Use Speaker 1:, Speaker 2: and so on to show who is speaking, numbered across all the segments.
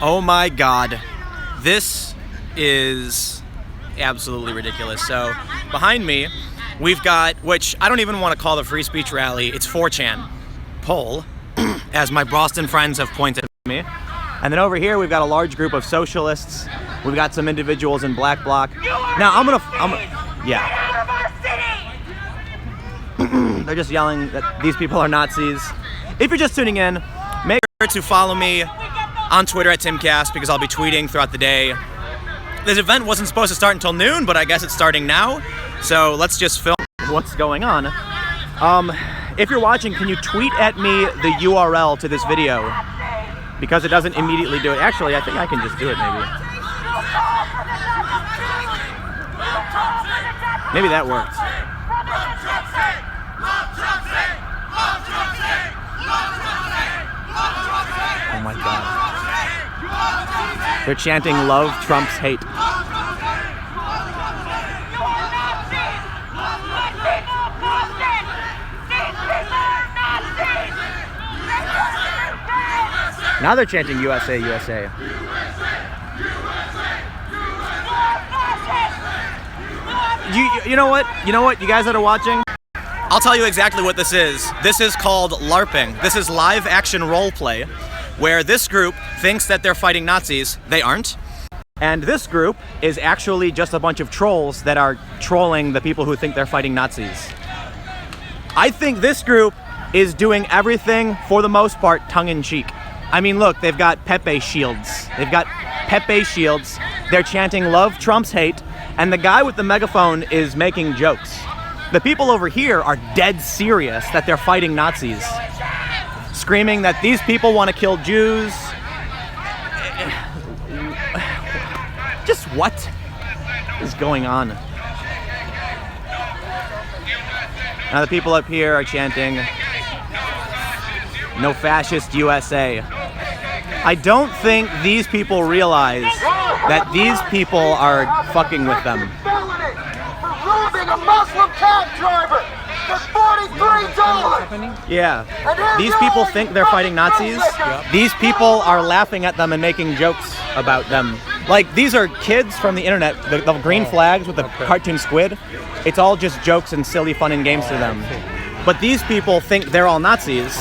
Speaker 1: Oh my God. This is absolutely ridiculous. So behind me, we've got, which I don't even want to call the free speech rally, it's 4chan poll, as my Boston friends have pointed at me. And then over here, we've got a large group of socialists. We've got some individuals in Black Bloc. Now, yeah. They're just yelling that these people are Nazis. If you're just tuning in, make sure to follow me on Twitter at TimCast, because I'll be tweeting throughout the day. This event wasn't supposed to start until noon, but I guess it's starting now. So let's just film what's going on. If you're watching, can you tweet at me the URL to this video? Because it doesn't immediately do it. Actually, I think I can just do it, maybe. Maybe that worked. Oh my God. They're chanting "Love Trump's Hate." Now they're chanting "USA, USA." You know what? You know what? You guys that are watching, I'll tell you exactly what this is. This is called LARPing. This is live action role play, where this group thinks that they're fighting Nazis. They aren't. And this group is actually just a bunch of trolls that are trolling the people who think they're fighting Nazis. I think this group is doing everything, for the most part, tongue-in-cheek. I mean, look, they've got Pepe shields. They're chanting "Love Trump's Hate," and the guy with the megaphone is making jokes. The people over here are dead serious that they're fighting Nazis, screaming that these people want to kill Jews. Just what is going on? Now the people up here are chanting "No Fascist USA." I don't think these people realize that these people are fucking with them.
Speaker 2: Robbing a Muslim cab driver for $43.
Speaker 1: Yeah. These people think they're fighting Nazis. These people are laughing at them and making jokes about them. Like, these are kids from the internet, the green flags with the cartoon squid. It's all just jokes and silly fun and games to them. But these people think they're all Nazis.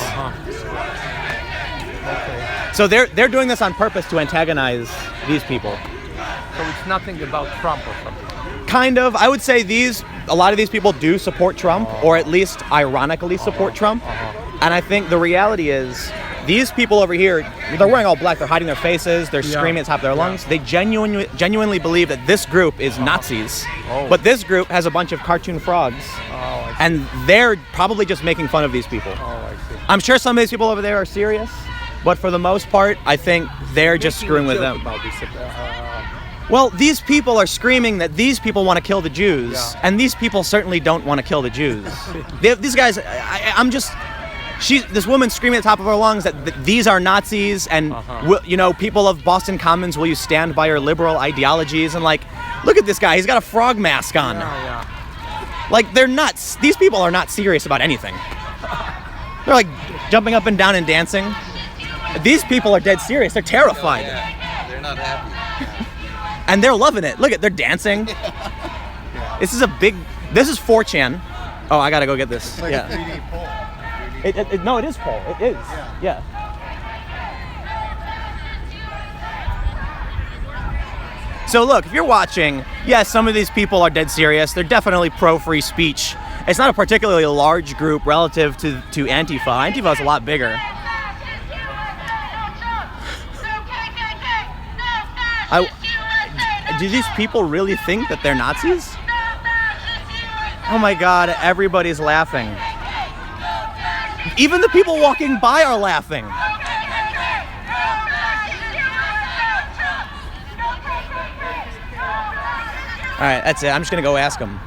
Speaker 1: So they're doing this on purpose to antagonize these people.
Speaker 3: So it's nothing about Trump or something?
Speaker 1: Kind of. I would say a lot of these people do support Trump, or at least ironically support Trump. And I think the reality is, these people over here, they're wearing all black, they're hiding their faces, they're screaming at the top of their lungs. They genuinely believe that this group is Nazis. But this group has a bunch of cartoon frogs. And they're probably just making fun of these people. I'm sure some of these people over there are serious, but for the most part, I think they're just screwing with them. Well, these people are screaming that these people want to kill the Jews, and these people certainly don't want to kill the Jews. These guys, this woman's screaming at the top of her lungs that these are Nazis, and people of Boston Commons, will you stand by your liberal ideologies? And like, look at this guy, he's got a frog mask on. Like, they're nuts. These people are not serious about anything. They're like jumping up and down and dancing. These people are dead serious. They're terrified.
Speaker 4: They're not happy.
Speaker 1: And they're loving it. Look at, they're dancing. This is 4chan. Oh, I gotta go get this.
Speaker 4: It's like a 3D poll.
Speaker 1: No, it is poll. It is. Yeah. So look, if you're watching, yes, some of these people are dead serious. They're definitely pro-free speech. It's not a particularly large group relative to Antifa. Antifa is a lot bigger. Do these people really think that they're Nazis? Oh my God, everybody's laughing. Even the people walking by are laughing. All right, that's it. I'm just gonna go ask them.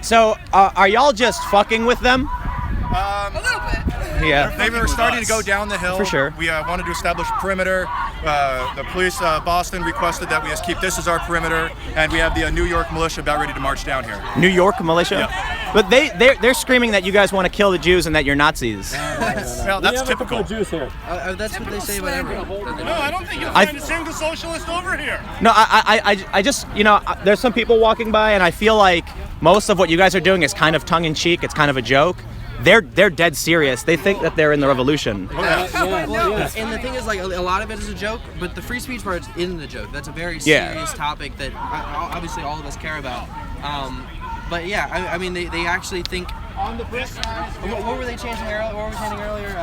Speaker 1: So, are y'all just fucking with them?
Speaker 5: A little bit.
Speaker 1: Yeah.
Speaker 5: They were starting to go down the hill.
Speaker 1: For sure.
Speaker 5: We wanted to establish perimeter. The police, Boston, requested that we just keep this as our perimeter, and we have the New York militia about ready to march down here.
Speaker 1: New York militia?
Speaker 5: Yeah.
Speaker 1: But they're screaming that you guys want to kill the Jews and that you're Nazis.
Speaker 5: Well, that's typical.
Speaker 6: Jews here.
Speaker 7: That's what they say about everyone.
Speaker 5: No, I don't think you'll
Speaker 1: I-
Speaker 5: find a single socialist over here.
Speaker 1: No, I just, there's some people walking by, and I feel like most of what you guys are doing is kind of tongue-in-cheek. It's kind of a joke. They're dead serious. They think that they're in the revolution.
Speaker 7: And the thing is, like, a lot of it is a joke, but the free speech part's in the joke. That's a very serious topic that obviously all of us care about. But yeah, I mean, they actually think. What were they chanting earlier? What were we chanting earlier?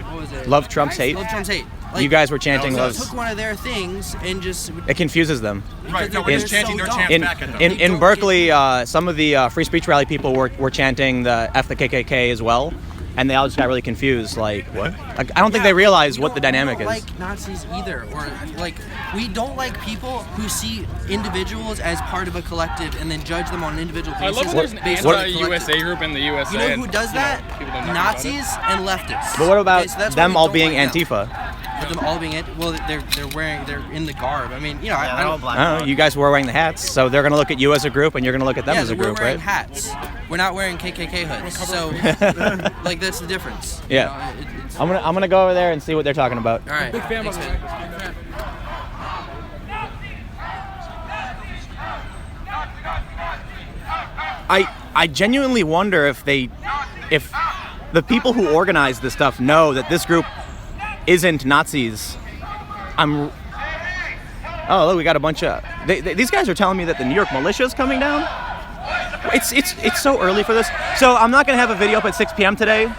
Speaker 7: What was it?
Speaker 1: Love Trump's hate.
Speaker 7: Love Trump's hate.
Speaker 1: You guys were chanting
Speaker 7: They
Speaker 1: love.
Speaker 7: took one of their things and just.
Speaker 1: It confuses them.
Speaker 5: Right, no, we're just chanting their chants
Speaker 1: In,
Speaker 5: back at them.
Speaker 1: in Berkeley, some of the free speech rally people were chanting the F the KKK as well, and they all just got really confused. Like, what? Like, I don't think they realize what the dynamic
Speaker 7: We don't
Speaker 1: is.
Speaker 7: like Nazis either, or like we don't like people who see individuals as part of a collective and then judge them on an individual
Speaker 8: I
Speaker 7: basis.
Speaker 8: love that there's an
Speaker 7: based on the
Speaker 8: anti-USA
Speaker 7: collective.
Speaker 8: group in the USA.
Speaker 7: You know who
Speaker 8: and,
Speaker 7: does that?
Speaker 8: people don't know about
Speaker 7: Nazis and leftists.
Speaker 1: But what about
Speaker 7: Okay, so that's
Speaker 1: them
Speaker 7: why we
Speaker 1: all
Speaker 7: don't
Speaker 1: being
Speaker 7: like them.
Speaker 1: Antifa?
Speaker 7: But them all being well, they're in the garb. I mean, I don't.
Speaker 1: I don't know. You guys were wearing the hats, so they're gonna look at you as a group, and you're gonna look at them as a
Speaker 7: we're
Speaker 1: group,
Speaker 7: wearing
Speaker 1: right?
Speaker 7: hats. We're not wearing KKK hoods. So, like, that's the difference. You
Speaker 1: Yeah.
Speaker 7: know, it's,
Speaker 1: I'm gonna go over there and see what they're talking about.
Speaker 7: all right.
Speaker 8: Big fan
Speaker 7: Thanks,
Speaker 8: of
Speaker 7: man.
Speaker 1: I genuinely wonder if the people who organize this stuff know that this group isn't Nazis. Oh, look, we got a bunch of. These guys are telling me that the New York militia is coming down. It's so early for this. So I'm not gonna have a video up at 6 p.m. today.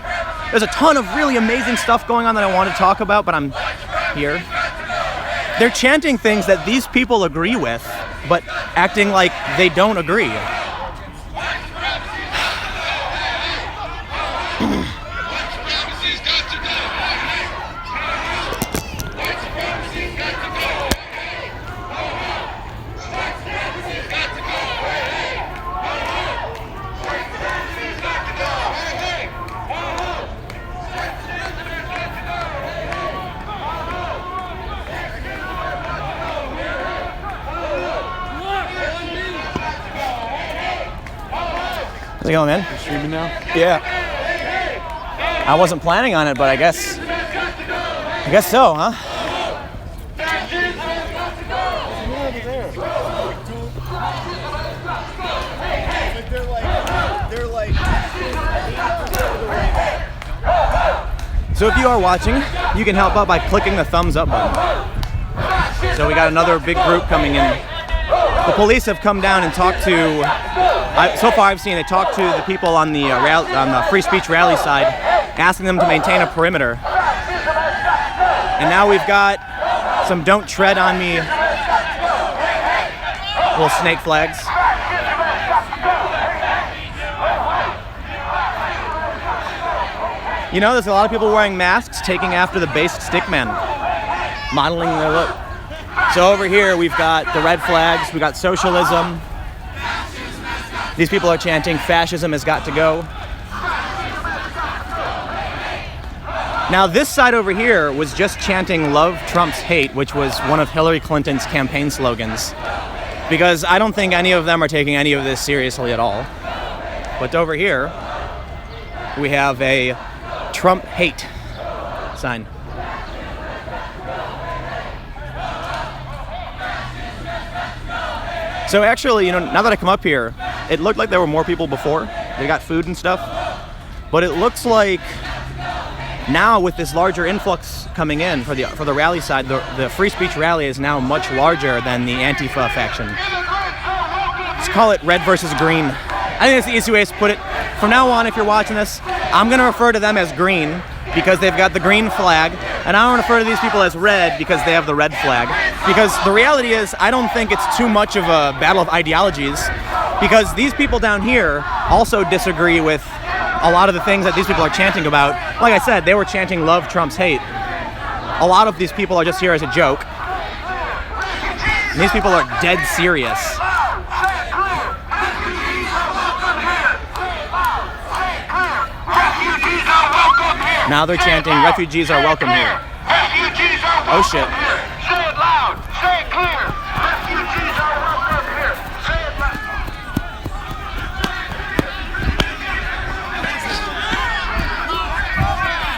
Speaker 1: There's a ton of really amazing stuff going on that I want to talk about, but I'm here. They're chanting things that these people agree with, but acting like they don't agree. How's it going, man?
Speaker 6: You're streaming now?
Speaker 1: Yeah. I wasn't planning on it, but I guess so, huh? So if you are watching, you can help out by clicking the thumbs up button. So we got another big group coming in. The police have come down and talked to. So far, I've seen they talked to the people on the free speech rally side, asking them to maintain a perimeter. And now we've got some "Don't Tread on Me" little snake flags. You know, there's a lot of people wearing masks, taking after the based stickmen, modeling their look. So over here, we've got the red flags, we've got socialism. These people are chanting, fascism has got to go. Now, this side over here was just chanting love Trump's hate, which was one of Hillary Clinton's campaign slogans. Because I don't think any of them are taking any of this seriously at all. But over here, we have a Trump hate sign. So actually, now that I come up here, it looked like there were more people before. They got food and stuff. But it looks like now with this larger influx coming in for the rally side, the free speech rally is now much larger than the Antifa faction. Let's call it red versus green. I think that's the easy way to put it. From now on, if you're watching this, I'm going to refer to them as green because they've got the green flag, and I want to refer to these people as red because they have the red flag. Because the reality is, I don't think it's too much of a battle of ideologies, because these people down here also disagree with a lot of the things that these people are chanting about. Like I said, they were chanting love Trump's hate. A lot of these people are just here as a joke. And these people are dead serious. Now they're chanting, refugees are welcome here. Oh shit.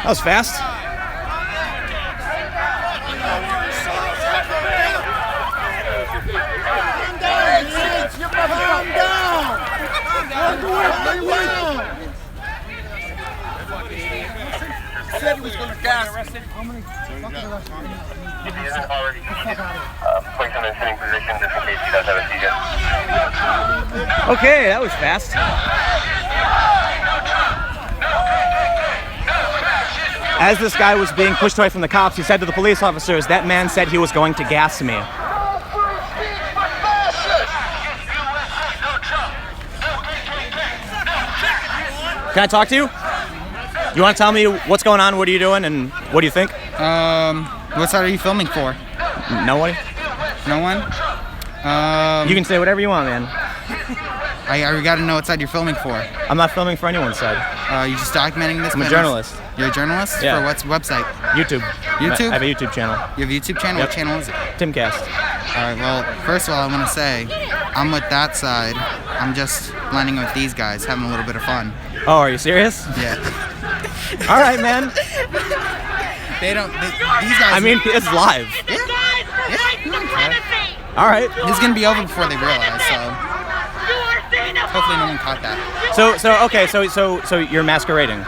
Speaker 1: That was fast.
Speaker 2: Said he was going to gas.
Speaker 6: Already place him in sitting position just in case he does have a seizure.
Speaker 1: Okay, that was fast. As this guy was being pushed away from the cops, he said to the police officers, "That man said he was going to gas me." Can I talk to you? You want to tell me what's going on? What are you doing? And what do you think?
Speaker 8: What side are you filming for?
Speaker 1: No one.
Speaker 8: No one?
Speaker 1: You can say whatever you want, man.
Speaker 8: I gotta know what side you're filming for.
Speaker 1: I'm not filming for anyone's side.
Speaker 8: You just documenting this?
Speaker 1: I'm a journalist.
Speaker 8: You're a journalist?
Speaker 1: Yeah.
Speaker 8: For what website?
Speaker 1: YouTube.
Speaker 8: YouTube?
Speaker 1: I have a YouTube channel.
Speaker 8: You have a YouTube channel?
Speaker 1: Yep.
Speaker 8: What channel is it?
Speaker 1: Timcast.
Speaker 8: Alright, well, first of all, I want to say, I'm with that side. I'm just blending with these guys, having a little bit of fun.
Speaker 1: Oh, are you serious?
Speaker 8: Yeah.
Speaker 1: All right, man.
Speaker 8: These guys...
Speaker 1: I mean, it's live.
Speaker 8: Yeah.
Speaker 1: All right.
Speaker 8: This is going to be over before they realize, so... Hopefully no one caught that.
Speaker 1: So you're masquerading.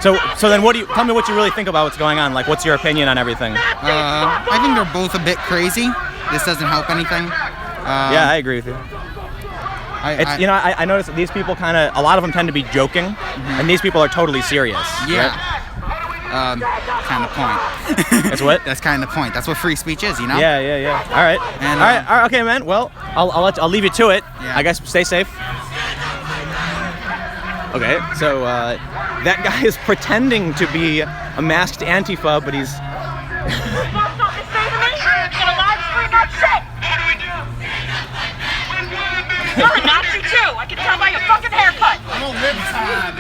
Speaker 1: So then what do you, tell me what you really think about what's going on? Like, what's your opinion on everything?
Speaker 8: I think they're both a bit crazy. This doesn't help anything.
Speaker 1: Yeah, I agree with you. I noticed that these people a lot of them tend to be joking, and these people are totally serious.
Speaker 8: Yeah.
Speaker 1: Right?
Speaker 8: Kind of point.
Speaker 1: That's what?
Speaker 8: That's kind of the point. That's what free speech is, you know?
Speaker 1: Yeah. All right.
Speaker 8: And,
Speaker 1: all right. Okay, man. Well, I'll leave you to it.
Speaker 8: Yeah.
Speaker 1: I guess stay safe. Okay. So that guy is pretending to be a masked Antifa, but he's.
Speaker 9: You're a Nazi too! I can tell by your fucking haircut!
Speaker 2: I'm on lip time.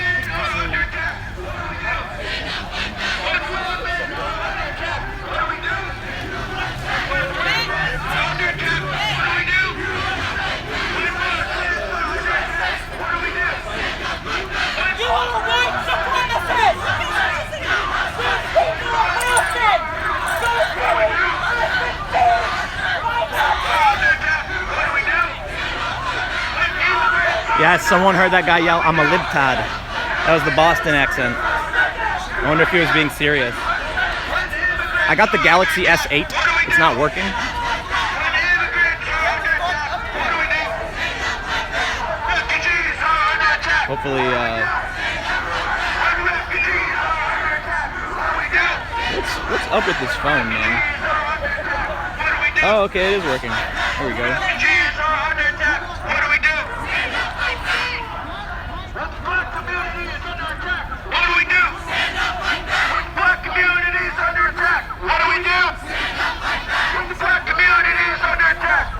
Speaker 9: You are a white supremacist!
Speaker 1: Yeah, someone heard that guy yell, "I'm a libtard." That was the Boston accent. I wonder if he was being serious. I got the Galaxy S8. It's not working. Hopefully, what's up with this phone, man? Oh, okay, it is working. There we go.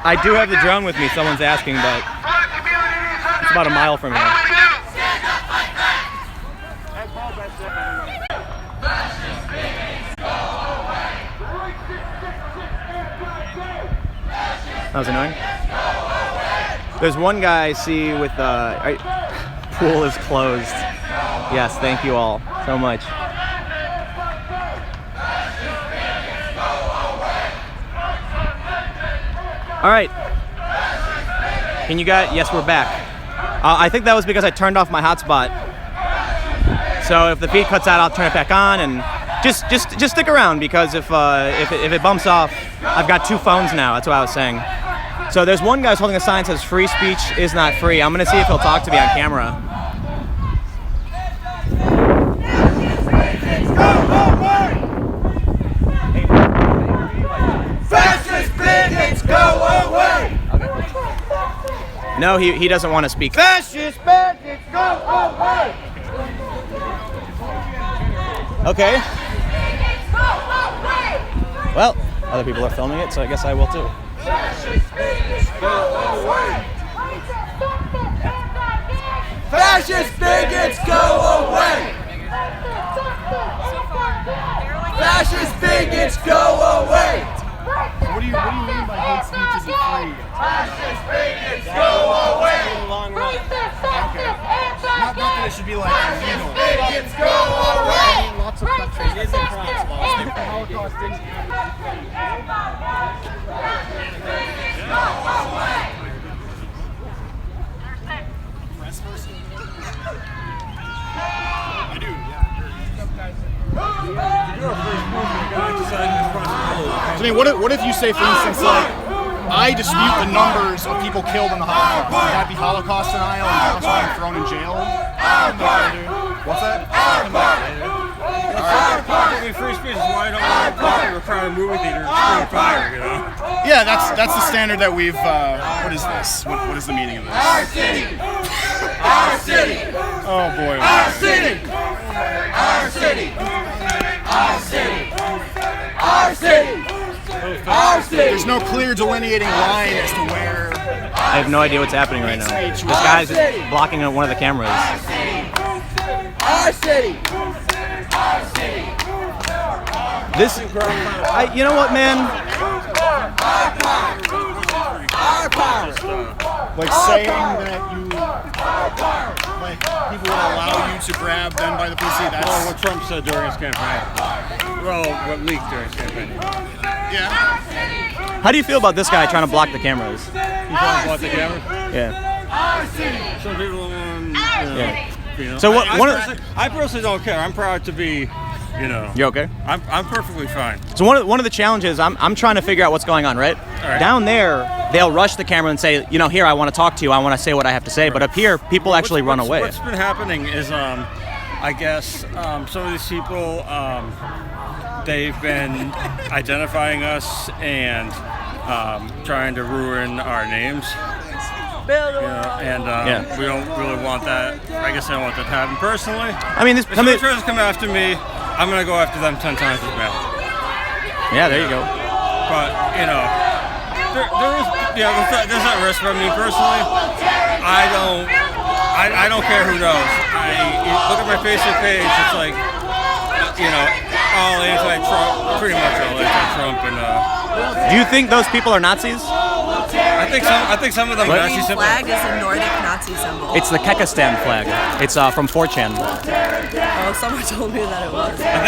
Speaker 1: I do have the drone with me, someone's asking, but it's about a mile from here. That was annoying. There's one guy I see with pool is closed. Yes, thank you all so much. All right. Can you guys? Yes, we're back. I think that was because I turned off my hotspot. So if the feed cuts out, I'll turn it back on, and just stick around because if it bumps off, I've got two phones now. That's what I was saying. So there's one guy who's holding a sign that says "Free speech is not free." I'm gonna see if he'll talk to me on camera.
Speaker 2: Fascist bandits, go away!
Speaker 1: No, he doesn't want to speak.
Speaker 2: Fascist bandits, go away!
Speaker 1: Okay. Well, other people are filming it, so I guess I will too.
Speaker 2: Fascist bandits, go away! Fascist bandits, go away! Fascist bigots, go away!
Speaker 10: What do you mean by hate speech isn't free?
Speaker 2: Fascist bigots, go away!
Speaker 10: Okay. Not that it should be like illegal.
Speaker 2: Bigots, go away!
Speaker 10: lots of countries in the Holocaust didn't I mean, what if you say, for instance, like, I dispute the numbers of people killed in the Holocaust. Would that be Holocaust denial and Holocaust being thrown in jail? What's that?
Speaker 11: I mean, free speech is why I don't want to talk to a crowded movie theater screaming fire, you know?
Speaker 10: Yeah, that's the standard that we've. What is this? What is the meaning of this?
Speaker 2: Our city! Our city!
Speaker 10: Oh boy.
Speaker 2: Our city! Our city! Our city! Our city! Our city!
Speaker 10: There's no clear delineating line as to where.
Speaker 1: I have no idea what's happening right now. This guy's just blocking one of the cameras.
Speaker 2: Our city!
Speaker 1: This, you know what, man?
Speaker 2: Our power!
Speaker 10: Like saying that you, like people would allow you to grab them by the pussy. That's
Speaker 11: Well, what Trump said during his campaign. Well, what leaked during his campaign.
Speaker 10: yeah.
Speaker 1: How do you feel about this guy trying to block the cameras?
Speaker 11: You trying to block the camera?
Speaker 1: Yeah.
Speaker 11: Some people,
Speaker 1: Yeah.
Speaker 11: you know.
Speaker 1: So what?
Speaker 11: I personally don't care. I'm proud to be, you know.
Speaker 1: You okay?
Speaker 11: I'm perfectly fine.
Speaker 1: So one of the challenges, I'm trying to figure out what's going on, right?
Speaker 11: right.
Speaker 1: Down there, they'll rush the camera and say, you know, here, I want to talk to you, I want to say what I have to say. But up here, people actually run away.
Speaker 11: What's been happening is, I guess, some of these people, they've been identifying us and trying to ruin our names. We don't really want that. I guess I don't want that to happen personally.
Speaker 1: I mean,
Speaker 11: if someone tries to come after me, I'm gonna go after them 10 times as bad.
Speaker 1: Yeah, there you go.
Speaker 11: But you know, there's that risk for me personally. I don't care who knows. You look at my Facebook page. It's like, you know, all anti-Trump, pretty much all anti-Trump, and.
Speaker 1: Do you think those people are Nazis?
Speaker 11: I think some of them are Nazi
Speaker 12: The flag is a Nordic Nazi symbol.
Speaker 1: It's the Kekistan flag. It's from 4chan.
Speaker 12: Oh, someone told me that it was.
Speaker 11: I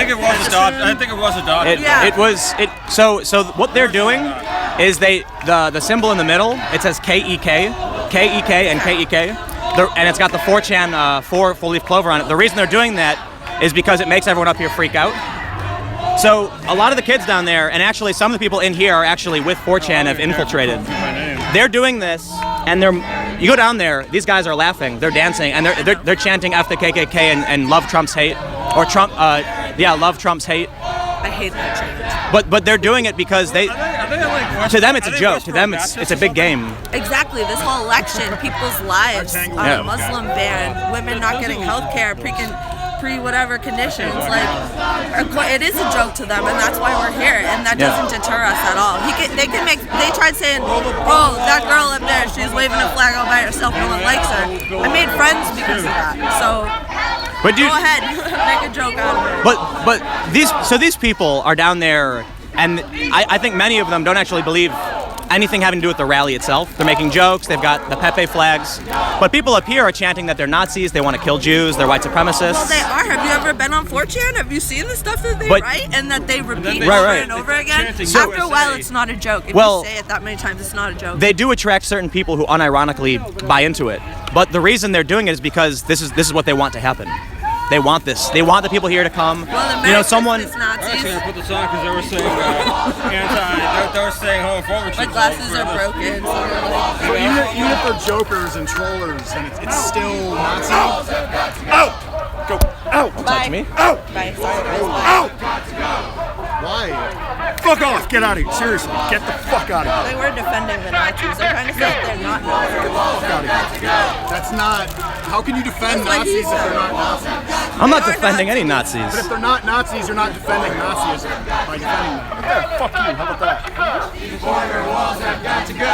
Speaker 11: think it was adopted.
Speaker 1: It was. So what they're doing is the symbol in the middle. It says KEK, and KEK, and it's got the 4chan 4-leaf clover on it. The reason they're doing that is because it makes everyone up here freak out. So a lot of the kids down there, and actually some of the people in here are actually with 4chan have infiltrated. They're doing this, and you go down there, these guys are laughing, they're dancing, and they're chanting F the KKK and love Trump's hate, or Trump, love Trump's hate.
Speaker 12: I hate that change.
Speaker 1: But they're doing it because to them it's a joke. To them it's a big game.
Speaker 12: Exactly. This whole election, people's lives on a Muslim ban, women not getting health care, pre-whatever conditions, like it is a joke to them, and that's why we're here, and that doesn't deter us at all. They tried saying, oh, that girl up there, she's waving a flag all by herself, no one likes her. I made friends because of that, so go ahead, make a joke out of it.
Speaker 1: But these people are down there, and I think many of them don't actually believe anything having to do with the rally itself. They're making jokes, they've got the Pepe flags, but people up here are chanting that they're Nazis, they want to kill Jews, they're white supremacists.
Speaker 12: Well, they are. Have you ever been on 4chan? Have you seen the stuff that they write and that they repeat over and over again? After a while, it's not a joke. If you say it that many times, it's not a joke.
Speaker 1: They do attract certain people who unironically buy into it, but the reason they're doing it is because this is what they want to happen. They want this. They want the people here to come.
Speaker 12: Well,
Speaker 1: someone.
Speaker 11: I was gonna put this on because they were saying they were saying homophobic.
Speaker 12: My glasses are broken.
Speaker 10: So even if they're jokers and trollers, then it's still Nazi. Ow! Go. Ow!
Speaker 1: Don't touch me.
Speaker 10: Ow!
Speaker 12: Bye. Sorry.
Speaker 10: Ow! Why? Fuck off! Get out of here! Seriously, get the fuck out of here!
Speaker 12: They were defending the Nazis. They're trying to say that they're not Nazis.
Speaker 10: Get the fuck out of here! That's not. How can you defend Nazis if they're not Nazis?
Speaker 1: I'm not defending any Nazis.
Speaker 10: But if they're not Nazis, you're not defending Nazism by defending them. Yeah, fuck you. How about that?
Speaker 2: Border walls have got to go.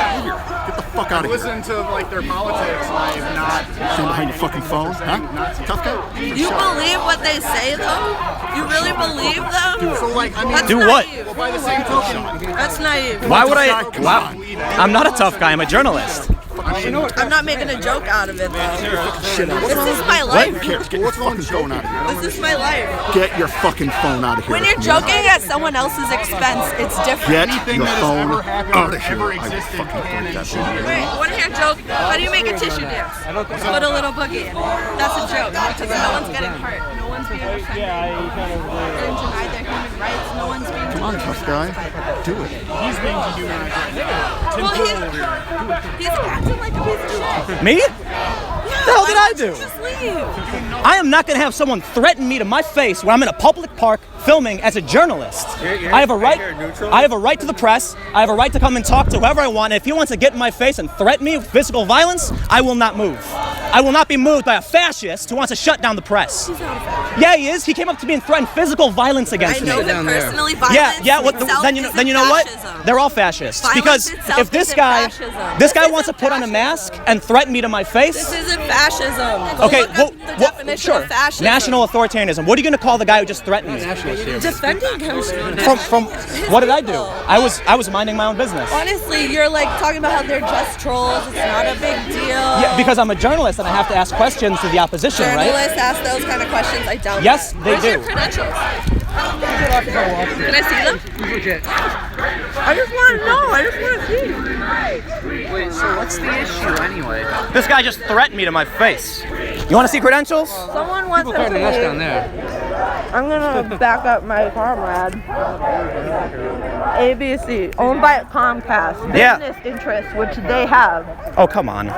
Speaker 10: Get the fuck out of here. Listen to like their politics, like not. Stand behind your fucking phone, huh? Tough guy.
Speaker 12: You believe what they say, though? You really believe them?
Speaker 10: So like, I mean,
Speaker 12: that's
Speaker 1: do
Speaker 12: naive.
Speaker 1: what?
Speaker 10: Well, by the same token,
Speaker 12: That's naive.
Speaker 1: Why would I? Wow. I'm not a tough guy. I'm a journalist.
Speaker 10: I'm question.
Speaker 12: I'm not making a joke out of it though. This is my
Speaker 10: Who
Speaker 12: life.
Speaker 10: cares? Get your fucking phone out of here.
Speaker 12: This is my life.
Speaker 10: Get your fucking phone out of here.
Speaker 12: When you're joking at someone else's expense, it's different.
Speaker 10: Get your phone out of here. I fucking hate that.
Speaker 12: Wait, want to hear a joke? How do you make a tissue dance? Put a little boogie in. That's a joke because no one's getting hurt. No one's being offended. Being denied their human rights. No one's being.
Speaker 10: Come on, tough guy. Do it.
Speaker 12: He's being dehumanized. Well, he's acting like a piece of shit.
Speaker 1: Me?
Speaker 12: Yeah,
Speaker 1: What the hell did I do?
Speaker 12: Just leave.
Speaker 1: I am not going to have someone threaten me to my face when I'm in a public park filming as a journalist. I have a right. I have a right to the press. I have a right to come and talk to whoever I want. And if he wants to get in my face and threaten me with physical violence, I will not move. I will not be moved by a fascist who wants to shut down the press.
Speaker 12: He's not a fascist.
Speaker 1: Yeah, he is. He came up to me and threatened physical violence against me.
Speaker 12: I know him personally. Violence
Speaker 1: Yeah.
Speaker 12: itself
Speaker 1: Then you know
Speaker 12: isn't
Speaker 1: what?
Speaker 12: fascism.
Speaker 1: They're all fascists.
Speaker 12: Violence
Speaker 1: Because
Speaker 12: itself
Speaker 1: if this
Speaker 12: isn't
Speaker 1: guy,
Speaker 12: fascism.
Speaker 1: wants to put on a mask and threaten me to my face.
Speaker 12: This isn't fascism. Go
Speaker 1: Okay,
Speaker 12: look up the definition
Speaker 1: sure.
Speaker 12: of fascism.
Speaker 1: National authoritarianism. What are you going to call the guy who just threatened me?
Speaker 12: Defending him.
Speaker 1: From what did I do? I was minding my own business.
Speaker 12: Honestly, you're like talking about how they're just trolls. It's not a big deal.
Speaker 1: Yeah, because I'm a journalist and I have to ask questions to the opposition, right?
Speaker 12: Journalists ask those kind of questions. I doubt
Speaker 1: Yes,
Speaker 12: that.
Speaker 1: they
Speaker 12: Where's
Speaker 1: do.
Speaker 12: your credentials? Can I see them? I just want to know. I just want to see.
Speaker 13: Wait, so what's the issue anyway?
Speaker 1: This guy just threatened me to my face. You want to see credentials?
Speaker 12: Someone wants to see.
Speaker 13: down there.
Speaker 12: I'm gonna back up my comrade. ABC, owned by Comcast.
Speaker 1: Yeah.
Speaker 12: Business interests, which they have.
Speaker 1: Oh, come on.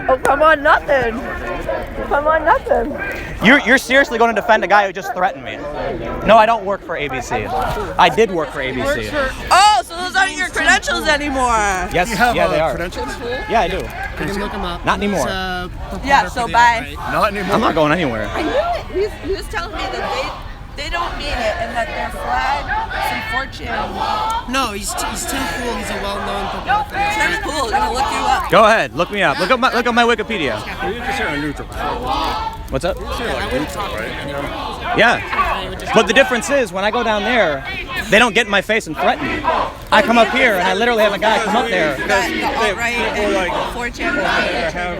Speaker 12: Oh, come on, nothing. Come on, nothing.
Speaker 1: You're seriously going to defend a guy who just threatened me? No, I don't work for ABC. I did work for ABC.
Speaker 12: Oh, so those aren't your credentials anymore.
Speaker 1: Yes, yeah, they are. Yeah, I do.
Speaker 7: You can look him up.
Speaker 1: Not anymore.
Speaker 12: Yeah, so bye.
Speaker 10: Not anymore.
Speaker 1: I'm not going anywhere.
Speaker 12: I knew it. He was telling me that they don't mean it and that their flag is unfortunate.
Speaker 7: No, he's Tim Pool. He's a well-known photographer.
Speaker 12: Tim Pool, gonna look you up.
Speaker 1: Go ahead, look me up. Look up my Wikipedia.
Speaker 11: You just say neutral.
Speaker 1: What's up?
Speaker 11: Right?
Speaker 1: Yeah. But the difference is when I go down there, they don't get in my face and threaten me. I come up here and I literally have a guy come up there.
Speaker 11: People like have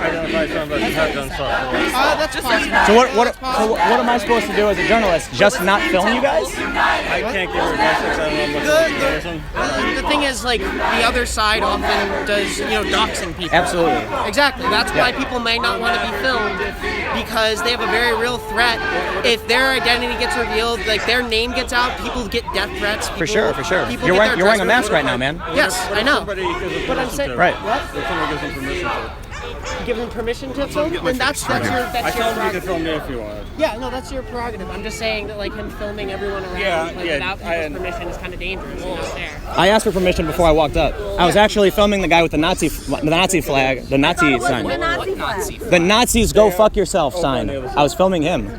Speaker 11: identified somebody who has done stuff.
Speaker 7: That's fine.
Speaker 1: So what am I supposed to do as a journalist? Just not film you guys?
Speaker 11: I can't give you basics. I don't know what
Speaker 7: The thing is, like, the other side often does, doxing people.
Speaker 1: Absolutely.
Speaker 7: Exactly. That's why people may not want to be filmed, because they have a very real threat. If their identity gets revealed, like their name gets out, people get death threats.
Speaker 1: For sure.
Speaker 7: People
Speaker 1: You're
Speaker 7: get their
Speaker 1: wearing a
Speaker 7: dress
Speaker 1: mask right now, man.
Speaker 7: Yes, I know.
Speaker 11: Somebody gives them
Speaker 7: But I'm
Speaker 11: permission
Speaker 7: saying,
Speaker 11: to.
Speaker 1: Right.
Speaker 7: what?
Speaker 11: If somebody gives them permission to.
Speaker 7: Give them permission to film? Then that's your
Speaker 11: I told him you
Speaker 7: prerogative.
Speaker 11: could film me if you wanted.
Speaker 7: Yeah, no, that's your prerogative. I'm just saying that, like, him filming everyone around without people's permission is kind of dangerous and not fair.
Speaker 1: I asked for permission before I walked up. I was actually filming the guy with the Nazi flag, the Nazi sign. The Nazis go fuck yourself sign. I was filming him.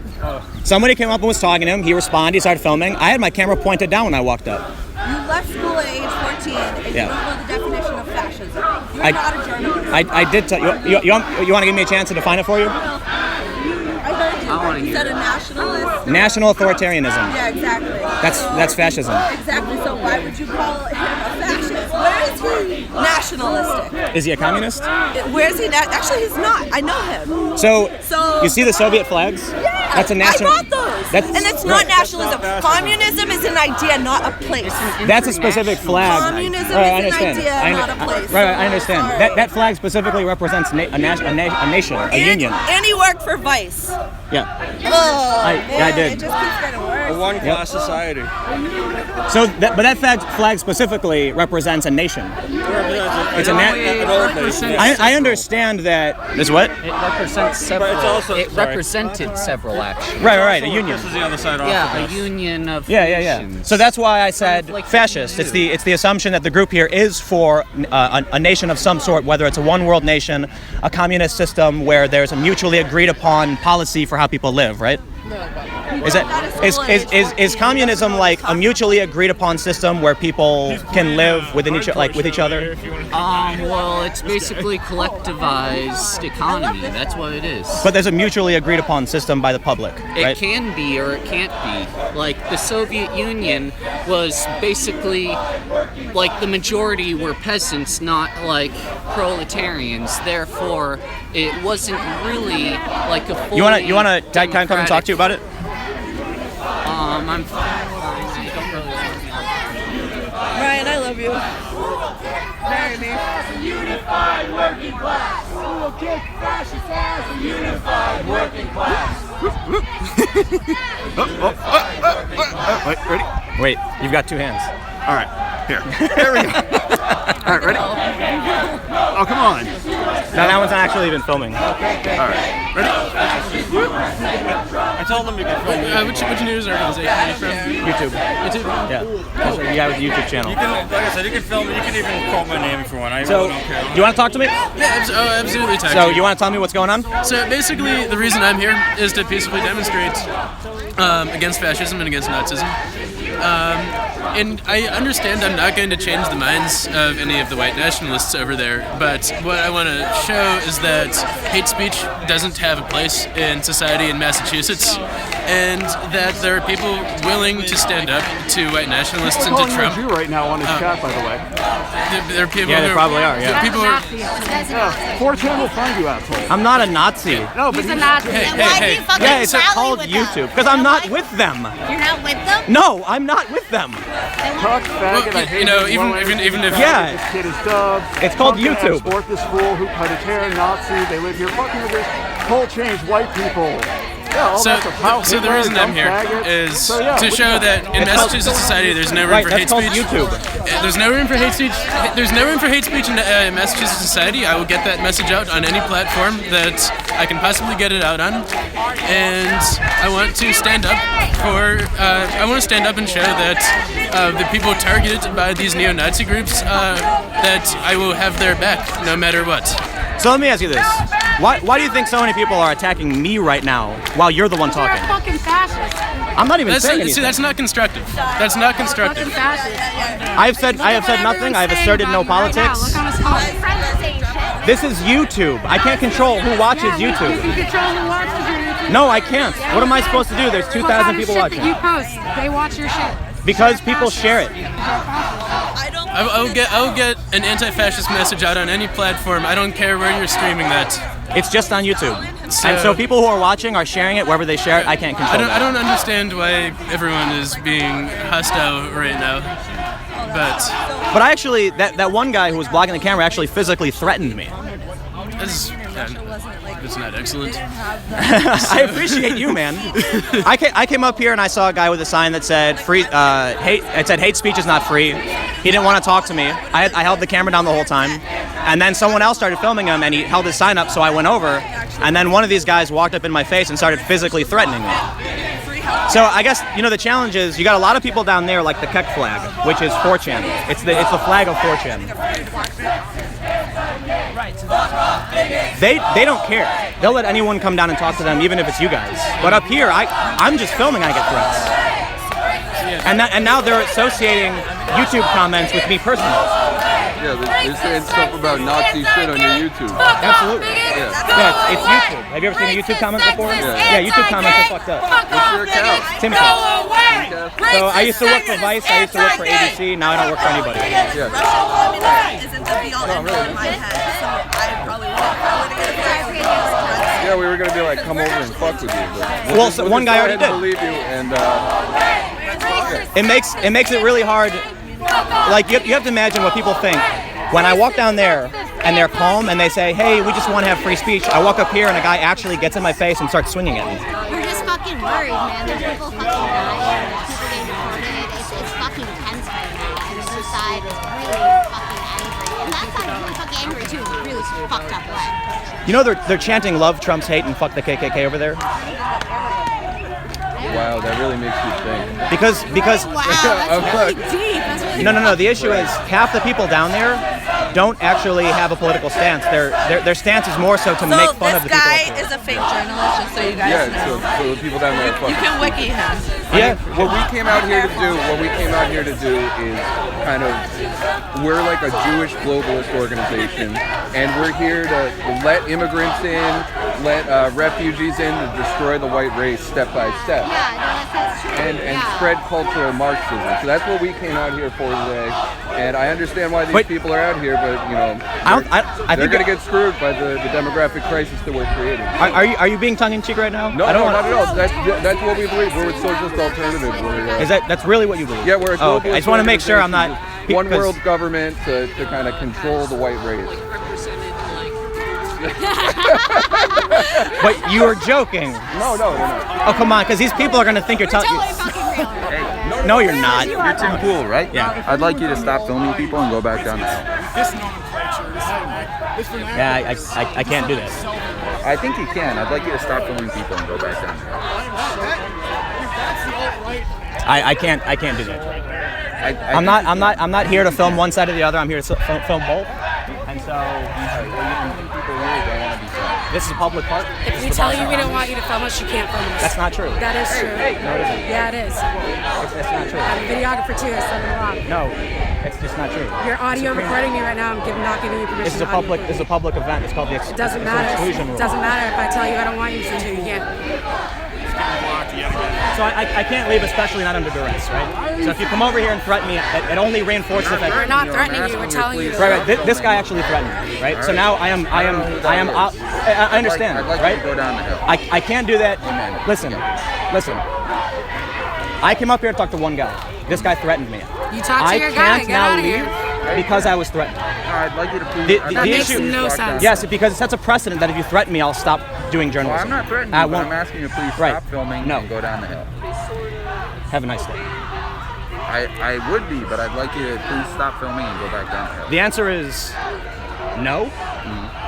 Speaker 1: Somebody came up and was talking to him. He responded. He started filming. I had my camera pointed down when I walked up.
Speaker 12: You left school at age 14 and you don't know the definition of fascism. You're not a journalist.
Speaker 1: I did tell you. You want to give me a chance to define it for you?
Speaker 12: I heard you. You said a nationalist.
Speaker 1: National authoritarianism.
Speaker 12: Yeah, exactly.
Speaker 1: That's fascism.
Speaker 12: Exactly. So why would you call him a fascist? Where is he nationalistic?
Speaker 1: Is he a communist?
Speaker 12: Where is he? Actually, he's not. I know him.
Speaker 1: So you see the Soviet flags?
Speaker 12: Yeah.
Speaker 1: That's a national.
Speaker 12: I bought those. And it's not nationalism. Communism is an idea, not a place.
Speaker 1: That's a specific flag.
Speaker 12: Communism is an idea, not a place.
Speaker 1: Right, I understand. That flag specifically represents a nation, a union.
Speaker 12: And he worked for Vice.
Speaker 1: Yeah.
Speaker 12: Oh,
Speaker 1: I did.
Speaker 12: It just keeps getting worse.
Speaker 11: A one-class society.
Speaker 1: So, but that flag specifically represents a nation. It's a I understand that. This what?
Speaker 13: It represents several.
Speaker 11: But it's also,
Speaker 13: it represented several actions.
Speaker 1: Right. A union.
Speaker 11: This is the other side.
Speaker 13: Yeah, a union of.
Speaker 1: Yeah. So that's why I said fascist. It's the assumption that the group here is for a nation of some sort, whether it's a one world nation, a communist system where there's a mutually agreed upon policy for how people live, right? Is communism like a mutually agreed upon system where people can live within with each other?
Speaker 13: Well, it's basically collectivized economy. That's what it is.
Speaker 1: But there's a mutually agreed upon system by the public, right?
Speaker 13: It can be or it can't be. Like the Soviet Union was basically like the majority were peasants, not like proletarians. Therefore, it wasn't really like a full.
Speaker 1: You wanna come and talk to you about it?
Speaker 13: I'm fine. I don't really want to.
Speaker 12: Ryan, I love you. Marry me.
Speaker 2: Unified working class. We will kick fascist ass. A unified working class.
Speaker 10: Wait, ready?
Speaker 1: Wait, you've got two hands.
Speaker 10: All right, here. There we go. All right, ready? Oh, come on.
Speaker 1: No, that one's not actually even filming.
Speaker 10: All right, ready?
Speaker 11: I told them to get filmed.
Speaker 7: Which news organization are you from?
Speaker 1: YouTube.
Speaker 7: YouTube?
Speaker 1: Yeah. Cool. You have a YouTube channel.
Speaker 11: You can, like I said, you can film it. You can even quote my name if you want. I
Speaker 1: So,
Speaker 11: really don't care.
Speaker 1: do you want to talk to me?
Speaker 7: Yeah, absolutely.
Speaker 1: So, you want to tell me what's going on?
Speaker 7: So basically, the reason I'm here is to peacefully demonstrate against fascism and against Nazism. And I understand I'm not going to change the minds of any of the white nationalists over there, but what I want to show is that hate speech doesn't have a place in society in Massachusetts, and that there are people willing to stand up to white nationalists and to Trump.
Speaker 10: You right now on his chat, by the way.
Speaker 7: There are people
Speaker 1: Yeah, they probably are, yeah.
Speaker 7: People are,
Speaker 10: 4chan will find you, asshole.
Speaker 1: I'm not a Nazi.
Speaker 10: No, but
Speaker 9: He's a Nazi.
Speaker 7: Hey,
Speaker 9: Then why do you fucking
Speaker 1: Yeah, it's
Speaker 9: rally
Speaker 1: called
Speaker 9: with
Speaker 1: YouTube.
Speaker 9: them?
Speaker 1: Because I'm not with them.
Speaker 9: You're not with them?
Speaker 1: No, I'm not with them.
Speaker 10: Fuck, faggot, I hate
Speaker 7: you know,
Speaker 10: him,
Speaker 7: even if
Speaker 1: Yeah.
Speaker 10: This kid is dubbed.
Speaker 1: It's called
Speaker 10: Punk ass,
Speaker 1: YouTube.
Speaker 10: Sport this fool who cut his hair, Nazi. They live here. Fucking with this whole change white people. Yeah, all
Speaker 7: So,
Speaker 10: that stuff. How
Speaker 7: so the
Speaker 10: Hitler,
Speaker 7: reason I'm
Speaker 10: dumb
Speaker 7: here
Speaker 10: faggot.
Speaker 7: is
Speaker 10: So, yeah,
Speaker 7: to
Speaker 10: what
Speaker 7: show
Speaker 10: the-
Speaker 7: that in Massachusetts society there's no room
Speaker 1: Right,
Speaker 7: for
Speaker 1: that's
Speaker 7: hate
Speaker 1: called
Speaker 7: speech.
Speaker 1: YouTube.
Speaker 7: There's no room for hate speech. There's no room for hate speech in Massachusetts society. I will get that message out on any platform that I can possibly get it out on, and I want to stand up for. I want to stand up and show that the people targeted by these neo-Nazi groups that I will have their back no matter what.
Speaker 1: So let me ask you this. Why do you think so many people are attacking me right now while you're the one
Speaker 9: You're a
Speaker 1: talking?
Speaker 9: fucking fascist.
Speaker 1: I'm not even saying
Speaker 7: See,
Speaker 1: anything.
Speaker 7: that's not constructive. That's not constructive.
Speaker 9: Fucking fascist.
Speaker 1: I have said nothing. I have asserted no politics.
Speaker 9: Look on his phone.
Speaker 1: This is YouTube. I can't control who watches
Speaker 9: You can
Speaker 1: YouTube.
Speaker 9: control who watches your YouTube.
Speaker 1: No, I can't. What am I supposed to do? There's 2,000 people
Speaker 9: What kind of shit
Speaker 1: watching.
Speaker 9: that you post, they watch your shit.
Speaker 1: Because people share it.
Speaker 7: I will get an anti-fascist message out on any platform. I don't care where you're streaming that.
Speaker 1: It's just on YouTube.
Speaker 7: So-
Speaker 1: And so people who are watching are sharing it wherever they share it. I can't control
Speaker 7: I
Speaker 1: that.
Speaker 7: don't understand why everyone is being hostile right now. But
Speaker 1: I actually, that one guy who was blocking the camera actually physically threatened me.
Speaker 7: it's not excellent.
Speaker 1: I appreciate you, man. I came up here and I saw a guy with a sign that said free hate. It said hate speech is not free. He didn't want to talk to me. I held the camera down the whole time, and then someone else started filming him, and he held his sign up. So I went over, and then one of these guys walked up in my face and started physically threatening me. So I guess the challenge is you got a lot of people down there like the Keck flag, which is 4chan. It's the flag of 4chan. They don't care. They'll let anyone come down and talk to them, even if it's you guys. But up here, I'm just filming. I get threats. And now they're associating YouTube comments with me personally.
Speaker 14: Yeah, they're saying stuff about Nazi shit on your YouTube.
Speaker 1: Absolutely. Yeah, it's YouTube. Have you ever seen a YouTube comment before? Yeah, YouTube comments are fucked up.
Speaker 14: What's your account?
Speaker 1: Timcast. So I used to work for Vice, I used to work for ABC, now I don't work for anybody.
Speaker 12: Isn't the be-all end-all in my head, so I probably won't.
Speaker 14: Yeah, we were gonna be like, come over and fuck with you. But
Speaker 1: Well, so one guy already did.
Speaker 14: Believe you, and
Speaker 1: It makes it really hard. Like you have to imagine what people think when I walk down there and they're calm and they say, "Hey, we just want to have free speech." I walk up here and a guy actually gets in my face and starts swinging at me.
Speaker 15: We're just fucking worried, man. There's people fucking dying, people getting deported. It's fucking tense right now. And the side is really fucking angry. And that side is really fucking angry too, in a really fucked up way.
Speaker 1: You know they're chanting "Love Trump's hate" and "Fuck the KKK" over there.
Speaker 14: wow, that really makes you think.
Speaker 1: Because
Speaker 15: Wow, that's really deep. That's really
Speaker 1: no. The issue is half the people down there don't actually have a political stance. Their stance is more so to make fun of the people.
Speaker 12: So this guy is a fake journalist, just so you guys know.
Speaker 14: So the people down there are
Speaker 12: You can wiki him.
Speaker 14: Yeah. What we came out here to do is kind of, we're like a Jewish globalist organization, and we're here to let immigrants in, let refugees in, to destroy the white race step by step. And spread cultural Marxism. So that's what we came out here for today. And I understand why these people are out here, but they're going to get screwed by the demographic crisis that we're creating.
Speaker 1: Are you being tongue in cheek right now?
Speaker 14: No, not at all. That's what we believe. We're a socialist alternative.
Speaker 1: That's really what you believe?
Speaker 14: Yeah, we're a
Speaker 1: globalist. Okay. I just want to make sure I'm not
Speaker 14: one world government to kind of control the white race.
Speaker 1: But you were joking.
Speaker 14: No, they're not.
Speaker 1: Oh, come on, because these people are going to think you're telling. No, you're not.
Speaker 16: You're Tim Pool, right?
Speaker 1: Yeah.
Speaker 16: I'd like you to stop filming people and go back down the hill.
Speaker 1: Yeah, I can't do that.
Speaker 16: I think you can. I'd like you to stop filming people and go back down the hill.
Speaker 1: I can't do that. I'm not here to film one side or the other. I'm here to film both. And so this is a public park.
Speaker 17: If we tell you we don't want you to film us, you can't film us.
Speaker 1: That's not true.
Speaker 17: That is true.
Speaker 1: No, it isn't.
Speaker 17: Yeah, it is.
Speaker 1: It's not true.
Speaker 17: I'm a videographer too. I said it wrong.
Speaker 1: No, it's just not true.
Speaker 17: You're audio recording me right now. I'm not giving you permission.
Speaker 1: This is a public event. It's called the
Speaker 17: It doesn't matter.
Speaker 1: exclusion rule.
Speaker 17: It doesn't matter if I tell you I don't want you to. You can't.
Speaker 1: So I can't leave, especially not under duress, right? So if you come over here and threaten me, it only reinforces that.
Speaker 17: We're not threatening you. We're telling you.
Speaker 1: Right. This guy actually threatened me, right? So now I understand,
Speaker 16: I'd like
Speaker 1: right?
Speaker 16: you to go down the hill.
Speaker 1: I can't do that. Listen. I came up here to talk to one guy. This guy threatened me.
Speaker 17: You talk to your guy. Get out of here.
Speaker 1: Because I was threatened.
Speaker 16: I'd like you to please.
Speaker 17: That makes no sense.
Speaker 1: Yes, because it sets a precedent that if you threaten me, I'll stop doing journalism.
Speaker 16: Well, I'm not threatening you, but I'm asking you to please stop filming and go down the hill.
Speaker 1: Have a nice day.
Speaker 16: I would be, but I'd like you to please stop filming and go back down the hill.
Speaker 1: The answer is no.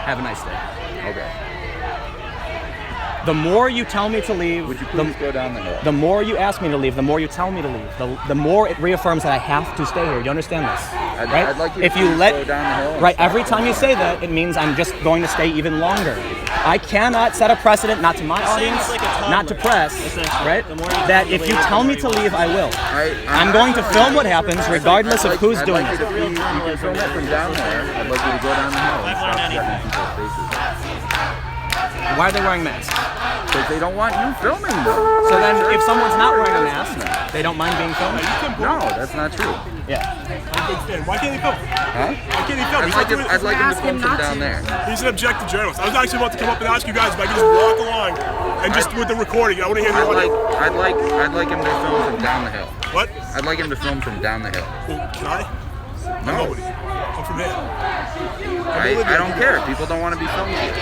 Speaker 1: Have a nice day.
Speaker 16: Okay.
Speaker 1: The more you tell me to leave,
Speaker 16: would you please go down the hill?
Speaker 1: The more you ask me to leave, the more you tell me to leave, the more it reaffirms that I have to stay here. You understand this? Right?
Speaker 16: I'd like you
Speaker 1: if
Speaker 16: to
Speaker 1: you
Speaker 16: please
Speaker 1: let
Speaker 16: go down the hill.
Speaker 1: Right, every time you say that, it means I'm just going to stay even longer. I cannot set a precedent, not to my audience, not to press, right? That if you tell me to leave, I will. I'm going to film what happens, regardless of who's doing it.
Speaker 16: You can film it from down there. I'd like you to go down the hill and stop threatening people's faces.
Speaker 1: Why are they wearing masks?
Speaker 16: Because they don't want you filming them.
Speaker 1: So then, if someone's not wearing a mask, they don't mind being filmed?
Speaker 16: No, that's not true.
Speaker 1: Yeah.
Speaker 10: Why can't he film?
Speaker 16: Huh?
Speaker 10: Why can't he film?
Speaker 16: I'd like him to film from down there.
Speaker 10: He's an objective journalist. I was actually about to come up and ask you guys if I could just walk along and just with the recording. I want to hear the audio.
Speaker 16: I'd like him to film from down the hill.
Speaker 10: What?
Speaker 16: I'd like him to film from down the hill.
Speaker 10: Well, can I?
Speaker 16: No.
Speaker 10: I'm from here.
Speaker 16: I don't care. People don't want to be filmed here.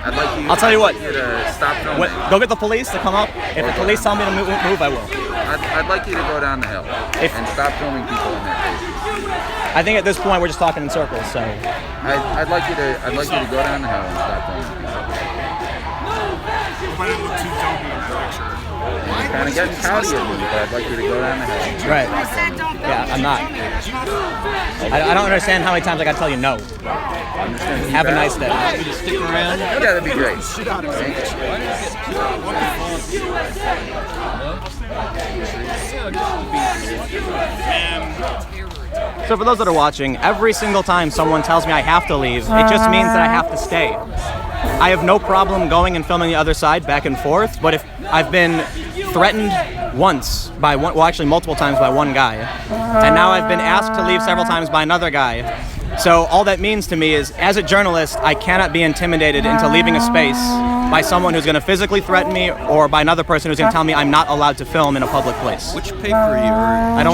Speaker 16: I'd like you.
Speaker 1: I'll tell you what.
Speaker 16: To stop filming.
Speaker 1: Go get the police to come up. If the police tell me to move, I will.
Speaker 16: I'd like you to go down the hill and stop filming people in their faces.
Speaker 1: I think at this point we're just talking in circles. So.
Speaker 16: I'd like you to go down the hill and stop filming people.
Speaker 10: If I didn't look too dumpy in that picture.
Speaker 16: You're kind of getting pouty at me, but I'd like you to go down the hill.
Speaker 1: Right. Yeah, I'm not. I don't understand how many times I gotta tell you no. Have a nice day.
Speaker 16: You to stick around? Yeah, that'd be great.
Speaker 1: So for those that are watching, every single time someone tells me I have to leave, it just means that I have to stay. I have no problem going and filming the other side back and forth, but if I've been threatened once by one, well actually multiple times by one guy, and now I've been asked to leave several times by another guy. So all that means to me is, as a journalist, I cannot be intimidated into leaving a space by someone who's going to physically threaten me, or by another person who's going to tell me I'm not allowed to film in a public place.
Speaker 18: Which paper are you?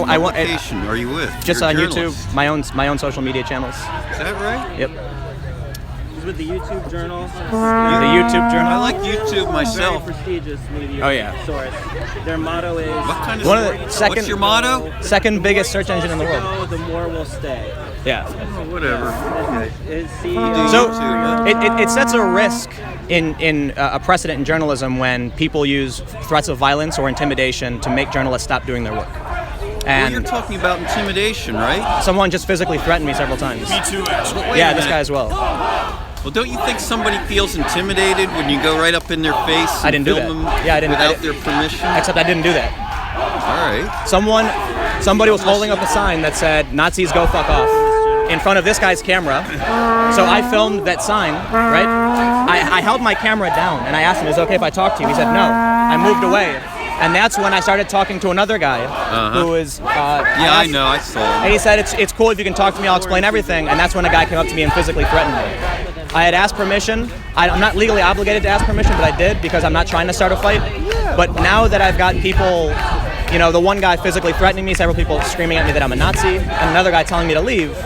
Speaker 1: I want.
Speaker 18: Are you with?
Speaker 1: Just on YouTube, my own social media channels.
Speaker 18: Is that right?
Speaker 1: Yep.
Speaker 19: He's with the YouTube Journal.
Speaker 1: The YouTube Journal.
Speaker 18: I like YouTube myself.
Speaker 19: Very prestigious media source. Their motto is.
Speaker 18: What kind of?
Speaker 1: What's your motto? Second biggest search engine in the world.
Speaker 19: The more will stay.
Speaker 1: Yeah.
Speaker 18: Oh, whatever.
Speaker 1: So it sets a risk in a precedent in journalism when people use threats of violence or intimidation to make journalists stop doing their work.
Speaker 18: Well, you're talking about intimidation, right?
Speaker 1: Someone just physically threatened me several times.
Speaker 10: Me too, actually.
Speaker 1: Yeah, this guy as well.
Speaker 18: Well, don't you think somebody feels intimidated when you go right up in their face and
Speaker 1: I didn't do
Speaker 18: film
Speaker 1: that.
Speaker 18: them
Speaker 1: Yeah, I didn't.
Speaker 18: without their permission?
Speaker 1: Except I didn't do that.
Speaker 18: All right.
Speaker 1: Somebody was holding up a sign that said "Nazis go fuck off" in front of this guy's camera. So I filmed that sign, right? I held my camera down and I asked him, "Is it okay if I talk to you?" He said no. I moved away. And that's when I started talking to another guy who was.
Speaker 18: I know, I saw him.
Speaker 1: And he said, it's cool if you can talk to me, I'll explain everything. And that's when a guy came up to me and physically threatened me. I had asked permission. I'm not legally obligated to ask permission, but I did because I'm not trying to start a fight. But now that I've got people, the one guy physically threatening me, several people screaming at me that I'm a Nazi, and another guy telling me to leave,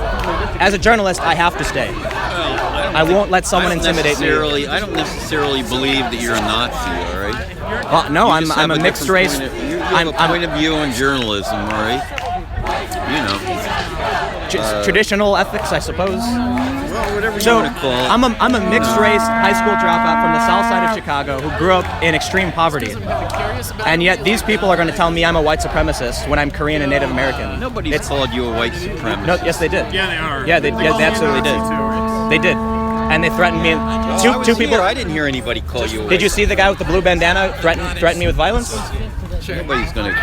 Speaker 1: as a journalist, I have to stay. I won't let someone intimidate me.
Speaker 18: I don't necessarily believe that you're a Nazi, all right?
Speaker 1: Well, no, I'm a mixed race.
Speaker 18: You have a point of view on journalism, all right?
Speaker 1: Traditional ethics, I suppose.
Speaker 18: Well, whatever you want to call it.
Speaker 1: I'm a mixed race high school dropout from the south side of Chicago who grew up in extreme poverty. And yet these people are going to tell me I'm a white supremacist when I'm Korean and Native American.
Speaker 18: Nobody's called you a white supremacist.
Speaker 1: No, yes, they did.
Speaker 10: Yeah, they are.
Speaker 1: Yeah, they absolutely did. They did. And they threatened me. Two people.
Speaker 18: I didn't hear anybody call you a white.
Speaker 1: Did you see the guy with the blue bandana threaten me with violence?
Speaker 18: Nobody's gonna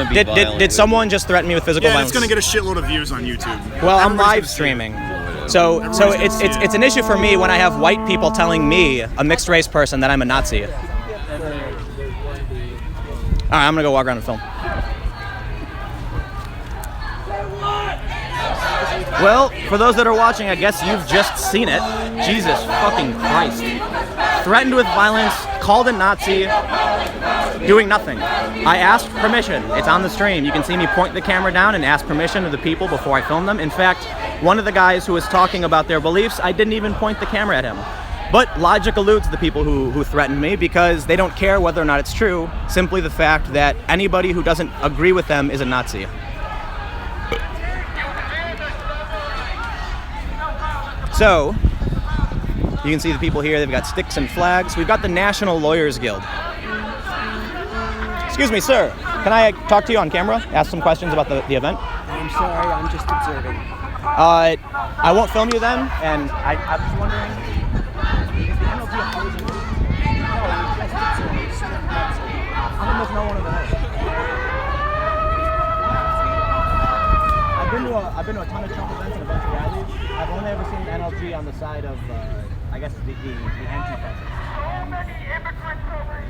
Speaker 18: be violent.
Speaker 1: Did someone just threaten me with physical violence?
Speaker 10: It's gonna get a shitload of views on YouTube.
Speaker 1: Well, I'm live streaming. So it's an issue for me when I have white people telling me, a mixed race person, that I'm a Nazi. All right, I'm gonna go walk around and film. Well, for those that are watching, I guess you've just seen it. Jesus fucking Christ. Threatened with violence, called a Nazi, doing nothing. I asked permission. It's on the stream. You can see me point the camera down and ask permission of the people before I film them. In fact, one of the guys who was talking about their beliefs, I didn't even point the camera at him. But logic eludes the people who threaten me because they don't care whether or not it's true, simply the fact that anybody who doesn't agree with them is a Nazi. So, you can see the people here, they've got sticks and flags. We've got the National Lawyers Guild. Excuse me, sir. Can I talk to you on camera? Ask some questions about the event?
Speaker 19: I'm sorry, I'm just observing.
Speaker 1: I won't film you then, and I was wondering, is the NLT opposing? How come there's no one in the house? I've been to a ton of Trump events and a bunch of rallies. I've only ever seen NLG on the side of, I guess, the Antifa.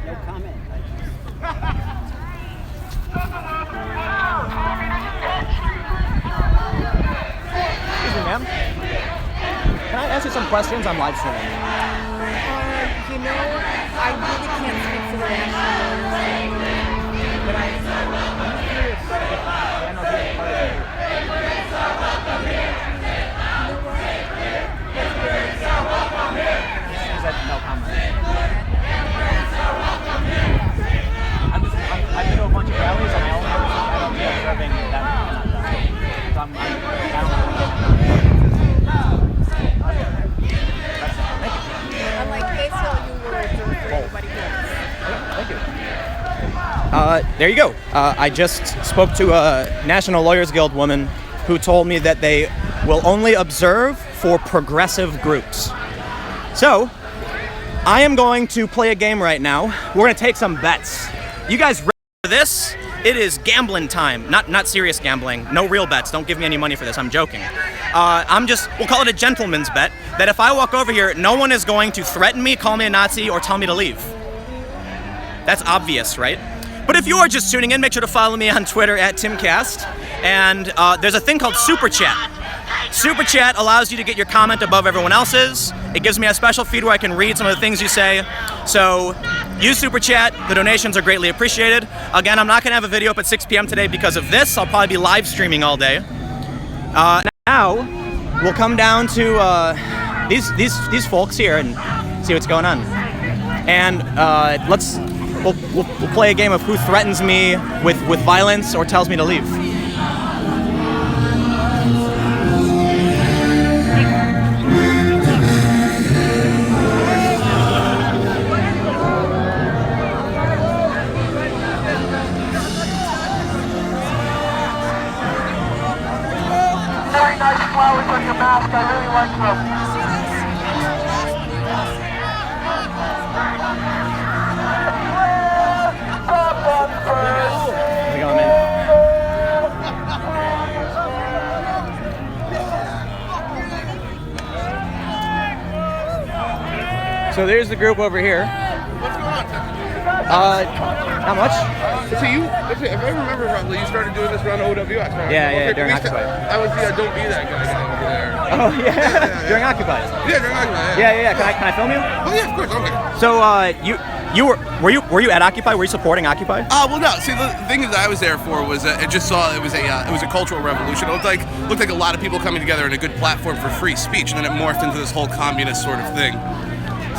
Speaker 19: No comment.
Speaker 1: Excuse me, ma'am. Can I ask you some questions? I'm live streaming.
Speaker 17: I really can't speak for the national.
Speaker 1: But I'm curious if the NLG is part of the group. No comment. I've been to a bunch of rallies and I only ever see NLG observing them. So
Speaker 17: I'm like, they tell you were observing everybody else.
Speaker 1: Thank you. There you go. I just spoke to a National Lawyers Guild woman who told me that they will only observe for progressive groups. So, I am going to play a game right now. We're going to take some bets. You guys ready for this? It is gambling time. Not serious gambling. No real bets. Don't give me any money for this. I'm joking. We'll call it a gentleman's bet, that if I walk over here, no one is going to threaten me, call me a Nazi, or tell me to leave. That's obvious, right? But if you are just tuning in, make sure to follow me on Twitter @TimCast. And there's a thing called Super Chat. Super Chat allows you to get your comment above everyone else's. It gives me a special feed where I can read some of the things you say. So use Super Chat. The donations are greatly appreciated. Again, I'm not going to have a video up at 6 p.m. today because of this. I'll probably be live streaming all day. Now, we'll come down to these folks here and see what's going on. And we'll play a game of who threatens me with violence or tells me to leave. So there's the group over here.
Speaker 14: What's going on, Tim?
Speaker 1: Not much.
Speaker 14: So you, if I remember correctly, you started doing this around OWX, right?
Speaker 1: Yeah, during Occupy.
Speaker 14: I was the Don't Be That Guy thing over there.
Speaker 1: Oh yeah, during Occupy.
Speaker 14: Yeah, during Occupy.
Speaker 1: Yeah. Can I film you?
Speaker 14: Oh yeah, of course. Okay.
Speaker 1: So were you at Occupy? Were you supporting Occupy?
Speaker 14: Well, no. See, the thing that I was there for was it just saw it was a cultural revolution. It looked like a lot of people coming together in a good platform for free speech, and then it morphed into this whole communist sort of thing.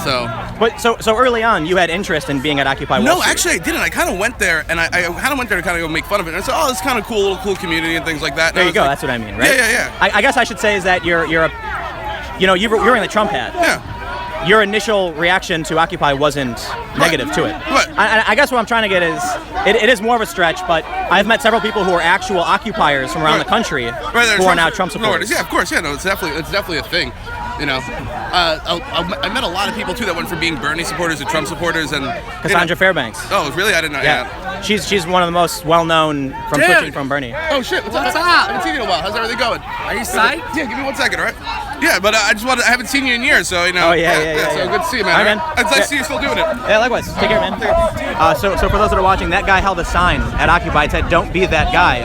Speaker 14: So
Speaker 1: early on, you had interest in being at Occupy Wall
Speaker 14: No,
Speaker 1: Street.
Speaker 14: actually, I didn't. I kind of went there, and I kind of went there to kind of go make fun of it. And I said, oh, it's kind of cool, little cool community and things like that. And
Speaker 1: There you go.
Speaker 14: like,
Speaker 1: That's what I mean, right?
Speaker 14: Yeah.
Speaker 1: I guess I should say is that you're wearing the Trump hat.
Speaker 14: Yeah.
Speaker 1: Your initial reaction to Occupy wasn't negative to it.
Speaker 14: Right.
Speaker 1: I guess what I'm trying to get is, it is more of a stretch, but I've met several people who are actual occupiers from around the country who are now Trump supporters.
Speaker 14: Yeah, of course. Yeah, no, it's definitely a thing. You know, I met a lot of people too that went from being Bernie supporters to Trump supporters, and
Speaker 1: Cassandra Fairbanks.
Speaker 14: Oh, really? I didn't know.
Speaker 1: Yeah. She's one of the most well-known from switching from Bernie.
Speaker 14: Oh shit! What's up? I haven't seen you in a while. How's everything going?
Speaker 7: Are you psyched?
Speaker 14: Yeah, give me 1 second, all right? Yeah, but I haven't seen you in years, so you know.
Speaker 1: Oh yeah.
Speaker 14: So good to see you, man.
Speaker 1: All right, man.
Speaker 14: It's nice to see you still doing it.
Speaker 1: Yeah, likewise. Take care, man. So for those that are watching, that guy held a sign at Occupy that said, "Don't be that guy,"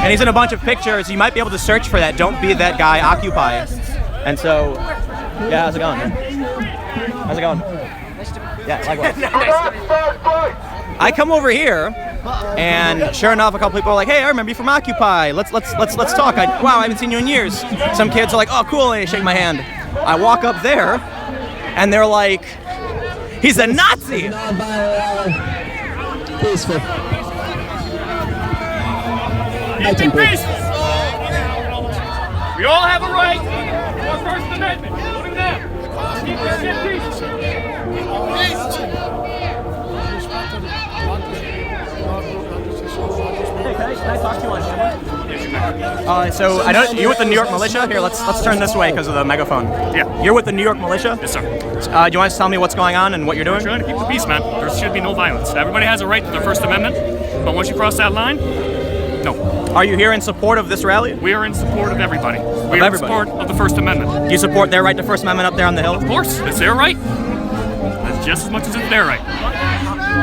Speaker 1: and he's in a bunch of pictures. You might be able to search for that. Don't be that guy. Occupy. And so, yeah, how's it going, man? How's it going? Yeah, likewise. I come over here, and sure enough, a couple people are like, "Hey, I remember you from Occupy. Let's talk." Wow, I haven't seen you in years. Some kids are like, "Oh, cool," and they shake my hand. I walk up there, and they're like, "He's a Nazi."
Speaker 2: Peaceful.
Speaker 20: We all have a right to our First Amendment, including them. Keep this shit peaceful.
Speaker 1: Hey, can I talk to you on camera? So I know you're with the New York militia. Here, let's turn this way because of the megaphone.
Speaker 20: Yeah.
Speaker 1: You're with the New York militia?
Speaker 20: Yes, sir.
Speaker 1: Do you want to tell me what's going on and what you're doing?
Speaker 20: We're trying to keep the peace, man. There should be no violence. Everybody has a right to their First Amendment, but once you cross that line, no.
Speaker 1: Are you here in support of this rally?
Speaker 20: We are in support of everybody. We are in support of the First Amendment.
Speaker 1: You support their right to First Amendment up there on the hill?
Speaker 20: Of course, it's their right. That's just as much as it's their right.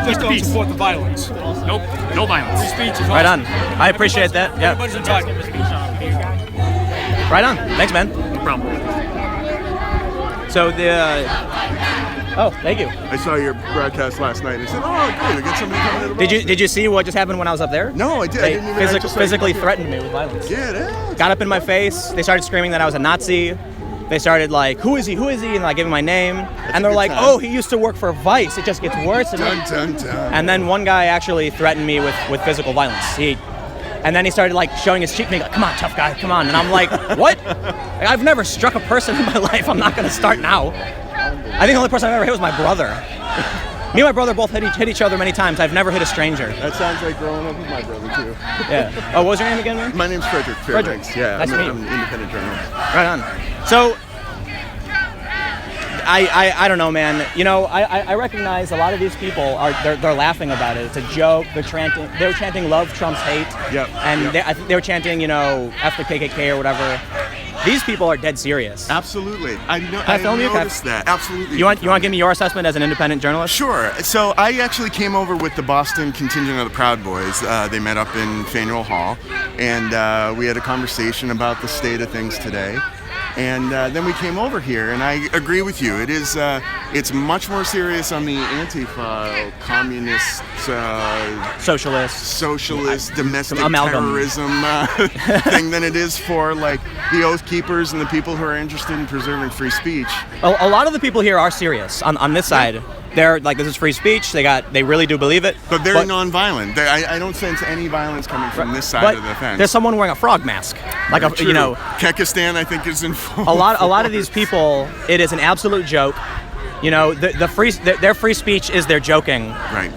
Speaker 21: Just don't support the violence.
Speaker 20: Nope, no violence.
Speaker 21: Free speech is
Speaker 1: Right on. I appreciate that. Yeah.
Speaker 21: Everybody's entitled to speech.
Speaker 1: Right on. Thanks, man.
Speaker 20: No problem.
Speaker 1: So oh, thank you.
Speaker 22: I saw your broadcast last night and I said, oh, good, I got somebody coming in.
Speaker 1: Did you see what just happened when I was up there?
Speaker 22: No, I did.
Speaker 1: They
Speaker 22: I didn't even
Speaker 1: physically threatened me with violence.
Speaker 22: Yeah.
Speaker 1: Got up in my face. They started screaming that I was a Nazi. They started like, who is he? Who is he? And like giving my name. And they're like, oh, he used to work for Vice. It just gets worse. And then one guy actually threatened me with physical violence. And then he started like showing his cheek, being like, come on, tough guy, come on. And I'm like, what? I've never struck a person in my life. I'm not going to start now. I think the only person I've ever hit was my brother. Me and my brother both hit each other many times. I've never hit a stranger.
Speaker 22: That sounds like growing up with my brother, too.
Speaker 1: Yeah. Oh, what was your name again, man?
Speaker 22: My name's Frederick.
Speaker 1: Frederick.
Speaker 22: Yeah,
Speaker 1: Nice to meet you.
Speaker 22: I'm an independent journalist.
Speaker 1: Right on. So, I don't know, man. You know, I recognize a lot of these people they're laughing about it. It's a joke. They're chanting "Love Trump's hate."
Speaker 22: Yep.
Speaker 1: And I think they were chanting, you know, "F the KKK" or whatever. These people are dead serious.
Speaker 22: Absolutely. I
Speaker 1: film you?
Speaker 22: noticed that. Absolutely.
Speaker 1: You want to give me your assessment as an independent journalist?
Speaker 22: Sure. So I actually came over with the Boston contingent of the Proud Boys. They met up in Faneuil Hall, and we had a conversation about the state of things today. And then we came over here, and I agree with you. It is, it's much more serious on the Antifa, communist, socialist, domestic terrorism thing than it is for like the Oath Keepers and the people who are interested in preserving free speech.
Speaker 1: A lot of the people here are serious on this side. They're like, this is free speech. They really do believe it.
Speaker 22: But they're nonviolent. I don't sense any violence coming from this side of the fence.
Speaker 1: There's someone wearing a frog mask, like
Speaker 22: you know. Kekistan, I think, is in full.
Speaker 1: A lot of these people, it is an absolute joke. You know, their free speech is their joking.
Speaker 22: Right.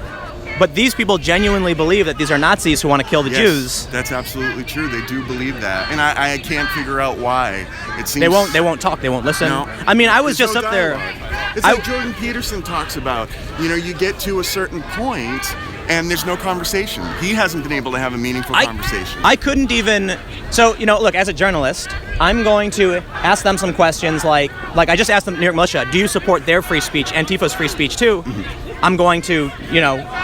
Speaker 1: But these people genuinely believe that these are Nazis who want to kill the Jews.
Speaker 22: That's absolutely true. They do believe that, and I can't figure out why. It seems
Speaker 1: they won't talk. They won't listen.
Speaker 22: No.
Speaker 1: I mean, I was
Speaker 22: There's
Speaker 1: just
Speaker 22: no
Speaker 1: up there.
Speaker 22: dialogue. It's like Jordan Peterson talks about. You know, you get to a certain point, and there's no conversation. He hasn't been able to have a meaningful conversation.
Speaker 1: I couldn't even. So, look, as a journalist, I'm going to ask them some questions like I just asked the New York militia, do you support their free speech, Antifa's free speech too? I'm going to,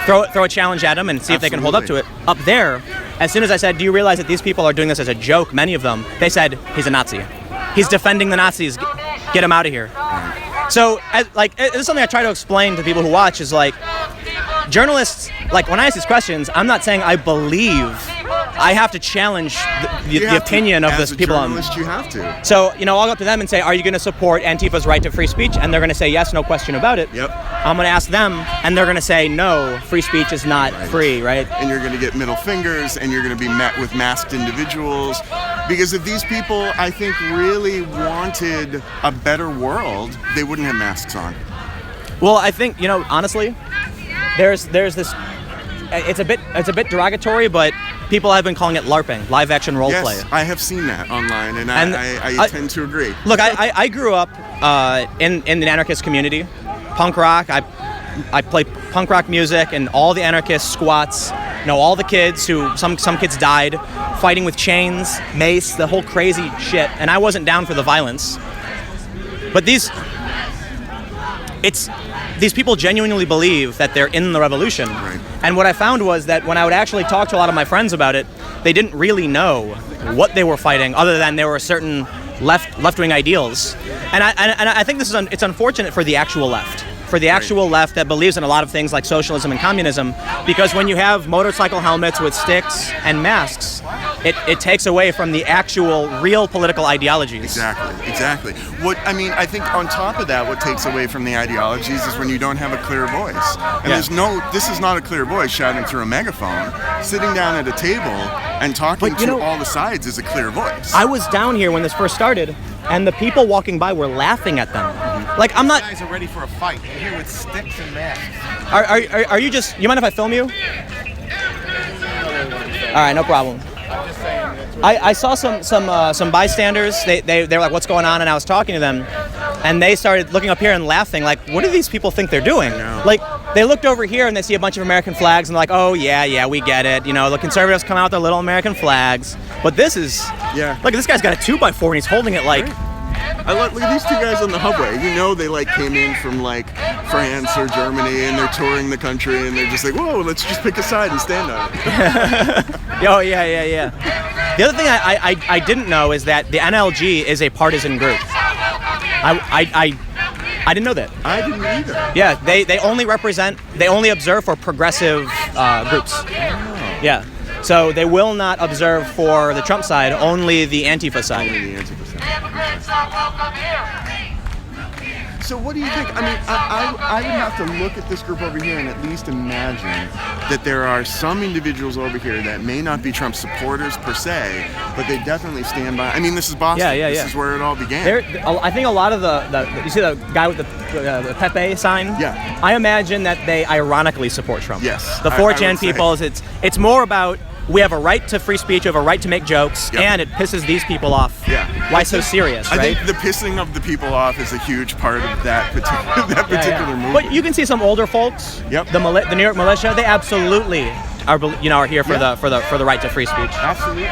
Speaker 1: throw a challenge at them and see if they can hold up to it. Up there, as soon as I said, do you realize that these people are doing this as a joke, many of them, they said, he's a Nazi. He's defending the Nazis. Get him out of here. So, it's something I try to explain to people who watch is journalists, when I ask these questions, I'm not saying I believe. I have to challenge the opinion of those people.
Speaker 22: As a journalist, you have to.
Speaker 1: So, I'll go up to them and say, are you going to support Antifa's right to free speech? And they're going to say yes, no question about it.
Speaker 22: Yep.
Speaker 1: I'm going to ask them, and they're going to say, no, free speech is not free, right?
Speaker 22: And you're going to get middle fingers, and you're going to be met with masked individuals. Because if these people, I think, really wanted a better world, they wouldn't have masks on.
Speaker 1: Well, I think, honestly, there's this. It's a bit derogatory, but people have been calling it LARPing, live action role play.
Speaker 22: Yes, I have seen that online, and I tend to agree.
Speaker 1: Look, I grew up in the anarchist community, punk rock. I play punk rock music, and all the anarchist squats. All the kids who some kids died fighting with chains, mace, the whole crazy shit. And I wasn't down for the violence, but these people genuinely believe that they're in the revolution.
Speaker 22: Right.
Speaker 1: And what I found was that when I would actually talk to a lot of my friends about it, they didn't really know what they were fighting, other than there were certain left-wing ideals. And I think it's unfortunate for the actual left. For the actual left that believes in a lot of things like socialism and communism, because when you have motorcycle helmets with sticks and masks, it takes away from the actual real political ideologies.
Speaker 22: Exactly. I think on top of that, what takes away from the ideologies is when you don't have a clear voice. And this is not a clear voice shouting through a megaphone. Sitting down at a table and talking to all the sides is a clear voice.
Speaker 1: I was down here when this first started, and the people walking by were laughing at them. I'm not.
Speaker 10: These guys are ready for a fight. They're here with sticks and masks.
Speaker 1: Are you just? You mind if I film you? All right, no problem. I saw some bystanders. They were like, "What's going on?" And I was talking to them, and they started looking up here and laughing. Like, what do these people think they're doing? They looked over here and they see a bunch of American flags and they're like, "Oh yeah, we get it." The conservatives come out with their little American flags, but this is Look, this guy's got a 2x4 and he's holding it like.
Speaker 22: Look at these two guys on the hubway. They came in from France or Germany, and they're touring the country, and they're just like, whoa, let's just pick a side and stand on it.
Speaker 1: Oh yeah. The other thing I didn't know is that the NLG is a partisan group. I didn't know that.
Speaker 22: I didn't either.
Speaker 1: Yeah, they only observe for progressive groups. Oh. Yeah. So they will not observe for the Trump side, only the Antifa side.
Speaker 22: So what do you think? I would have to look at this group over here and at least imagine that there are some individuals over here that may not be Trump supporters per se, but they definitely stand by. This is Boston.
Speaker 1: Yeah.
Speaker 22: This is where it all began.
Speaker 1: I think a lot of the you see the guy with the Pepe sign?
Speaker 22: Yeah.
Speaker 1: I imagine that they ironically support Trump.
Speaker 22: Yes.
Speaker 1: The 4chan people, it's more about we have a right to free speech, we have a right to make jokes, and it pisses these people off.
Speaker 22: Yeah.
Speaker 1: Why so serious, right?
Speaker 22: I think the pissing of the people off is a huge part of that particular movement.
Speaker 1: But you can see some older folks, the New York militia, they absolutely are here for the right to free speech.
Speaker 22: Absolutely.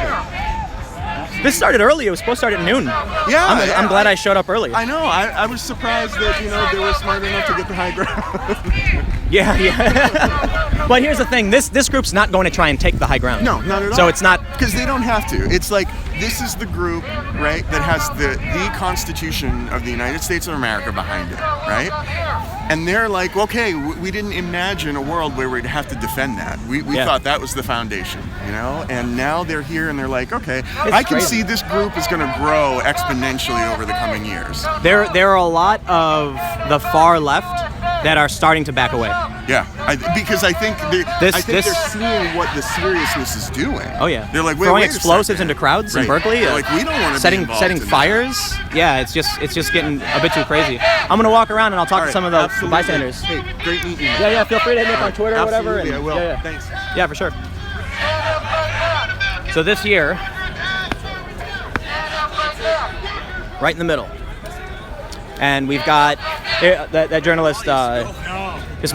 Speaker 1: This started early. It was supposed to start at noon.
Speaker 22: Yeah.
Speaker 1: I'm glad I showed up early.
Speaker 22: I know. I was surprised that they were smart enough to get the high ground.
Speaker 1: Yeah. But here's the thing. This group's not going to try and take the high ground.
Speaker 22: No, not at all.
Speaker 1: So it's not
Speaker 22: because they don't have to. It's like this is the group, right, that has the Constitution of the United States of America behind it, right? And they're like, okay, we didn't imagine a world where we'd have to defend that. We thought that was the foundation, And now they're here and they're like, okay, I can see this group is going to grow exponentially over the coming years.
Speaker 1: There are a lot of the far left that are starting to back away.
Speaker 22: Yeah, because I think they're seeing what the seriousness is doing.
Speaker 1: Oh yeah,
Speaker 22: they're like
Speaker 1: throwing explosives into crowds in Berkeley.
Speaker 22: They're like, we don't want to
Speaker 1: setting fires. Yeah, it's just getting a bit too crazy. I'm gonna walk around and I'll talk to some of the bystanders.
Speaker 22: Hey, great meeting you.
Speaker 1: Yeah, feel free to hit me up on Twitter or whatever.
Speaker 22: I will.
Speaker 1: Yeah.
Speaker 22: Thanks.
Speaker 1: Yeah, for sure. So this year, right in the middle, and we've got that journalist just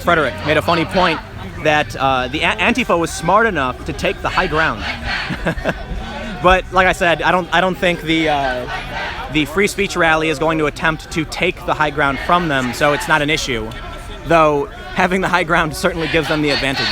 Speaker 1: Frederick made a funny point that the Antifa was smart enough to take the high ground. But like I said, I don't think the free speech rally is going to attempt to take the high ground from them, so it's not an issue. Though having the high ground certainly gives them the advantage.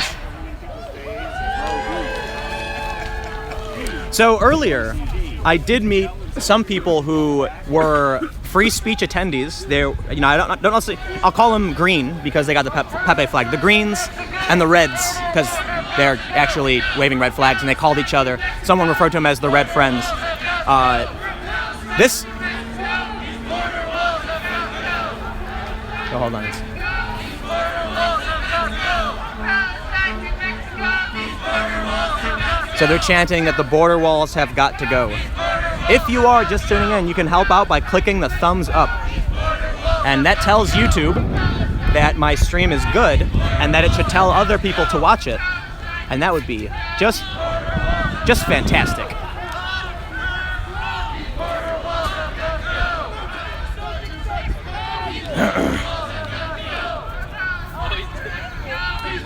Speaker 1: So earlier, I did meet some people who were free speech attendees. They're, I don't know, I'll call them green because they got the Pepe flag. The greens and the reds because they're actually waving red flags, and they called each other. Someone referred to them as the Red Friends. Hold on. So they're chanting that the border walls have got to go. If you are just tuning in, you can help out by clicking the thumbs up. And that tells YouTube that my stream is good and that it should tell other people to watch it. And that would be just fantastic.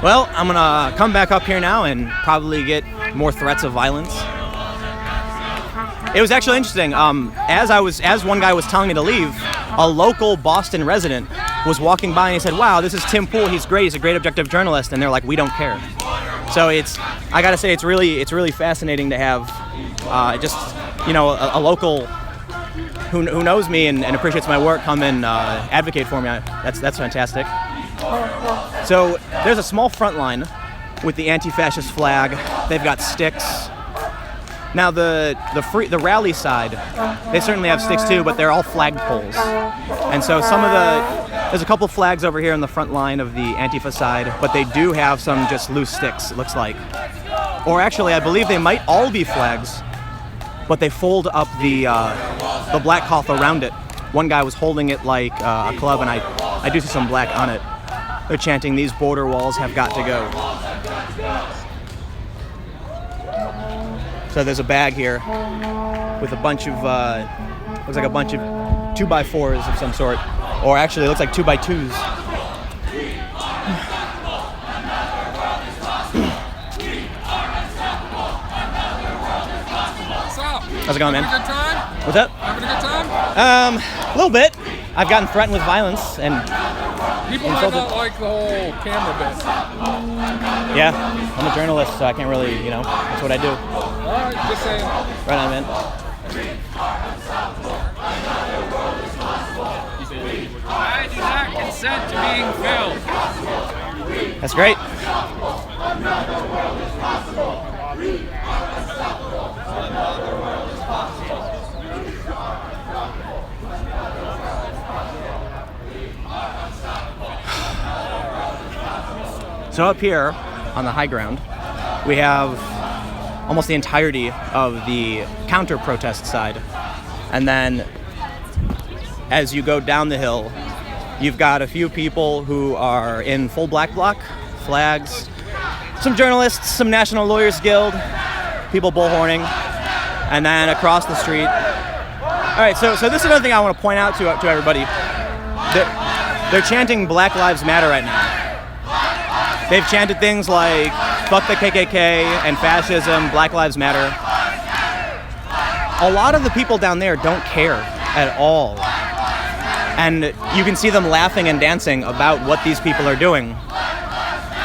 Speaker 1: Well, I'm gonna come back up here now and probably get more threats of violence. It was actually interesting. As one guy was telling me to leave, a local Boston resident was walking by and he said, "Wow, this is Tim Pool. He's great. He's a great objective journalist." And they're like, "We don't care." So I gotta say, it's really fascinating to have a local who knows me and appreciates my work come and advocate for me. That's fantastic. So there's a small front line with the anti-fascist flag. They've got sticks. Now the rally side, they certainly have sticks too, but they're all flag poles. And so there's a couple flags over here in the front line of the Antifa side, but they do have some just loose sticks, it looks like. Or actually, I believe they might all be flags, but they fold up the black cloth around it. One guy was holding it like a club, and I do see some black on it. They're chanting, "These border walls have got to go." So there's a bag here with a bunch of, looks like a bunch of 2x4s of some sort. Or actually, it looks like 2x2s.
Speaker 3: What's up?
Speaker 1: How's it going, man?
Speaker 3: Having a good time?
Speaker 1: What's up?
Speaker 3: Having a good time?
Speaker 1: A little bit. I've gotten threatened with violence and
Speaker 3: people might not like the whole camera bit.
Speaker 1: Yeah, I'm a journalist, so I can't really, that's what I do.
Speaker 3: Alright, just saying.
Speaker 1: Right on, man.
Speaker 3: I do not consent to being filmed.
Speaker 1: That's great. So up here on the high ground, we have almost the entirety of the counter-protest side. And then as you go down the hill, you've got a few people who are in full black bloc, flags, some journalists, some National Lawyers Guild, people bullhorning, and then across the street. All right, so this is another thing I want to point out to everybody. They're chanting Black Lives Matter right now. They've chanted things like "fuck the KKK" and "fascism," "Black Lives Matter." A lot of the people down there don't care at all. And you can see them laughing and dancing about what these people are doing.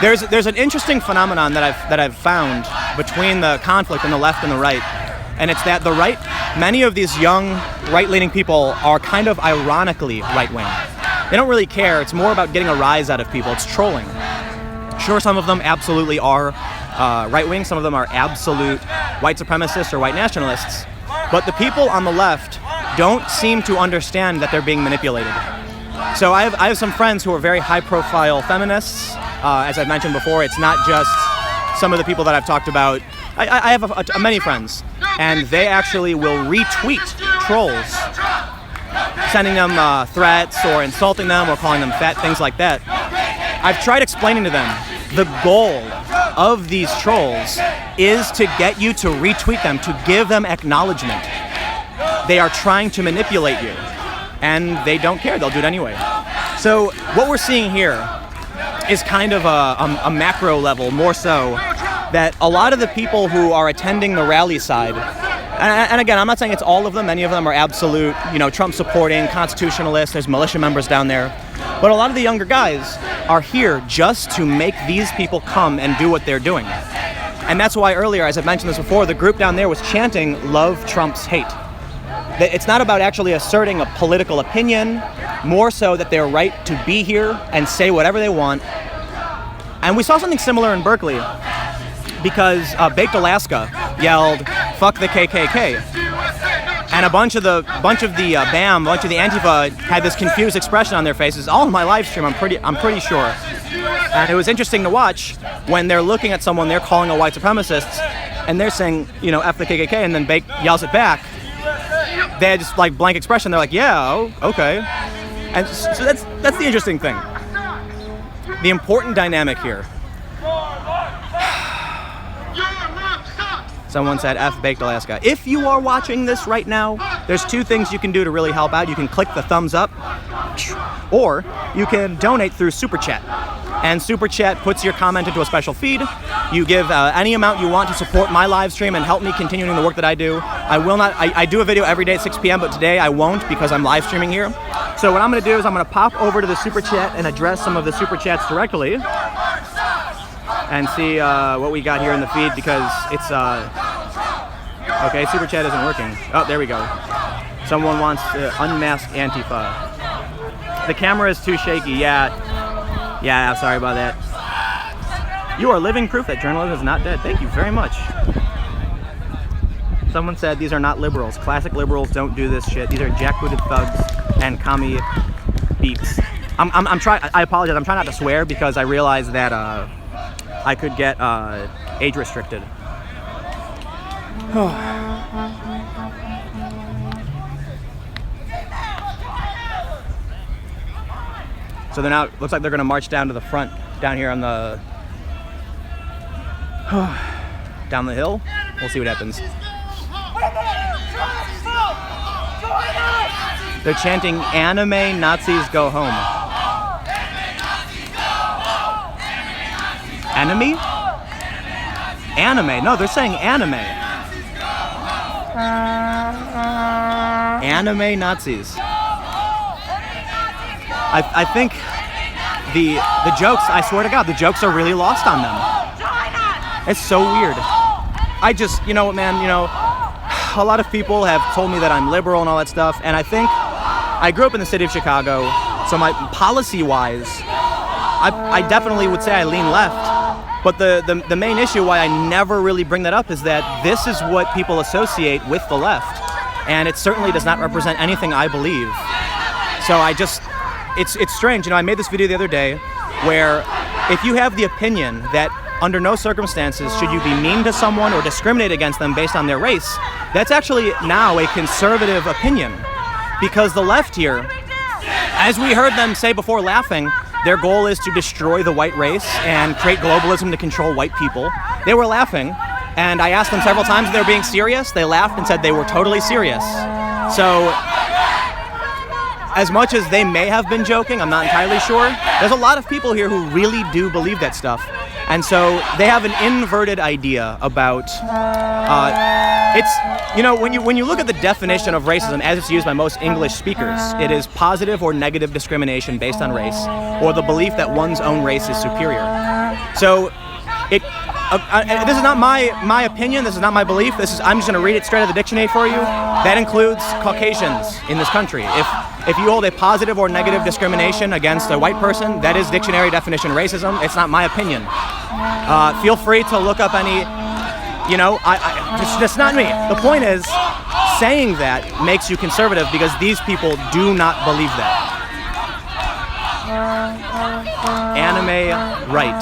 Speaker 1: There's an interesting phenomenon that I've found between the conflict in the left and the right. And it's that the right, many of these young right-leaning people are kind of ironically right-wing. They don't really care. It's more about getting a rise out of people. It's trolling. Sure, some of them absolutely are right-wing. Some of them are absolute white supremacists or white nationalists. But the people on the left don't seem to understand that they're being manipulated. So I have some friends who are very high-profile feminists. As I've mentioned before, it's not just some of the people that I've talked about. I have many friends, and they actually will retweet trolls, sending them threats or insulting them or calling them fat, things like that. I've tried explaining to them the goal of these trolls is to get you to retweet them, to give them acknowledgement. They are trying to manipulate you, and they don't care. They'll do it anyway. So what we're seeing here is kind of a macro level, more so, that a lot of the people who are attending the rally side, and again, I'm not saying it's all of them, many of them are absolute, Trump supporting, constitutionalists, there's militia members down there, but a lot of the younger guys are here just to make these people come and do what they're doing. And that's why earlier, as I've mentioned this before, the group down there was chanting, "Love Trump's hate." It's not about actually asserting a political opinion, more so that they're right to be here and say whatever they want. And we saw something similar in Berkeley, because Baked Alaska yelled, "Fuck the KKK." And a bunch of the BAM, a bunch of the Antifa had this confused expression on their faces. All in my live stream, I'm pretty sure. And it was interesting to watch when they're looking at someone, they're calling a white supremacist, and they're saying, "F the KKK," and then Baked yells it back. They had just like blank expression. They're like, "Yeah, oh, okay." And so that's the interesting thing. The important dynamic here. Someone said F Baked Alaska. If you are watching this right now, there's two things you can do to really help out. You can click the thumbs up, or you can donate through Super Chat. And Super Chat puts your comment into a special feed. You give any amount you want to support my live stream and help me continuing the work that I do. I do a video every day at 6 p.m., but today I won't because I'm live streaming here. So what I'm going to do is I'm going to pop over to the Super Chat and address some of the Super Chats directly and see what we got here in the feed, because it's okay, Super Chat isn't working. Oh, there we go. Someone wants to unmask Antifa. The camera is too shaky. Yeah, I'm sorry about that. You are living proof that journalism is not dead. Thank you very much. Someone said these are not liberals. Classic liberals don't do this shit. These are jackbooted thugs and commie beeps. I'm trying. I apologize. I'm trying not to swear because I realize that I could get age restricted. So they're now, looks like they're going to march down to the front, down here on the, down the hill. We'll see what happens. They're chanting, "Anime Nazis go home." Enemy? Anime. No, they're saying anime. Anime Nazis. I think the jokes, I swear to God, the jokes are really lost on them. It's so weird. I just, you know what, man, a lot of people have told me that I'm liberal and all that stuff, and I think I grew up in the city of Chicago, so my policy-wise, I definitely would say I lean left. But the main issue why I never really bring that up is that this is what people associate with the left, and it certainly does not represent anything I believe. So it's strange. I made this video the other day where if you have the opinion that under no circumstances should you be mean to someone or discriminate against them based on their race, that's actually now a conservative opinion, because the left here, as we heard them say before laughing, their goal is to destroy the white race and create globalism to control white people. They were laughing, and I asked them several times if they were being serious. They laughed and said they were totally serious. So, as much as they may have been joking, I'm not entirely sure, there's a lot of people here who really do believe that stuff. And so they have an inverted idea about, when you look at the definition of racism as it's used by most English speakers, it is positive or negative discrimination based on race, or the belief that one's own race is superior. So this is not my opinion, this is not my belief, I'm just gonna read it straight out of the dictionary for you. That includes Caucasians in this country. If you hold a positive or negative discrimination against a white person, that is dictionary definition racism. It's not my opinion. Feel free to look up any, that's not me. The point is, saying that makes you conservative because these people do not believe that. Anime right.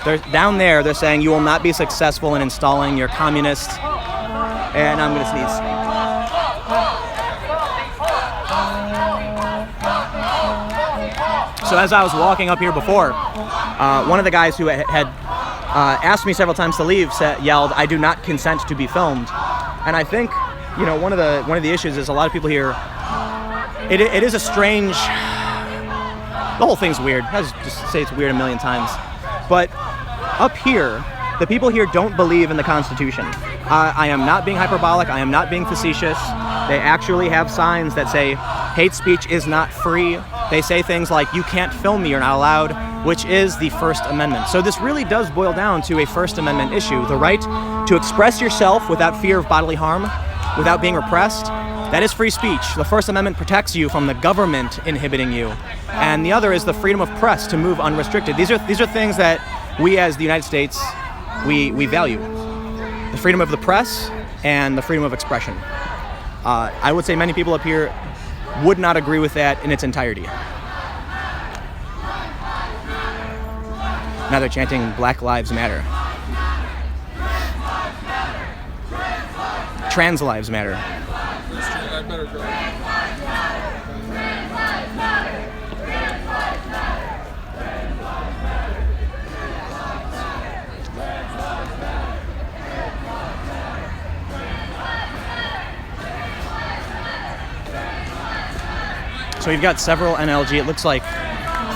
Speaker 1: They're down there, they're saying you will not be successful in installing your communist, and I'm gonna sneeze. So as I was walking up here before, one of the guys who had asked me several times to leave yelled, "I do not consent to be filmed." And I think you know, one of the issues is a lot of people here. It is a strange. The whole thing's weird. I just say it's weird a million times. But up here, the people here don't believe in the Constitution. I am not being hyperbolic. I am not being facetious. They actually have signs that say hate speech is not free. They say things like, you can't film me, you're not allowed, which is the First Amendment. So this really does boil down to a First Amendment issue. The right to express yourself without fear of bodily harm, without being repressed. That is free speech. The First Amendment protects you from the government inhibiting you. And the other is the freedom of press to move unrestricted. These are things that we as the United States, we value. The freedom of the press and the freedom of expression. I would say many people up here would not agree with that in its entirety. Now they're chanting Black Lives Matter. Trans Lives Matter. So we've got several NLG. It looks like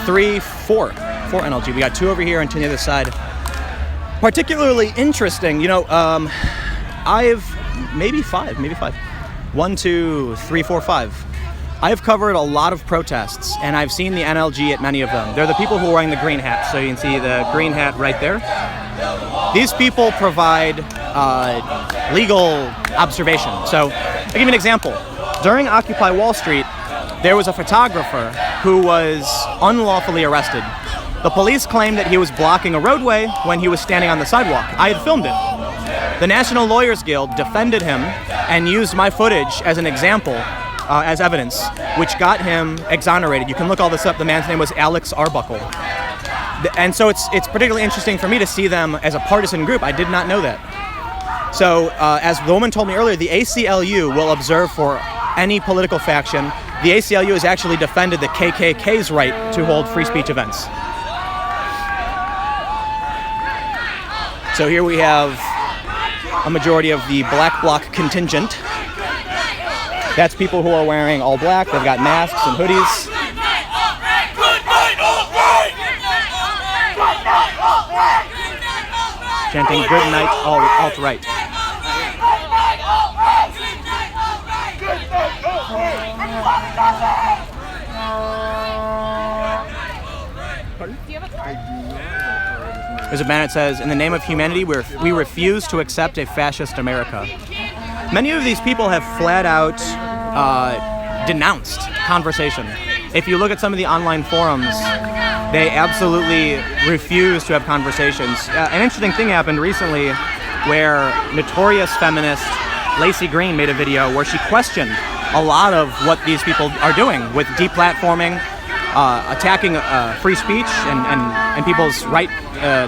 Speaker 1: four NLG. We got 2 over here and 2 on the other side. Particularly interesting, you know, I've maybe five. 1, 2, 3, 4, 5. I've covered a lot of protests, and I've seen the NLG at many of them. They're the people who are wearing the green hats. So you can see the green hat right there. These people provide legal observation. So I'll give you an example. During Occupy Wall Street, there was a photographer who was unlawfully arrested. The police claimed that he was blocking a roadway when he was standing on the sidewalk. I had filmed it. The National Lawyers Guild defended him and used my footage as an example, as evidence, which got him exonerated. You can look all this up. The man's name was Alex Arbuckle. And so it's particularly interesting for me to see them as a partisan group. I did not know that. So as the woman told me earlier, the ACLU will observe for any political faction. The ACLU has actually defended the KKK's right to hold free speech events. So here we have a majority of the Black Bloc contingent. That's people who are wearing all black. They've got masks and hoodies. Chanting "Good night, alt-right." There's a banner that says, "In the name of humanity, we refuse to accept a fascist America." Many of these people have flat out denounced conversation. If you look at some of the online forums, they absolutely refuse to have conversations. An interesting thing happened recently where notorious feminist Lacey Green made a video where she questioned a lot of what these people are doing with deplatforming, attacking free speech and people's right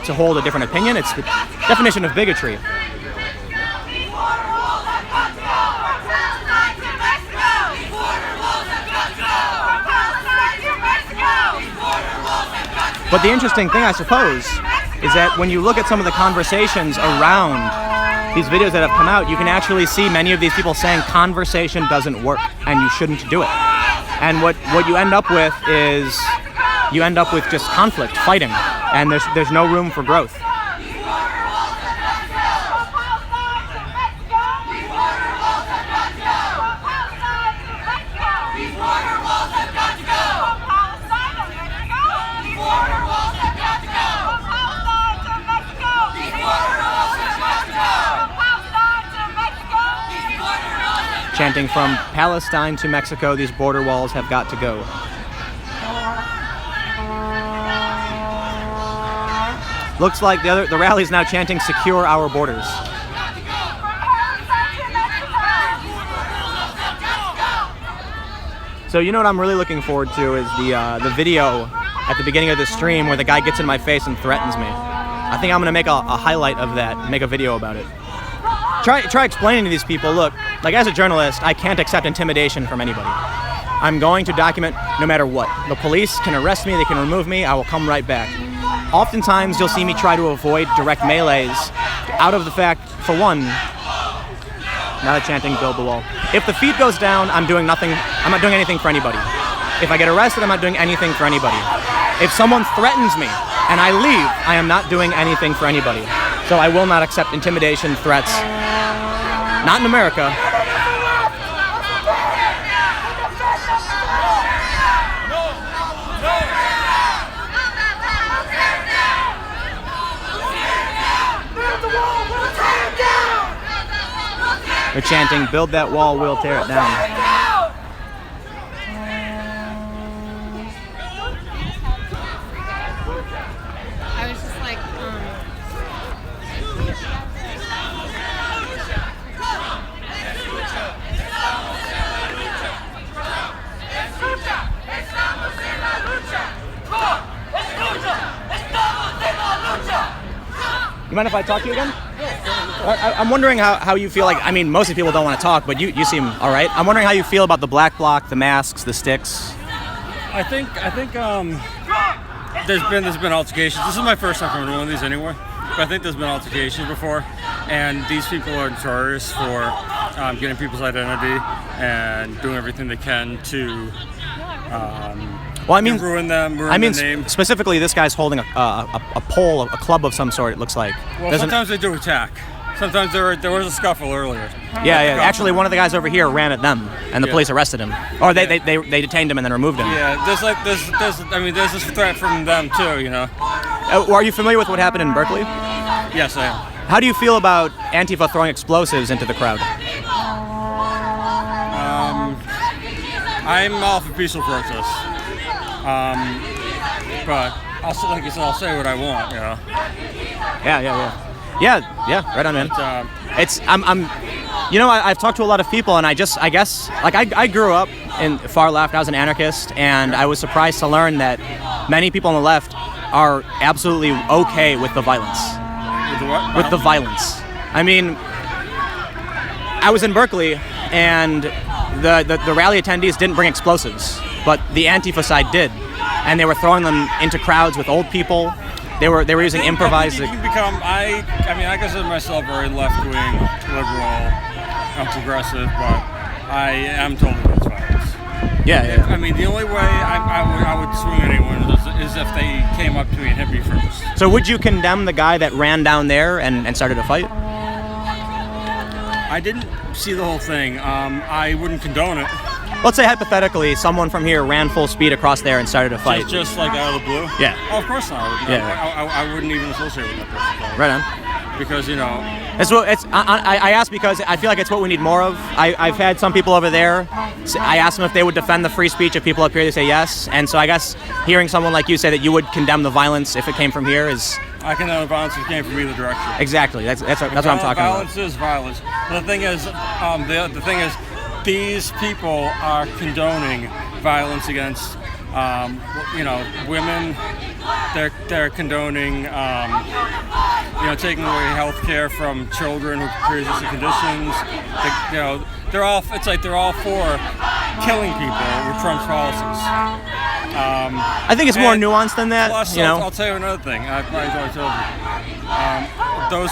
Speaker 1: to hold a different opinion. It's the definition of bigotry. But the interesting thing, I suppose, is that when you look at some of the conversations around these videos that have come out, you can actually see many of these people saying conversation doesn't work and you shouldn't do it. And what you end up with is you end up with just conflict, fighting, and there's no room for growth. Chanting from Palestine to Mexico, these border walls have got to go. Looks like the rally's now chanting secure our borders. So you know what I'm really looking forward to is the video at the beginning of the stream where the guy gets in my face and threatens me. I think I'm gonna make a highlight of that, make a video about it. Try explaining to these people, look, like as a journalist, I can't accept intimidation from anybody. I'm going to document no matter what. The police can arrest me, they can remove me, I will come right back. Oftentimes you'll see me try to avoid direct melees out of the fact, for one, not chanting build the wall. If the feed goes down, I'm doing nothing. I'm not doing anything for anybody. If I get arrested, I'm not doing anything for anybody. If someone threatens me and I leave, I am not doing anything for anybody. So I will not accept intimidation, threats. Not in America. They're chanting, build that wall, we'll tear it down.
Speaker 17: I was just like,
Speaker 1: You mind if I talk to you again? I'm wondering how you feel. Like, I mean, most of the people don't want to talk, but you seem all right. I'm wondering how you feel about the black bloc, the masks, the sticks.
Speaker 11: I think there's been altercations. This is my first time coming to one of these anyway, but I think there's been altercations before, and these people are notorious for getting people's identity and doing everything they can to ruin them, ruin their name.
Speaker 1: Specifically, this guy's holding a pole, a club of some sort. It looks like.
Speaker 11: Well, sometimes they do attack. Sometimes there was a scuffle earlier.
Speaker 1: Yeah. Actually, one of the guys over here ran at them, and the police arrested him, or they detained him and then removed him.
Speaker 11: Yeah, there's this threat from them too, you know.
Speaker 1: Are you familiar with what happened in Berkeley?
Speaker 11: Yes, I am.
Speaker 1: How do you feel about Antifa throwing explosives into the crowd?
Speaker 11: I'm all for peaceful protests, but I'll say what I want, you know.
Speaker 1: Yeah. Right on, man. I've talked to a lot of people, and I guess I grew up in far left. I was an anarchist, and I was surprised to learn that many people on the left are absolutely okay with the violence.
Speaker 11: With the what?
Speaker 1: With the violence. I mean, I was in Berkeley, and the rally attendees didn't bring explosives, but the Antifa side did, and they were throwing them into crowds with old people. They were using improvised.
Speaker 11: You can become. I consider myself very left-wing, liberal, progressive, but I am totally against violence.
Speaker 1: Yeah.
Speaker 11: I mean, the only way I would swing at anyone is if they came up to me and hit me first.
Speaker 1: So would you condemn the guy that ran down there and started a fight?
Speaker 11: I didn't see the whole thing. I wouldn't condone it.
Speaker 1: Let's say hypothetically, someone from here ran full speed across there and started a fight.
Speaker 11: Just like out of the blue?
Speaker 1: Yeah.
Speaker 11: Oh, of course not. I wouldn't even associate with that person.
Speaker 1: Right on.
Speaker 11: Because, you know...
Speaker 1: I asked because I feel like it's what we need more of. I've had some people over there. I asked them if they would defend the free speech of people up here. They say yes. And so I guess hearing someone like you say that you would condemn the violence if it came from here is...
Speaker 11: I condemn the violence if it came from either direction.
Speaker 1: Exactly. That's what I'm talking about.
Speaker 11: Violence is violence. But the thing is, these people are condoning violence against, women. They're condoning, taking away health care from children with pre-existing conditions. They're all for killing people with Trump's policies.
Speaker 1: I think it's more nuanced than that.
Speaker 11: Plus, I'll tell you another thing. I probably already told you. Those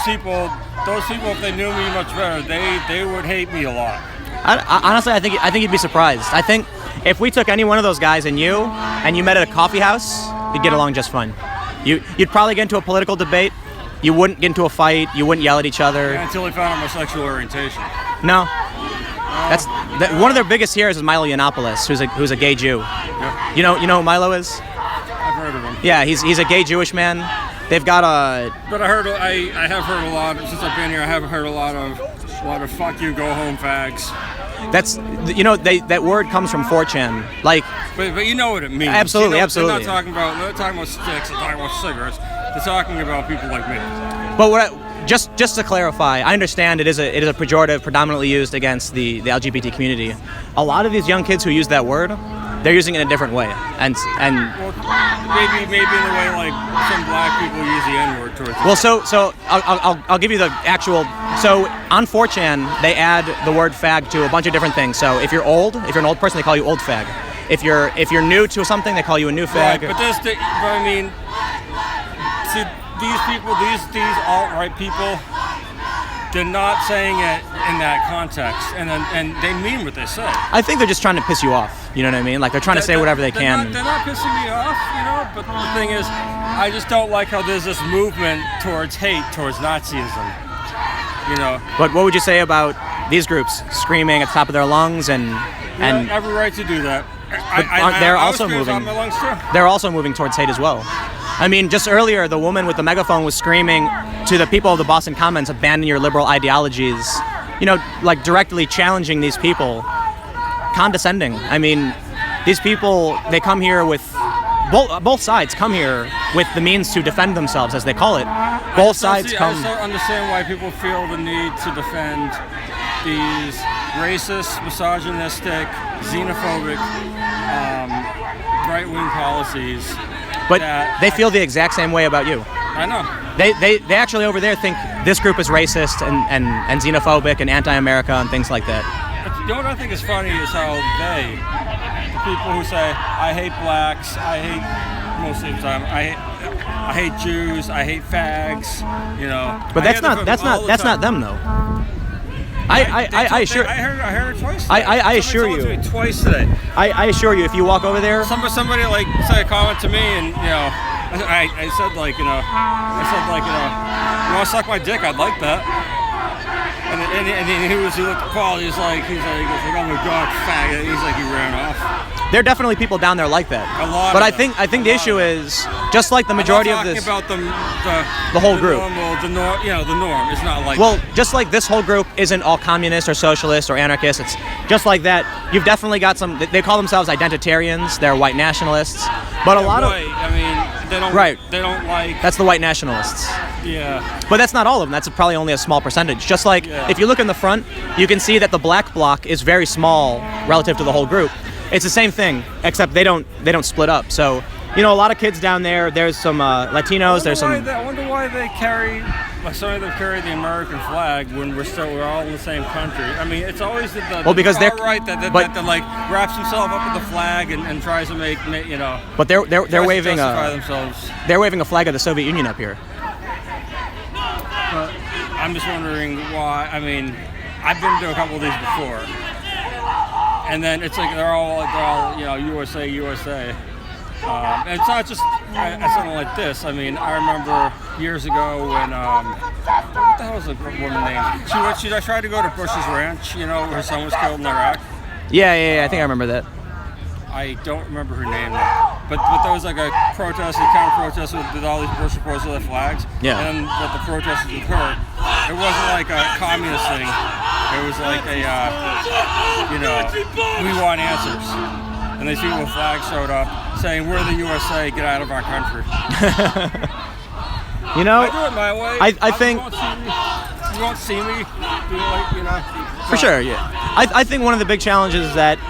Speaker 11: people, if they knew me much better, they would hate me a lot.
Speaker 1: Honestly, I think you'd be surprised. I think if we took any one of those guys and you met at a coffee house, you'd get along just fine. You'd probably get into a political debate. You wouldn't get into a fight. You wouldn't yell at each other.
Speaker 11: Yeah, until they found out my sexual orientation.
Speaker 1: No. One of their biggest heroes is Milo Yiannopoulos, who's a gay Jew.
Speaker 11: Yeah.
Speaker 1: You know who Milo is?
Speaker 11: I've heard of him.
Speaker 1: Yeah, he's a gay Jewish man. They've got a.
Speaker 11: But I have heard a lot since I've been here. I have heard a lot of fuck you, go home fags.
Speaker 1: That's that word comes from 4chan. Like.
Speaker 11: But you know what it means.
Speaker 1: Absolutely.
Speaker 11: They're not talking about sticks. They're talking about cigarettes. They're talking about people like me.
Speaker 1: But just to clarify, I understand it is a pejorative predominantly used against the LGBT community. A lot of these young kids who use that word, they're using it in a different way, and
Speaker 11: well, maybe in the way like some black people use the N-word towards.
Speaker 1: Well, so I'll give you the actual. So on 4chan they add the word fag to a bunch of different things. So if you're an old person, they call you old fag. If you're new to something, they call you a new fag.
Speaker 11: Right, but I mean, see, these people, these alt-right people, they're not saying it in that context, and they mean what they say.
Speaker 1: I think they're just trying to piss you off. You know what I mean? Like they're trying to say whatever they can.
Speaker 11: They're not pissing me off, you know. But the thing is, I just don't like how there's this movement towards hate, towards Nazism. You know.
Speaker 1: But what would you say about these groups screaming at the top of their lungs and
Speaker 11: have every right to do that?
Speaker 1: They're
Speaker 11: I
Speaker 1: also
Speaker 11: scream
Speaker 1: moving.
Speaker 11: out my lungs too.
Speaker 1: They're also moving towards hate as well. I mean, just earlier, the woman with the megaphone was screaming to the people of the Boston Commons, abandon your liberal ideologies, you know, like directly challenging these people, condescending. I mean, these people, they come here with, both sides come here with the means to defend themselves, as they call it. Both sides come.
Speaker 11: I don't understand why people feel the need to defend these racist, misogynistic, xenophobic, right-wing policies.
Speaker 1: But they feel the exact same way about you.
Speaker 11: I know.
Speaker 1: They actually over there think this group is racist and xenophobic and anti-America and things like that.
Speaker 11: You know what I think is funny is how the people who say, I hate blacks, I hate, most of the time, I hate Jews, I hate fags, you know.
Speaker 1: But that's not them though. I assure.
Speaker 11: I heard it twice.
Speaker 1: I assure you.
Speaker 11: Somebody told it to me twice today.
Speaker 1: I assure you, if you walk over there.
Speaker 11: Somebody like said a comment to me, and you know, I said like you want to suck my dick? I'd like that. And he looked at Paul. He's like, oh my god, faggot. He's like, he ran off.
Speaker 1: There are definitely people down there like that.
Speaker 11: A lot.
Speaker 1: But I think the issue is just like the majority of this.
Speaker 11: I'm talking about
Speaker 1: the whole group.
Speaker 11: The norm is not like.
Speaker 1: Well, just like this whole group isn't all communist or socialist or anarchist. It's just like that. You've definitely got some. They call themselves identitarians. They're white nationalists. But a lot of.
Speaker 11: I mean, they don't.
Speaker 1: Right.
Speaker 11: They don't like.
Speaker 1: That's the white nationalists.
Speaker 11: Yeah.
Speaker 1: But that's not all of them. That's probably only a small percentage. Just like if you look in the front, you can see that the black bloc is very small relative to the whole group. It's the same thing, except they don't split up. So, you know, a lot of kids down there. There's some Latinos. There's some.
Speaker 11: I wonder why they carry. Some of them carry the American flag when we're all in the same country. I mean, it's always the
Speaker 1: because they're
Speaker 11: right that like wraps himself up in the flag and tries to make you know.
Speaker 1: But they're waving
Speaker 11: themselves.
Speaker 1: They're waving a flag of the Soviet Union up here.
Speaker 11: But I'm just wondering why. I mean, I've been to a couple of these before, and then it's like they're all you know USA. And it's not just something like this. I mean, I remember years ago when what the hell was the woman name? She tried to go to Bush's ranch, you know, where her son was killed in Iraq.
Speaker 1: Yeah, I think I remember that.
Speaker 11: I don't remember her name, but there was like a protest, a counter-protest with all these Bush supporters with their flags.
Speaker 1: Yeah.
Speaker 11: And what the protesters with her, it wasn't like a communist thing. It was like a, you know, we want answers. And these people with flags showed up saying, "We're the USA, get out of our country."
Speaker 1: You know,
Speaker 11: I do it my way.
Speaker 1: I think
Speaker 11: you won't see me do like, you know.
Speaker 1: For sure, yeah. I think one of the big challenges is that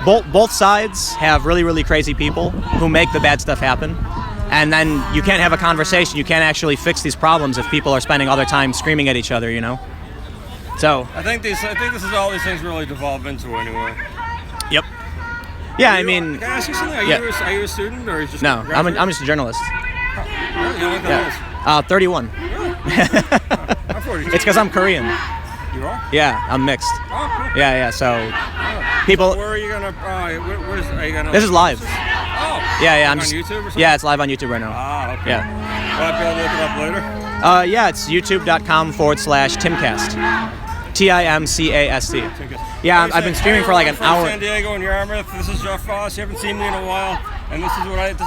Speaker 1: both sides have really, really crazy people who make the bad stuff happen. And then you can't have a conversation. You can't actually fix these problems if people are spending all their time screaming at each other, you know? So
Speaker 11: I think this is all these things really devolve into anyway.
Speaker 1: Yep. Yeah, I mean.
Speaker 11: Can I ask you something? Are you a student or just
Speaker 1: no? I'm just a journalist.
Speaker 11: Really? You don't like
Speaker 1: 31.
Speaker 11: I'm 42.
Speaker 1: It's because I'm Korean.
Speaker 11: You are?
Speaker 1: Yeah, I'm mixed.
Speaker 11: Oh, cool.
Speaker 1: Yeah. So people.
Speaker 11: So where are you gonna? Are you gonna?
Speaker 1: This is live.
Speaker 11: Oh.
Speaker 1: Yeah. I'm
Speaker 11: on
Speaker 1: just.
Speaker 11: YouTube or something?
Speaker 1: Yeah, it's live on YouTube right now.
Speaker 11: Ah, okay.
Speaker 1: Yeah.
Speaker 11: Will I be able to look it up later?
Speaker 1: Yeah, it's youtube.com/Timcast. TIMCAST. Yeah, I've been streaming for like an hour.
Speaker 11: San Diego and Yarmouth. This is Jeff Foss. You haven't seen me in a while, and this is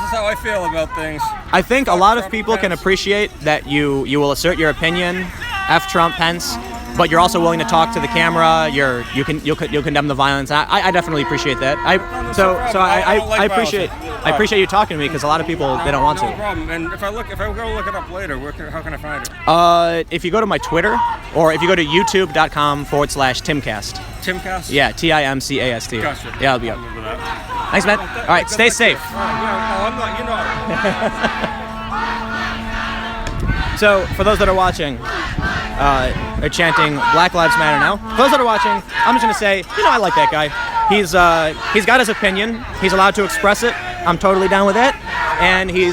Speaker 11: how I feel about things.
Speaker 1: I think a lot of people can appreciate that you will assert your opinion, F Trump, Pence, but you're also willing to talk to the camera. You'll condemn the violence. I definitely appreciate that. I appreciate you talking to me because a lot of people they don't want to.
Speaker 11: No problem. And if I go look it up later, how can I find it?
Speaker 1: If you go to my Twitter or if you go to youtube.com/Timcast.
Speaker 11: Timcast?
Speaker 1: Yeah, TIMCAST.
Speaker 11: Gotcha.
Speaker 1: Yeah, I'll be up. Thanks, man. All right, stay safe.
Speaker 11: I'm not. You know.
Speaker 1: So, for those that are watching, they're chanting Black Lives Matter now. For those that are watching, I'm just gonna say, I like that guy. He's got his opinion. He's allowed to express it. I'm totally down with that. And he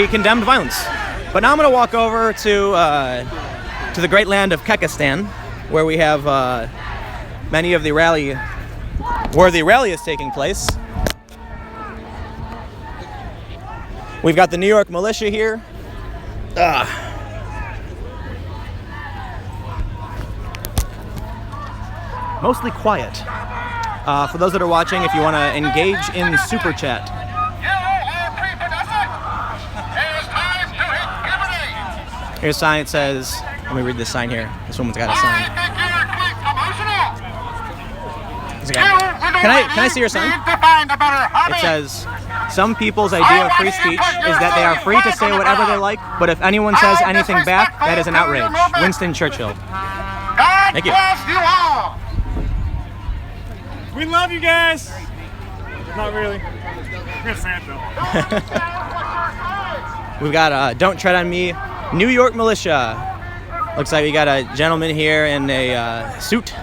Speaker 1: condemned violence. But now I'm gonna walk over to to the great land of Kekistan, where we have many of the rally, where the rally is taking place. We've got the New York militia here. Mostly quiet. For those that are watching, if you want to engage in Super Chat. Here's a sign that says, let me read this sign here. This woman's got a sign. Can I see your sign? It says, some people's idea of free speech is that they are free to say whatever they like, but if anyone says anything back, that is an outrage. Winston Churchill. Thank you.
Speaker 21: We love you guys. Not really. We're Santa.
Speaker 1: We've got Don't Tread on Me, New York militia. Looks like we got a gentleman here in a suit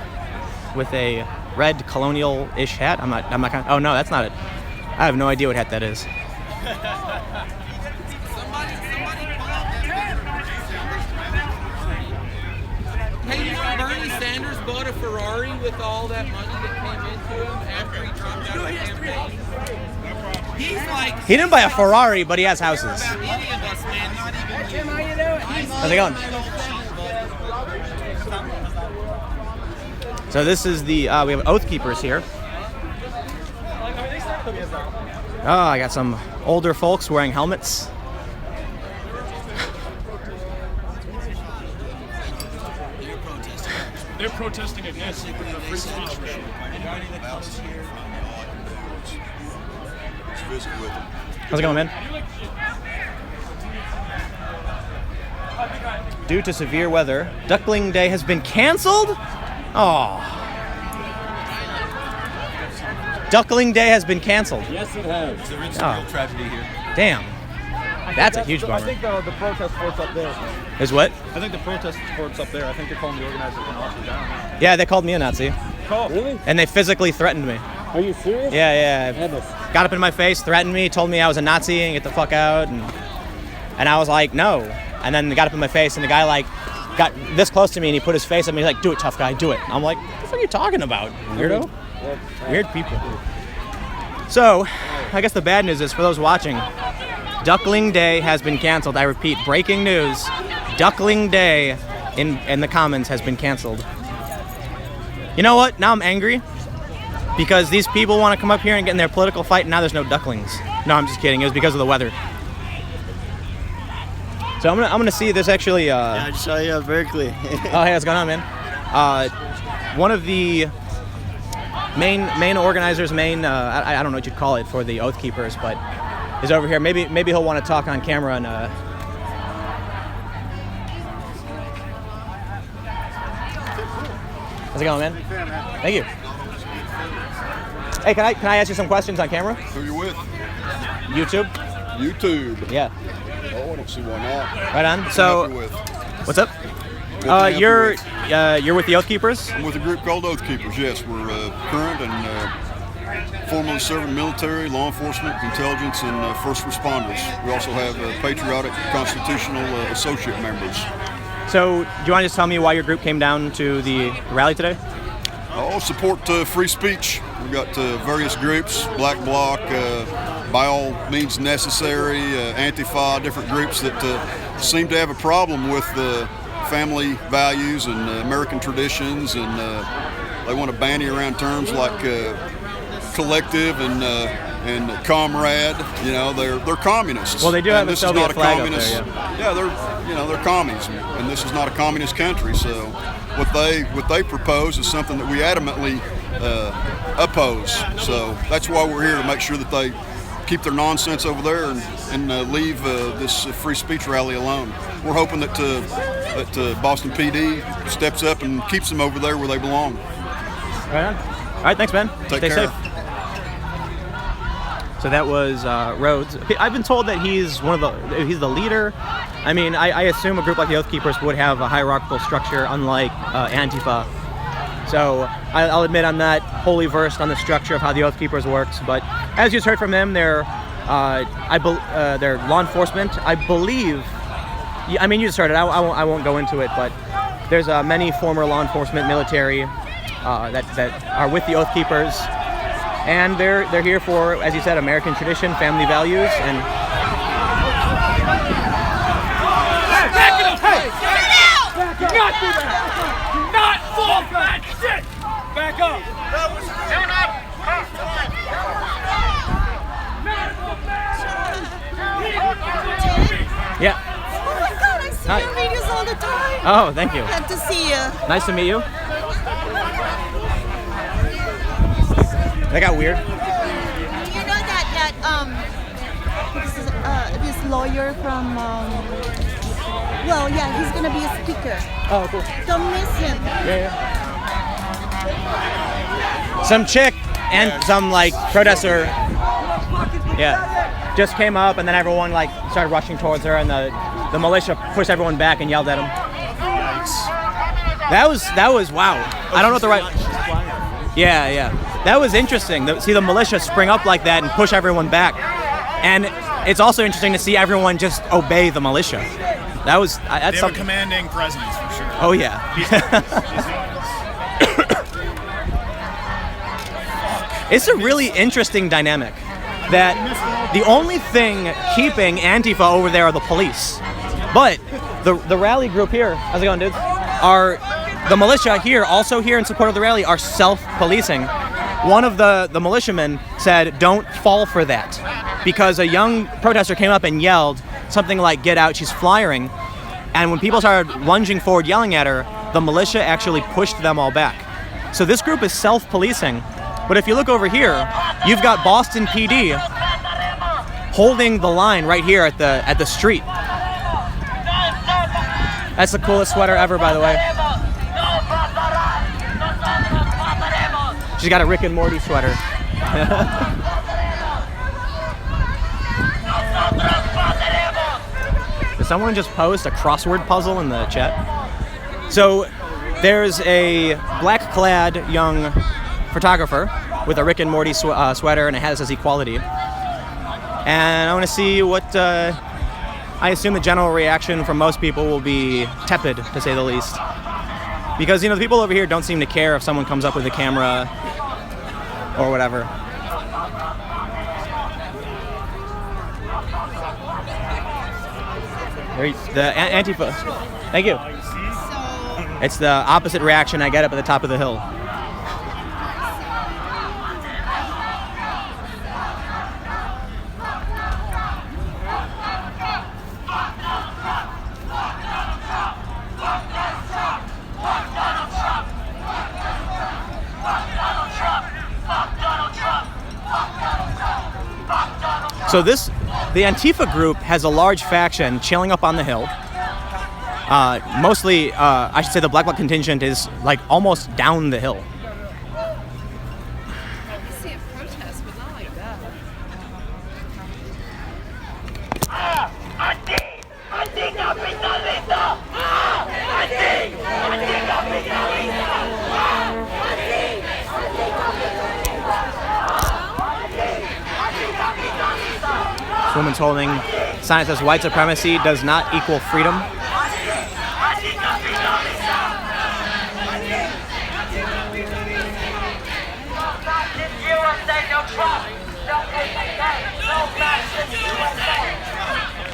Speaker 1: with a red colonial-ish hat. I'm not kind of, oh no, that's not it. I have no idea what hat that is.
Speaker 7: Hey, you know Bernie Sanders bought a Ferrari with all that money that came into him after he dropped out of the campaign? He's like...
Speaker 1: He didn't buy a Ferrari, but he has houses. How's it going? So this is the, we have Oath Keepers here. Oh, I got some older folks wearing helmets.
Speaker 21: They're protesting against the free speech regime.
Speaker 1: How's it going, man? Due to severe weather, Duckling Day has been canceled? Oh. Duckling Day has been canceled.
Speaker 21: Yes, it has.
Speaker 1: There is a real tragedy here. Damn. That's a huge bummer.
Speaker 21: I think the protest sport's up there.
Speaker 1: Is what?
Speaker 21: I think the protest sport's up there. I think they're calling the organizers a Nazi down.
Speaker 1: Yeah, they called me a Nazi.
Speaker 21: Oh, really?
Speaker 1: And they physically threatened me.
Speaker 21: Are you serious?
Speaker 1: Yeah. Got up in my face, threatened me, told me I was a Nazi and get the fuck out. And I was like, no. And then they got up in my face and the guy like got this close to me and he put his face on me. He's like, do it, tough guy, do it. I'm like, what the fuck are you talking about, weirdo? Weird people. So, I guess the bad news is for those watching, Duckling Day has been canceled. I repeat, breaking news. Duckling Day in the comments has been canceled. You know what? Now I'm angry because these people want to come up here and get in their political fight and now there's no ducklings. No, I'm just kidding. It was because of the weather. So I'm gonna see if there's actually
Speaker 4: yeah, I just saw you Berkeley.
Speaker 1: Oh, hey, what's going on, man? One of the main organizers, I don't know what you'd call it for the Oath Keepers, but is over here. Maybe he'll want to talk on camera and how's it going, man? Thank you. Hey, can I ask you some questions on camera?
Speaker 5: Who you with?
Speaker 1: YouTube.
Speaker 5: YouTube.
Speaker 1: Yeah.
Speaker 5: Oh, I don't see why not.
Speaker 1: Right on. So, what's up? You're with the Oath Keepers?
Speaker 5: I'm with a group called Oath Keepers. Yes, we're current and formerly serving military, law enforcement, intelligence, and first responders. We also have patriotic, constitutional associate members.
Speaker 1: So, do you want to just tell me why your group came down to the rally today?
Speaker 5: Oh, support free speech. We've got various groups, Black Bloc, by all means necessary, Antifa, different groups that seem to have a problem with family values and American traditions, and they want to bandy around terms like collective and comrade. You know, they're communists.
Speaker 1: Well, they do have a Soviet flag up there,
Speaker 5: yeah. They're commies, and this is not a communist country. So what they propose is something that we adamantly oppose. So that's why we're here, to make sure that they keep their nonsense over there and leave this free speech rally alone. We're hoping that Boston PD steps up and keeps them over there where they belong.
Speaker 1: Right on. All right, thanks, man.
Speaker 5: Stay
Speaker 1: care. Safe. So that was Rhodes. I've been told that he's he's the leader. I mean, I assume a group like the Oath Keepers would have a hierarchical structure, unlike Antifa. So I'll admit I'm not wholly versed on the structure of how the Oath Keepers works, but as you just heard from him, they're law enforcement. I believe. I mean, you just heard it. I won't go into it, but There's many former law enforcement, military that are with the Oath Keepers, and they're here for, as you said, American tradition, family values, and.
Speaker 20: Do not do that! Do not fall for that shit! Back up!
Speaker 1: Yeah.
Speaker 6: Oh my God, I see your videos all the time.
Speaker 1: Oh, thank you.
Speaker 6: Glad to see you.
Speaker 1: Nice to meet you. That got weird.
Speaker 6: Do you know that this lawyer from well, yeah, he's gonna be a speaker.
Speaker 1: Oh, cool.
Speaker 6: Don't miss him.
Speaker 1: Yeah. Some chick and some like protester, yeah, just came up, and then everyone like started rushing towards her, and the militia pushed everyone back and yelled at him. That was wow. I don't know what the right. Yeah. That was interesting. See the militia spring up like that and push everyone back, and it's also interesting to see everyone just obey the militia. That's
Speaker 10: they have
Speaker 1: something.
Speaker 10: a commanding presence for sure.
Speaker 1: Oh yeah. It's a really interesting dynamic that the only thing keeping Antifa over there are the police, but the rally group here, how's it going, dudes? Are the militia here, also here in support of the rally, are self-policing. One of the militiamen said, "Don't fall for that," because a young protester came up and yelled something like, "Get out, she's flying." And when people started lunging forward yelling at her, the militia actually pushed them all back. So this group is self-policing. But if you look over here, you've got Boston PD holding the line right here at the street. That's the coolest sweater ever, by the way. She's got a Rick and Morty sweater. Did someone just post a crossword puzzle in the chat? So there's a black-clad young photographer with a Rick and Morty sweater, and it says equality. And I want to see what, I assume the general reaction from most people will be tepid, to say the least. Because, the people over here don't seem to care if someone comes up with a camera or whatever. The Antifa. Thank you. It's the opposite reaction I get up at the top of the hill. So the Antifa group has a large faction chilling up on the hill. Mostly, I should say the Black Bloc contingent is like almost down the hill.
Speaker 17: I see a protest, but not like that.
Speaker 1: This woman's holding a sign that says white supremacy does not equal freedom.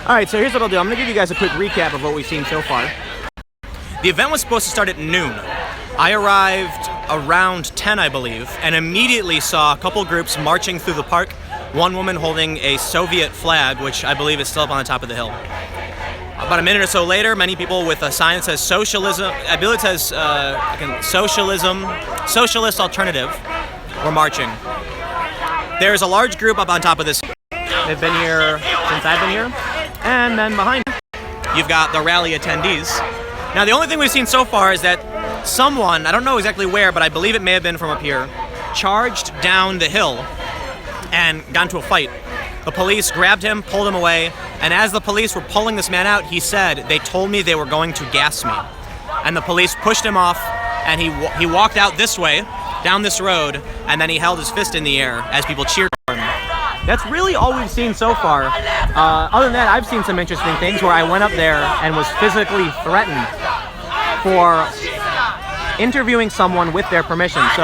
Speaker 1: All right, so here's what I'll do. I'm going to give you guys a quick recap of what we've seen so far. The event was supposed to start at noon. I arrived around 10, I believe, and immediately saw a couple groups marching through the park. One woman holding a Soviet flag, which I believe is still up on the top of the hill. About a minute or so later, many people with a sign that says socialism, I believe it says socialism, socialist alternative, were marching. There's a large group up on top of this. They've been here since I've been here. And then behind you've got the rally attendees. Now the only thing we've seen so far is that someone, I don't know exactly where, but I believe it may have been from up here, charged down the hill and got into a fight. The police grabbed him, pulled him away, and as the police were pulling this man out, he said, "They told me they were going to gas me." And the police pushed him off, and he walked out this way, down this road, and then he held his fist in the air as people cheered for him. That's really all we've seen so far. Other than that, I've seen some interesting things where I went up there and was physically threatened for interviewing someone with their permission. So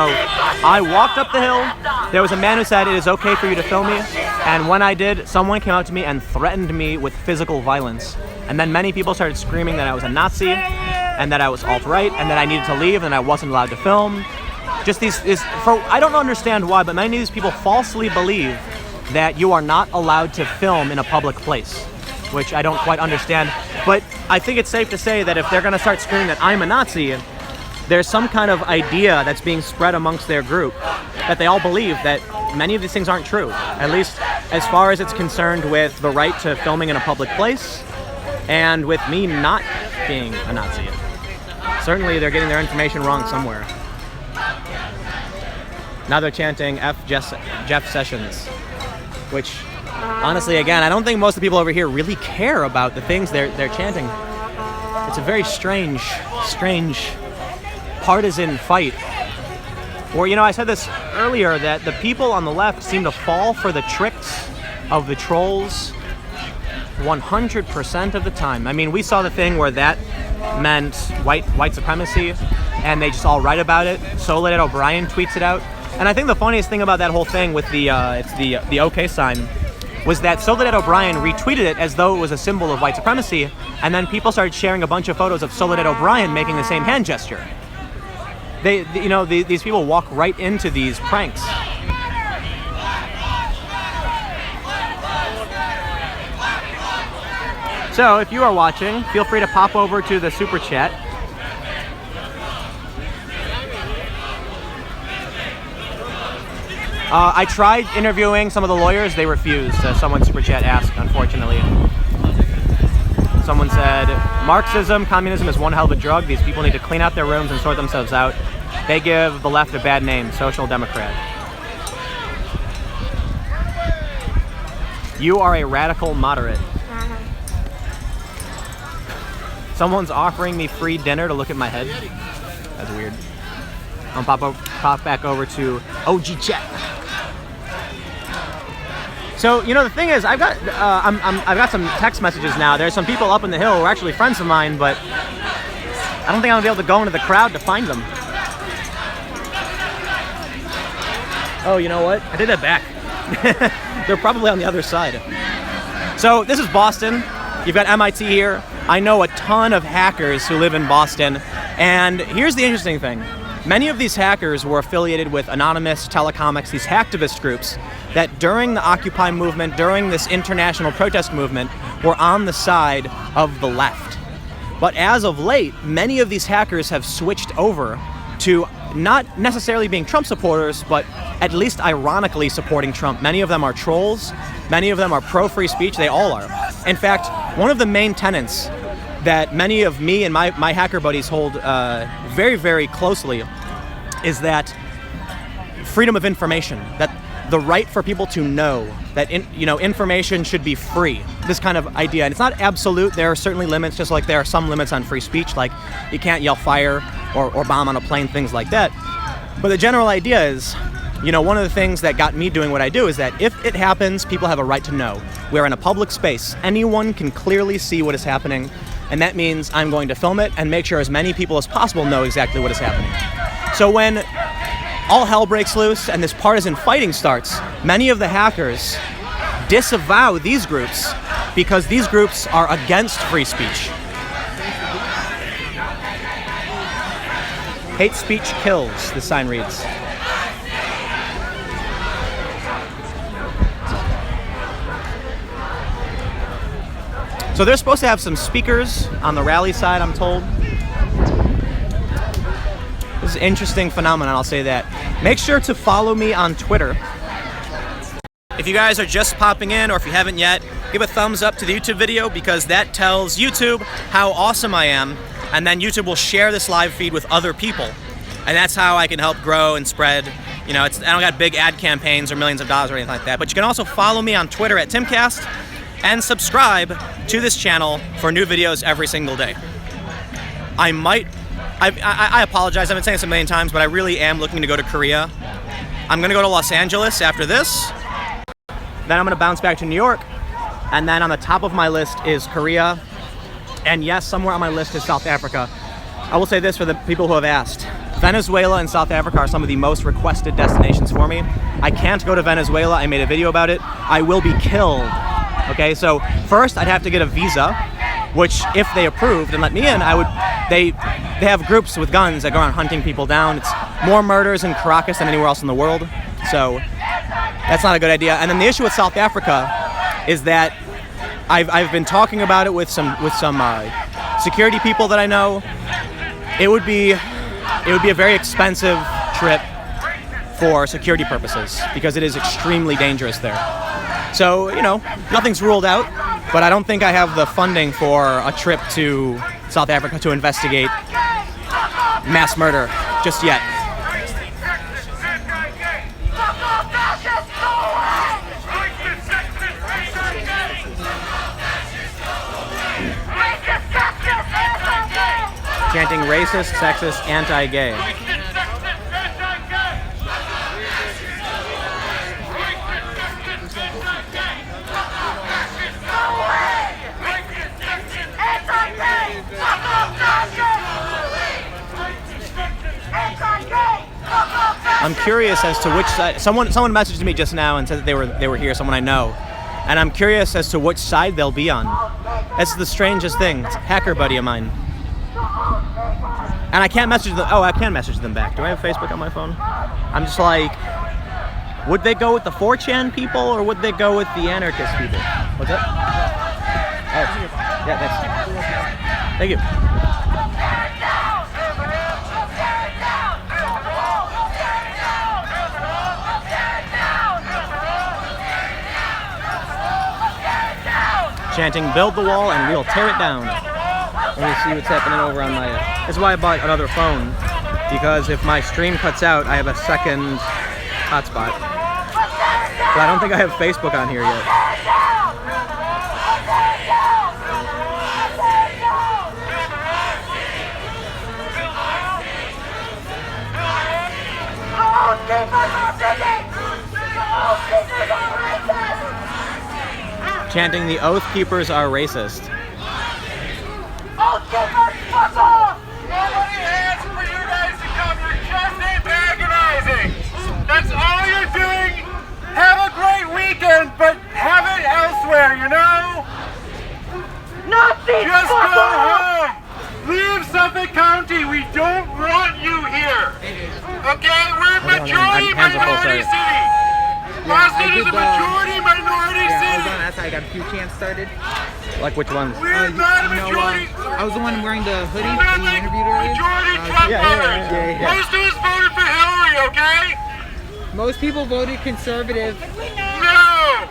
Speaker 1: I walked up the hill. There was a man who said, "It is okay for you to film me." And when I did, someone came up to me and threatened me with physical violence. And then many people started screaming that I was a Nazi and that I was alt-right and that I needed to leave and I wasn't allowed to film. Just I don't understand why, but many of these people falsely believe that you are not allowed to film in a public place, which I don't quite understand. But I think it's safe to say that if they're going to start screaming that I'm a Nazi, there's some kind of idea that's being spread amongst their group that they all believe that many of these things aren't true, at least as far as it's concerned with the right to filming in a public place and with me not being a Nazi. Certainly they're getting their information wrong somewhere. Now they're chanting F Jeff Sessions, which honestly, again, I don't think most of the people over here really care about the things they're chanting. It's a very strange partisan fight. Or, you know, I said this earlier, that the people on the left seem to fall for the tricks of the trolls 100% of the time. I mean, we saw the thing where that meant white supremacy, and they just all write about it. Soledad O'Brien tweets it out. And I think the funniest thing about that whole thing with the OK sign was that Soledad O'Brien retweeted it as though it was a symbol of white supremacy, and then people started sharing a bunch of photos of Soledad O'Brien making the same hand gesture. These people walk right into these pranks. So if you are watching, feel free to pop over to the super chat. I tried interviewing some of the lawyers. They refused. Someone super chat asked, unfortunately. Someone said, Marxism, communism is one hell of a drug. These people need to clean out their rooms and sort themselves out. They give the left a bad name, social democrat. You are a radical moderate. Someone's offering me free dinner to look at my head. That's weird. I'll pop back over to OG chat. So, you know, the thing is, I've got some text messages now. There's some people up in the hill who are actually friends of mine, but I don't think I'm gonna be able to go into the crowd to find them. Oh, you know what? I did that back. They're probably on the other side. So this is Boston. You've got MIT here. I know a ton of hackers who live in Boston. And here's the interesting thing. Many of these hackers were affiliated with Anonymous, Telecomics, these hacktivist groups that during the Occupy movement, during this international protest movement, were on the side of the left. But as of late, many of these hackers have switched over to not necessarily being Trump supporters, but at least ironically supporting Trump. Many of them are trolls. Many of them are pro-free speech. They all are. In fact, one of the main tenets that many of me and my hacker buddies hold very, very closely is that freedom of information, that the right for people to know that information should be free, this kind of idea. And it's not absolute. There are certainly limits, just like there are some limits on free speech, like you can't yell fire or bomb on a plane, things like that. But the general idea is, one of the things that got me doing what I do is that if it happens, people have a right to know. We're in a public space. Anyone can clearly see what is happening, and that means I'm going to film it and make sure as many people as possible know exactly what is happening. So when all hell breaks loose and this partisan fighting starts, many of the hackers disavow these groups because these groups are against free speech. Hate speech kills, the sign reads. So they're supposed to have some speakers on the rally side, I'm told. This is an interesting phenomenon, I'll say that. Make sure to follow me on Twitter. If you guys are just popping in, or if you haven't yet, give a thumbs up to the YouTube video, because that tells YouTube how awesome I am, and then YouTube will share this live feed with other people. And that's how I can help grow and spread. I don't got big ad campaigns or millions of dollars or anything like that, but you can also follow me on Twitter at Timcast, and subscribe to this channel for new videos every single day. I apologize, I've been saying this a million times, but I really am looking to go to Korea. I'm gonna go to Los Angeles after this. Then I'm gonna bounce back to New York. And then on the top of my list is Korea. And yes, somewhere on my list is South Africa. I will say this for the people who have asked. Venezuela and South Africa are some of the most requested destinations for me. I can't go to Venezuela. I made a video about it. I will be killed. Okay, so first I'd have to get a visa, which if they approved and let me in, they have groups with guns that go around hunting people down. It's more murders in Caracas than anywhere else in the world. So that's not a good idea. And then the issue with South Africa is that I've been talking about it with some security people that I know. It would be a very expensive trip for security purposes because it is extremely dangerous there. So, you know, nothing's ruled out, but I don't think I have the funding for a trip to South Africa to investigate mass murder just yet. Chanting racist, sexist, anti-gay. I'm curious as to which side. Someone messaged me just now and said that they were here. Someone I know, and I'm curious as to which side they'll be on. That's the strangest thing. It's a hacker buddy of mine. And I can't message them. Oh, I can message them back. Do I have Facebook on my phone? I'm just like, would they go with the 4chan people or would they go with the anarchist people? What's that? Oh, yeah, thanks. Thank you. Chanting, build the wall and we'll tear it down. Let me see what's happening over on my... That's why I bought another phone, because if my stream cuts out, I have a second hotspot. But I don't think I have Facebook on here yet. Chanting, the Oath Keepers are racist.
Speaker 2: Oath Keepers, fuck off! Nobody asked for you guys to come. You're just antagonizing. That's all you're doing. Have a great weekend, but have it elsewhere, you know? Nazis, just go home. Leave Suffolk County. We don't want you here. Okay? We're a majority minority city. Boston is a majority minority city.
Speaker 8: That's how I got a few chants started.
Speaker 1: Like which ones?
Speaker 2: We're not a majority.
Speaker 8: I was the one wearing the hoodie that you interviewed earlier.
Speaker 2: Majority Trump voters. Most of us voted for Hillary, okay?
Speaker 8: Most people voted conservative.
Speaker 2: No!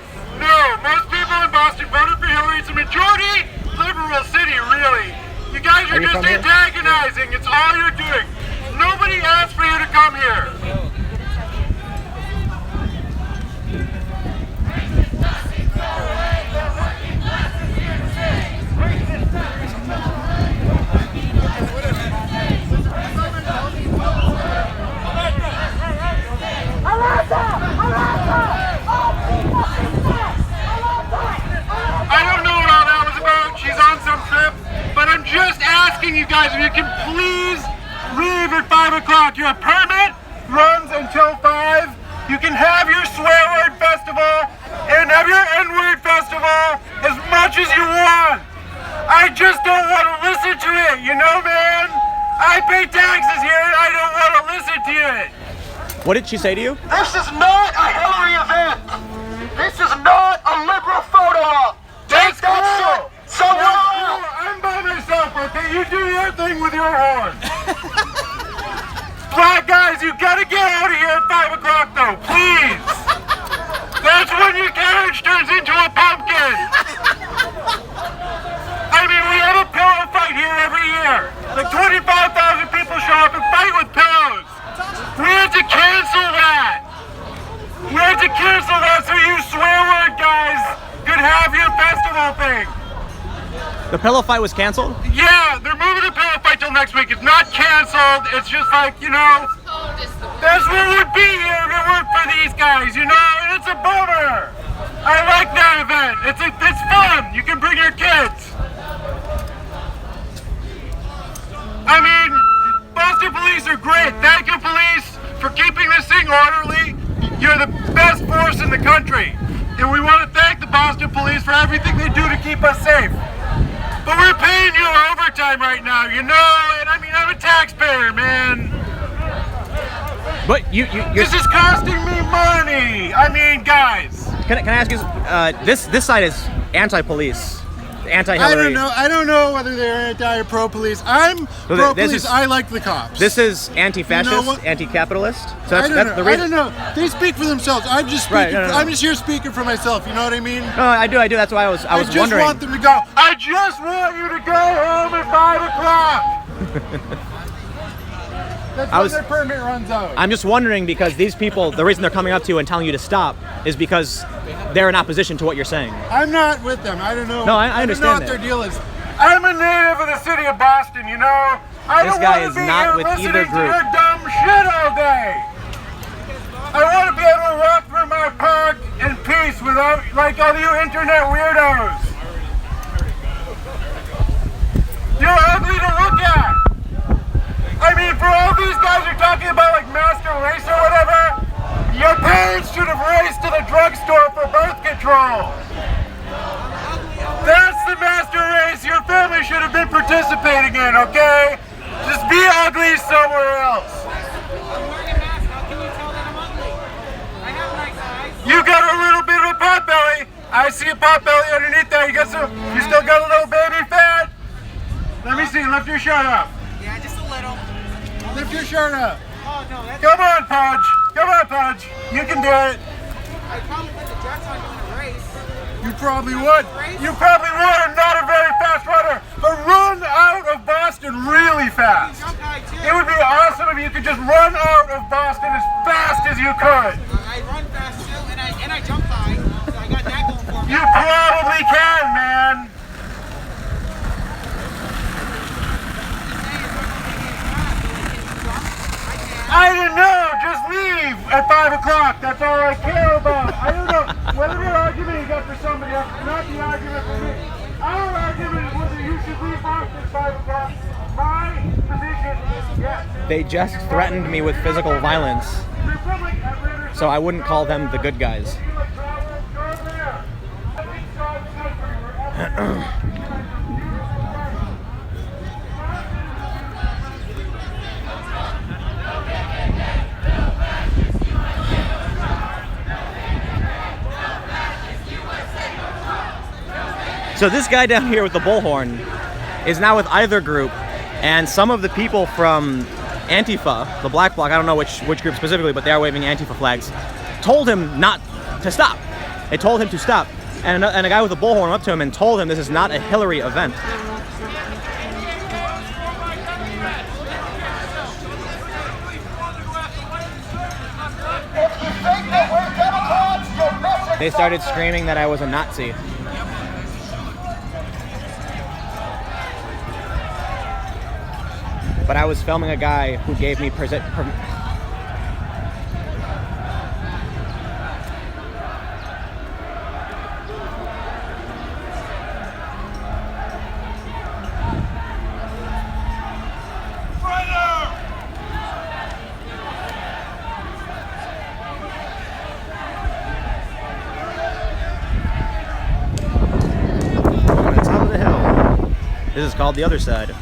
Speaker 2: Most people in Boston voted for Hillary. It's a majority liberal city, really. You guys are just antagonizing. It's all you're doing. Nobody asked for you to come here. I don't know what all that was about. She's on some trip. But I'm just asking you guys if you can please leave at 5 o'clock. Your permit runs until 5. You can have your swear word festival and have your N-word festival as much as you want. I just don't want to listen to it, you know, man? I pay taxes here and I don't want to listen to it.
Speaker 1: What did she say to you?
Speaker 2: This is not a Hillary event. This is not a liberal photo op. Take that shit. I'm by myself, okay? You do your thing with your horn. Black guys, you gotta get out of here at 5 o'clock though, please. That's when your carriage turns into a pumpkin. I mean, we have a pillow fight here every year. Like 25,000 people show up and fight with pillows. We had to cancel that. We had to cancel that so you swear word guys could have your festival thing.
Speaker 1: The pillow fight was canceled?
Speaker 2: Yeah, they're moving the pillow fight till next week. It's not canceled. It's just like, you know, that's what would be here if it weren't for these guys, you know? And it's a bummer. I like that event. It's fun. You can bring your kids. I mean, Boston police are great. Thank you, police, for keeping this thing orderly. You're the best force in the country. And we want to thank the Boston police for everything they do to keep us safe. But we're paying you overtime right now, you know? And I mean, I'm a taxpayer, man.
Speaker 1: But
Speaker 2: This is costing me money. I mean, guys.
Speaker 1: Can I ask you? This side is anti-police, anti-Hillary.
Speaker 9: I don't know whether they're anti or pro-police. I'm pro-police. I like the cops.
Speaker 1: This is anti-fascist,
Speaker 9: You know what?
Speaker 1: anti-capitalist. So
Speaker 9: I
Speaker 1: that's
Speaker 9: don't know.
Speaker 1: the reason.
Speaker 9: I don't know. They speak for themselves. I'm just speaking.
Speaker 1: Right, no.
Speaker 9: I'm just here speaking for myself. You know what I mean?
Speaker 1: No, I do. That's why I was
Speaker 9: just
Speaker 1: wondering.
Speaker 9: want them to go.
Speaker 2: I just want you to go home at 5 o'clock. That's when their permit runs out.
Speaker 1: I'm just wondering because these people, the reason they're coming up to you and telling you to stop is because they're in opposition to what you're saying.
Speaker 9: I'm not with them. I don't know.
Speaker 1: No, I understand
Speaker 9: I don't know what
Speaker 1: that.
Speaker 9: their deal is.
Speaker 2: I'm a native of the city of Boston, you know? I
Speaker 1: This
Speaker 2: don't
Speaker 1: guy
Speaker 2: want
Speaker 1: is
Speaker 2: to be
Speaker 1: not
Speaker 2: here
Speaker 1: with
Speaker 2: listening
Speaker 1: either
Speaker 2: to
Speaker 1: group.
Speaker 2: your dumb shit all day. I want to be able to walk through my park in peace without, like all you internet weirdos. You're ugly to look at. I mean, for all these guys who are talking about like master race or whatever, your parents should have raced to the drugstore for birth control. That's the master race your family should have been participating in, okay? Just be ugly somewhere else. You got a little bit of a pot belly. I see a pot belly underneath there. You still got a little baby fat? Let me see, lift your shirt up.
Speaker 8: Yeah, just a little.
Speaker 9: Lift your shirt up.
Speaker 8: Oh, no, that's...
Speaker 2: Come on, Pudge. Come on, Pudge. You can do it.
Speaker 8: I probably put the Jets on doing a race.
Speaker 9: You probably would.
Speaker 2: You probably would. I'm not a very fast runner. But run out of Boston really fast. It would be awesome if you could just run out of Boston as fast as you could.
Speaker 8: I run fast too, and I jump high, so I got that going for me.
Speaker 2: You probably can, man. I don't know. Just leave at 5 o'clock. That's all I care about. I don't know. Whatever argument you got for somebody else, not the argument for me. Our argument is whether you should leave Boston at 5 o'clock. My position is yes.
Speaker 1: They just threatened me with physical violence, so I wouldn't call them the good guys. So this guy down here with the bullhorn is now with either group, and some of the people from Antifa, the Black Bloc, I don't know which group specifically, but they are waving Antifa flags, told him not to stop. They told him to stop. And a guy with a bullhorn went up to him and told him this is not a Hillary event. They started screaming that I was a Nazi. But I was filming a guy who gave me on the top of the hill. This is called the other side.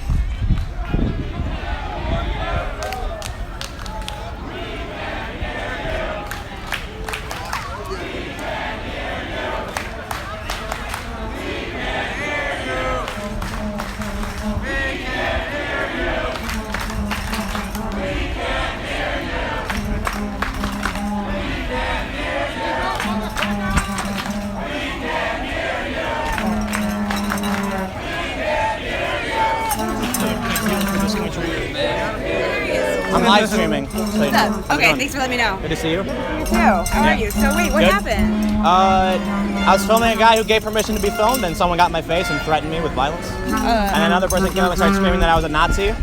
Speaker 1: I'm live streaming. So
Speaker 13: What's up? Okay, thanks for letting me know.
Speaker 1: Good to see you.
Speaker 13: You too. How are you? So wait, what
Speaker 1: Good.
Speaker 13: happened?
Speaker 1: I was filming a guy who gave permission to be filmed, and someone got in my face and threatened me with violence. And another person came up and started screaming that I was a Nazi.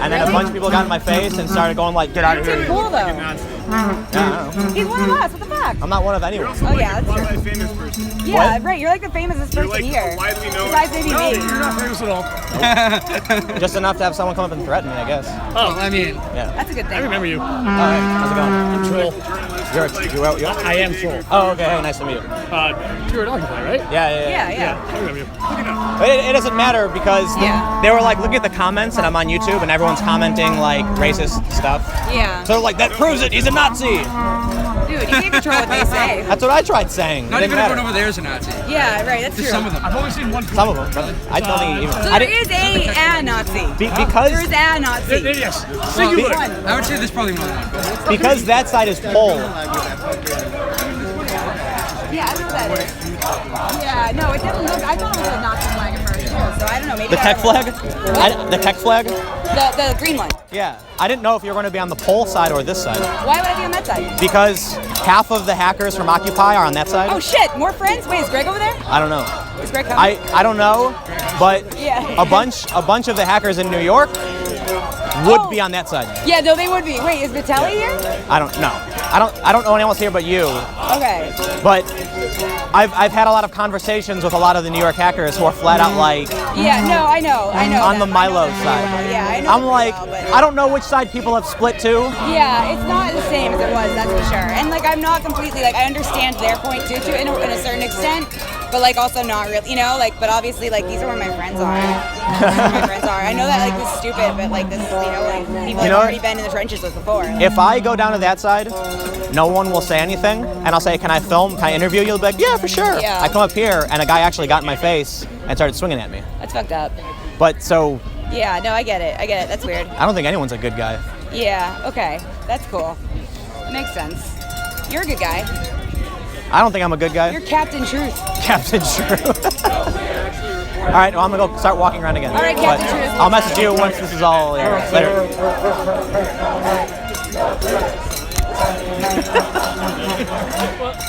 Speaker 1: And then a bunch of people got in my face and started going like, get out of
Speaker 13: You're
Speaker 1: here.
Speaker 13: too cool, though.
Speaker 1: Yeah, I don't know.
Speaker 13: He's one of us. What the fuck?
Speaker 1: I'm not one of anyone.
Speaker 13: Oh, yeah, that's true.
Speaker 10: Famous person.
Speaker 13: Yeah, right. You're like the famousest person here.
Speaker 10: Widely known.
Speaker 13: Besides maybe
Speaker 10: No,
Speaker 13: me.
Speaker 10: you're not famous at all.
Speaker 1: Just enough to have someone come up and threaten me, I guess.
Speaker 10: Oh, I mean,
Speaker 1: Yeah.
Speaker 13: That's a good thing.
Speaker 10: I remember you.
Speaker 1: Alright, how's it going?
Speaker 10: I'm Troll.
Speaker 1: You're
Speaker 10: I am Troll.
Speaker 1: Oh, okay. Hey, nice to meet you.
Speaker 10: You're an Occupy, right?
Speaker 13: Yeah.
Speaker 10: I remember you.
Speaker 1: But it doesn't matter because
Speaker 13: Yeah.
Speaker 1: they were like, look at the comments, and I'm on YouTube, and everyone's commenting like racist stuff.
Speaker 13: Yeah.
Speaker 1: So they're like, that proves it. He's a Nazi.
Speaker 13: Dude, you can't control what they say.
Speaker 1: That's what I tried saying.
Speaker 7: Not
Speaker 1: It
Speaker 7: even
Speaker 1: didn't
Speaker 7: everyone
Speaker 1: matter.
Speaker 7: over there is a Nazi.
Speaker 13: Yeah, right. That's
Speaker 7: Just
Speaker 13: true.
Speaker 7: some of them.
Speaker 10: I've only seen one.
Speaker 1: Some of them, but I don't think even.
Speaker 13: So
Speaker 1: I
Speaker 13: there
Speaker 1: didn't,
Speaker 13: is a Nazi.
Speaker 1: because
Speaker 13: There is a Nazi.
Speaker 10: Yes.
Speaker 7: Well,
Speaker 10: Singular.
Speaker 7: I would say there's probably more than one.
Speaker 1: because that side is pole.
Speaker 13: Yeah, I know what that is. Yeah, no, it doesn't look. I thought it was a Nazi flag at first too. So I don't know. Maybe
Speaker 1: The tech flag? The tech flag?
Speaker 13: The green one.
Speaker 1: Yeah. I didn't know if you were going to be on the pole side or this side.
Speaker 13: Why would I be on that side?
Speaker 1: Because half of the hackers from Occupy are on that side.
Speaker 13: Oh shit! More friends? Wait, is Greg over there?
Speaker 1: I don't know.
Speaker 13: Is Greg coming?
Speaker 1: I don't know, but
Speaker 13: Yeah.
Speaker 1: a bunch of the hackers in New York would be on that side.
Speaker 13: Yeah, no, they would be. Wait, is Vitelli here?
Speaker 1: I don't know. I don't know anyone else here but you.
Speaker 13: Okay.
Speaker 1: But I've had a lot of conversations with a lot of the New York hackers who are flat out like
Speaker 13: Yeah, no, I know.
Speaker 1: on the Milo side.
Speaker 13: Yeah, I know.
Speaker 1: I'm
Speaker 13: them
Speaker 1: like,
Speaker 13: well, but-
Speaker 1: I don't know which side people have split to.
Speaker 13: Yeah, it's not the same as it was, that's for sure. And like, I'm not completely like, I understand their point too, in a certain extent, but like also not really, you know, like, but obviously like these are where my friends are. These are where my friends are. I know that like this is stupid, but like this, you know, like people have
Speaker 1: know
Speaker 13: already been in the trenches with before.
Speaker 1: If I go down to that side, no one will say anything, and I'll say, can I film? Can I interview you? You'll be like, yeah, for sure.
Speaker 13: Yeah.
Speaker 1: I come up here, and a guy actually got in my face and started swinging at me.
Speaker 13: That's fucked up.
Speaker 1: But so,
Speaker 13: Yeah, no, I get it. That's weird.
Speaker 1: I don't think anyone's a good guy.
Speaker 13: Yeah, okay. That's cool. That makes sense. You're a good guy.
Speaker 1: I don't think I'm a good guy.
Speaker 13: You're Captain Truth.
Speaker 1: Captain Truth. All right, well, I'm gonna go start walking around again.
Speaker 13: All right, Captain Truth.
Speaker 1: I'll message you once this is all later.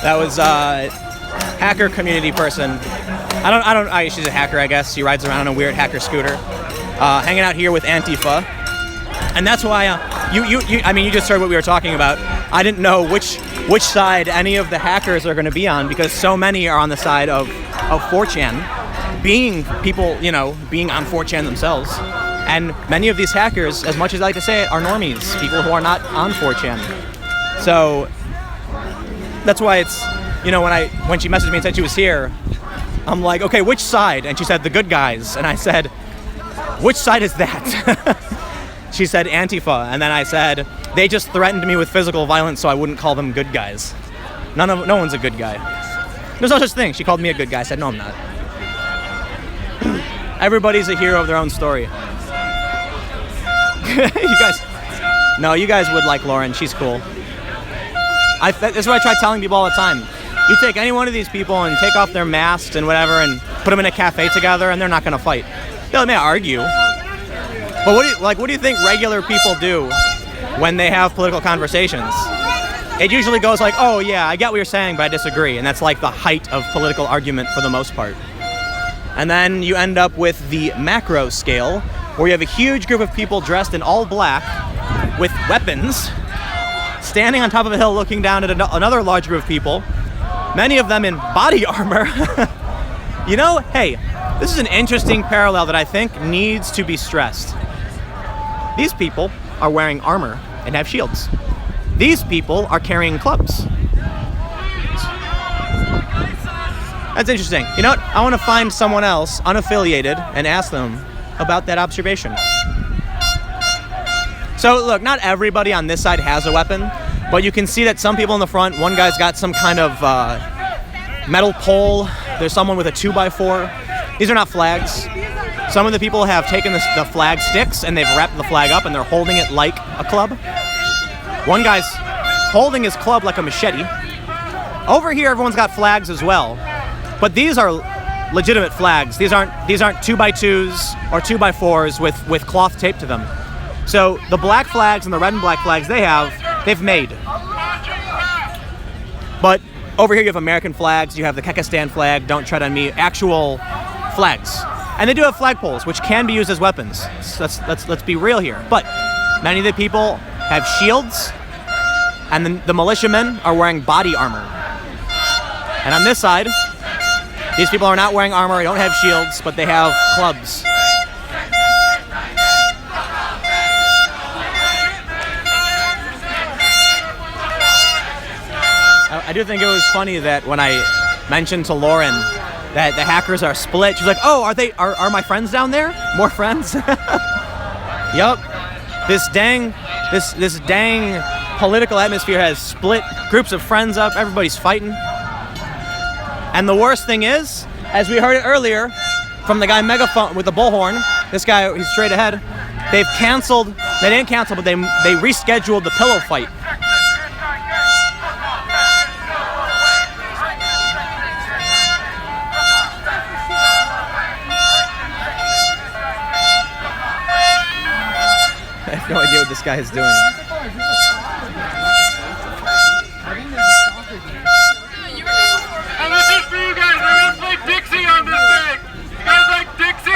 Speaker 1: That was hacker community person. She's a hacker, I guess. She rides around on a weird hacker scooter, hanging out here with Antifa, and that's why you just heard what we were talking about. I didn't know which side any of the hackers are going to be on because so many are on the side of 4chan, being people, being on 4chan themselves. And many of these hackers, as much as I like to say it, are normies, people who are not on 4chan. So that's why it's, when she messaged me and said she was here, I'm like, okay, which side? And she said, the good guys. And I said, which side is that? She said Antifa. And then I said, they just threatened me with physical violence so I wouldn't call them good guys. No one's a good guy. There's no such thing. She called me a good guy. I said, no, I'm not. Everybody's a hero of their own story. You guys would like Lauren. She's cool. This is what I try telling people all the time. You take any one of these people and take off their masks and whatever and put them in a cafe together and they're not going to fight. They may argue. But what do you think regular people do when they have political conversations? It usually goes like, oh yeah, I get what you're saying, but I disagree. And that's like the height of political argument for the most part. And then you end up with the macro scale, where you have a huge group of people dressed in all black with weapons, standing on top of a hill looking down at another large group of people, many of them in body armor. Hey, this is an interesting parallel that I think needs to be stressed. These people are wearing armor and have shields. These people are carrying clubs. That's interesting. You know what? I want to find someone else, unaffiliated, and ask them about that observation. So look, not everybody on this side has a weapon, but you can see that some people in the front, one guy's got some kind of metal pole. There's someone with a 2x4. These are not flags. Some of the people have taken the flag sticks and they've wrapped the flag up and they're holding it like a club. One guy's holding his club like a machete. Over here, everyone's got flags as well, but these are legitimate flags. These aren't 2x2s or 2x4s with cloth taped to them. So the black flags and the red and black flags they've made. But over here you have American flags, you have the Kekistan flag, Don't Tread on Me, actual flags. And they do have flagpoles, which can be used as weapons. So let's be real here. But many of the people have shields, and the militiamen are wearing body armor. And on this side, these people are not wearing armor, they don't have shields, but they have clubs. I do think it was funny that when I mentioned to Lauren that the hackers are split, she's like, "Oh, are my friends down there? More friends?" Yup. This dang political atmosphere has split groups of friends up. Everybody's fighting. And the worst thing is, as we heard it earlier from the guy megaphone with the bullhorn, this guy, he's straight ahead. They didn't cancel, but they rescheduled the pillow fight. I have no idea what this guy is doing.
Speaker 2: And this is for you guys. We're gonna play Dixie on this thing. You guys like Dixie?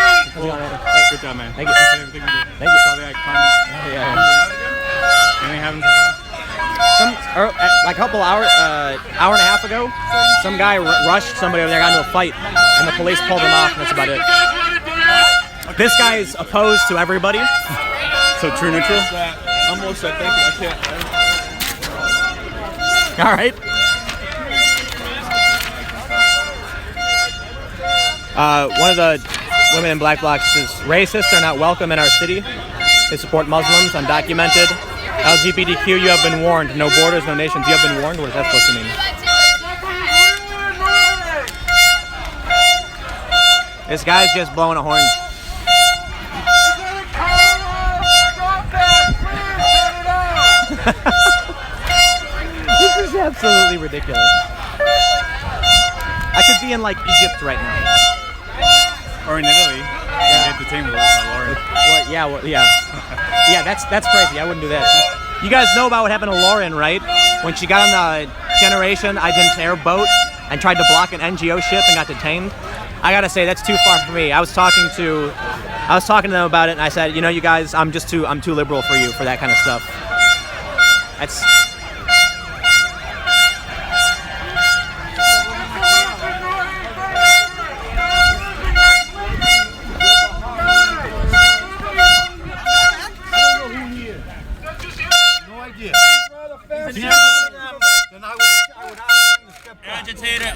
Speaker 21: Good job, man.
Speaker 1: Thank you.
Speaker 21: Everything you do.
Speaker 1: Thank you.
Speaker 21: Probably like fun. Anything happened so far?
Speaker 1: Like a couple hour and a half ago, some guy rushed somebody over there, got into a fight, and the police pulled him off, and that's about it. This guy is opposed to everybody.
Speaker 21: So true neutral?
Speaker 2: Almost, I think. I can't.
Speaker 1: All right. One of the women in black blocks says, "Racists are not welcome in our city. They support Muslims, undocumented. LGBTQ, you have been warned. No borders, no nations. You have been warned." What is that supposed to mean? This guy's just blowing a horn. This is absolutely ridiculous. I could be in like Egypt right now.
Speaker 21: Or in Italy. Yeah. At the table, Lauren.
Speaker 1: Yeah, that's crazy. I wouldn't do that. You guys know about what happened to Lauren, right? When she got on the Generation Identitaire boat and tried to block an NGO ship and got detained. I gotta say that's too far for me. I was talking to them about it, and I said, you know, you guys, I'm too liberal for you for that kind of stuff. That's.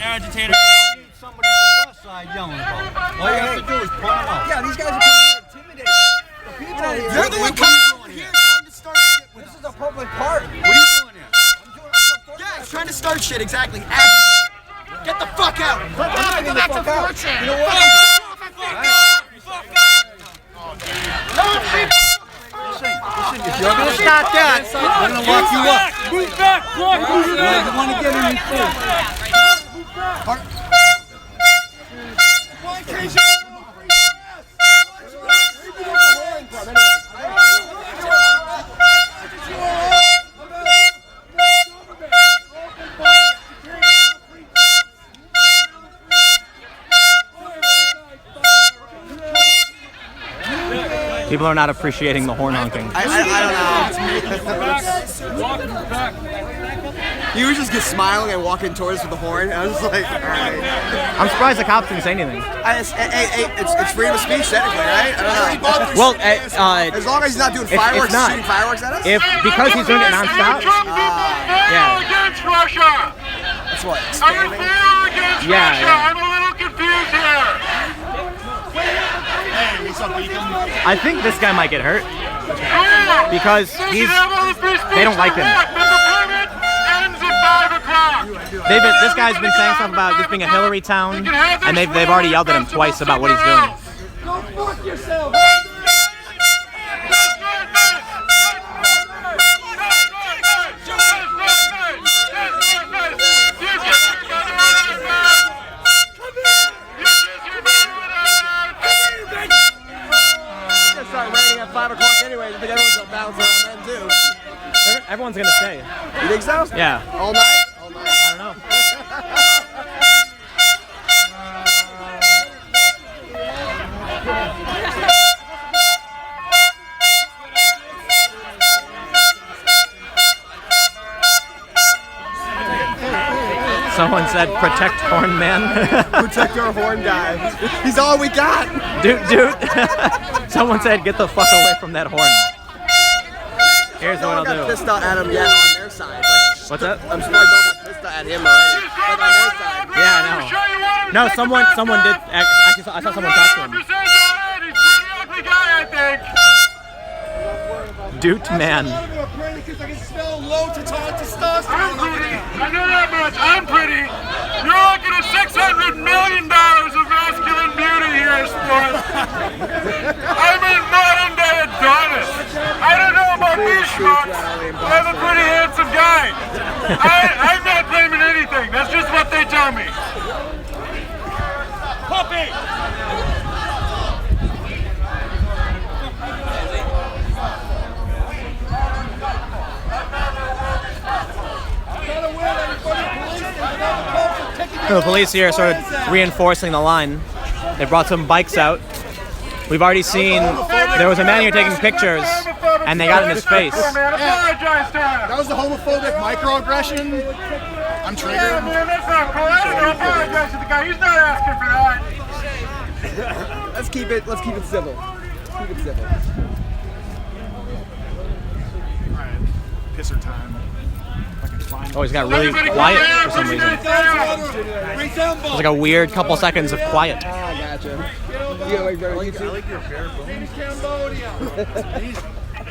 Speaker 12: Agitator. Somebody from your side yelling about it. All you have to do is point them out.
Speaker 8: Yeah, these guys are coming here intimidating the people. You're the one coming here trying to start shit with us. This is a public park. What are you doing here? Yeah, he's trying to start shit, exactly. Get the fuck out. Go back to 4chan. You know what? Listen, if you're gonna start that, I'm gonna lock you up.
Speaker 21: Move back, block, move back.
Speaker 8: You wanna get in your face.
Speaker 1: People are not appreciating the horn honking.
Speaker 8: I don't know. He was just smiling and walking towards us with the horn. I was just like, all right.
Speaker 1: I'm surprised the cops didn't say anything.
Speaker 8: It's freedom of speech technically, right? I don't know.
Speaker 1: Well,
Speaker 8: as long as he's not doing fireworks, shooting fireworks at us.
Speaker 1: Because he's doing it nonstop.
Speaker 2: Yeah. Against Russia.
Speaker 8: That's what.
Speaker 2: Are you for or against Russia?
Speaker 1: Yeah.
Speaker 2: I'm a little confused here.
Speaker 1: I think this guy might get hurt because they don't like him. This guy's been saying stuff about this being a Hillary town, and they've already yelled at him twice about what he's doing.
Speaker 2: Go fuck yourself.
Speaker 1: Everyone's gonna stay.
Speaker 8: You think so?
Speaker 1: Yeah.
Speaker 8: All night? All night.
Speaker 1: I don't know. Someone said, "Protect Horn Man."
Speaker 8: Protect our horn guy. He's all we got.
Speaker 1: Dude. Someone said, "Get the fuck away from that horn." Here's what I'll
Speaker 8: got
Speaker 1: do.
Speaker 8: pissed out at him yet on their side. Like,
Speaker 1: What's that?
Speaker 8: I'm surprised no one got pissed out at him already. Like on their side.
Speaker 1: Yeah, I know. No, someone did. Actually, I saw someone talk to him.
Speaker 2: He's pretty ugly guy, I think.
Speaker 1: Dude, man.
Speaker 2: I'm pretty. I know that much. I'm pretty. You're looking at $600 million of masculine beauty here, sport. I'm a modern day Adonis. I don't know about these schmucks, but I'm a pretty handsome guy. I'm not claiming anything. That's just what they tell me. Puppy!
Speaker 1: The police here started reinforcing the line. They brought some bikes out. We've already seen there was a man here taking pictures, and they got in his face.
Speaker 10: That was the homophobic microaggression. I'm triggered.
Speaker 2: Yeah, man, that's not cool. I don't apologize to the guy. He's not asking for that.
Speaker 8: Let's keep it civil. Keep it civil.
Speaker 10: Alright, pisser time.
Speaker 1: Oh, he's got really quiet for some reason. There's like a weird couple seconds of quiet.
Speaker 8: I gotcha. You like YouTube?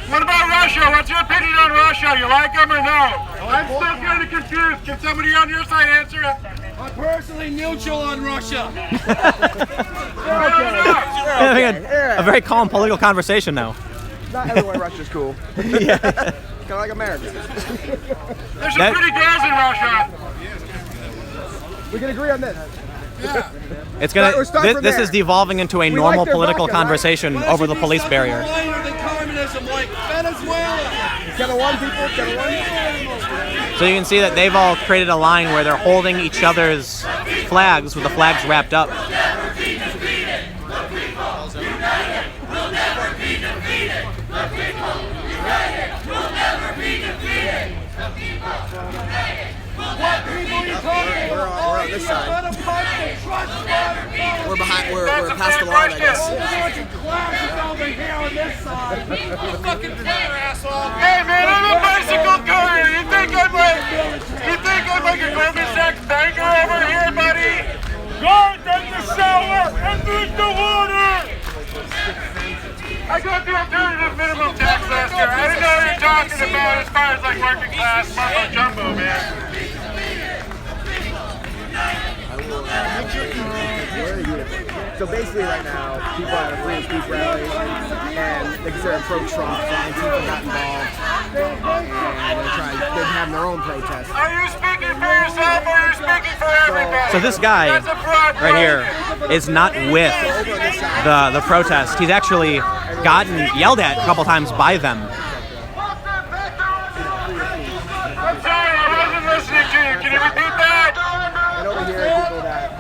Speaker 2: What about Russia? What's your opinion on Russia? You like them or no? I'm still kind of confused. Can somebody on your side answer it?
Speaker 12: I'm personally neutral on Russia.
Speaker 1: A very calm political conversation now.
Speaker 8: Not everyone in Russia's cool.
Speaker 1: Yeah.
Speaker 8: Kind of like America.
Speaker 2: There's some pretty girls in Russia.
Speaker 8: We can agree on this.
Speaker 2: Yeah.
Speaker 1: It's gonna. This is devolving into a normal political conversation over the police barrier.
Speaker 12: Communism like Venezuela.
Speaker 1: So you can see that they've all created a line where they're holding each other's flags with the flags wrapped up.
Speaker 8: We're on this side. We're behind. We're past the line, I guess.
Speaker 2: Hey man, I'm a bicycle courier. You think I'm like a Goldman Sachs banker over here, buddy? Go take a shower and drink the water. I got the alternative minimum tax last year. I don't know what you're talking about as far as like working class mumbo jumbo, man.
Speaker 8: So basically right now, people are at a free speech rally, and like they're pro-Trump, so Antifa got involved, and they're having their own protests.
Speaker 2: Are you speaking for yourself or are you speaking for everybody?
Speaker 1: So this guy right here is not with the protest. He's actually gotten yelled at a couple times by them.
Speaker 2: I'm sorry, I wasn't listening to you. Can you repeat that?
Speaker 8: And over here, people that,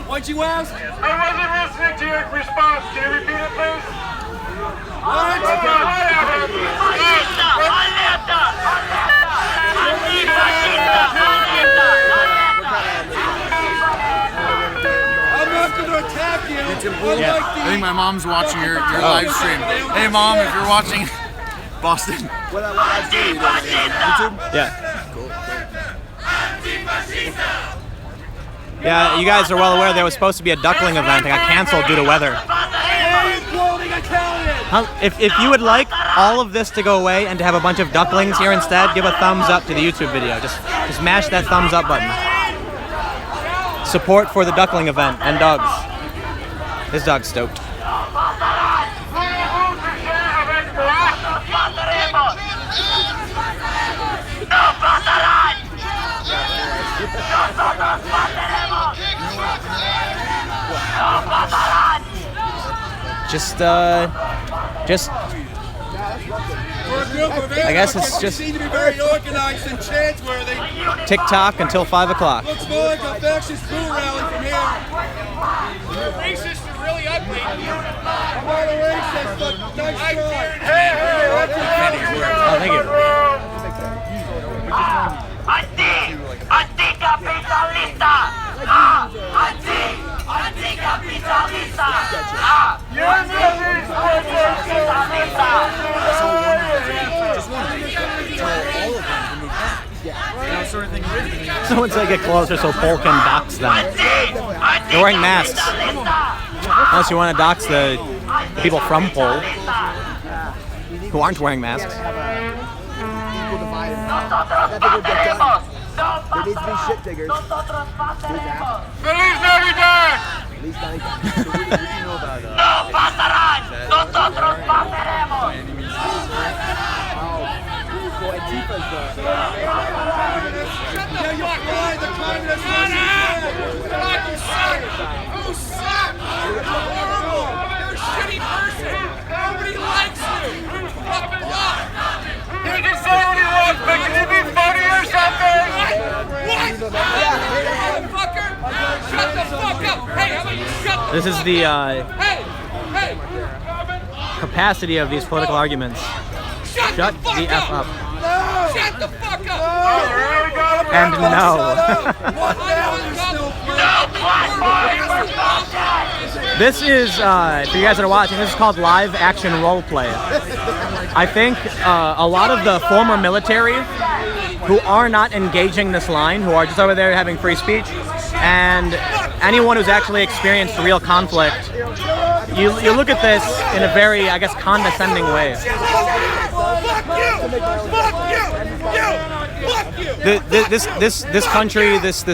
Speaker 12: What'd you ask?
Speaker 2: I wasn't listening to your response. Can you repeat it, please?
Speaker 12: I'm not going to attack you.
Speaker 10: Yeah. I think my mom's watching your live stream. Hey mom, if you're watching Boston.
Speaker 8: What live stream are you doing? YouTube?
Speaker 1: Yeah. Yeah, you guys are well aware there was supposed to be a duckling event that got canceled due to weather. If you would like all of this to go away and to have a bunch of ducklings here instead, give a thumbs up to the YouTube video. Just mash that thumbs up button. Support for the duckling event and dogs. This dog's stoked. I guess it's just
Speaker 12: seem to be very organized and chance-worthy.
Speaker 1: TikTok until 5 o'clock.
Speaker 12: Looks more like a fascist boo rally from here.
Speaker 2: Racist is really ugly.
Speaker 12: I'm not a racist, but nice try.
Speaker 1: Oh, thank you.
Speaker 12: sort of thing it is.
Speaker 1: Someone said get closer so Pol can dox them. They're wearing masks. Unless you want to dox the people from Pol who aren't wearing masks.
Speaker 8: There needs to be shit diggers.
Speaker 2: Feliz Navidad!
Speaker 8: Feliz Navidad.
Speaker 2: No pasarán! Nosotros pasaremos!
Speaker 8: So Antifa's the...
Speaker 2: Yeah, you're fine, the communists are God, you suck! You suck! You're horrible! You're a shitty person! Nobody likes you! You fucking lie! He can say what he wants, but can he be funny or something? What? Motherfucker! Shut the fuck up! Hey, how about you shut the
Speaker 1: This is the capacity of these political arguments. Shut the F up.
Speaker 2: Shut the fuck up!
Speaker 1: And no. This is, for you guys that are watching, this is called live action roleplay. I think a lot of the former military who are not engaging this line, who are just over there having free speech, and anyone who's actually experienced real conflict, you look at this in a very, I guess, condescending way. This country, this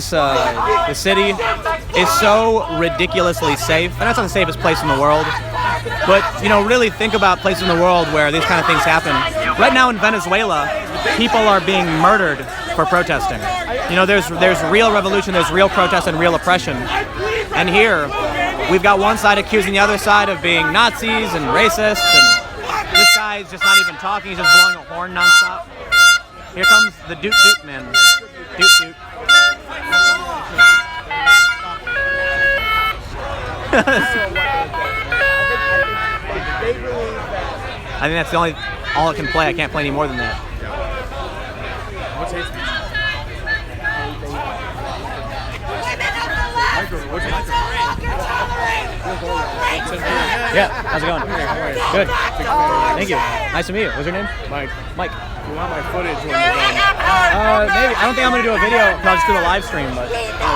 Speaker 1: city is so ridiculously safe, and that's not the safest place in the world. But really think about places in the world where these kind of things happen. Right now in Venezuela, people are being murdered for protesting. There's real revolution, there's real protest and real oppression. And here, we've got one side accusing the other side of being Nazis and racists, and this guy's just not even talking, he's just blowing a horn nonstop. Here comes the doot doot man. Doot doot. I think that's all it can play. I can't play any more than that.
Speaker 10: What's hate speech?
Speaker 1: Yeah, how's it going? Good. Thank you. Nice to meet you. What's your name?
Speaker 10: Mike.
Speaker 1: Mike.
Speaker 10: You want my footage when you're done?
Speaker 1: Maybe. I don't think I'm going to do a video. I'll just do a live stream, but...
Speaker 10: Oh,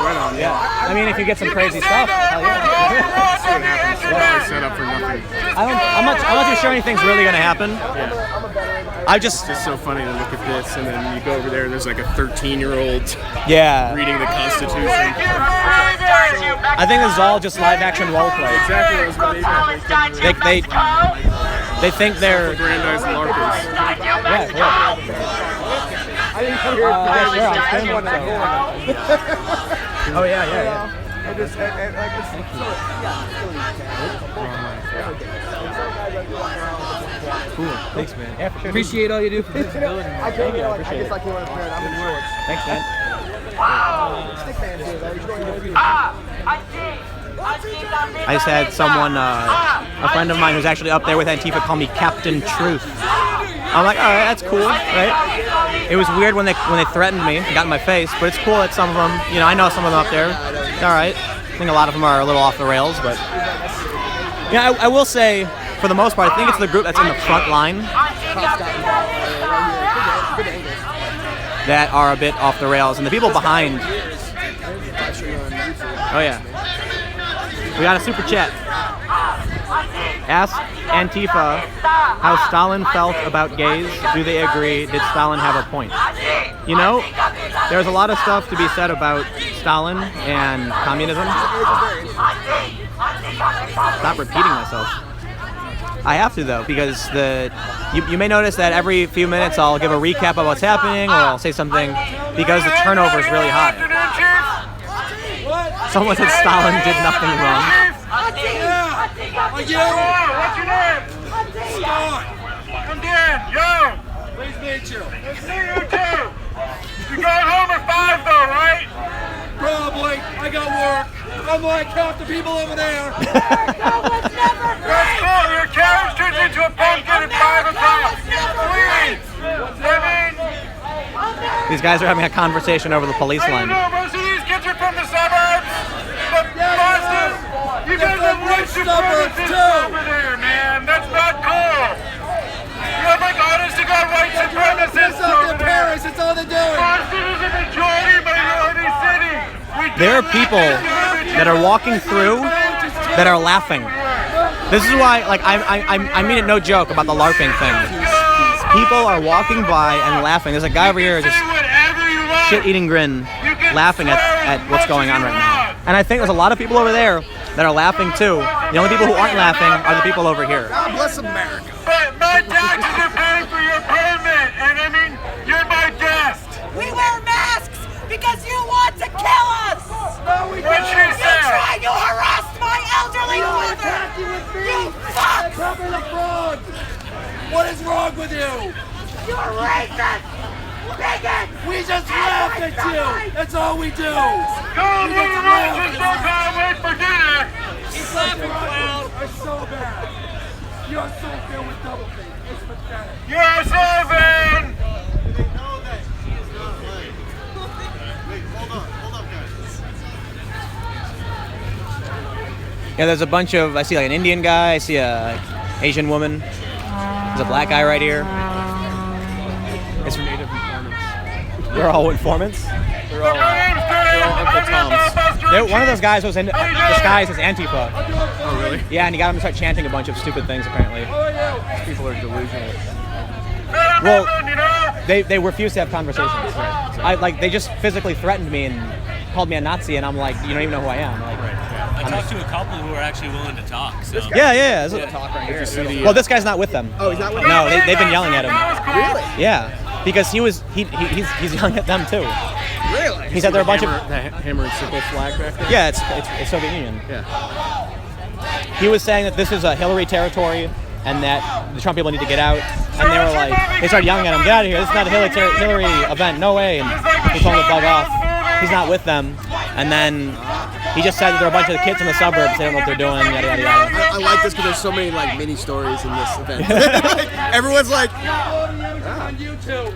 Speaker 10: right on.
Speaker 1: Yeah. I mean, if you get some crazy stuff, hell yeah.
Speaker 10: Let's see what happens. It's set up for nothing.
Speaker 1: I'm not too sure anything's really going to happen.
Speaker 10: Yeah.
Speaker 1: It's
Speaker 10: just so funny to look at this, and then you go over there, there's like a 13-year-old reading the Constitution.
Speaker 1: I think this is all just live action role play.
Speaker 10: Exactly. That's what
Speaker 1: they think they're
Speaker 10: Brandeis LARPers.
Speaker 1: Yeah.
Speaker 8: I didn't come here
Speaker 1: Oh yeah. Cool. Thanks, man. Yeah, for sure.
Speaker 7: Appreciate all you do for visibility.
Speaker 8: I guess I can't want to wear it. I'm in shorts.
Speaker 1: Thanks, man. I just had someone, a friend of mine who's actually up there with Antifa, call me Captain Truth. I'm like, all right, that's cool, right? It was weird when they threatened me, got in my face, but it's cool that some of them, I know some of them up there. It's all right. I think a lot of them are a little off the rails, but I will say, for the most part, I think it's the group that's in the front line that are a bit off the rails, and the people behind. Oh yeah. We got a super chat. Ask Antifa how Stalin felt about gays. Do they agree? Did Stalin have a point? There's a lot of stuff to be said about Stalin and communism. Stop repeating myself. I have to though, because you may notice that every few minutes I'll give a recap of what's happening, or I'll say something because the turnover is really high. Someone said Stalin did nothing wrong.
Speaker 2: What's your name? Scott. Come down. Yo. Please meet you. Let's see you too. You're going home at 5 though, right?
Speaker 12: Probably. I got work. I'm like half the people over there.
Speaker 2: That's cool. Your carriage turns into a pumpkin at 5 o'clock. Please.
Speaker 1: These guys are having a conversation over the police line.
Speaker 2: Most of these kids are from the suburbs. But Boston, you guys have white supremacists over there, man. That's not cool. You have like honest to God white supremacists over there.
Speaker 12: Paris, it's all they're doing.
Speaker 2: Boston is a majority.
Speaker 1: there are people that are walking through that are laughing. This is why, like, I mean it no joke about the LARPing thing. People are walking by and laughing. There's a guy over here just shit-eating grin, laughing at what's going on right now. And I think there's a lot of people over there that are laughing too. The only people who aren't laughing are the people over here.
Speaker 2: God bless America. But my taxes are paying for your permit, and I mean, you're my guest.
Speaker 15: We wear masks because you want to kill us!
Speaker 2: No, we don't.
Speaker 15: You tried to harass my elderly mother! You fuck!
Speaker 2: Cover the fraud! What is wrong with you?
Speaker 15: You're racist! Bigot!
Speaker 2: We just laugh at you! That's all we do!
Speaker 15: God,
Speaker 2: we
Speaker 15: what
Speaker 2: just
Speaker 15: a
Speaker 2: laugh
Speaker 15: racist!
Speaker 2: at you! Can't wait for dinner!
Speaker 15: He's laughing, clown!
Speaker 2: You're so bad! You're so filled with double think. It's pathetic. You're so vain!
Speaker 1: Yeah, there's a bunch of, I see like an Indian guy, I see a Asian woman, there's a black guy right here. It's native informants. They're all informants? They're all Uncle Toms. One of those guys was disguised as Antifa.
Speaker 10: Oh, really?
Speaker 1: Yeah, and he got him to start chanting a bunch of stupid things, apparently.
Speaker 10: These people are delusional.
Speaker 1: Well, they refuse to have conversations. Right. They just physically threatened me and called me a Nazi, and I'm like, you don't even know who I am. Like,
Speaker 16: I talked to a couple who are actually willing to talk. So.
Speaker 1: Yeah. This is a talk right here. Well, this guy's not with them.
Speaker 8: Oh, he's not with them?
Speaker 1: No, they've been yelling at him.
Speaker 8: Really?
Speaker 1: Yeah, because he's yelling at them too.
Speaker 8: Really?
Speaker 1: He said there are a bunch of
Speaker 10: the hammer and sickle flag back there.
Speaker 1: Yeah, it's Soviet Union.
Speaker 10: Yeah.
Speaker 1: He was saying that this is a Hillary territory and that the Trump people need to get out. And they were like, they started yelling at him, get out of here, this is not a Hillary event, no way. And he told him to bug off. He's not with them. And then he just said that there are a bunch of kids in the suburbs, they don't know what they're doing, yada, yada, yada.
Speaker 8: I like this because there's so many like mini stories in this event. Everyone's like,
Speaker 2: on YouTube.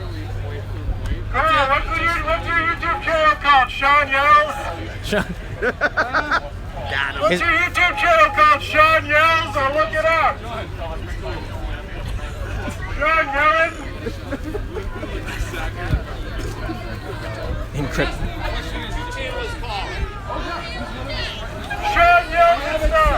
Speaker 2: What's your YouTube channel called? Sean Yells? What's your YouTube channel called? Sean Yells? Or look it up. Sean Yellen?
Speaker 1: Encrypt.
Speaker 2: Sean Yellen, sir.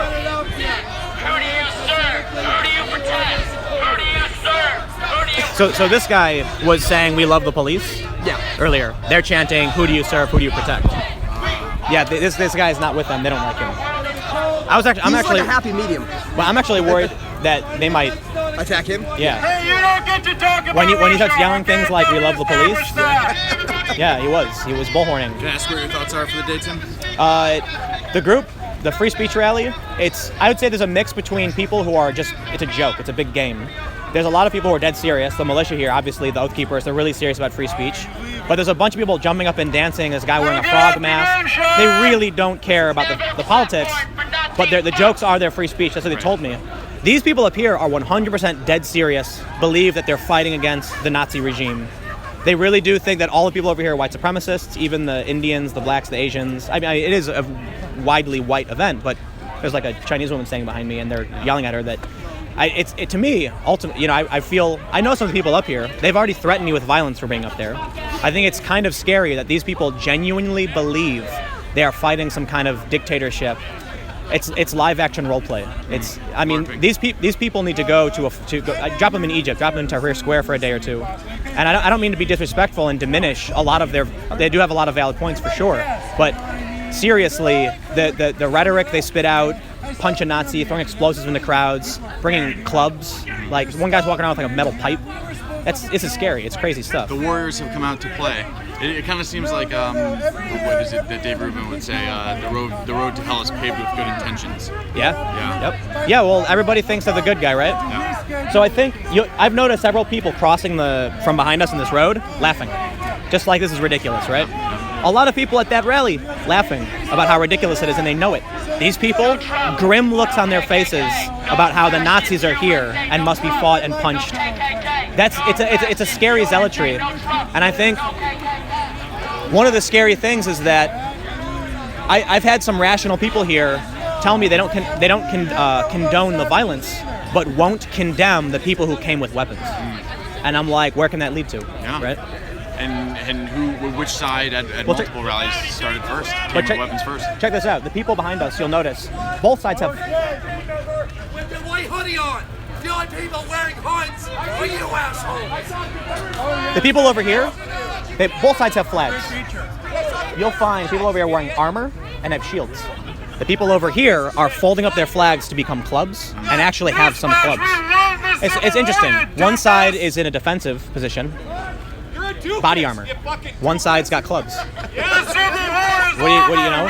Speaker 2: Who do you serve? Who do you protect? Who do you serve? Who do you
Speaker 1: So this guy was saying we love the police.
Speaker 8: Yeah.
Speaker 1: Earlier, they're chanting who do you serve, who do you protect. Yeah, this guy's not with them. They don't like him. I'm actually
Speaker 8: like a happy medium.
Speaker 1: Well, I'm actually worried that they might
Speaker 8: attack him.
Speaker 1: Yeah.
Speaker 2: Hey, you don't get to talk about
Speaker 1: When he starts yelling things like we love the police. Yeah, he was bullhorning.
Speaker 10: Can I ask what your thoughts are for the day, Tim?
Speaker 1: The group, the free speech rally, I would say there's a mix between people who are it's a joke, it's a big game. There's a lot of people who are dead serious. The militia here, obviously, the Oath Keepers, they're really serious about free speech. But there's a bunch of people jumping up and dancing. There's a guy wearing a frog mask. They really don't care about the politics, but the jokes are their free speech. That's what they told me. These people up here are 100% dead serious, believe that they're fighting against the Nazi regime. They really do think that all the people over here are white supremacists, even the Indians, the blacks, the Asians. I mean, it is a widely white event, but there's like a Chinese woman standing behind me, and they're yelling at her that to me, ultimately, I know some of the people up here, they've already threatened me with violence for being up there. I think it's kind of scary that these people genuinely believe they are fighting some kind of dictatorship. It's live action role play. These people need to go drop them in Egypt, drop them in Tahrir Square for a day or two. And I don't mean to be disrespectful and diminish a lot of they do have a lot of valid points for sure, but seriously, the rhetoric they spit out, punch a Nazi, throwing explosives into crowds, bringing clubs. Like, one guy's walking around with like a metal pipe. This is scary. It's crazy stuff.
Speaker 10: The Warriors have come out to play. It kind of seems like, what is it that Dave Rubin would say? The road to hell is paved with good intentions.
Speaker 1: Yeah? Yep. Yeah, well, everybody thinks they're the good guy, right?
Speaker 10: Yeah.
Speaker 1: So I think, I've noticed several people crossing from behind us in this road, laughing. Just like this is ridiculous, right? A lot of people at that rally laughing about how ridiculous it is, and they know it. These people, grim looks on their faces about how the Nazis are here and must be fought and punched. It's a scary zealotry, and I think one of the scary things is that I've had some rational people here tell me they don't condone the violence, but won't condemn the people who came with weapons. And I'm like, where can that lead to?
Speaker 10: Yeah.
Speaker 1: Right?
Speaker 10: And which side at multiple rallies started first? Came with weapons first.
Speaker 1: Check this out. The people behind us, you'll notice, both sides have.
Speaker 15: With the white hoodie on. The only people wearing hoods are you assholes.
Speaker 1: The people over here, both sides have flags. You'll find people over here wearing armor and have shields. The people over here are folding up their flags to become clubs and actually have some clubs. It's interesting. One side is in a defensive position, body armor. One side's got clubs. What do you know?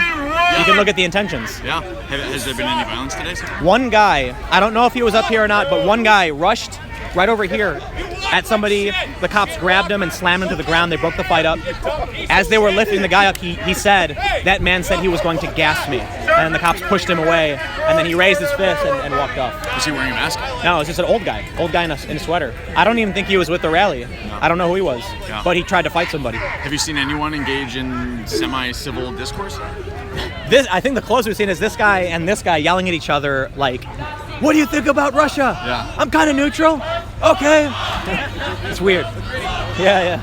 Speaker 1: You can look at the intentions.
Speaker 10: Yeah. Has there been any violence today?
Speaker 1: One guy, I don't know if he was up here or not, but one guy rushed right over here at somebody. The cops grabbed him and slammed him to the ground. They broke the fight up. As they were lifting the guy up, he said, that man said he was going to gas me. And the cops pushed him away, and then he raised his fist and walked off.
Speaker 10: Was he wearing a mask?
Speaker 1: No, it was just an old guy in a sweater. I don't even think he was with the rally. No. I don't know who he was, but he tried to fight somebody.
Speaker 10: Have you seen anyone engage in semi-civil discourse?
Speaker 1: I think the closest we've seen is this guy and this guy yelling at each other like, what do you think about Russia?
Speaker 10: Yeah.
Speaker 1: I'm kind of neutral. Okay. It's weird. Yeah.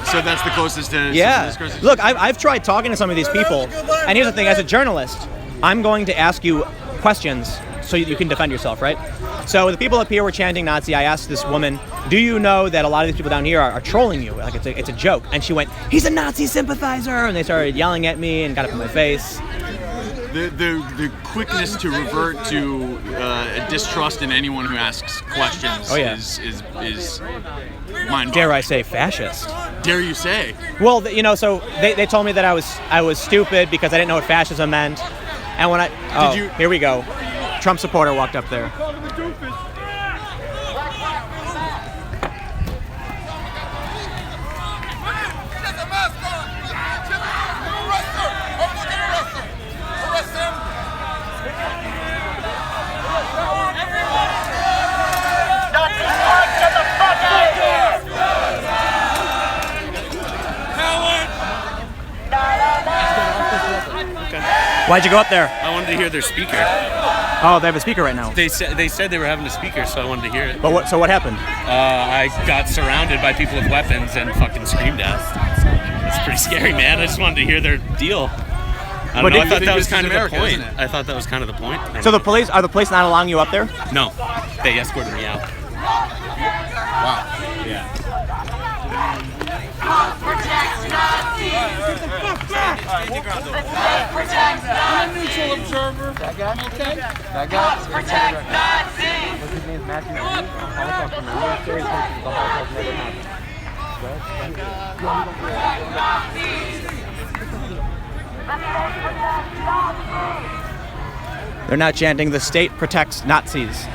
Speaker 10: So that's the closest to
Speaker 1: yeah.
Speaker 10: civil discourse?
Speaker 1: Look, I've tried talking to some of these people, and here's the thing, as a journalist, I'm going to ask you questions so you can defend yourself, right? So the people up here were chanting Nazi. I asked this woman, do you know that a lot of these people down here are trolling you? Like it's a joke. And she went, he's a Nazi sympathizer. And they started yelling at me and got up in my face.
Speaker 10: The quickness to revert to a distrust in anyone who asks questions is mind-boggling.
Speaker 1: Dare I say fascist?
Speaker 10: Dare you say?
Speaker 1: Well, so they told me that I was stupid because I didn't know what fascism meant. And when here we go. Trump supporter walked up there. Why'd you go up there?
Speaker 16: I wanted to hear their speaker.
Speaker 1: Oh, they have a speaker right now.
Speaker 16: They said they were having a speaker, so I wanted to hear it.
Speaker 1: But what happened?
Speaker 16: I got surrounded by people with weapons and fucking screamed at. It's pretty scary, man. I just wanted to hear their deal. I don't know. I thought that was kind of the point. I thought that was kind of the point.
Speaker 1: So the police not allowing you up there?
Speaker 16: No, they escorted me out.
Speaker 10: Wow.
Speaker 16: Yeah.
Speaker 15: I'm a neutral observer. That guy? Okay. That guy? Protect Nazis!
Speaker 1: What's his name? Matthew. Holocaust memorial. The Holocaust never happened. They're now chanting, the state protects Nazis.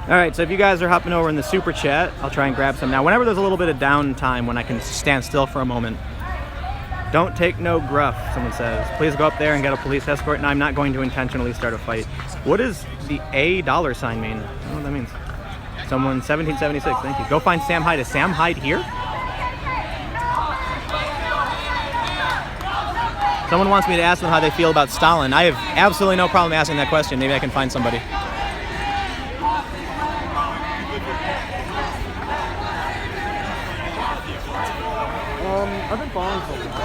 Speaker 1: All right, so if you guys are hopping over in the super chat, I'll try and grab some. Now, whenever there's a little bit of downtime when I can stand still for a moment, don't take no gruff, someone says. Please go up there and get a police escort, and I'm not going to intentionally start a fight. What does the $A sign mean? I don't know what that means. Someone, 1776, thank you. Go find Sam Hyde. Is Sam Hyde here? Someone wants me to ask them how they feel about Stalin. I have absolutely no problem asking that question. Maybe I can find somebody.
Speaker 9: I've been following something.
Speaker 3: They're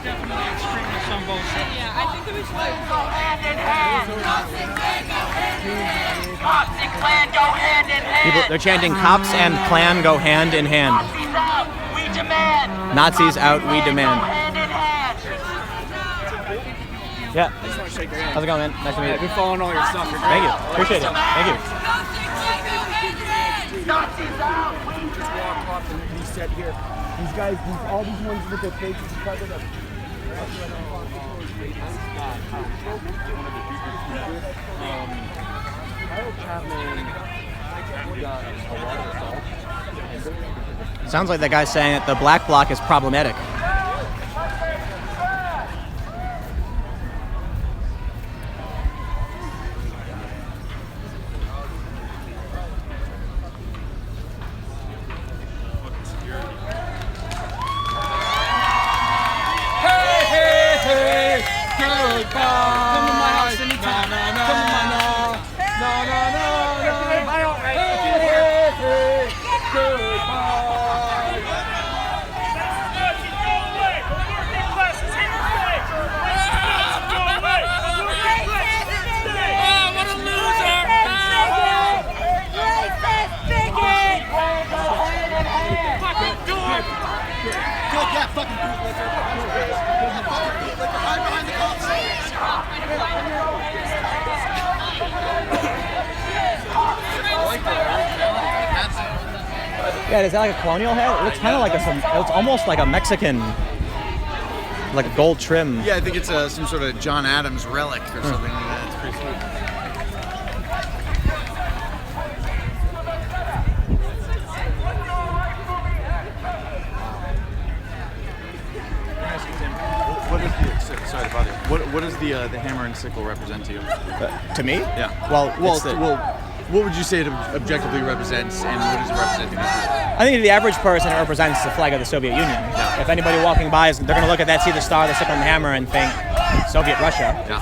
Speaker 3: definitely extremists on both sides.
Speaker 15: Yeah, I think that we should go hand in hand. Cops and Klan go hand in hand.
Speaker 1: They're chanting cops and Klan go hand in hand. Nazis out, we demand. Yeah. How's it going, man? Nice to meet you.
Speaker 9: I've been following all your stuff.
Speaker 1: Thank you. Appreciate it. Thank you.
Speaker 9: He said here, these guys, all these ones with their faces covered up.
Speaker 1: Sounds like that guy's saying that the black bloc is problematic. Yeah, is that like a colonial hat? It looks kind of like it's almost like a Mexican, like a gold trim.
Speaker 10: Yeah, I think it's some sort of John Adams relic or something like that. It's pretty sweet. What does the hammer and sickle represent to you?
Speaker 1: To me?
Speaker 10: Yeah.
Speaker 1: Well,
Speaker 10: what would you say it objectively represents, and what does it represent to you?
Speaker 1: I think to the average person, it represents the flag of the Soviet Union. Yeah. If anybody walking by they're going to look at that, see the star, the sickle, and the hammer, and think Soviet Russia.
Speaker 10: Yeah.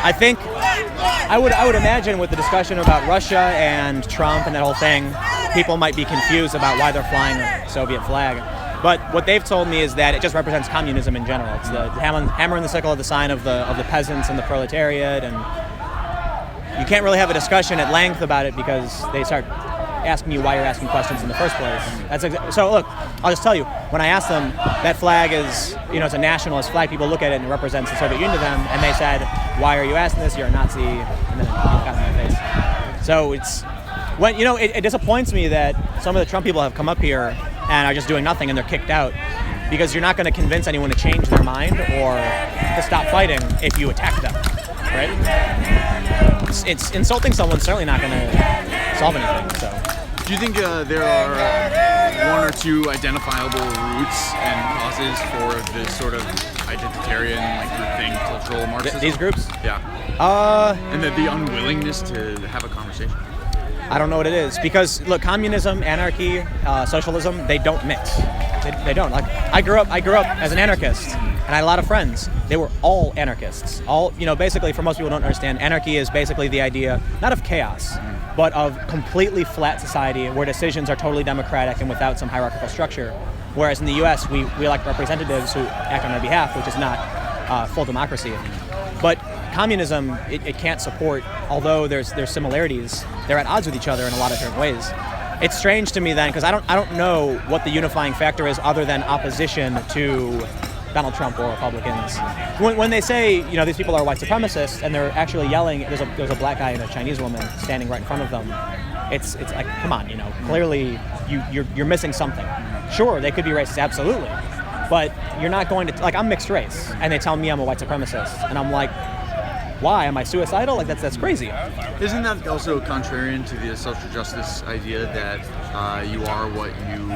Speaker 1: I think I would imagine with the discussion about Russia and Trump and that whole thing, people might be confused about why they're flying a Soviet flag. But what they've told me is that it just represents communism in general. It's the hammer and the sickle are the sign of the peasants and the proletariat, and you can't really have a discussion at length about it because they start asking you why you're asking questions in the first place. So look, I'll just tell you, when I asked them, that flag is, it's a nationalist flag, people look at it and it represents the Soviet Union to them, and they said, why are you asking this? You're a Nazi, and then it got in my face. So it disappoints me that some of the Trump people have come up here and are just doing nothing and they're kicked out, because you're not going to convince anyone to change their mind or to stop fighting if you attack them, right? It's insulting someone's certainly not going to solve anything. So,
Speaker 10: do you think there are one or two identifiable roots and causes for this sort of identitarian groupthink, cultural Marxism?
Speaker 1: These groups?
Speaker 10: Yeah. And the unwillingness to have a conversation.
Speaker 1: I don't know what it is, because look, communism, anarchy, socialism, they don't mix. They don't. Like I grew up as an anarchist, and I had a lot of friends. They were all anarchists. Basically, for most people who don't understand, anarchy is basically the idea not of chaos, but of completely flat society where decisions are totally democratic and without some hierarchical structure. Whereas in the U.S., we elect representatives who act on our behalf, which is not full democracy. But communism, it can't support, although there's similarities, they're at odds with each other in a lot of different ways. It's strange to me then, because I don't know what the unifying factor is other than opposition to Donald Trump or Republicans. When they say, these people are white supremacists, and they're actually yelling, there's a black guy and a Chinese woman standing right in front of them. It's like, come on, clearly you're missing something. Sure, they could be racist, absolutely, but you're not going to, I'm mixed race, and they tell me I'm a white supremacist, and I'm like, why? Am I suicidal? That's crazy.
Speaker 10: Isn't that also contrarian to the social justice idea that you are what you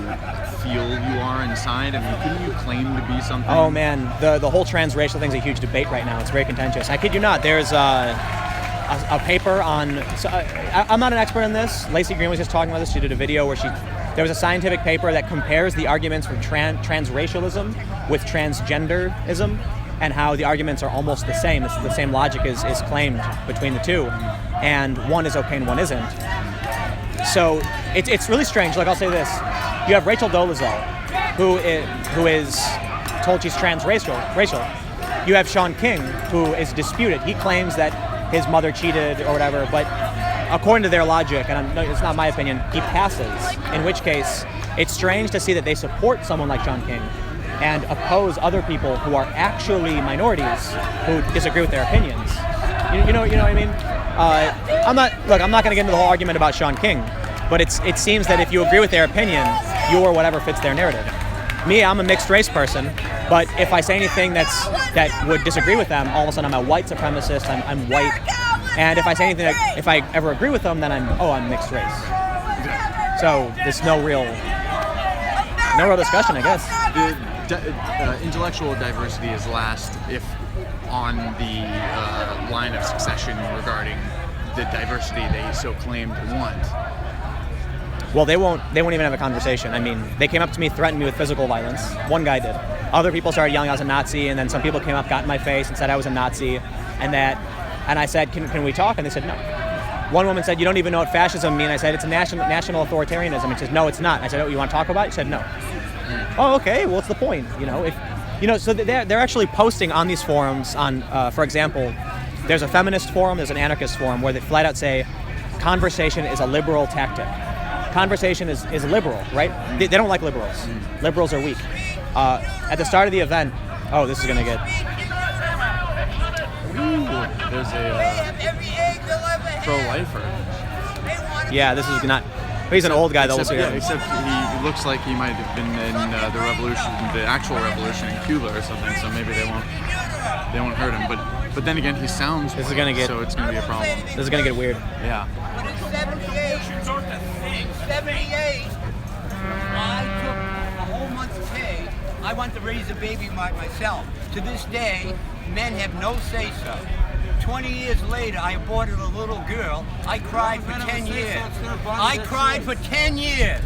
Speaker 10: feel you are inside? I mean, couldn't you claim to be something?
Speaker 1: Oh man, the whole transracial thing's a huge debate right now. It's very contentious. I kid you not. There's a paper on. I'm not an expert in this. Lacey Green was just talking about this. She did a video where there was a scientific paper that compares the arguments for transracialism with transgenderism, and how the arguments are almost the same. The same logic is claimed between the two, and one is okay and one isn't. So it's really strange. Like, I'll say this: you have Rachel Dolezal, who is told she's transracial. You have Sean King, who is disputed. He claims that his mother cheated or whatever, but according to their logic, and it's not my opinion, he passes. In which case, it's strange to see that they support someone like Sean King and oppose other people who are actually minorities who disagree with their opinions. You know what I mean? I'm not going to get into the whole argument about Sean King, but it seems that if you agree with their opinion, you're whatever fits their narrative. Me, I'm a mixed race person, but if I say anything that would disagree with them, all of a sudden I'm a white supremacist, I'm white, And if I say anything, if I ever agree with them, then I'm mixed race. So there's no real discussion, I guess.
Speaker 10: The intellectual diversity is last if on the line of succession regarding the diversity they so claimed want.
Speaker 1: Well, they won't even have a conversation. I mean, they came up to me, threatened me with physical violence. One guy did. Other people started yelling I was a Nazi, and then some people came up, got in my face, and said I was a Nazi, and I said, can we talk? And they said no. One woman said, you don't even know what fascism means. I said, it's a national authoritarianism. And she says, no, it's not. I said, oh, you want to talk about it? She said, no. Oh, okay. Well, what's the point? So they're actually posting on these forums on, for example, there's a feminist forum, there's an anarchist forum where they flat out say, conversation is a liberal tactic. Conversation is liberal, right? They don't like liberals. Liberals are weak. At the start of the event, this is going to get...
Speaker 10: Ooh, there's a pro-lifer.
Speaker 1: Yeah, this is not... He's an old guy, though.
Speaker 10: Except he looks like he might have been in the revolution, the actual revolution in Cuba or something, so maybe they won't hurt him. But then again, he sounds white, so it's going to be a problem.
Speaker 1: This is going to get weird.
Speaker 10: Yeah.
Speaker 18: 78, I took a whole month's pay. I want to raise a baby myself. To this day, men have no say-so. 20 years later, I aborted a little girl. I cried for 10 years. I cried for 10 years.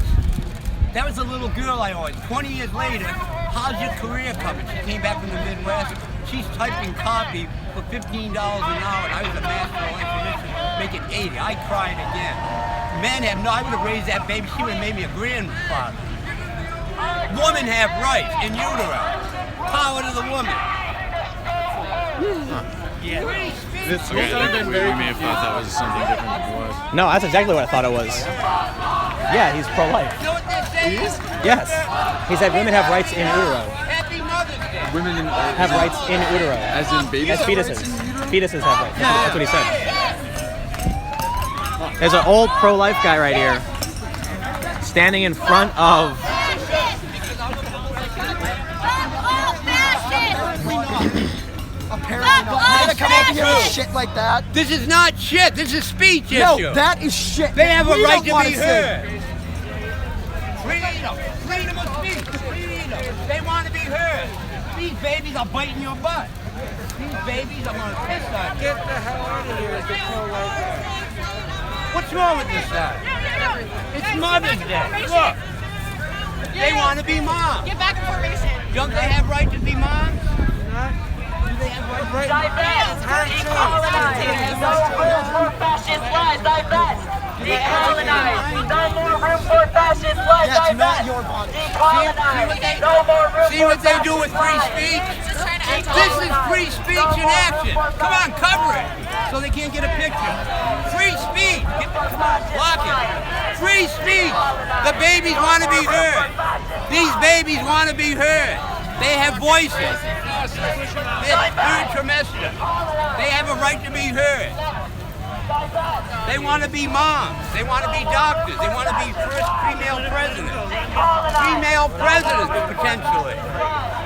Speaker 18: That was a little girl I always. 20 years later, how's your career coming? She came back from the Midwest. She's typing copy for $15 an hour. I was a master of information, making 80. I cried again. Men have I would have raised that baby. She would have made me a grandfather. Women have rights in utero. Power to the woman.
Speaker 10: Yeah. We may have thought that was something different than it was.
Speaker 1: No, that's exactly what I thought it was. Yeah, he's pro-life.
Speaker 18: You know what they're saying?
Speaker 1: Yes. He said women have rights in utero.
Speaker 18: Happy Mother's Day.
Speaker 10: Women
Speaker 1: have rights in utero.
Speaker 10: As in babies?
Speaker 1: As fetuses. Fetuses have rights. That's what he said. There's an old pro-life guy right here, standing in front of...
Speaker 8: Shit like that.
Speaker 18: This is not shit. This is speech
Speaker 8: no,
Speaker 18: issue.
Speaker 8: No, that is shit.
Speaker 18: They have a
Speaker 8: we
Speaker 18: right
Speaker 8: to
Speaker 18: be heard. Freedom of speech. Freedom. They want to be heard. These babies are biting your butt. These babies are going to piss on you. Get the hell out of here. What's wrong with this guy? It's Mother's Day. Look. They want to be moms.
Speaker 17: Get back in formation.
Speaker 18: Don't they have right to be moms?
Speaker 19: Divest! Decolonize! No room for fascist lies! Divest! Decolonize! No more room for fascist lies! Divest! Decolonize! No more room for
Speaker 18: See what they do with free speech? This is free speech in action. Come on, cover it. So they can't get a picture. Free speech. Come on, block it. Free speech. The babies want to be heard. These babies want to be heard. They have voices. They're third trimester. They have a right to be heard. They want to be moms. They want to be doctors. They want to be first female president. Female presidents, potentially.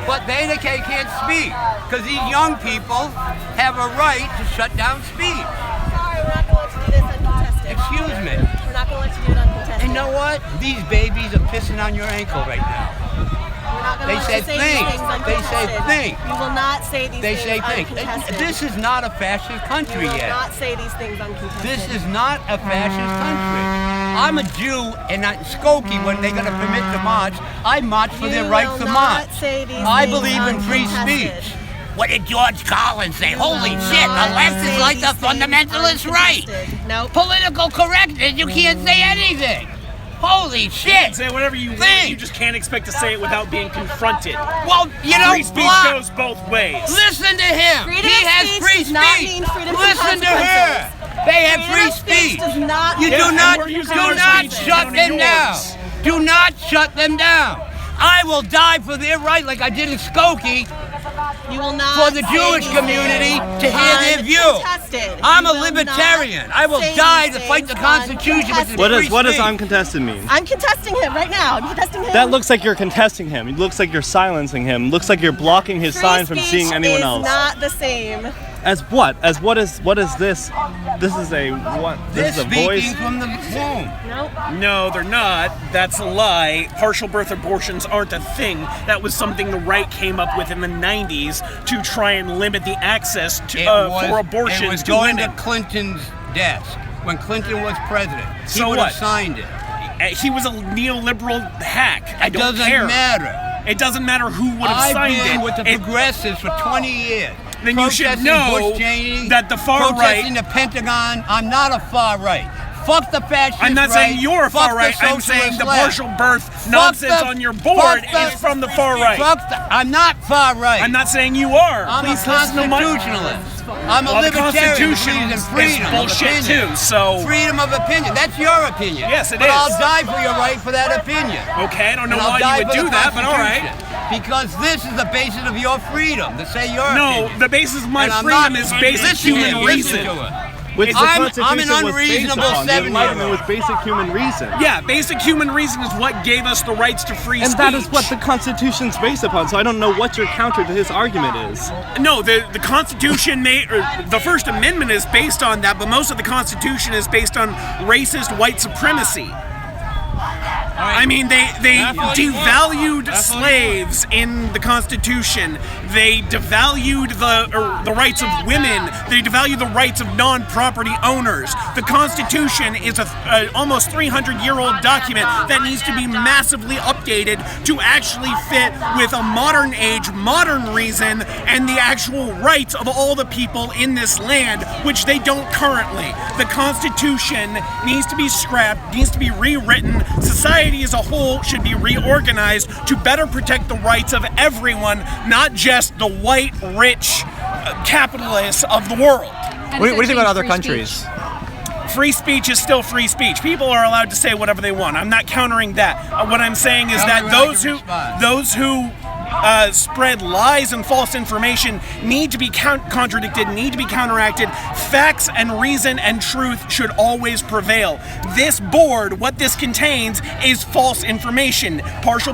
Speaker 18: But they can't speak because these young people have a right to shut down speech.
Speaker 17: Sorry, we're not going to let you do this uncontested.
Speaker 18: Excuse me.
Speaker 17: We're not going to let you do it uncontested.
Speaker 18: And you know what? These babies are pissing on your ankle right now. They said think. They say think.
Speaker 17: You will not say these
Speaker 18: they
Speaker 17: things
Speaker 18: say think.
Speaker 17: uncontested.
Speaker 18: This is not a fascist country
Speaker 17: you will
Speaker 18: yet.
Speaker 17: not say these things uncontested.
Speaker 18: This is not a fascist country. I'm a Jew, and Skokie, when they're going to permit the march, I march for their right to march. I believe in free speech. What did George Collins say? Holy shit, the left is like the fundamentalist right.
Speaker 17: Nope.
Speaker 18: Political correctness, you can't say anything. Holy shit!
Speaker 20: You can say whatever you want. You just can't expect to say it without being confronted.
Speaker 18: Well, you know,
Speaker 20: free speech goes both ways.
Speaker 18: Listen to him.
Speaker 17: Freedom
Speaker 18: he has
Speaker 17: speech
Speaker 18: free
Speaker 17: does not
Speaker 18: speech.
Speaker 17: mean freedom from
Speaker 18: Listen to her. They have free speech.
Speaker 17: Does not
Speaker 18: You do not shut them down. Do not shut them down. I will die for their right, like I did in Skokie.
Speaker 17: You will not
Speaker 18: for the Jewish community to hear their view. I'm a libertarian. I will die to fight the Constitution with the free
Speaker 23: What does
Speaker 18: speech.
Speaker 23: uncontested mean?
Speaker 17: I'm contesting him right now. I'm contesting him.
Speaker 23: That looks like you're contesting him. It looks like you're silencing him. It looks like you're blocking his sign from seeing anyone else.
Speaker 17: Not the same
Speaker 14: As what? As what is this? This is a what? This is a voice.
Speaker 18: From the womb.
Speaker 22: No, they're not. That's a lie. Partial birth abortions aren't a thing. That was something the right came up with in the 90s to try and limit the access to for abortions.
Speaker 18: It was
Speaker 22: to
Speaker 18: going
Speaker 22: women.
Speaker 18: to Clinton's desk when Clinton was president. He
Speaker 22: So
Speaker 18: would
Speaker 22: what?
Speaker 18: have signed it.
Speaker 22: He was a neoliberal hack. I don't
Speaker 18: doesn't
Speaker 22: care.
Speaker 18: matter.
Speaker 22: It doesn't matter who would have
Speaker 18: I've
Speaker 22: signed
Speaker 18: been
Speaker 22: it.
Speaker 18: with the progressives for 20 years.
Speaker 22: Then you should
Speaker 18: Protesting
Speaker 22: know
Speaker 18: Bush Cheney,
Speaker 22: that the far
Speaker 18: protesting
Speaker 22: right.
Speaker 18: the Pentagon. I'm not a far right. Fuck the fascist
Speaker 22: I'm not saying
Speaker 18: right.
Speaker 22: you're a
Speaker 18: Fuck
Speaker 22: far right.
Speaker 18: the
Speaker 22: I'm saying
Speaker 18: socialist
Speaker 22: the
Speaker 18: left.
Speaker 22: partial birth
Speaker 18: Fuck
Speaker 22: nonsense
Speaker 18: the-
Speaker 22: on your board
Speaker 18: fuck the-
Speaker 22: is from the far right.
Speaker 18: I'm not far right.
Speaker 22: I'm not saying you are.
Speaker 18: I'm
Speaker 22: Please
Speaker 18: a
Speaker 22: listen to my-
Speaker 18: constitutionalist. I'm a
Speaker 22: Well, the
Speaker 18: libertarian.
Speaker 22: Constitution
Speaker 18: Believes in
Speaker 22: is
Speaker 18: freedom
Speaker 22: bullshit
Speaker 18: of opinion.
Speaker 22: too, so-
Speaker 18: freedom of opinion. That's your opinion.
Speaker 22: Yes, it
Speaker 18: but
Speaker 22: is.
Speaker 18: I'll die for your right for that opinion.
Speaker 22: Okay, I don't know
Speaker 18: And I'll
Speaker 22: why
Speaker 18: die
Speaker 22: you would
Speaker 18: for
Speaker 22: do
Speaker 18: the
Speaker 22: that, but all right.
Speaker 18: Constitution. Because this is the basis of your freedom to say your
Speaker 22: No,
Speaker 18: opinion.
Speaker 22: the basis of my
Speaker 18: And I'm
Speaker 22: freedom
Speaker 18: not-
Speaker 22: is basic
Speaker 18: listen to
Speaker 22: human
Speaker 18: it, listen
Speaker 22: reason.
Speaker 18: to it.
Speaker 14: Which the
Speaker 18: I'm
Speaker 14: Constitution
Speaker 18: an
Speaker 14: was based
Speaker 18: unreasonable
Speaker 14: upon. The
Speaker 18: 7-year-old.
Speaker 14: Enlightenment was basic human reason.
Speaker 22: Yeah, basic human reason is what gave us the rights to free
Speaker 14: And
Speaker 22: speech.
Speaker 14: that is what the Constitution's based upon, so I don't know what your counter to his argument is.
Speaker 22: No, the Constitution or the First Amendment is based on that, but most of the Constitution is based on racist white supremacy. I mean, they devalued slaves in the Constitution. They devalued the rights of women. They devalued the rights of non-property owners. The Constitution is a almost 300-year-old document that needs to be massively updated to actually fit with a modern age, modern reason, and the actual rights of all the people in this land, which they don't currently. The Constitution needs to be scrapped, needs to be rewritten. Society as a whole should be reorganized to better protect the rights of everyone, not just the white, rich capitalists of the world.
Speaker 1: What do you think about other countries?
Speaker 22: Free speech is still free speech. People are allowed to say whatever they want. I'm not countering that. What I'm saying is that those who spread lies and false information need to be contradicted, need to be counteracted. Facts and reason and truth should always prevail. This board, what this contains, is false information. Partial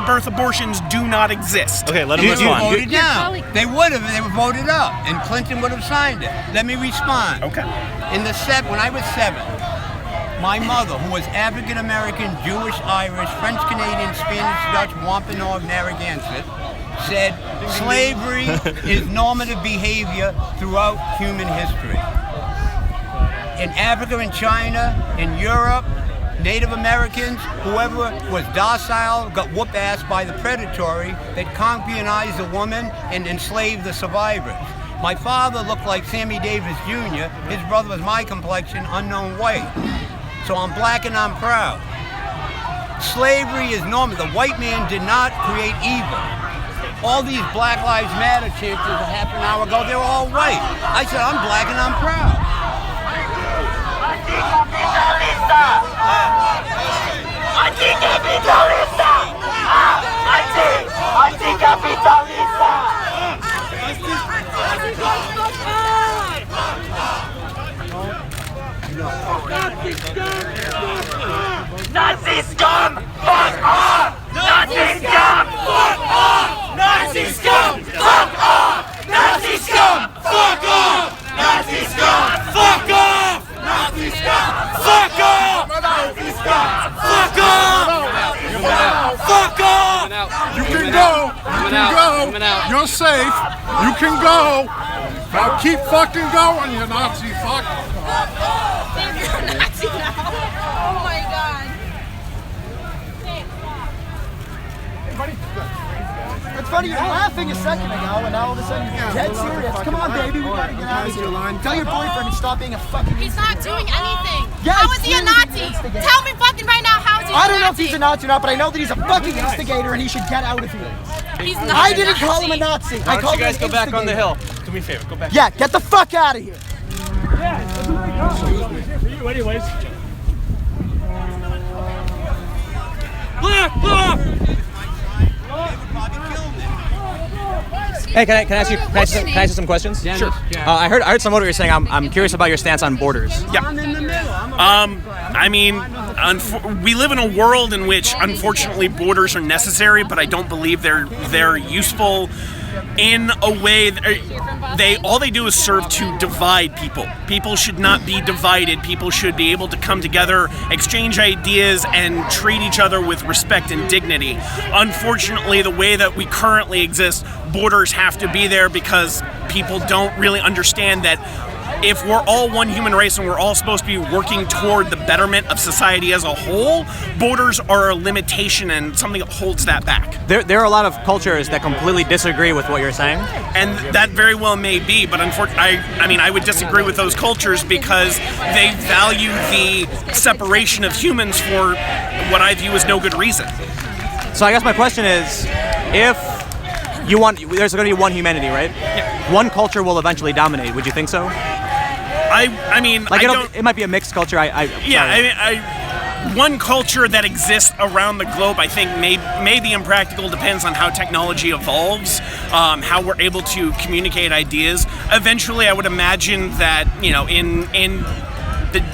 Speaker 22: birth abortions do not exist.
Speaker 1: Okay, let him respond.
Speaker 18: Voted down. They would have. They were voted up, and Clinton would have signed it. Let me respond.
Speaker 22: Okay.
Speaker 18: When I was 7, my mother, who was African American, Jewish, Irish, French Canadian, Spanish, Dutch, Wampanoag, Narragansett, said slavery is normative behavior throughout human history. In Africa and China, in Europe, Native Americans, whoever was docile, got whoop-ass by the predatory that concubinized the woman and enslaved the survivors. My father looked like Sammy Davis Jr. His brother was my complexion, unknown white. So I'm black and I'm proud. Slavery is normal. The white man did not create evil. All these Black Lives Matter chants a half an hour ago, they were all white. I said, I'm black and I'm proud.
Speaker 19: Nazi scum, fuck off! Nazi scum, fuck off! Nazi scum, fuck off! Nazi scum, fuck off! Nazi scum, fuck off! Nazi scum, fuck off! Nazi scum, fuck off! Fuck off!
Speaker 9: You can go. You can go. You're safe. You can go. Now keep fucking going, you Nazi fuck.
Speaker 17: Oh my god.
Speaker 8: It's funny, you were laughing a second ago, and now all of a sudden you're dead serious. Come on, baby, we gotta get out of here. Tell your boyfriend to stop being a fucking
Speaker 17: He's not doing anything.
Speaker 8: Yeah,
Speaker 17: How
Speaker 8: he's
Speaker 17: is he a
Speaker 8: clearly
Speaker 17: Nazi?
Speaker 8: an instigator.
Speaker 17: Tell me fucking right now, how is he a Nazi?
Speaker 8: I don't know if he's a Nazi or not, but I know that he's a fucking instigator and he should get out of here.
Speaker 17: He's not
Speaker 8: I
Speaker 17: a
Speaker 8: didn't call him a
Speaker 17: Nazi.
Speaker 8: Nazi.
Speaker 14: Why
Speaker 8: I
Speaker 14: don't
Speaker 8: called
Speaker 14: you guys
Speaker 8: him
Speaker 14: go back on the hill?
Speaker 8: instigator.
Speaker 14: Do me a favor, go back.
Speaker 8: Yeah, get the fuck out of here.
Speaker 21: For you, anyways.
Speaker 1: Hey, can I ask you some questions?
Speaker 22: Sure.
Speaker 1: I heard some of what you're saying. I'm curious about your stance on borders.
Speaker 22: Yeah. I mean, we live in a world in which, unfortunately, borders are necessary, but I don't believe they're useful in a way that all they do is serve to divide people. People should not be divided. People should be able to come together, exchange ideas, and treat each other with respect and dignity. Unfortunately, the way that we currently exist, borders have to be there because people don't really understand that if we're all one human race and we're all supposed to be working toward the betterment of society as a whole, borders are a limitation and something that holds that back.
Speaker 1: There are a lot of cultures that completely disagree with what you're saying.
Speaker 22: And that very well may be, but unfortunately, I would disagree with those cultures because they value the separation of humans for what I view as no good reason.
Speaker 1: So I guess my question is, if there's going to be one humanity, right?
Speaker 22: Yeah.
Speaker 1: One culture will eventually dominate. Would you think so? It might be a mixed culture.
Speaker 22: One culture that exists around the globe, I think, may be impractical. Depends on how technology evolves, how we're able to communicate ideas. Eventually, I would imagine that in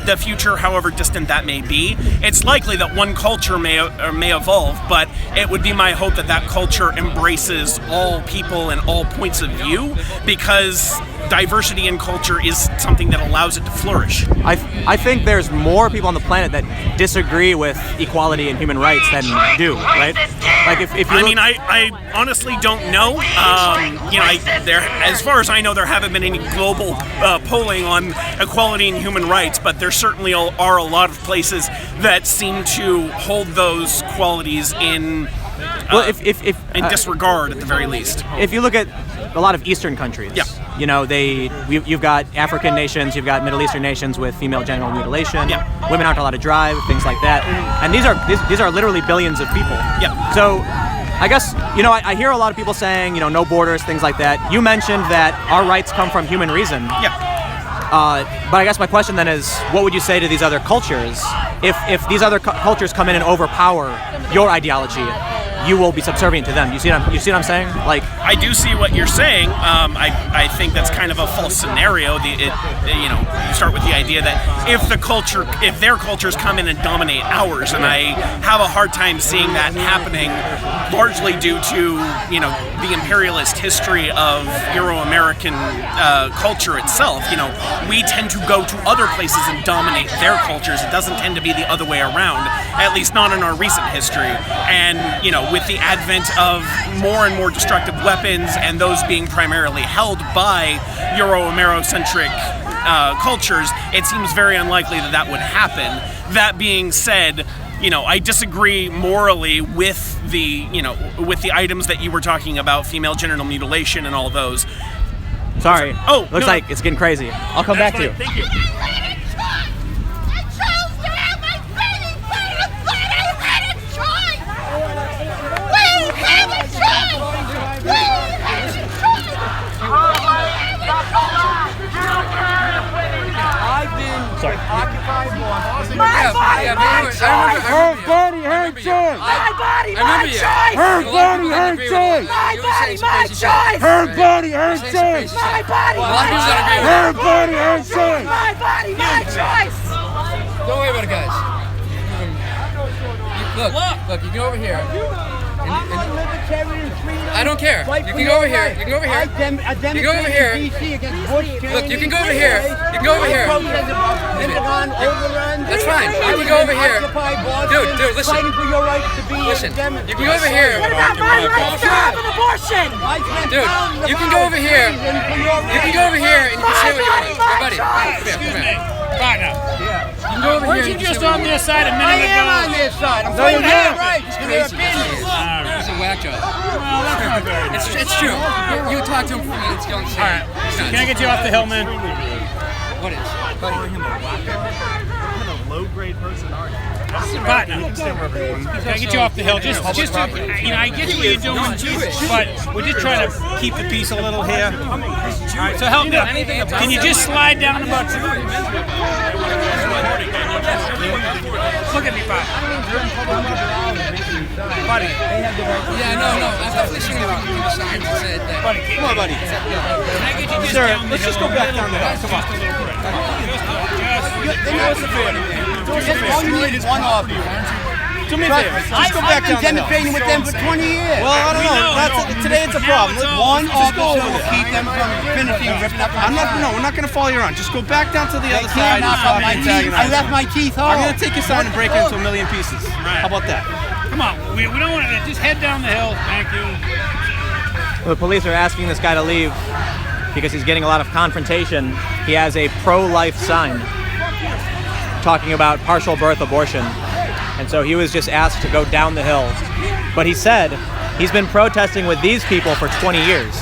Speaker 22: the future, however distant that may be, it's likely that one culture may evolve, but it would be my hope that that culture embraces all people and all points of view, because diversity in culture is something that allows it to flourish.
Speaker 1: I think there's more people on the planet that disagree with equality and human rights than do, right? Like if you
Speaker 22: I honestly don't know. As far as I know, there haven't been any global polling on equality and human rights, but there certainly are a lot of places that seem to hold those qualities in disregard at the very least.
Speaker 1: If you look at a lot of Eastern countries, you've got African nations, you've got Middle Eastern nations with female genital mutilation.
Speaker 22: Yeah.
Speaker 1: Women aren't allowed to drive, things like that, and these are literally billions of people.
Speaker 22: Yeah.
Speaker 1: So, I guess I hear a lot of people saying no borders, things like that. You mentioned that our rights come from human reason.
Speaker 22: Yeah.
Speaker 1: But I guess my question then is, what would you say to these other cultures if these other cultures come in and overpower your ideology? You will be subservient to them. You see what I'm saying? Like,
Speaker 22: I do see what you're saying. I think that's kind of a false scenario. You start with the idea that if their cultures come in and dominate ours, and I have a hard time seeing that happening, largely due to the imperialist history of Euro-American culture itself. We tend to go to other places and dominate their cultures. It doesn't tend to be the other way around, at least not in our recent history. And with the advent of more and more destructive weapons, and those being primarily held by Euro-Amero-centric cultures, it seems very unlikely that would happen. That being said, I disagree morally with the items that you were talking about, female genital mutilation and all those.
Speaker 1: Sorry. Looks like it's getting crazy. I'll come back to you.
Speaker 22: Thank you.
Speaker 15: Occupied one.
Speaker 2: My body, my choice.
Speaker 15: Her body, her choice.
Speaker 2: My body, my choice.
Speaker 15: Her body, her choice.
Speaker 2: My body, my choice.
Speaker 15: Her body, her choice.
Speaker 2: My body, my choice.
Speaker 15: Her body, her choice.
Speaker 2: My body, my choice.
Speaker 4: Don't worry about it, guys. Look, you can go over here. I don't care. You can go over here. You can go over here. You can go over here. Look, you can go over here. You can go over here. That's fine. You can go over here. Dude, listen. Listen. You can go over here.
Speaker 2: What about my right to have an abortion?
Speaker 4: Dude, you can go over here. You can go over here and you can say what you want. Hey, buddy. Come here.
Speaker 21: Partner.
Speaker 4: You can go over
Speaker 21: Weren't
Speaker 4: here.
Speaker 21: you just on their side a minute ago?
Speaker 4: I am on their side. I'm fighting their rights to their opinions. He's a whack job. It's true. You talk to him for me. Let's go and see.
Speaker 21: All right. Can I get you off the hill, man?
Speaker 4: What is?
Speaker 12: Low-grade person, aren't you?
Speaker 21: Partner, can I get you off the hill? Just to, I get what you're doing, but we're just trying to keep the peace a little here. All right, so help me. Can you just slide down about two? Look at me, buddy.
Speaker 4: Yeah, no. I've definitely seen it on the signs that said that.
Speaker 21: Buddy, come on, buddy. Can I get you just down
Speaker 10: let's just go back down the hill. Come on.
Speaker 21: Just
Speaker 10: One off.
Speaker 8: Do me a favor. Just go back down the hill.
Speaker 18: I've been debating with them for 20 years.
Speaker 8: Well, I don't know. Today it's a problem.
Speaker 18: One officer will keep them from finishing ripping up my
Speaker 8: we're not going to follow you around. Just go back down to the other side and
Speaker 18: knock
Speaker 8: stop
Speaker 18: out my
Speaker 8: antagonizing.
Speaker 18: teeth. I left my teeth home.
Speaker 8: I'm going to take your sign and break it into a million pieces. How about that?
Speaker 21: Come on, we don't want to just head down the hill. Thank you.
Speaker 1: The police are asking this guy to leave because he's getting a lot of confrontation. He has a pro-life sign talking about partial birth abortion. And so he was just asked to go down the hill. But he said he's been protesting with these people for 20 years.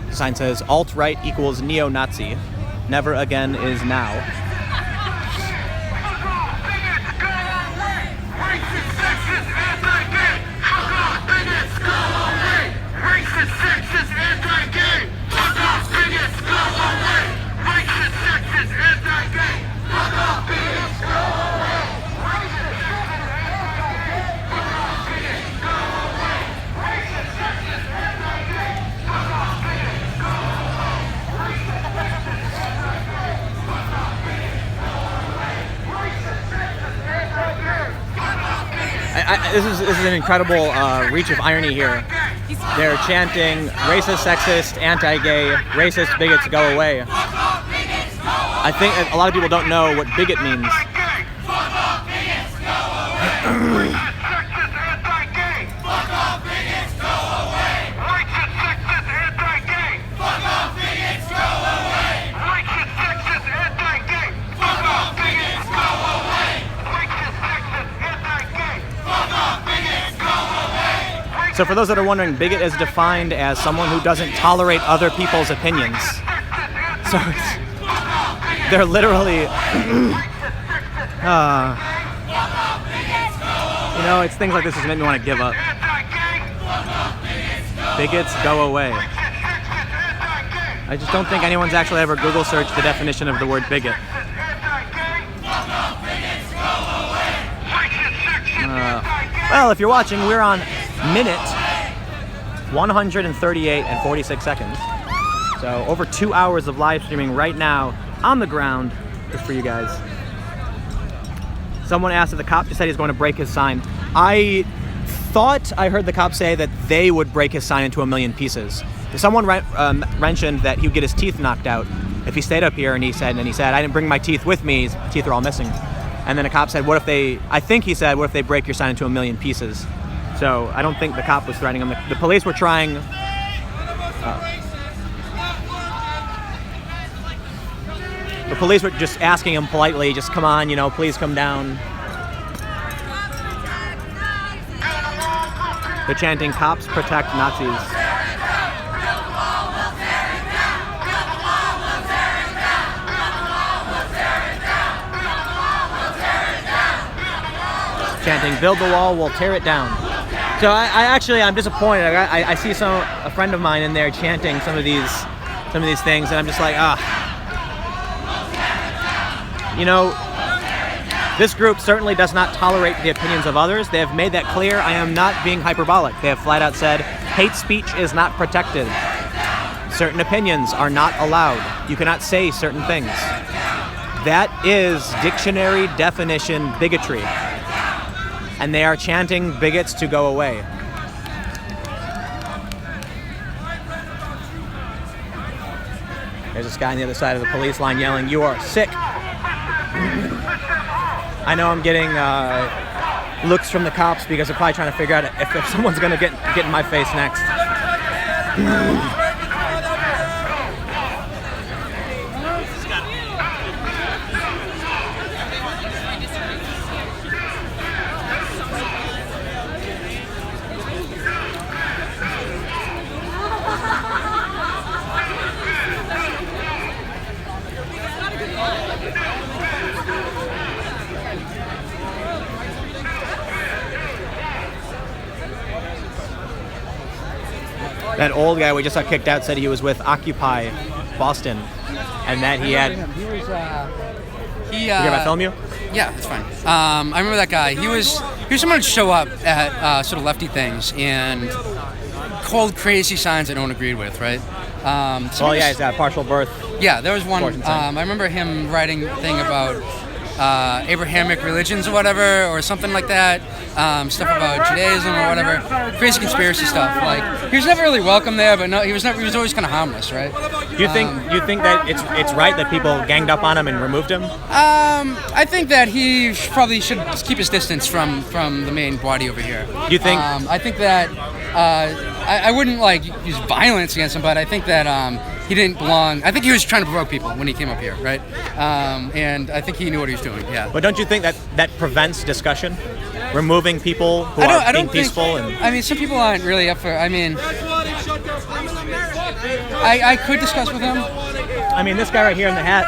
Speaker 1: The sign says, alt-right equals neo-Nazi. Never again is now. This is an incredible reach of irony here. They're chanting racist, sexist, anti-gay, racist, bigots, go away. I think a lot of people don't know what bigot means. So for those that are wondering, bigot is defined as someone who doesn't tolerate other people's opinions. So they're literally, you know, it's things like this that make me want to give up. Bigots, go away. I just don't think anyone's actually ever Google searched the definition of the word bigot. Well, if you're watching, we're on minute 138 and 46 seconds. So over 2 hours of live streaming right now on the ground just for you guys. Someone asked if the cop just said he's going to break his sign. I thought I heard the cop say that they would break his sign into a million pieces. Someone mentioned that he would get his teeth knocked out if he stayed up here, and he said, I didn't bring my teeth with me. His teeth are all missing. And then a cop said, what if they break your sign into a million pieces? So I don't think the cop was threatening him. The police were trying. The police were just asking him politely, just come on, please come down. They're chanting, cops protect Nazis. Chanting, build the wall, we'll tear it down. So I'm disappointed. I see a friend of mine in there chanting some of these things, and I'm just like, this group certainly does not tolerate the opinions of others. They have made that clear. I am not being hyperbolic. They have flat out said, hate speech is not protected. Certain opinions are not allowed. You cannot say certain things. That is dictionary definition bigotry. And they are chanting bigots to go away. There's this guy on the other side of the police line yelling, "You are sick." I know I'm getting looks from the cops because they're probably trying to figure out if someone's going to get in my face next. That old guy we just got kicked out said he was with Occupy Boston, and that he had.
Speaker 7: He
Speaker 1: Did I film you?
Speaker 4: Yeah, that's fine. I remember that guy. He was someone who'd show up at sort of lefty things and called crazy signs that no one agreed with, right?
Speaker 1: Well, yeah, he's got partial birth.
Speaker 4: Yeah, there was one. I remember him writing a thing about Abrahamic religions or whatever, or something like that. Stuff about Judaism or whatever. Crazy conspiracy stuff. Like, he was never really welcome there, but no, he was always kind of harmless, right?
Speaker 1: You think that it's right that people ganged up on him and removed him?
Speaker 4: I think that he probably should keep his distance from the main body over here.
Speaker 1: You think?
Speaker 4: I think that I wouldn't like use violence against him, but I think that he didn't belong. I think he was trying to provoke people when he came up here, right? And I think he knew what he was doing. Yeah.
Speaker 1: But don't you think that prevents discussion? Removing people who are being peaceful?
Speaker 4: I mean, some people aren't really up for. I mean, I could discuss with him.
Speaker 1: I mean, this guy right here in the hat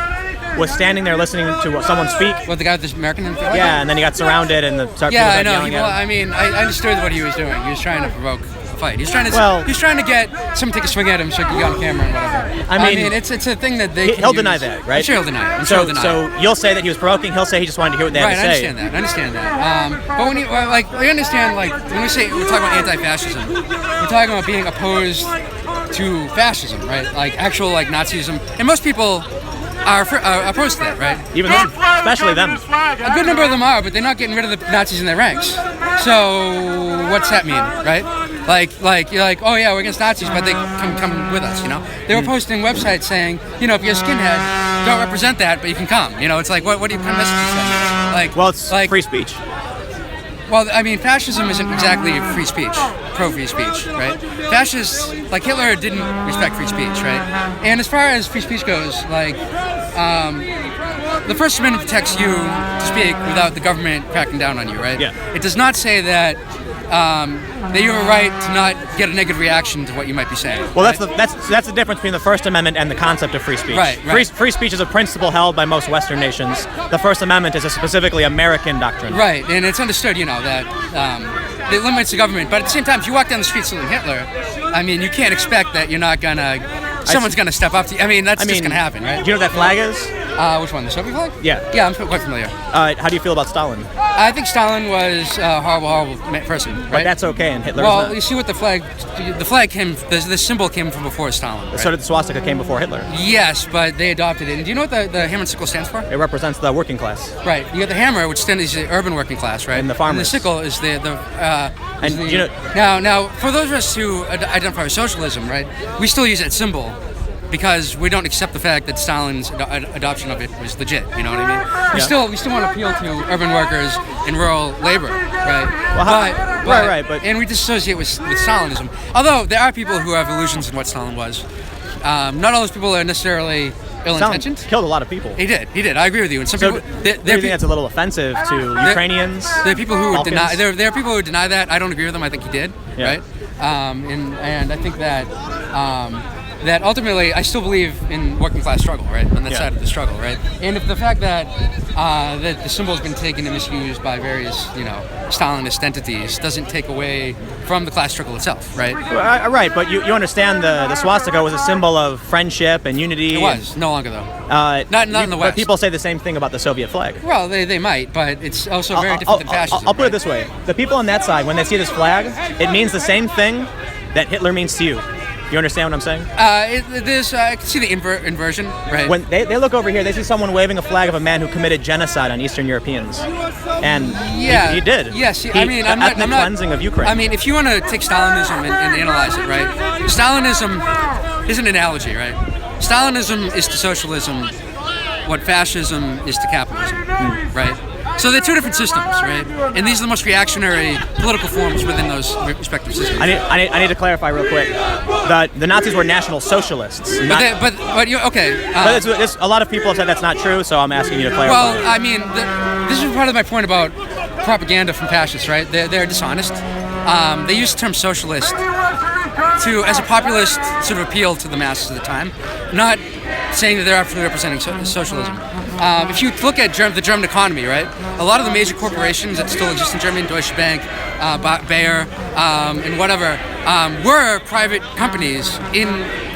Speaker 1: was standing there listening to someone speak.
Speaker 4: What, the guy with this American?
Speaker 1: Yeah, and then he got surrounded and
Speaker 4: yeah, I know. I mean, I understood what he was doing. He was trying to provoke a fight. He's trying to get someone to take a swing at him so he can get on camera and whatever. I mean, it's a thing that they.
Speaker 1: He'll deny that, right?
Speaker 4: I'm sure he'll deny it.
Speaker 1: So you'll say that he was provoking. He'll say he just wanted to hear what they had to say.
Speaker 4: Right, I understand that. But when you I understand when we say we're talking about anti-fascism, we're talking about being opposed to fascism, right? Like actual Nazism, and most people are opposed to that, right?
Speaker 1: Even them, especially them.
Speaker 4: A good number of them are, but they're not getting rid of the Nazis in their ranks. So what's that mean, right? Like you're like, oh yeah, we're against Nazis, but they come with us, you know? They were posting websites saying, you know, if you're a skinhead, don't represent that, but you can come. You know, it's like, what do you kind of messages say?
Speaker 1: Well, it's free speech.
Speaker 4: Well, I mean, fascism isn't exactly free speech, pro-free speech, right? Fascists, like Hitler, didn't respect free speech, right? And as far as free speech goes, like, the First Amendment protects you to speak without the government cracking down on you, right?
Speaker 1: Yeah.
Speaker 4: It does not say that you have a right to not get a negative reaction to what you might be saying.
Speaker 1: Well,
Speaker 4: right?
Speaker 1: that's the difference between the First Amendment and the concept of free speech.
Speaker 4: Right.
Speaker 1: Free speech is a principle held by most Western nations. The First Amendment is a specifically American doctrine.
Speaker 4: Right, and it's understood, you know, that it limits the government. But at the same time, if you walk down the street saluting Hitler, I mean, you can't expect that you're not someone's gonna step up to you. I mean, that's just gonna happen, right?
Speaker 1: Do you know what that flag is?
Speaker 4: Which one? The Soviet flag?
Speaker 1: Yeah.
Speaker 4: Yeah, I'm quite familiar.
Speaker 1: How do you feel about Stalin?
Speaker 4: I think Stalin was a horrible person, right?
Speaker 1: But that's okay, and Hitler
Speaker 4: Well,
Speaker 1: is not.
Speaker 4: you see what the flag came, the symbol came from before Stalin, right?
Speaker 1: So did the swastika came before Hitler.
Speaker 4: Yes, but they adopted it. And do you know what the hammer and sickle stands for?
Speaker 1: It represents the working class.
Speaker 4: Right. You got the hammer, which stands the urban working class, right?
Speaker 1: And the farmers.
Speaker 4: And the sickle is
Speaker 1: you know,
Speaker 4: now for those of us who identify with socialism, right? We still use that symbol, because we don't accept the fact that Stalin's adoption of it was legit. You know what I mean? We still want to appeal to urban workers and rural labor, right?
Speaker 1: Well, but
Speaker 4: and we disassociate with Stalinism. Although there are people who have illusions in what Stalin was. Not all those people are necessarily ill-intentioned.
Speaker 1: Stalin killed a lot of people.
Speaker 4: He did. I agree with you. And some people,
Speaker 1: do you think that's a little offensive to Ukrainians?
Speaker 4: There are people who
Speaker 1: Balkans?
Speaker 4: deny. There are people who deny that. I don't agree with them. I think he did.
Speaker 1: Yeah.
Speaker 4: Right. And I think that. That ultimately, I still believe in working class struggle, right? On that side of the struggle, right? And if the fact that that the symbol's been taken and misused by various, you know, Stalinist entities doesn't take away from the class struggle itself, right?
Speaker 1: Right, but you understand the swastika was a symbol of friendship and unity.
Speaker 4: It was no longer though. Not in the West.
Speaker 1: But people say the same thing about the Soviet flag.
Speaker 4: Well, they might, but it's also very different than fascism.
Speaker 1: I'll put it this way: the people on that side, when they see this flag, it means the same thing that Hitler means to you. You understand what I'm saying?
Speaker 4: I can see the inversion, right?
Speaker 1: When they look over here, they see someone waving a flag of a man who committed genocide on Eastern Europeans, and he did.
Speaker 4: Yes, I mean, I'm not
Speaker 1: cleansing of Ukraine.
Speaker 4: I mean, if you want to take Stalinism and analyze it, right? Stalinism is an analogy, right? Stalinism is to socialism what fascism is to capitalism, right? So they're two different systems, right? And these are the most reactionary political forms within those respective systems.
Speaker 1: I need to clarify real quick. The Nazis were National Socialists.
Speaker 4: But you okay?
Speaker 1: But a lot of people have said that's not true, so I'm asking you to clarify.
Speaker 4: Well, I mean, this is part of my point about propaganda from fascists, right? They're dishonest. They use the term socialist as a populist sort of appeal to the masses of the time, not saying that they're actually representing socialism. If you look at the German economy, right, a lot of the major corporations that still exist in Germany, Deutsche Bank, Bayer, and whatever, were private companies in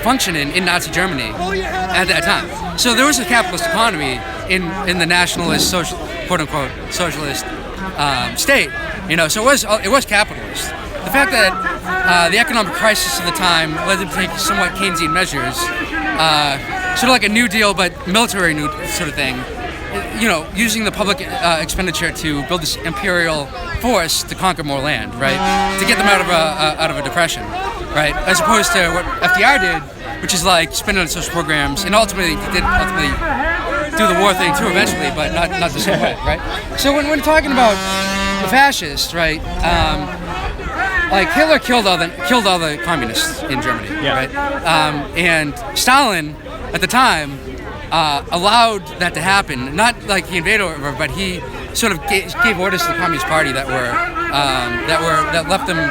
Speaker 4: functioning in Nazi Germany at that time. So there was a capitalist economy in the nationalist, social, quote unquote, socialist state. So it was capitalist. The fact that the economic crisis of the time led them to take somewhat Keynesian measures, sort of like a New Deal but military new sort of thing, using the public expenditure to build this imperial force to conquer more land, right? To get them out of a depression, right? As opposed to what FDR did, which is like spend it on social programs, and ultimately did do the war thing too eventually, but not the same way, right? So when we're talking about the fascists, right? Like Hitler killed all the communists in Germany, right? And Stalin, at the time, allowed that to happen. Not like he invaded over, but he sort of gave orders to the Communist Party that left them,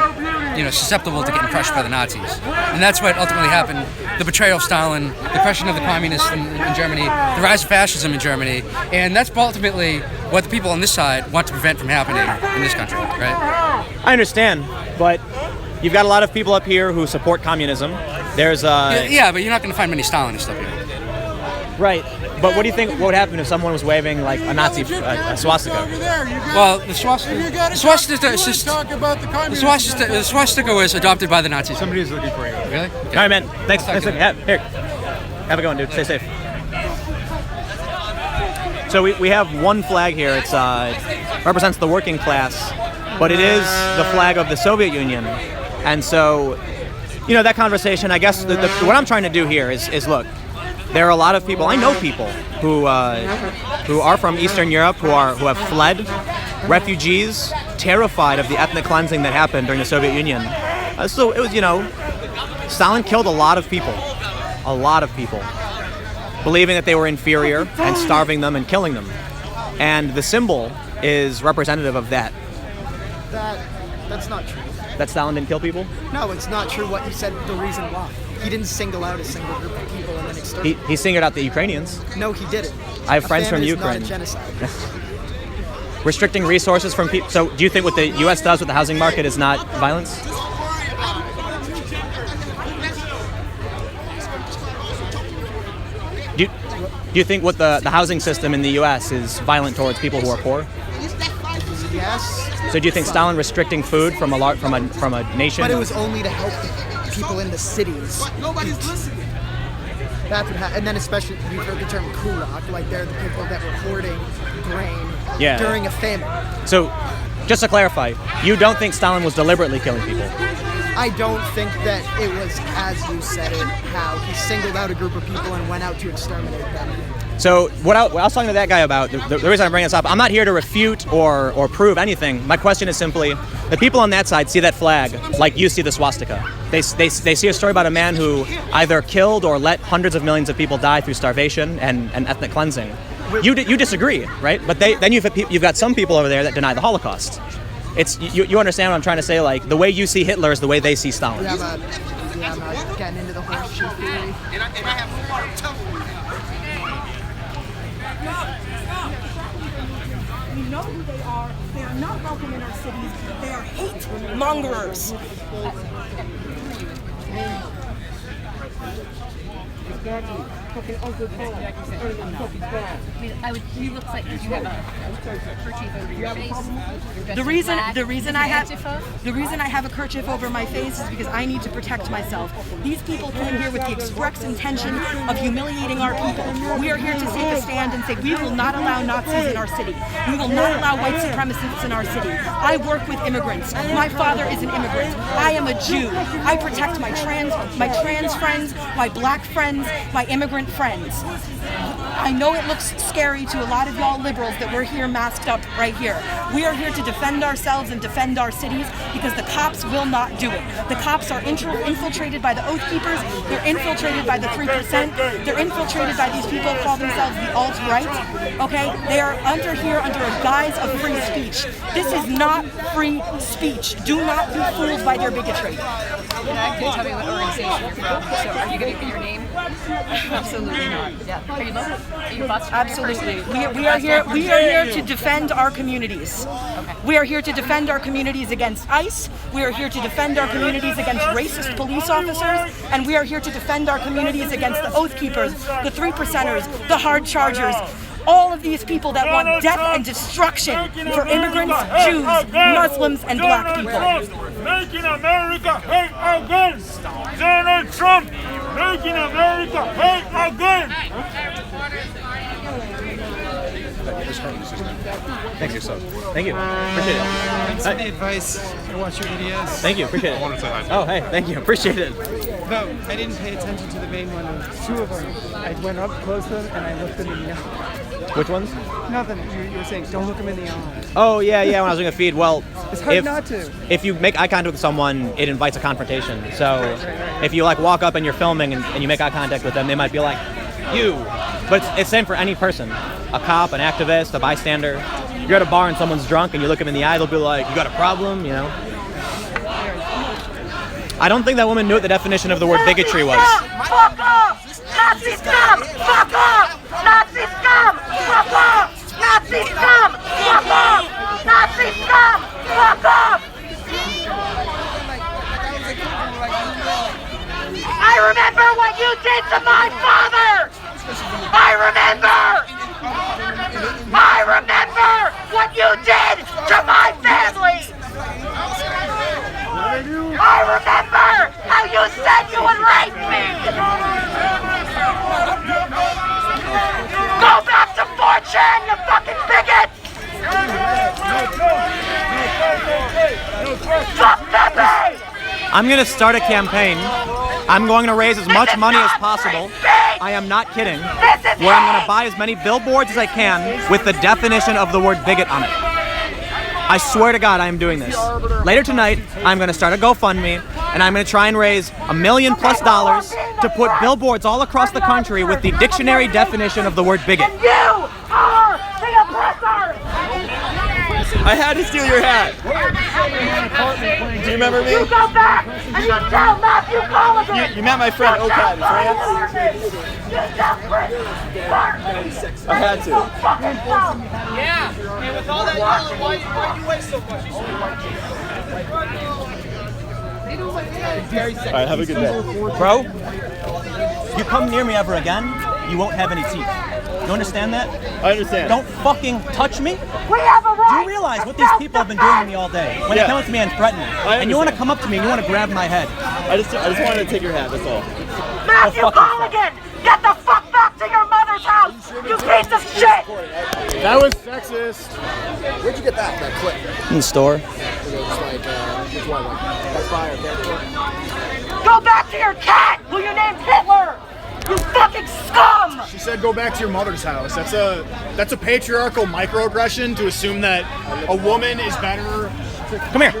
Speaker 4: susceptible to getting crushed by the Nazis. And that's what ultimately happened. The betrayal of Stalin, the crushing of the communists in Germany, the rise of fascism in Germany, and that's ultimately what the people on this side want to prevent from happening in this country, right?
Speaker 1: I understand, but you've got a lot of people up here who support communism. There's
Speaker 4: yeah, but you're not going to find many Stalinists up here.
Speaker 1: Right. But what do you think would happen if someone was waving like a Nazi a swastika?
Speaker 4: Well, the swastika was adopted by the Nazis.
Speaker 1: Somebody's looking for you.
Speaker 4: Really? Okay.
Speaker 1: All right, man. Thanks. Here. Have a good one, dude. Stay safe. So we have one flag here. It's represents the working class, but it is the flag of the Soviet Union. And so, that conversation, I guess what I'm trying to do here is look, there are a lot of people, I know people who are from Eastern Europe, who have fled, refugees, terrified of the ethnic cleansing that happened during the Soviet Union. So it was, Stalin killed a lot of people, believing that they were inferior and starving them and killing them. And the symbol is representative of that.
Speaker 8: That's not true.
Speaker 1: That Stalin didn't kill people?
Speaker 8: No, it's not true what you said, the reason why. He didn't single out a single group of people and then exterminate.
Speaker 1: He singled out the Ukrainians.
Speaker 8: No, he didn't.
Speaker 1: I have friends from Ukraine.
Speaker 8: Not a genocide.
Speaker 1: Restricting resources from people. So do you think what the U.S. does with the housing market is not violence? Do you think what the housing system in the U.S. is violent towards people who are poor?
Speaker 8: Yes.
Speaker 1: So do you think Stalin restricting food from a nation?
Speaker 8: But it was only to help people in the cities. Nobody's listening. That's what happened. And then especially, you've heard the term kulak, like they're the people that were hoarding grain during a famine.
Speaker 1: So, just to clarify, you don't think Stalin was deliberately killing people?
Speaker 8: I don't think that it was, as you said it, how he singled out a group of people and went out to exterminate them.
Speaker 1: So what I was talking to that guy about, the reason I'm bringing this up, I'm not here to refute or prove anything. My question is simply, the people on that side see that flag like you see the swastika. They see a story about a man who either killed or let hundreds of millions of people die through starvation and ethnic cleansing. You disagree, right? But then you've got some people over there that deny the Holocaust. It's you understand what I'm trying to say? Like the way you see Hitler is the way they see Stalin.
Speaker 8: I'm not getting into the horseshoe theory. And I have more to tell you.
Speaker 5: We know who they are. They are not welcome in our cities. They are hate mongers.
Speaker 17: He looks like you have a kerchief over your face.
Speaker 5: The reason I have a kerchief over my face is because I need to protect myself. These people came here with the express intention of humiliating our people. We are here to take a stand and say we will not allow Nazis in our city. We will not allow white supremacists in our city. I work with immigrants. My father is an immigrant. I am a Jew. I protect my trans friends, my black friends, my immigrant friends. I know it looks scary to a lot of y'all liberals that we're here masked up right here. We are here to defend ourselves and defend our cities because the cops will not do it. The cops are infiltrated by the Oath Keepers. They're infiltrated by the 3%. They're infiltrated by these people who call themselves the alt-right. Okay? They are under a guise of free speech. This is not free speech. Do not be fooled by their bigotry.
Speaker 17: Can you tell me what organization you're from? So are you going to give your name?
Speaker 5: Absolutely not.
Speaker 17: Yeah. Are you local? Are you Boston?
Speaker 5: Absolutely. We are here to defend our communities. We are here to defend our communities against ICE. We are here to defend our communities against racist police officers. And we are here to defend our communities against the Oath Keepers, the 3%ers, the hard chargers. All of these people that want death and destruction for immigrants, Jews, Muslims, and black people.
Speaker 2: Making America hate again. Donald Trump, making America hate again.
Speaker 1: Thank you, so. Thank you. Appreciate it.
Speaker 6: Thanks for the advice. I watch your videos.
Speaker 1: Thank you. Appreciate it. Oh, hey. Thank you. Appreciate it.
Speaker 6: No, I didn't pay attention to the main one. Two of them. I went up close to them and I looked them in the eye.
Speaker 1: Which ones?
Speaker 6: Nothing. You were saying don't look them in the eye.
Speaker 1: Oh, yeah. When I was doing a feed. Well,
Speaker 6: it's hard not to.
Speaker 1: If you make eye contact with someone, it invites a confrontation. So if you like walk up and you're filming and you make eye contact with them, they might be like, you. But it's same for any person. A cop, an activist, a bystander. You're at a bar and someone's drunk and you look them in the eye, they'll be like, you got a problem, you know? I don't think that woman knew what the definition of the word bigotry was.
Speaker 2: Fuck off! Nazi scum! Fuck off! Nazi scum! Fuck off! Nazi scum! Fuck off! Nazi scum! Fuck off! I remember what you did to my father! I remember what you did to my family! I remember how you said you would rape me! Go back to 4chan, you fucking bigot! Fuck Pepe!
Speaker 1: I'm going to start a campaign. I'm going to raise as much money as possible. I am not kidding. Where I'm going to buy as many billboards as I can with the definition of the word bigot on it. I swear to God I am doing this. Later tonight, I'm going to start a GoFundMe, and I'm going to try and raise $1 million+ to put billboards all across the country with the dictionary definition of the word bigot.
Speaker 2: And you are the oppressor!
Speaker 14: I had to steal your hat. Do you remember me?
Speaker 2: You go back and you tell Matthew Colligan!
Speaker 14: You met my friend Okat in France? I had to.
Speaker 2: Yeah, and with all that yelling, why do you waste so much?
Speaker 14: Alright, have a good day.
Speaker 1: Bro, you come near me ever again, you won't have any teeth. You understand that?
Speaker 14: I understand.
Speaker 1: Don't fucking touch me.
Speaker 2: We have a right.
Speaker 1: Do you realize what these people have been doing to me all day? When they come up to me and threaten me, and you want to come up to me and you want to grab my head.
Speaker 14: I just wanted to take your hat, that's all.
Speaker 2: Matthew Colligan, get the fuck back to your mother's house, you piece of shit!
Speaker 10: That was sexist.
Speaker 8: Where'd you get that clip?
Speaker 1: In the store.
Speaker 8: It was like, which one? Like Best Buy or Canada?
Speaker 2: Go back to your cat, who you named Hitler! You fucking scum!
Speaker 10: She said go back to your mother's house. That's a patriarchal microaggression to assume that a woman is better.
Speaker 1: Come here.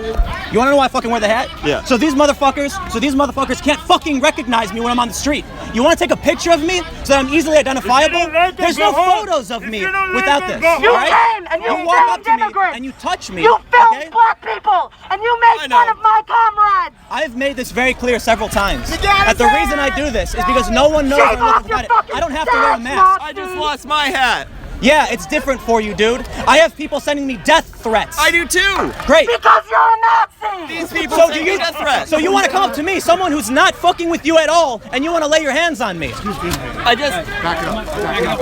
Speaker 1: You want to know why I fucking wear the hat?
Speaker 14: Yeah.
Speaker 1: So these motherfuckers can't fucking recognize me when I'm on the street. You want to take a picture of me so that I'm easily identifiable? There's no photos of me without this.
Speaker 2: You came and you
Speaker 1: walk up to me
Speaker 2: immigrants.
Speaker 1: and you touch me.
Speaker 2: You filmed black people and you made fun of my comrades.
Speaker 1: I've made this very clear several times. That the reason I do this is because no one knows I'm looking without it. I don't have to wear a mask.
Speaker 14: I just lost my hat.
Speaker 1: Yeah, it's different for you, dude. I have people sending me death threats.
Speaker 14: I do too.
Speaker 1: Great.
Speaker 2: Because you're a Nazi.
Speaker 14: These people send me death threats.
Speaker 1: So you want to come up to me, someone who's not fucking with you at all, and you want to lay your hands on me?
Speaker 14: I just
Speaker 10: back it up. Back it up.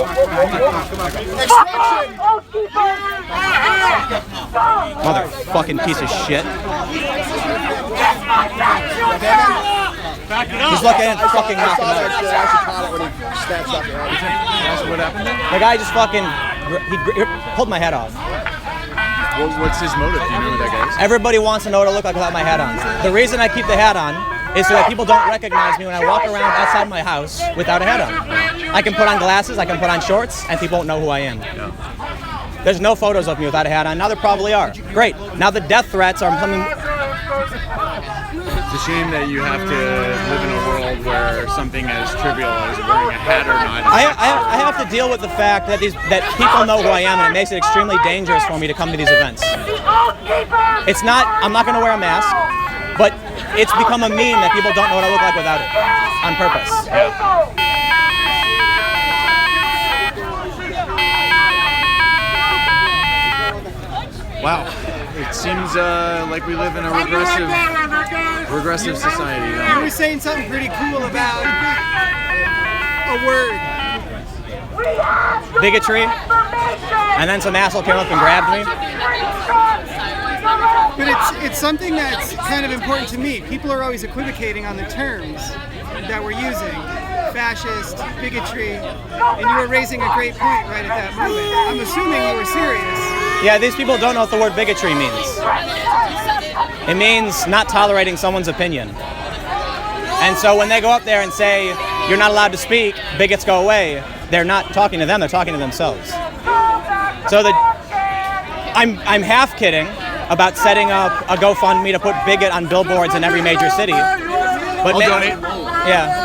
Speaker 1: Motherfucking piece of shit.
Speaker 10: Back it up.
Speaker 1: He's looking at fucking knocking out.
Speaker 10: What happened?
Speaker 1: The guy just fucking he pulled my head off.
Speaker 10: What's his motive? Do you know who that guy is?
Speaker 1: Everybody wants to know what I look like without my hat on. The reason I keep the hat on is so that people don't recognize me when I walk around outside my house without a hat on. I can put on glasses, I can put on shorts, and people won't know who I am. There's no photos of me without a hat on. Now there probably are. Great. Now the death threats are something.
Speaker 11: It's a shame that you have to live in a world where something as trivial as wearing a hat or not.
Speaker 1: I have to deal with the fact that people know who I am, and it makes it extremely dangerous for me to come to these events. It's not. I'm not going to wear a mask, but it's become a meme that people don't know what I look like without it, on purpose.
Speaker 11: Wow. It seems like we live in a regressive society.
Speaker 6: You were saying something pretty cool about a word.
Speaker 1: Bigotry. And then some asshole came up and grabbed me.
Speaker 6: But it's something that's kind of important to me. People are always equivocating on the terms that we're using. Fascist, bigotry, and you were raising a great point right at that moment. I'm assuming you were serious.
Speaker 1: Yeah, these people don't know what the word bigotry means. It means not tolerating someone's opinion. And so when they go up there and say, you're not allowed to speak, bigots go away, they're not talking to them, they're talking to themselves. So I'm half kidding about setting up a GoFundMe to put bigot on billboards in every major city. But
Speaker 10: I'll donate.
Speaker 1: Yeah.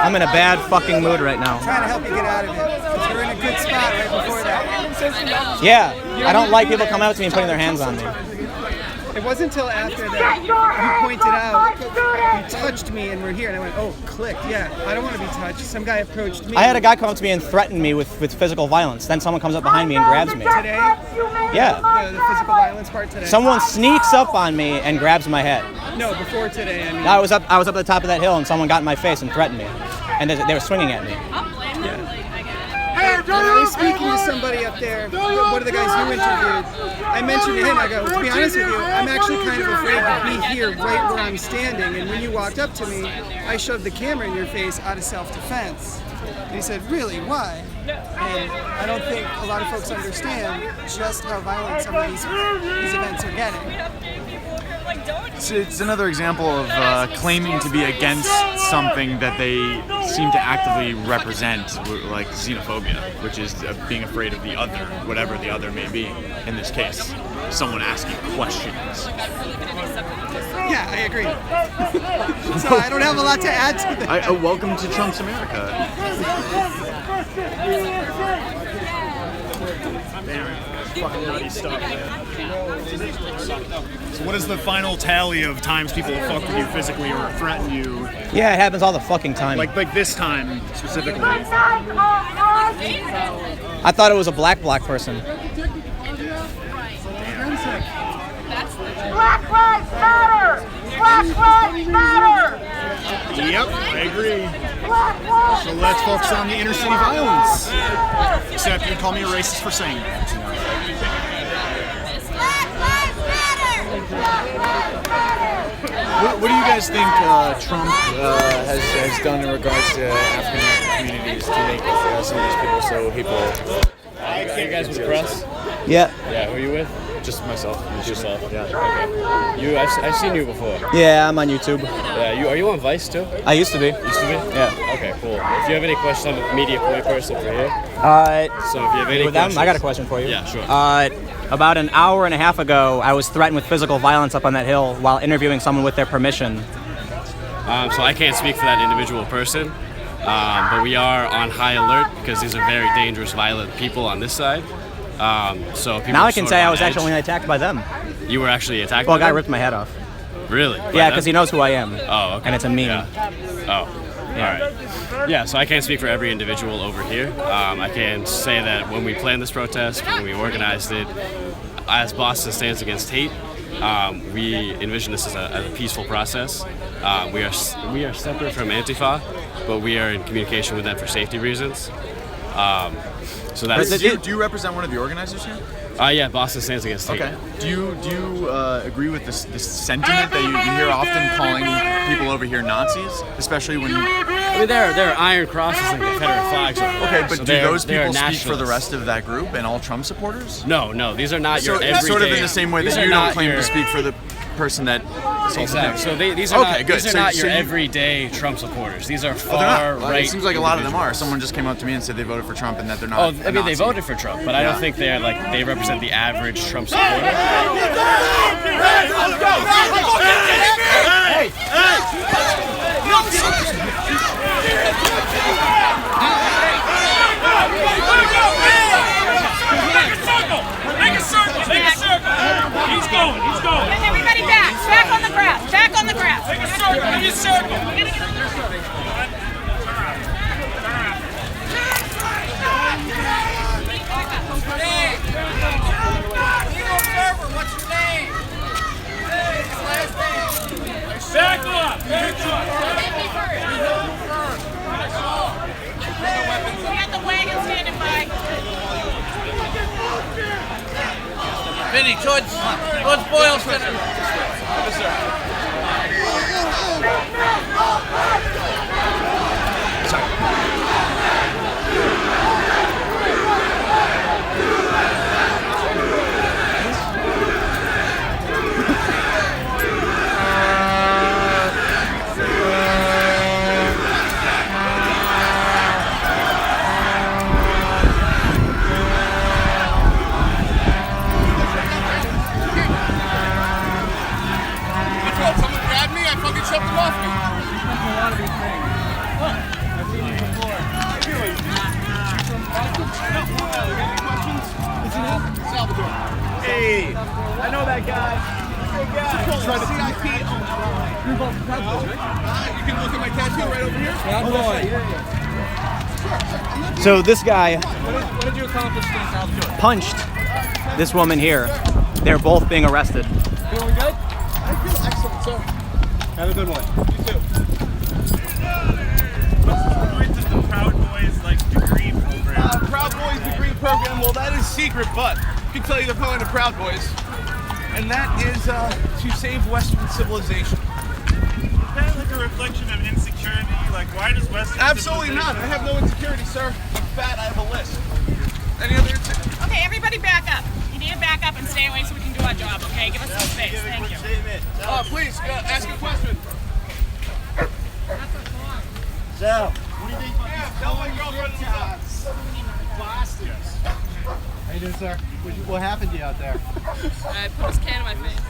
Speaker 1: I'm in a bad fucking mood right now.
Speaker 6: I'm trying to help you get out of it. 'Cause you're in a good spot right before that.
Speaker 1: Yeah, I don't like people coming up to me and putting their hands on me.
Speaker 6: It wasn't until after that you pointed out, you touched me and we're here, and I went, oh, click, yeah, I don't want to be touched. Some guy approached me.
Speaker 1: I had a guy come up to me and threaten me with physical violence. Then someone comes up behind me and grabs me.
Speaker 6: Today?
Speaker 1: Yeah.
Speaker 6: The physical violence part today?
Speaker 1: Someone sneaks up on me and grabs my head.
Speaker 6: No, before today, I mean.
Speaker 1: I was up at the top of that hill and someone got in my face and threatened me. And they were swinging at me.
Speaker 6: When I was speaking to somebody up there, one of the guys you interviewed, I mentioned to him, I go, to be honest with you, I'm actually kind of afraid to be here right where I'm standing. And when you walked up to me, I shoved the camera in your face out of self-defense. And he said, really, why? And I don't think a lot of folks understand just how violent some of these events are getting.
Speaker 11: It's another example of claiming to be against something that they seem to actively represent, like xenophobia, which is being afraid of the other, whatever the other may be. In this case, someone asking questions.
Speaker 6: Yeah, I agree. So I don't have a lot to add to that.
Speaker 11: Welcome to Trump's America.
Speaker 10: Fucking nutty stuff, man. So what is the final tally of times people have fucked with you physically or threatened you?
Speaker 1: Yeah, it happens all the fucking time.
Speaker 10: Like this time specifically.
Speaker 1: I thought it was a black person.
Speaker 2: Black Lives Matter! Black Lives Matter!
Speaker 10: Yep, I agree. So let's focus on the inner city violence. Except you call me a racist for saying that.
Speaker 11: What do you guys think Trump has done in regards to African American communities to make some of these people so hateful?
Speaker 13: Are you guys with the press?
Speaker 1: Yeah.
Speaker 13: Yeah, who are you with?
Speaker 11: Just myself.
Speaker 13: Just yourself?
Speaker 11: Yeah.
Speaker 13: Okay. I've seen you before.
Speaker 1: Yeah, I'm on YouTube.
Speaker 13: Yeah, are you on Vice too?
Speaker 1: I used to be.
Speaker 13: Used to be?
Speaker 1: Yeah.
Speaker 13: Okay, cool. If you have any questions, I'm a media point person for here.
Speaker 1: So
Speaker 13: if you have any
Speaker 1: with them,
Speaker 13: questions,
Speaker 1: I got a question for you.
Speaker 13: Yeah, sure.
Speaker 1: About an hour and a half ago, I was threatened with physical violence up on that hill while interviewing someone with their permission.
Speaker 13: So I can't speak for that individual person, but we are on high alert because these are very dangerous, violent people on this side. So people
Speaker 1: Now I can say I was
Speaker 13: edge.
Speaker 1: actually attacked by them.
Speaker 13: You were actually attacked
Speaker 1: Well, a
Speaker 13: by
Speaker 1: guy
Speaker 13: them?
Speaker 1: ripped my head off.
Speaker 13: Really?
Speaker 1: Yeah, because he knows who I am.
Speaker 13: Oh, okay.
Speaker 1: And it's a meme.
Speaker 13: Yeah. Oh, all right. Yeah, so I can't speak for every individual over here. I can say that when we planned this protest, when we organized it, as Boston Stands Against Hate, we envision this as a peaceful process. We are separate from Antifa, but we are in communication with them for safety reasons. So that's.
Speaker 11: Do you represent one of the organizers here?
Speaker 13: Yeah, Boston Stands Against Hate.
Speaker 11: Okay. Do you agree with this sentiment that you hear often calling people over here Nazis, especially when you?
Speaker 13: I mean, there are iron crosses and Confederate flags over there.
Speaker 11: Okay, but
Speaker 13: so
Speaker 11: do those
Speaker 13: they're
Speaker 11: people speak for the
Speaker 13: nationalists.
Speaker 11: rest of that group and all Trump supporters?
Speaker 13: No, these are not your
Speaker 11: So
Speaker 13: everyday.
Speaker 11: sort of in the same way
Speaker 13: these
Speaker 11: that
Speaker 13: are
Speaker 11: you don't
Speaker 13: not
Speaker 11: claim
Speaker 13: your-
Speaker 11: to speak for the person that assaulted
Speaker 13: Exactly.
Speaker 11: him.
Speaker 13: So these are
Speaker 11: okay,
Speaker 13: not,
Speaker 11: good.
Speaker 13: these are
Speaker 11: so,
Speaker 13: not
Speaker 11: so
Speaker 13: your
Speaker 11: you-
Speaker 13: everyday Trump supporters. These are
Speaker 11: Oh,
Speaker 13: far
Speaker 11: they're not.
Speaker 13: right.
Speaker 11: It seems like a lot of them are.
Speaker 13: individuals.
Speaker 11: Someone just came up to me and said they voted for Trump and that they're not.
Speaker 13: Oh,
Speaker 11: a
Speaker 13: I mean, they
Speaker 11: Nazi.
Speaker 13: voted for Trump, but I
Speaker 11: Yeah.
Speaker 13: don't think they represent the average Trump supporter.
Speaker 2: Make a circle! He's going!
Speaker 19: Everybody back! Back on the grass! Back on the grass!
Speaker 2: Make a circle! Make a circle!
Speaker 15: City, towards Boylston.
Speaker 9: Someone grabbed me, I fucking shoved him off me.
Speaker 14: Hey, I know that guy. Good guy. CIP.
Speaker 9: You can look at my tattoo right over here.
Speaker 1: So this guy
Speaker 9: What did you accomplish in South Dakota?
Speaker 1: punched this woman here. They're both being arrested.
Speaker 9: Feeling good? I feel excellent, sir. Have a good one. You too.
Speaker 3: What's the point of the Proud Boys degree program?
Speaker 9: Proud Boys degree program. Well, that is secret, but I can tell you the point of Proud Boys, and that is to save Western civilization.
Speaker 3: Is that like a reflection of insecurity? Like, why does Western
Speaker 9: Absolutely not. I have no insecurity, sir. I'm fat. I have a list. Any other insecurity?
Speaker 16: Okay, everybody back up. You need to back up and stay away so we can do our job, okay? Give us some space. Thank you.
Speaker 9: Please, ask a question.
Speaker 14: So, what do you think?
Speaker 9: Yeah, tell my girlfriend what's up.
Speaker 23: How you doing, sir? What happened to you out there?
Speaker 16: I put his can in my face.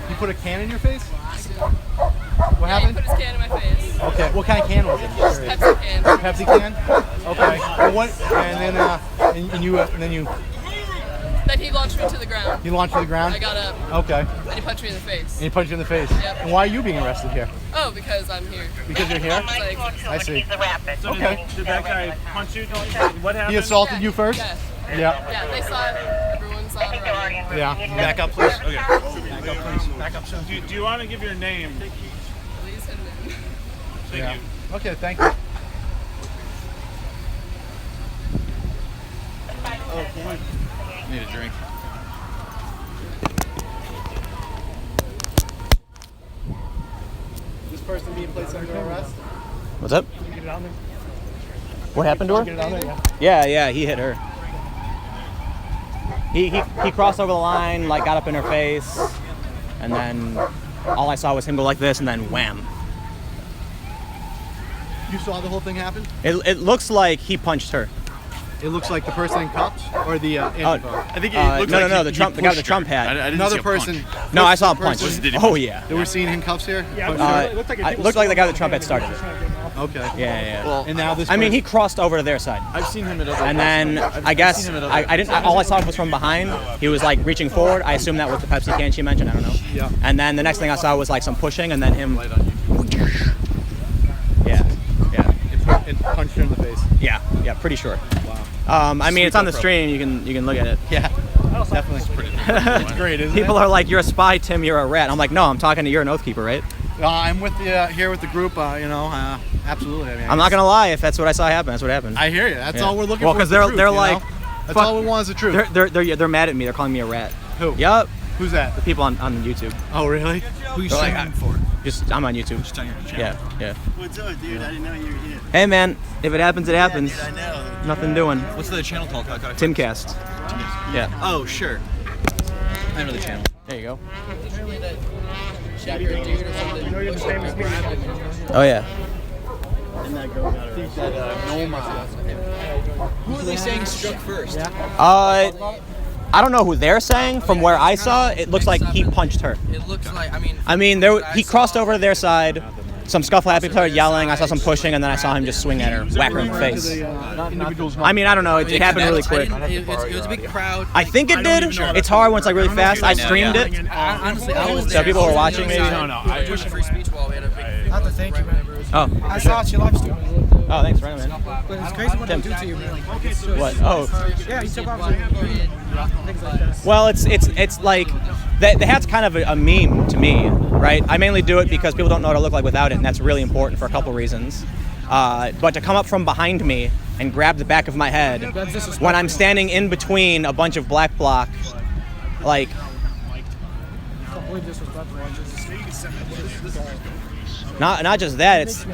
Speaker 23: You put a can in your face? What
Speaker 16: He
Speaker 23: happened?
Speaker 16: put his can in my face.
Speaker 23: Okay, what kind of can was it?
Speaker 16: Pepsi can.
Speaker 23: Pepsi can? Okay. Well, what? And then,
Speaker 16: Then he launched me to the ground.
Speaker 23: you launched to the ground.
Speaker 16: I got up.
Speaker 23: Okay.
Speaker 16: And he punched me in the face.
Speaker 23: And he punched you in the face.
Speaker 16: Yep.
Speaker 23: And why are you being arrested here?
Speaker 16: Oh, because I'm here.
Speaker 23: Because you're here?
Speaker 16: Like,
Speaker 23: I see.
Speaker 3: So
Speaker 23: Okay.
Speaker 3: did that guy punch you? What happened?
Speaker 23: He assaulted you first?
Speaker 16: Yes.
Speaker 23: Yeah.
Speaker 16: Yeah, they saw it. Everyone saw it around.
Speaker 23: Yeah.
Speaker 3: Back up, please. Okay. Back up, please. Back up. So, do you want to give your name?
Speaker 16: Please hit me.
Speaker 3: Thank
Speaker 23: Yeah.
Speaker 3: you.
Speaker 23: Okay, thank you.
Speaker 11: Okay. Need a drink.
Speaker 23: This person being placed under arrest?
Speaker 1: What's up?
Speaker 23: Did you get it on there?
Speaker 1: What happened to her?
Speaker 23: Did you get it on there?
Speaker 1: Yeah, he hit her. He crossed over the line, got up in her face, and then all I saw was him go like this, and then wham.
Speaker 23: You saw the whole thing happen?
Speaker 1: It looks like he punched her.
Speaker 23: It looks like the person in cuffs or the Antifa?
Speaker 11: I think
Speaker 1: the guy with the Trump hat.
Speaker 11: I didn't
Speaker 23: Another
Speaker 11: see a punch.
Speaker 23: person.
Speaker 1: No, I saw a
Speaker 23: What's the
Speaker 1: punch.
Speaker 23: person- Did he
Speaker 1: Oh
Speaker 23: punch?
Speaker 1: yeah.
Speaker 23: That we're seeing in cuffs here?
Speaker 1: It looked like the guy with the Trump hat started it.
Speaker 23: Okay.
Speaker 1: Yeah.
Speaker 23: Well, and now this.
Speaker 1: I mean, he crossed over to their side.
Speaker 11: I've seen him at other.
Speaker 1: And then I guess
Speaker 11: seen him at other
Speaker 1: I didn't. All I saw was from behind. He was reaching forward. I assume that was the Pepsi can she mentioned. I don't know.
Speaker 23: Yeah.
Speaker 1: And then the next thing I saw was some pushing, and then him. Yeah.
Speaker 23: It punched her in the face.
Speaker 1: Yeah. Pretty sure.
Speaker 23: Wow.
Speaker 1: I mean, it's on the stream. You can look at it.
Speaker 23: Yeah. Definitely. It's great, isn't it?
Speaker 1: People are like, "You're a spy, Tim. You're a rat." I'm like, "No, I'm talking to you're an oath keeper, right?"
Speaker 23: I'm with the here with the group. Absolutely. I mean,
Speaker 1: I'm not gonna lie. If that's what I saw happen, that's what happened.
Speaker 23: I hear you. That's
Speaker 1: Yeah.
Speaker 23: all we're looking
Speaker 1: Well,
Speaker 23: for.
Speaker 1: because
Speaker 23: is the truth,
Speaker 1: they're
Speaker 23: you
Speaker 1: like,
Speaker 23: know? That's
Speaker 1: fuck-
Speaker 23: all we want is the truth.
Speaker 1: They're mad at me. They're calling me a rat.
Speaker 23: Who?
Speaker 1: Yup.
Speaker 23: Who's that?
Speaker 1: The people on YouTube.
Speaker 23: Oh, really?
Speaker 1: Who you singing
Speaker 23: for?
Speaker 1: Just I'm on YouTube. Just on your channel. Yeah.
Speaker 14: What's up, dude? I didn't know you were here.
Speaker 1: Hey man, if it happens, it happens.
Speaker 14: Dude, I know.
Speaker 1: Nothing doing.
Speaker 14: What's the channel called?
Speaker 1: Timcast. Yeah.
Speaker 14: Oh, sure. I know the channel.
Speaker 1: There you go.
Speaker 23: Oh
Speaker 1: Oh yeah.
Speaker 14: And that girl got her. Who are they saying struck first?
Speaker 1: I don't know who they're saying. From where I saw, it looks like he punched her.
Speaker 7: It looks like,
Speaker 1: He crossed over to their side. Some scuffle happened. People started yelling. I saw some pushing, and then I saw him just swing at her, whack her in the face. I mean, I don't know. It happened really quick.
Speaker 7: It was a big crowd.
Speaker 1: I think it did. It's hard when it's really fast. I streamed it.
Speaker 7: Honestly, I was
Speaker 1: So
Speaker 7: there.
Speaker 1: people were watching, maybe.
Speaker 7: I was pushing free speech wall. We had a big.
Speaker 23: Not to thank you, man.
Speaker 1: Oh.
Speaker 23: I saw it. She loves you.
Speaker 1: Oh, thanks, right, man.
Speaker 23: But it's crazy what they do to you, man.
Speaker 1: What? Oh.
Speaker 23: Yeah, you took off things like that.
Speaker 1: Well, it's like the hat's kind of a meme to me, right? I mainly do it because people don't know what I look like without it, and that's really important for a couple reasons. But to come up from behind me and grab the back of my head when I'm standing in between a bunch of black bloc, like, not just that, it's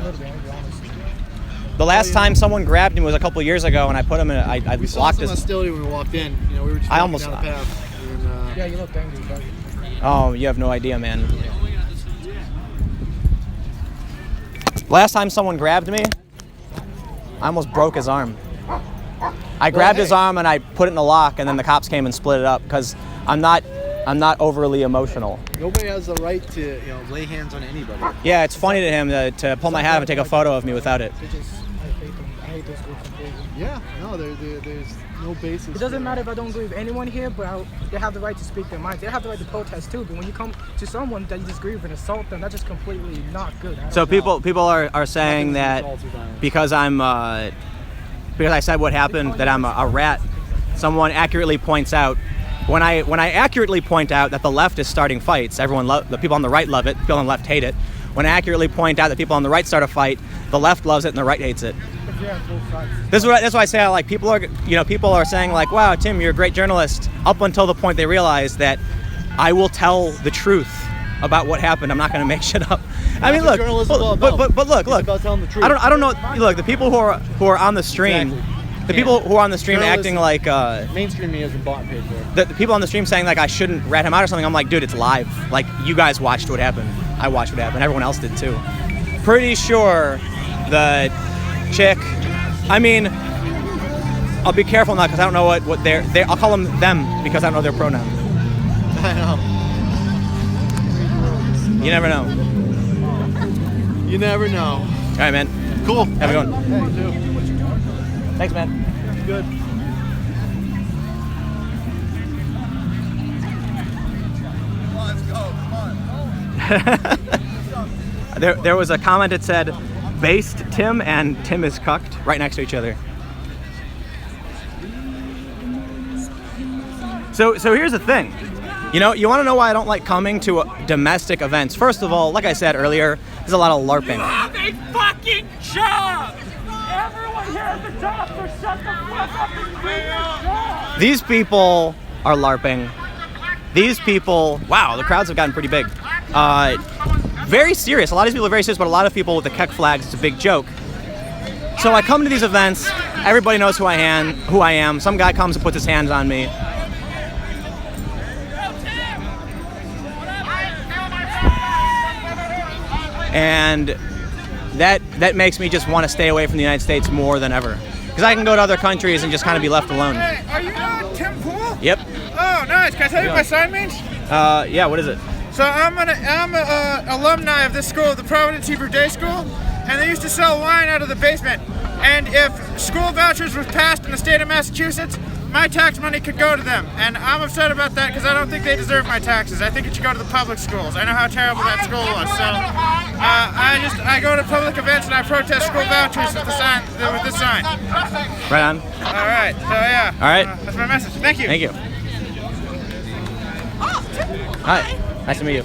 Speaker 1: the last time someone grabbed me was a couple years ago, and I put him in. I blocked his
Speaker 23: hostility when we walked in. You know, we were just walking down the path. And,
Speaker 21: yeah, you look angry, buddy.
Speaker 1: Oh, you have no idea, man. Last time someone grabbed me, I almost broke his arm. I grabbed his arm and I put it in a lock, and then the cops came and split it up because I'm not overly emotional.
Speaker 23: Nobody has the right to, lay hands on anybody.
Speaker 1: Yeah, it's funny to him to pull my hat off and take a photo of me without it.
Speaker 21: I hate those groups completely.
Speaker 23: Yeah, no, there's no basis.
Speaker 21: It doesn't matter if I don't agree with anyone here, but they have the right to speak their minds. They have the right to protest too. But when you come to someone that you disagree with and assault them, that's just completely not good.
Speaker 1: So people are saying that because I said what happened, that I'm a rat. Someone accurately points out when I accurately point out that the left is starting fights. The people on the right love it. People on the left hate it. When I accurately point out that people on the right start a fight, the left loves it and the right hates it. That's why I say people are saying like, wow, Tim, you're a great journalist, up until the point they realize that I will tell the truth about what happened. I'm not going to make shit up. I mean, look, but look.
Speaker 23: About telling the truth.
Speaker 1: I don't know. Look, the people who are on the stream, the people who are on the stream acting like
Speaker 23: mainstream me as a bot page there.
Speaker 1: The people on the stream saying like I shouldn't rat him out or something. I'm like, dude, it's live. Like, you guys watched what happened. I watched what happened. Everyone else did too. Pretty sure the chick. I mean, I'll be careful now because I don't know what they're. I'll call them because I don't know their pronoun.
Speaker 23: I know.
Speaker 1: You never know.
Speaker 23: You never know.
Speaker 1: All right, man.
Speaker 23: Cool.
Speaker 1: Have a good one.
Speaker 23: Hey, you too.
Speaker 1: Thanks, man.
Speaker 23: Good.
Speaker 2: Let's go. Come on.
Speaker 1: There was a comment that said, "Based Tim" and "Tim is cucked" right next to each other. So here's the thing. You want to know why I don't like coming to domestic events? First of all, like I said earlier, there's a lot of LARPing.
Speaker 2: You have a fucking job! Everyone here at the top, so shut the fuck up and do your job!
Speaker 1: These people are LARPing. These people, wow, the crowds have gotten pretty big. Very serious. A lot of these people are very serious, but a lot of people with the Keck flags, it's a big joke. So I come to these events, everybody knows who I am. Some guy comes and puts his hands on me. And that makes me just want to stay away from the United States more than ever. Because I can go to other countries and just kind of be left alone.
Speaker 3: Hey, are you Tim Pool?
Speaker 1: Yep.
Speaker 3: Oh, nice. Can I tell you what my sign means?
Speaker 1: Yeah, what is it?
Speaker 3: So I'm an alumni of this school, the Providence Hebrew Day School, and they used to sell wine out of the basement. And if school vouchers were passed in the state of Massachusetts, my tax money could go to them. And I'm upset about that because I don't think they deserve my taxes. I think it should go to the public schools. I know how terrible that school was. So I go to public events and I protest school vouchers with this sign.
Speaker 1: Right on.
Speaker 3: All right. So yeah.
Speaker 1: All right.
Speaker 3: That's my message. Thank you.
Speaker 1: Thank you. Hi. Nice to meet you.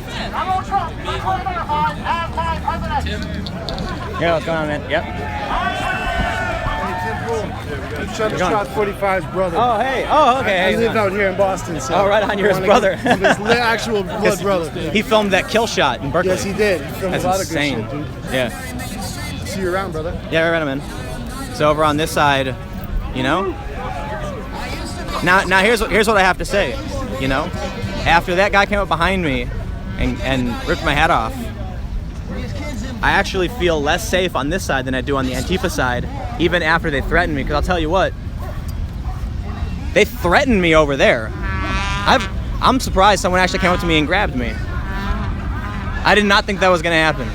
Speaker 1: Yeah, what's going on, man? Yep.
Speaker 23: Shot 45's brother.
Speaker 1: Oh, hey. Oh, okay.
Speaker 23: He lived out here in Boston. So
Speaker 1: right on. You're his brother.
Speaker 23: His actual blood brother.
Speaker 1: He filmed that kill shot in Berkeley.
Speaker 23: Yes, he did. He filmed
Speaker 1: That's
Speaker 23: a lot
Speaker 1: insane.
Speaker 23: of good shit, dude.
Speaker 1: Yeah.
Speaker 23: See you around, brother.
Speaker 1: Yeah, right, man. So over on this side, Now here's what I have to say. After that guy came up behind me and ripped my hat off, I actually feel less safe on this side than I do on the Antifa side, even after they threatened me. Because I'll tell you what, they threatened me over there. I'm surprised someone actually came up to me and grabbed me. I did not think that was going to happen.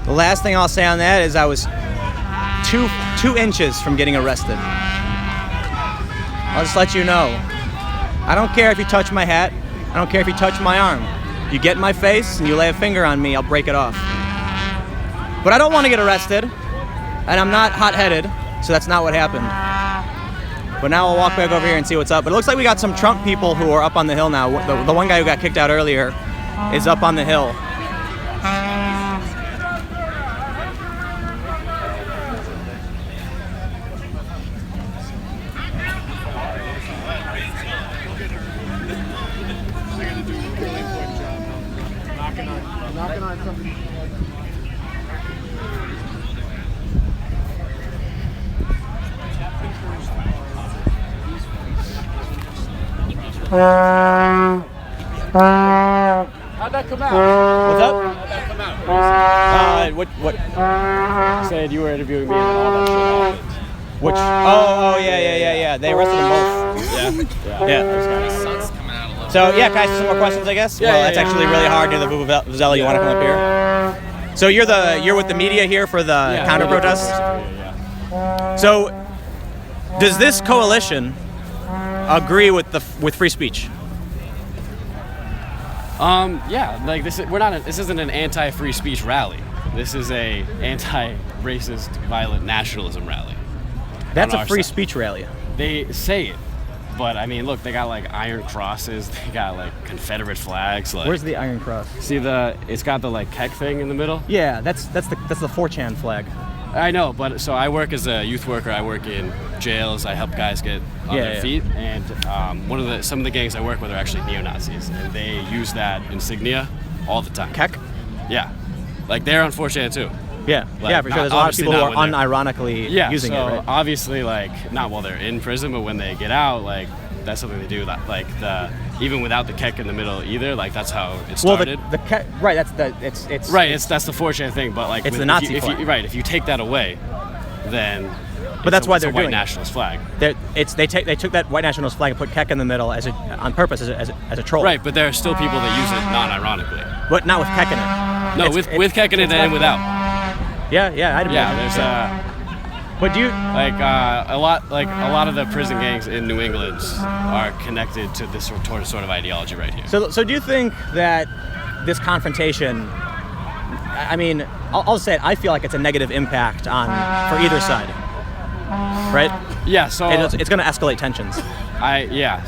Speaker 1: The last thing I'll say on that is I was two inches from getting arrested. I'll just let you know. I don't care if you touch my hat. I don't care if you touch my arm. You get in my face and you lay a finger on me, I'll break it off. But I don't want to get arrested. and I'm not hot-headed, so that's not what happened. But now I'll walk back over here and see what's up. But it looks like we got some Trump people who are up on the hill now. The one guy who got kicked out earlier is up on the hill.
Speaker 10: Knocking on something.
Speaker 13: How'd that come out?
Speaker 1: What's up?
Speaker 13: How'd that come out?
Speaker 1: What?
Speaker 13: Said you were interviewing me and then all that shit happened.
Speaker 1: Which? Oh, yeah. They arrested them both. Yeah. So yeah, can I ask some more questions? I guess.
Speaker 13: Yeah,
Speaker 1: well,
Speaker 13: yeah,
Speaker 1: that's actually really hard near the Vuvuzela. You want to come up here? So you're with the media here for the counter protests.
Speaker 13: Yeah.
Speaker 1: So does this coalition agree with free speech?
Speaker 13: Yeah, like this isn't an anti-free speech rally. This is a anti-racist, violent nationalism rally.
Speaker 1: That's a free speech rally.
Speaker 13: They say it, but I mean, look, they got like iron crosses, they got like Confederate flags. Like,
Speaker 1: Where's the Iron Cross?
Speaker 13: See it's got the like keg thing in the middle.
Speaker 1: Yeah, that's the 4chan flag.
Speaker 13: I know, but so I work as a youth worker. I work in jails. I help guys get on their feet, and some of the gangs I work with are actually neo-Nazis, and they use that insignia all the time.
Speaker 1: Kek?
Speaker 13: Yeah, like they're on 4chan too.
Speaker 1: Yeah,
Speaker 13: Like,
Speaker 1: for sure. There's a lot of people who are unironically using
Speaker 13: so
Speaker 1: it, right?
Speaker 13: obviously, like, not while they're in prison, but when they get out, like, that's something they do. That, like, even without the kek in the middle either, like, that's how it started.
Speaker 1: Well, the kek, right? That's the it's
Speaker 13: that's the 4chan thing, but like,
Speaker 1: it's the Nazi flag.
Speaker 13: If you take that away, then.
Speaker 1: But that's why they're
Speaker 13: a white
Speaker 1: doing
Speaker 13: nationalist flag.
Speaker 1: They took that white nationalist flag and put kek in the middle on purpose as a troll.
Speaker 13: Right, but there are still people that use it non-ironically.
Speaker 1: But not with kek in it.
Speaker 13: No, with kek in it and without.
Speaker 1: Yeah, I'd imagine.
Speaker 13: Yeah, there's
Speaker 1: But do you
Speaker 13: a lot of the prison gangs in New England are connected to this sort of ideology right here.
Speaker 1: So do you think that this confrontation? I mean, I'll say it. I feel like it's a negative impact for either side. Right?
Speaker 13: Yeah. So
Speaker 1: it's going to escalate tensions.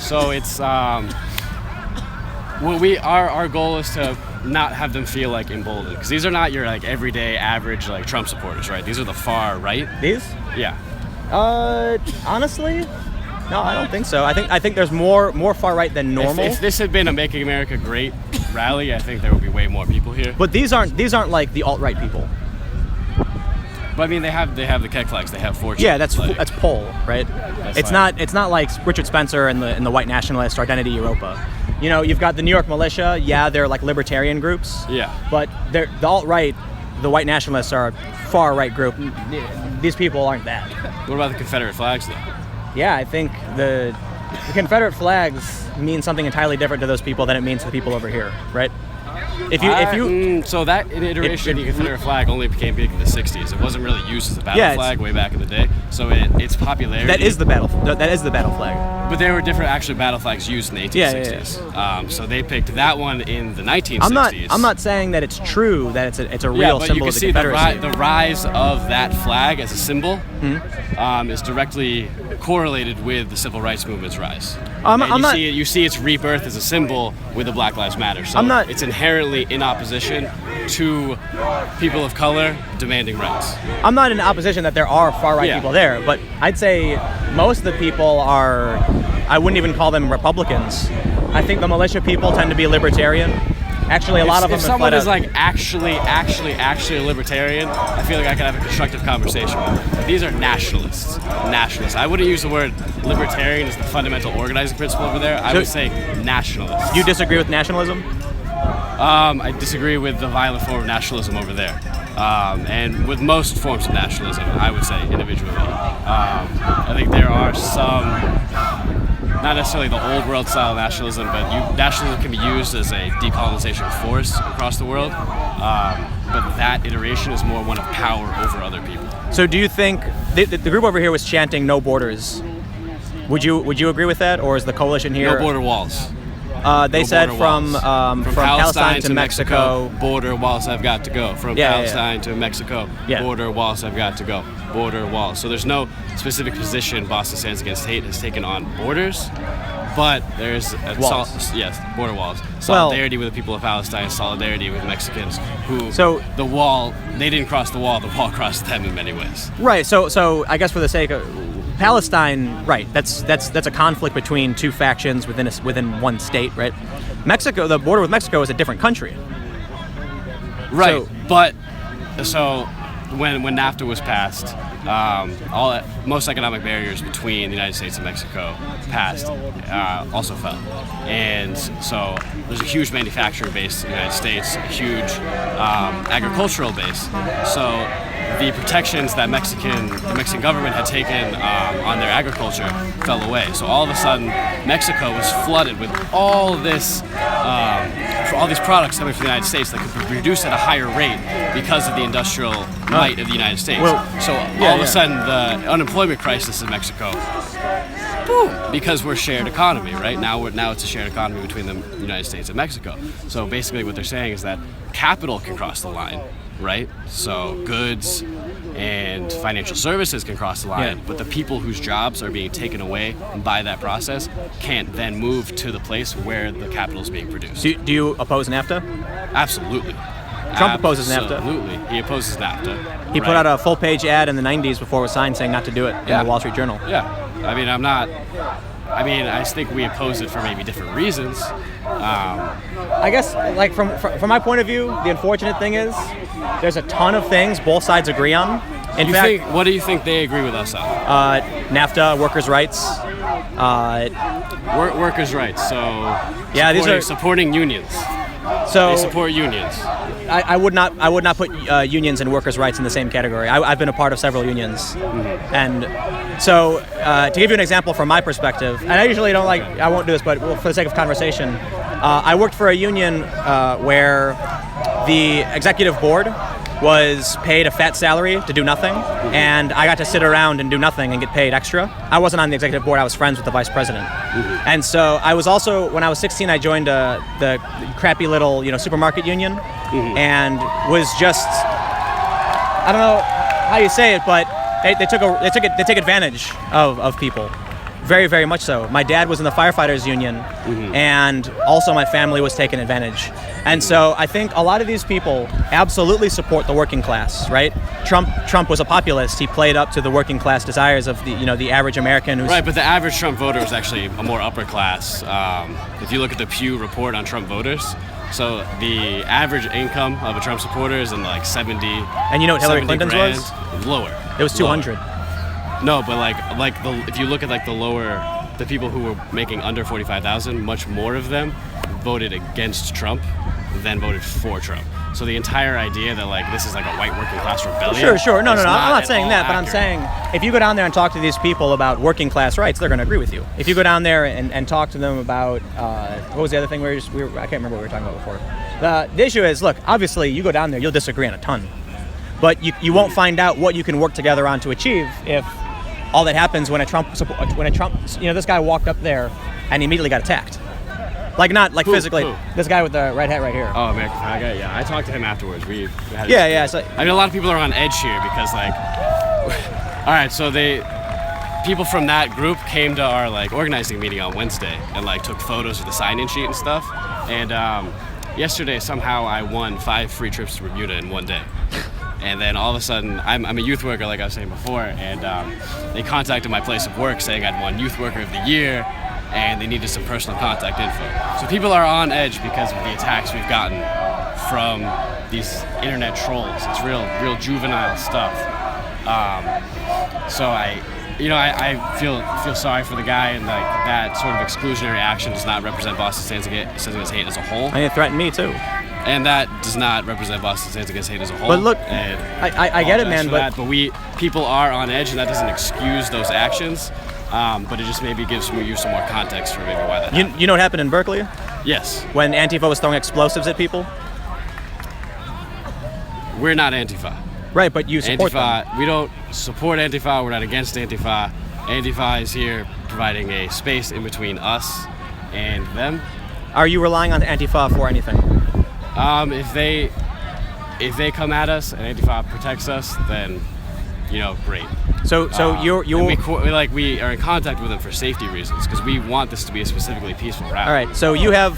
Speaker 13: So it's our goal is to not have them feel like emboldened, because these are not your like everyday average like Trump supporters, right? These are the far right.
Speaker 1: These?
Speaker 13: Yeah.
Speaker 1: Honestly, no, I don't think so. I think there's more far right than normal.
Speaker 13: If this had been a Making America Great rally, I think there would be way more people here.
Speaker 1: But these aren't like the alt-right people.
Speaker 13: But I mean, they have the keg flags. They have 4chan.
Speaker 1: Yeah, that's poll, right? It's
Speaker 13: like,
Speaker 1: not like Richard Spencer and the white nationalist or Identity Europa. You know, you've got the New York militia. Yeah, they're like libertarian groups.
Speaker 13: Yeah.
Speaker 1: But the alt-right, the white nationalists are a far-right group. These people aren't that.
Speaker 13: What about the Confederate flags, though?
Speaker 1: Yeah, I think the Confederate flags mean something entirely different to those people than it means to the people over here, right?
Speaker 13: So that iteration of the Confederate flag only became big in the 60s. It wasn't really used as a battle flag way back in the day. So its popularity.
Speaker 1: That is the battle flag.
Speaker 13: But there were different actually battle flags used in the 1860s.
Speaker 1: Yeah.
Speaker 13: So they picked that one in the 1960s.
Speaker 1: I'm not saying that it's true that it's a real symbol of the Confederacy.
Speaker 13: The rise of that flag as a symbol is directly correlated with the civil rights movement's rise. You see its rebirth as a symbol with the Black Lives Matter. So it's inherently in opposition to people of color demanding rights.
Speaker 1: I'm not in opposition that there are far-right people there, but I'd say most of the people are, I wouldn't even call them Republicans. I think the militia people tend to be libertarian. Actually, a lot of them.
Speaker 13: If someone is like actually a libertarian, I feel like I could have a constructive conversation with them. But these are nationalists. I wouldn't use the word libertarian as the fundamental organizing principle over there. I would say nationalist.
Speaker 1: You disagree with nationalism?
Speaker 13: I disagree with the violent form of nationalism over there. And with most forms of nationalism, I would say individually. I think there are some, not necessarily the old world style nationalism, but nationalism can be used as a decolonization force across the world. But that iteration is more one of power over other people.
Speaker 1: So do you think, the group over here was chanting "No borders"? Would you agree with that, or is the coalition here?
Speaker 13: No border walls.
Speaker 1: They
Speaker 13: No
Speaker 1: said
Speaker 13: border
Speaker 1: from
Speaker 13: walls.
Speaker 1: Palestine to Mexico.
Speaker 13: Border walls have got to go. From
Speaker 1: Yeah, yeah,
Speaker 13: Palestine to Mexico.
Speaker 1: Yeah.
Speaker 13: Border walls have got to go. Border walls. So there's no specific position Boston Stands Against Hate has taken on borders, but there's
Speaker 1: Walls.
Speaker 13: yes, border walls. Solidarity with the people of Palestine, solidarity with Mexicans who the wall, they didn't cross the wall crossed them in many ways.
Speaker 1: Right. So I guess for the sake of Palestine, right? That's a conflict between two factions within one state, right? Mexico, the border with Mexico is a different country.
Speaker 13: Right. But when NAFTA was passed, most economic barriers between the United States and Mexico also fell, and so there's a huge manufacturing base in the United States, a huge agricultural base. So the protections that the Mexican government had taken on their agriculture fell away. So all of a sudden, Mexico was flooded with all these products coming from the United States that could be produced at a higher rate because of the industrial might of the United States. So all of a sudden, the unemployment crisis in Mexico, boom, because we're a shared economy, right? Now it's a shared economy between the United States and Mexico. So basically what they're saying is that capital can cross the line, right? So goods and financial services can cross the line, but the people whose jobs are being taken away by that process can't then move to the place where the capital is being produced.
Speaker 1: Do you oppose NAFTA?
Speaker 13: Absolutely.
Speaker 1: Trump opposes NAFTA.
Speaker 13: Absolutely. He opposes NAFTA.
Speaker 1: He put out a full-page ad in the 90s before it was signed saying not to do it in the Wall Street Journal.
Speaker 13: Yeah. I think we oppose it for maybe different reasons.
Speaker 1: I guess, like from my point of view, the unfortunate thing is there's a ton of things both sides agree on. In fact,
Speaker 13: what do you think they agree with us on?
Speaker 1: NAFTA, workers' rights.
Speaker 13: Workers' rights. So
Speaker 1: yeah, these are
Speaker 13: supporting unions.
Speaker 1: So
Speaker 13: they support unions.
Speaker 1: I would not put unions and workers' rights in the same category. I've been a part of several unions, and so to give you an example from my perspective, and I usually I won't do this, but for the sake of conversation, I worked for a union where the executive board was paid a fat salary to do nothing, and I got to sit around and do nothing and get paid extra. I wasn't on the executive board, I was friends with the vice president. And so I was also, when I was 16, I joined the crappy little supermarket union, and was just, I don't know how you say it, but they take advantage of people. Very, very much so. My dad was in the firefighters union, and also my family was taken advantage. And so I think a lot of these people absolutely support the working class, right? Trump was a populist. He played up to the working class desires of the average American.
Speaker 13: Right, but the average Trump voter is actually a more upper class. If you look at the Pew report on Trump voters, so the average income of a Trump supporter is in like 70.
Speaker 1: And you know what Hillary Clinton's was?
Speaker 13: Lower.
Speaker 1: It was 200.
Speaker 13: No, but if you look at the people who were making under 45,000, much more of them voted against Trump than voted for Trump. So the entire idea that this is like a white working class rebellion.
Speaker 1: Sure. No. I'm not saying that, but I'm saying if you go down there and talk to these people about working class rights, they're going to agree with you. If you go down there and talk to them about what was the other thing I can't remember what we were talking about before. The issue is, look, obviously you go down there, you'll disagree on a ton, but you won't find out what you can work together on to achieve if all that happens when a Trump, this guy walked up there and immediately got attacked. Not physically.
Speaker 13: Who?
Speaker 1: This guy with the red hat right here.
Speaker 13: Oh, American Flag guy. Yeah, I talked to him afterwards. We had
Speaker 1: So,
Speaker 13: a lot of people are on edge here because all right, so people from that group came to our organizing meeting on Wednesday and took photos of the sign-in sheet and stuff. And yesterday somehow I won 5 free trips to Bermuda in one day. And then all of a sudden, I'm a youth worker, like I was saying before, and they contacted my place of work saying I'd won Youth Worker of the Year, and they needed some personal contact info. So people are on edge because of the attacks we've gotten from these internet trolls. It's real juvenile stuff. So I feel sorry for the guy, and that sort of exclusionary action does not represent Boston Stands Against Hate as a whole.
Speaker 1: And it threatened me too.
Speaker 13: And that does not represent Boston Stands Against Hate as a whole.
Speaker 1: But look, I get it, man. But
Speaker 13: people are on edge, and that doesn't excuse those actions. But it just maybe gives you some more context for maybe why that happened.
Speaker 1: You know what happened in Berkeley?
Speaker 13: Yes.
Speaker 1: When Antifa was throwing explosives at people?
Speaker 13: We're not Antifa.
Speaker 1: Right, but you support
Speaker 13: Antifa,
Speaker 1: them.
Speaker 13: We don't support Antifa. We're not against Antifa. Antifa is here providing a space in between us and them.
Speaker 1: Are you relying on Antifa for anything?
Speaker 13: If they come at us and Antifa protects us, then great.
Speaker 1: So
Speaker 13: we are in contact with them for safety reasons because we want this to be a specifically peaceful rally.
Speaker 1: All right. So you have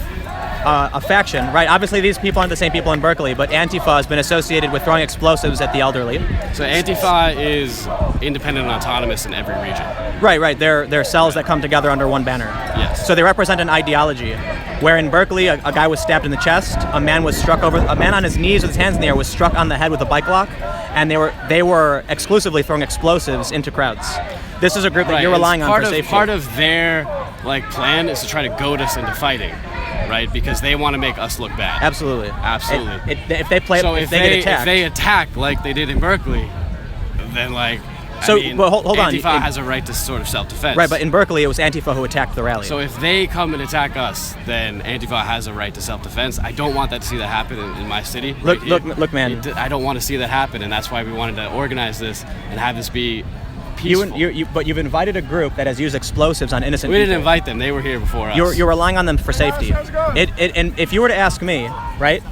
Speaker 1: a faction, right? Obviously, these people aren't the same people in Berkeley, but Antifa has been associated with throwing explosives at the elderly.
Speaker 13: So Antifa is independent and autonomous in every region.
Speaker 1: Right. They're cells that come together under one banner.
Speaker 13: Yes.
Speaker 1: So they represent an ideology. Where in Berkeley, a guy was stabbed in the chest, a man on his knees with his hands in the air was struck on the head with a bike lock, and they were exclusively throwing explosives into crowds. This is a group that you're relying on for safety.
Speaker 13: Part of their plan is to try to goad us into fighting, right? Because they want to make us look bad.
Speaker 1: Absolutely. If they
Speaker 13: if they attack like they did in Berkeley, then
Speaker 1: hold on.
Speaker 13: Antifa has a right to sort of self-defense.
Speaker 1: Right, but in Berkeley, it was Antifa who attacked the rally.
Speaker 13: So if they come and attack us, then Antifa has a right to self-defense. I don't want that to see that happen in my city.
Speaker 1: Look, man.
Speaker 13: I don't want to see that happen, and that's why we wanted to organize this and have this be peaceful.
Speaker 1: But you've invited a group that has used explosives on innocent people.
Speaker 13: We didn't invite them. They were here before us.
Speaker 1: You're relying on them for safety. And if you were to ask me, right,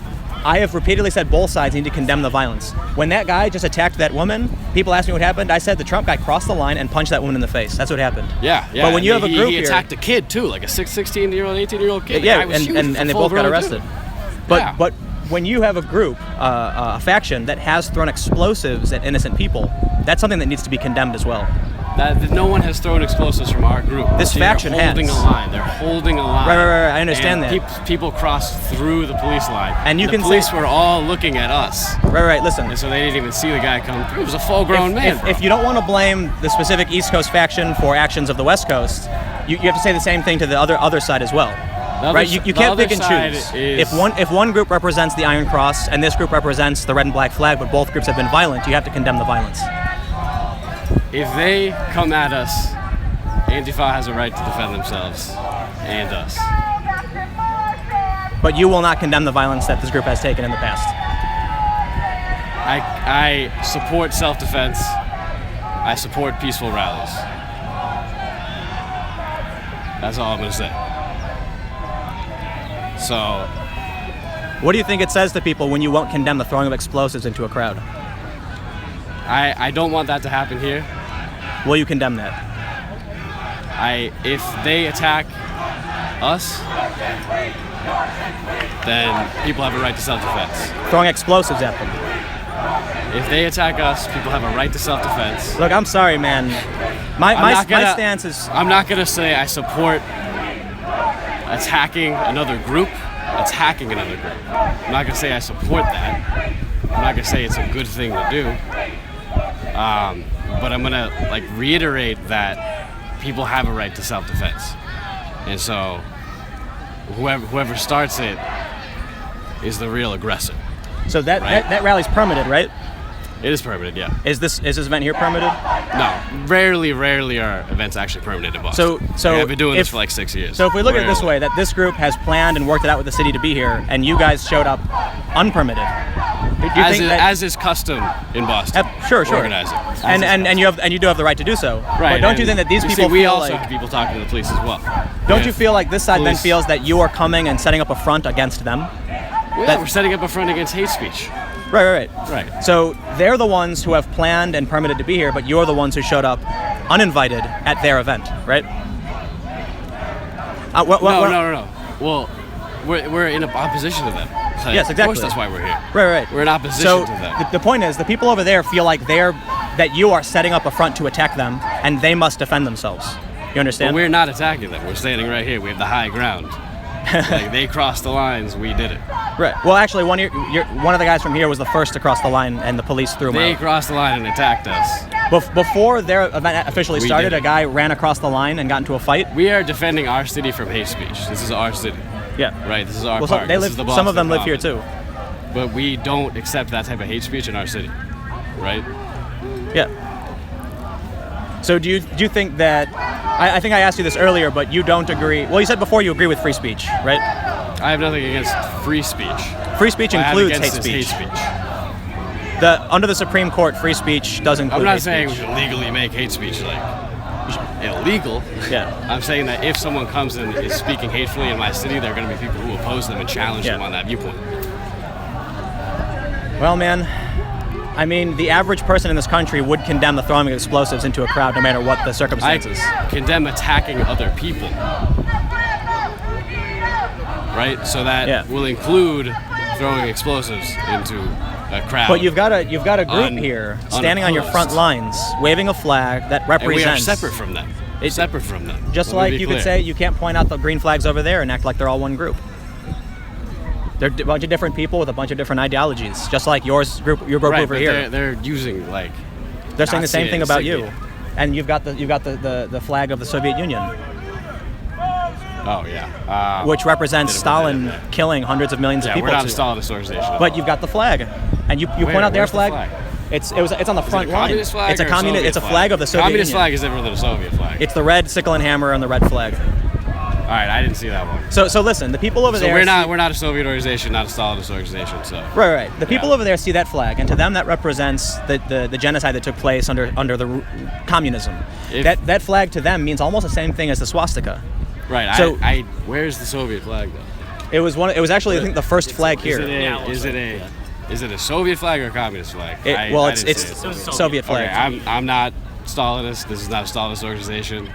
Speaker 1: I have repeatedly said both sides need to condemn the violence. When that guy just attacked that woman, people asked me what happened. I said the Trump guy crossed the line and punched that woman in the face. That's what happened.
Speaker 13: Yeah.
Speaker 1: But when you have a group
Speaker 13: he attacked a kid too, like a 16-year-old, 18-year-old kid.
Speaker 1: Yeah, and they both got arrested. But when you have a group, a faction that has thrown explosives at innocent people, that's something that needs to be condemned as well.
Speaker 13: That no one has thrown explosives from our group.
Speaker 1: This faction has.
Speaker 13: They're holding a line.
Speaker 1: Right. I understand
Speaker 13: and
Speaker 1: that.
Speaker 13: People crossed through the police line.
Speaker 1: And
Speaker 13: the police were all looking at us.
Speaker 1: Right. Listen.
Speaker 13: And so they didn't even see the guy come through. It was a full-grown man.
Speaker 1: If you don't want to blame the specific East Coast faction for actions of the West Coast, you have to say the same thing to the other side as well. Right? You can't pick and choose. If one group represents the Iron Cross and this group represents the red and black flag, but both groups have been violent, you have to condemn the violence.
Speaker 13: If they come at us, Antifa has a right to defend themselves and us.
Speaker 1: But you will not condemn the violence that this group has taken in the past.
Speaker 13: I support self-defense. I support peaceful rallies. That's all I'm going to say. So,
Speaker 1: what do you think it says to people when you won't condemn the throwing of explosives into a crowd?
Speaker 13: I don't want that to happen here.
Speaker 1: Will you condemn that?
Speaker 13: If they attack us, then people have a right to self-defense.
Speaker 1: Throwing explosives at them.
Speaker 13: If they attack us, people have a right to self-defense.
Speaker 1: Look, I'm sorry, man. My stance is...
Speaker 13: I'm not going to say I support attacking another group. I'm not going to say I support that. I'm not going to say it's a good thing to do. But I'm going to reiterate that people have a right to self-defense. And so whoever starts it is the real aggressor.
Speaker 1: So that rally's permitted, right?
Speaker 13: It is permitted, yeah.
Speaker 1: Is this event here permitted?
Speaker 13: No. Rarely are events actually permitted in Boston.
Speaker 1: So
Speaker 13: I've been doing this for 6 years.
Speaker 1: So if we look at it this way, that this group has planned and worked it out with the city to be here, and you guys showed up unpermitted.
Speaker 13: As is custom in Boston.
Speaker 1: Sure.
Speaker 13: Organizing.
Speaker 1: And you do have the right to do so.
Speaker 13: Right.
Speaker 1: But don't you think that these people
Speaker 13: we
Speaker 1: feel
Speaker 13: also have people talking to the police as well.
Speaker 1: Don't you feel like this side then feels that you are coming and setting up a front against them?
Speaker 13: Yeah, we're setting up a front against hate speech.
Speaker 1: Right.
Speaker 13: So
Speaker 1: they're the ones who have planned and permitted to be here, but you're the ones who showed up uninvited at their event, right?
Speaker 13: No. Well, we're in opposition to them.
Speaker 1: Yes, exactly.
Speaker 13: Of course, that's why we're here.
Speaker 1: Right.
Speaker 13: We're in opposition to them.
Speaker 1: The point is, the people over there feel like that you are setting up a front to attack them, and they must defend themselves. You understand?
Speaker 13: But we're not attacking them. We're standing right here. We have the high ground. They crossed the lines. We did it.
Speaker 1: Right. Well, actually, one of the guys from here was the first to cross the line, and the police threw him out.
Speaker 13: They crossed the line and attacked us.
Speaker 1: Before their event officially started, a guy ran across the line and got into a fight.
Speaker 13: We are defending our city from hate speech. This is our city.
Speaker 1: Yeah.
Speaker 13: Right. This is our
Speaker 1: park. Some of them live here too.
Speaker 13: But we don't accept that type of hate speech in our city. Right.
Speaker 1: Yeah. So do you think that? I think I asked you this earlier, but you don't agree. Well, you said before you agree with free speech, right?
Speaker 13: I have nothing against free speech.
Speaker 1: Free speech includes hate speech. Under the Supreme Court, free speech does include.
Speaker 13: I'm not
Speaker 1: hate
Speaker 13: saying
Speaker 1: speech.
Speaker 13: we should legally make hate speech illegal.
Speaker 1: Yeah.
Speaker 13: I'm saying that if someone comes and is speaking hatefully in my city, there are going to be people who oppose them and challenge them on that viewpoint.
Speaker 1: Well, man, I mean, the average person in this country would condemn the throwing of explosives into a crowd no matter what the circumstances.
Speaker 13: I condemn attacking other people. Right? So that will include throwing explosives into a crowd.
Speaker 1: But you've got a group here standing on your front lines, waving a flag that represents.
Speaker 13: And we are separate from them. Separate from them.
Speaker 1: Just like you could say you can't point out the green flags over there and act like they're all one group. They're a bunch of different people with a bunch of different ideologies, just like your group over here.
Speaker 13: They're using like.
Speaker 1: They're saying the same thing about you, and you've got the flag of the Soviet Union.
Speaker 13: Oh yeah.
Speaker 1: Which represents Stalin killing hundreds of millions of people.
Speaker 13: We're not a Stalinist organization.
Speaker 1: But you've got the flag, and you point out their flag. It's on the front line.
Speaker 13: Communist flag
Speaker 1: it's a communist. It's a flag of the Soviet
Speaker 13: Communist
Speaker 1: Union.
Speaker 13: flag is different than a Soviet flag.
Speaker 1: It's the red sickle and hammer on the red flag.
Speaker 13: All right, I didn't see that one.
Speaker 1: So listen, the people over there.
Speaker 13: So we're not a Soviet organization, not a Stalinist organization. So
Speaker 1: right. The people over there see that flag, and to them that represents the genocide that took place under the communism. That flag to them means almost the same thing as the swastika.
Speaker 13: Right.
Speaker 1: So
Speaker 13: where's the Soviet flag though?
Speaker 1: It was actually I think the first flag here.
Speaker 13: Is it a Soviet flag or a communist flag?
Speaker 1: It's Soviet flag.
Speaker 13: Okay, I'm not Stalinist. This is not a Stalinist organization.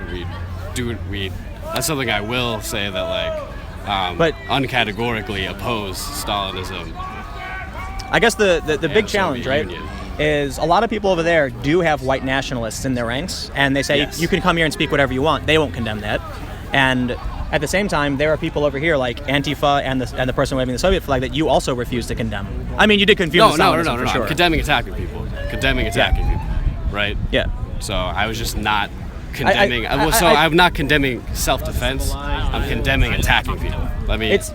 Speaker 13: That's something I will say that but uncategorically oppose Stalinism.
Speaker 1: I guess the big challenge, right, is a lot of people over there do have white nationalists in their ranks, and they say you can come here and speak whatever you want. They won't condemn that, and at the same time, there are people over here like Antifa and the person waving the Soviet flag that you also refuse to condemn. I mean, you did confuse
Speaker 13: No.
Speaker 1: for sure.
Speaker 13: I'm condemning attacking people. Right?
Speaker 1: Yeah.
Speaker 13: So I was just not condemning. I'm not condemning self-defense. I'm condemning attacking people. I mean,
Speaker 1: it's.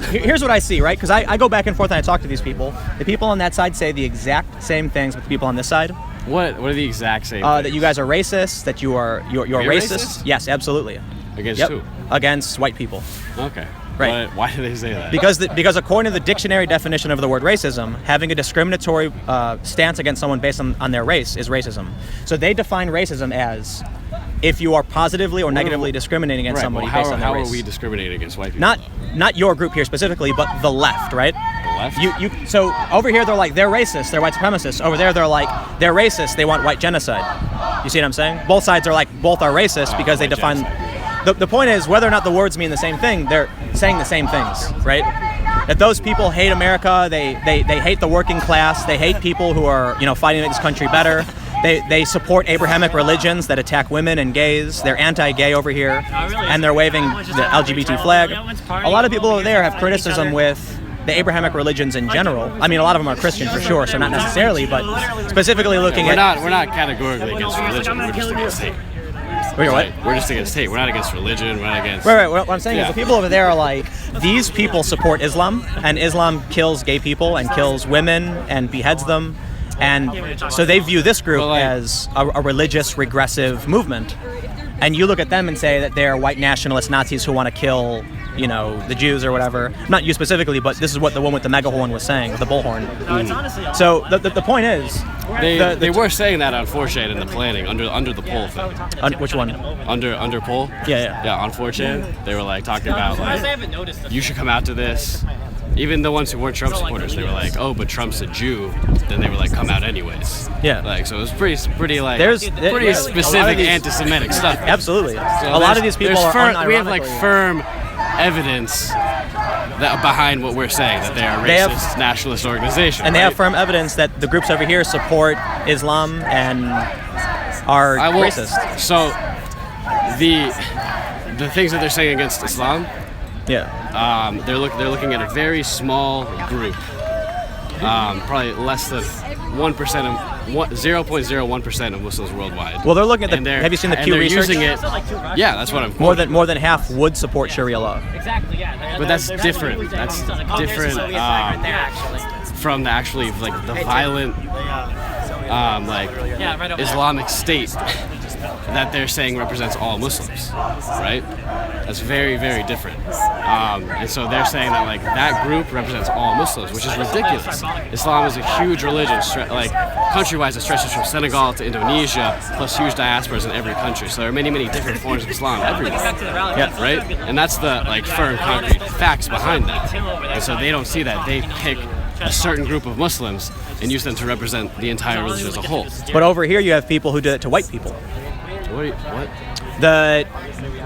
Speaker 1: Here's what I see, right? Because I go back and forth and I talk to these people. The people on that side say the exact same things with the people on this side.
Speaker 13: What are the exact same
Speaker 1: things?
Speaker 13: things?
Speaker 1: That you guys are racist. That you're racist. Yes, absolutely.
Speaker 13: Against who?
Speaker 1: Against white people.
Speaker 13: Okay.
Speaker 1: Right.
Speaker 13: Why do they say that?
Speaker 1: Because according to the dictionary definition of the word racism, having a discriminatory stance against someone based on their race is racism. So they define racism as if you are positively or negatively discriminating against somebody based on their race.
Speaker 13: How are we discriminating against white people?
Speaker 1: Not your group here specifically, but the left, right?
Speaker 13: The left?
Speaker 1: So over here they're like they're racist, they're white supremacists. Over there they're like they're racist, they want white genocide. You see what I'm saying? Both sides are like both are racist because they define. The point is, whether or not the words mean the same thing, they're saying the same things, right? That those people hate America, they hate the working class, they hate people who are fighting to make this country better. They support Abrahamic religions that attack women and gays. They're anti-gay over here, and they're waving the LGBT flag. A lot of people over there have criticism with the Abrahamic religions in general. I mean, a lot of them are Christian for sure, so not necessarily, but specifically looking at.
Speaker 13: We're not categorically against religion. We're just against hate.
Speaker 1: We're
Speaker 13: just against hate. We're not against religion. We're not against.
Speaker 1: Right. What I'm saying is the people over there are like, these people support Islam, and Islam kills gay people and kills women and beheads them, and so they view this group as a religious regressive movement. And you look at them and say that they're white nationalist Nazis who want to kill, the Jews or whatever. Not you specifically, but this is what the one with the megahorn was saying, the bullhorn. So the point is,
Speaker 13: they were saying that on 4chan in the planning under the poll thing.
Speaker 1: Which one?
Speaker 13: Under poll.
Speaker 1: Yeah.
Speaker 13: On 4chan, they were talking about you should come out to this. Even the ones who weren't Trump supporters, they were like, "Oh, but Trump's a Jew." Then they were like, "Come out anyways."
Speaker 1: Yeah.
Speaker 13: So it was pretty
Speaker 1: pretty
Speaker 13: specific anti-Semitic stuff.
Speaker 1: Absolutely.
Speaker 13: So
Speaker 1: a lot of these people are
Speaker 13: we have firm evidence behind what we're saying that they are a racist nationalist organization.
Speaker 1: And they have firm evidence that the groups over here support Islam and are racist.
Speaker 13: So the things that they're saying against Islam.
Speaker 1: Yeah.
Speaker 13: They're looking at a very small group, probably less than 0.01% of Muslims worldwide.
Speaker 1: Well, they're looking at have you seen the Pew research?
Speaker 13: Using it. Yeah, that's what I'm.
Speaker 1: More than half would support Sharia law.
Speaker 16: Exactly. Yeah.
Speaker 13: But that's different. That's different from the the violent Islamic State that they're saying represents all Muslims, right? That's very, very different. And so they're saying that like that group represents all Muslims, which is ridiculous. Islam is a huge religion, like country-wise, it stretches from Senegal to Indonesia, plus huge diasporas in every country. So there are many, many different forms of Islam everywhere. Yeah, right. And that's the like firm, concrete facts behind that. And so they don't see that. They pick a certain group of Muslims and use them to represent the entire religion as a whole.
Speaker 1: But over here, you have people who do it to white people.
Speaker 13: What?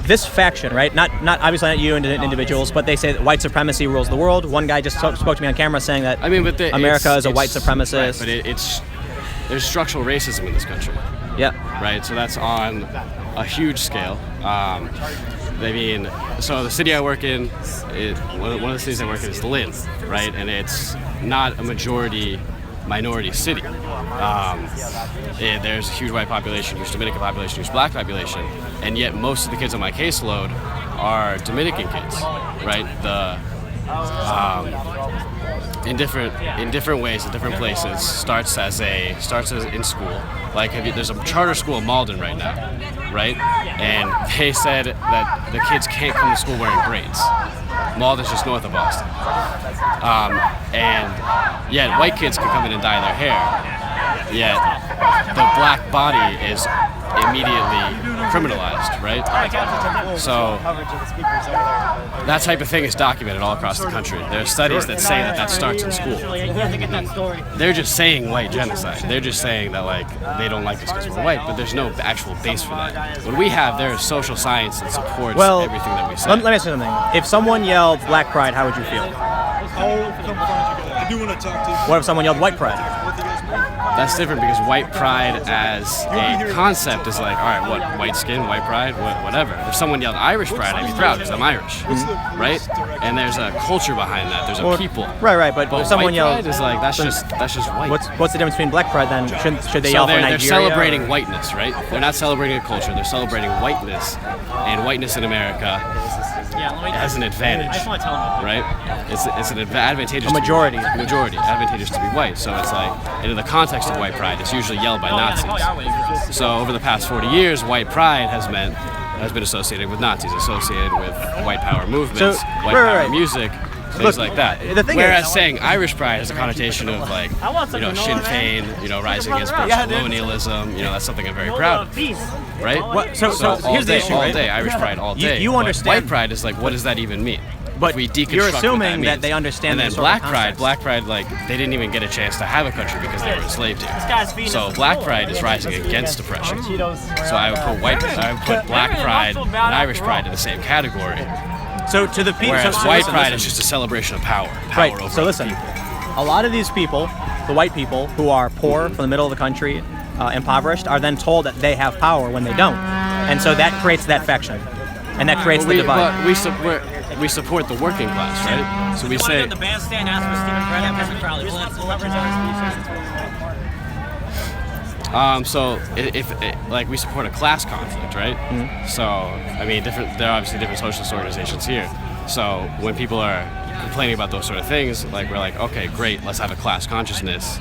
Speaker 1: This faction, right? Not obviously not you individuals, but they say that white supremacy rules the world. One guy just spoke to me on camera saying that America is a white supremacist.
Speaker 13: Right, but there's structural racism in this country.
Speaker 1: Yeah.
Speaker 13: Right. So that's on a huge scale. So the city I work in, one of the cities I work in is Lynn, right? And it's not a minority city. There's a huge white population, huge Dominican population, huge black population, and yet most of the kids on my caseload are Dominican kids, right? In different ways, in different places. Starts as in school. Like there's a charter school in Malden right now, right? And they said that the kids can't come to school wearing braids. Malden's just north of Boston. And yet white kids can come in and dye their hair. Yet the black body is immediately criminalized, right? So that type of thing is documented all across the country. There are studies that say that starts in school. They're just saying white genocide. They're just saying that like they don't like us because we're white, but there's no actual base for that. What we have there is social science that supports everything that we say.
Speaker 1: Let me ask you something. If someone yelled Black Pride, how would you feel?
Speaker 12: I do want to talk to you.
Speaker 1: What if someone yelled White Pride?
Speaker 13: That's different because white pride as a concept is like, all right, what, white skin, white pride, whatever. If someone yelled Irish pride, I'd be proud because I'm Irish, right? And there's a culture behind that. There's a people.
Speaker 1: Right. But if someone
Speaker 13: white
Speaker 1: yelled,
Speaker 13: pride is like that's just white.
Speaker 1: What's the difference between Black Pride then? Should they yell for Nigeria?
Speaker 13: They're celebrating whiteness, right? They're not celebrating a culture. They're celebrating whiteness, and whiteness in America has an advantage, right? It's an advantageous. Advantageous to be white. So it's like, and in the context of white pride, it's usually yelled by Nazis. So over the past 40 years, white pride has been associated with Nazis, associated with white power movements, white power music, things like that. Whereas saying Irish pride has a connotation of like, Sinn Féin, rising against colonialism, that's something I'm very proud of, right?
Speaker 1: So here's the issue,
Speaker 13: all day, Irish pride all day.
Speaker 1: You understand.
Speaker 13: White pride is like, what does that even mean?
Speaker 1: But
Speaker 13: we deconstruct
Speaker 1: you're assuming
Speaker 13: that
Speaker 1: they understand.
Speaker 13: And then Black Pride, like they didn't even get a chance to have a country because they were enslaved here. So Black Pride is rising against oppression. So I would put Black Pride and Irish Pride in the same category.
Speaker 1: So to the people,
Speaker 13: whereas white pride is just a celebration of power.
Speaker 1: Right.
Speaker 13: Over
Speaker 1: so listen, a lot of these people, the white people who are poor from the middle of the country, impoverished, are then told that they have power when they don't, and so that creates that faction, and that creates the divide.
Speaker 13: But we support the working class, right? So we say.
Speaker 20: The bandstand asked for Stephen Brett and Kevin Crowley.
Speaker 13: So if we support a class conflict, right? Mm-hmm. So I mean, there are obviously different socialist organizations here. So when people are complaining about those sort of things, like we're like, okay, great, let's have a class consciousness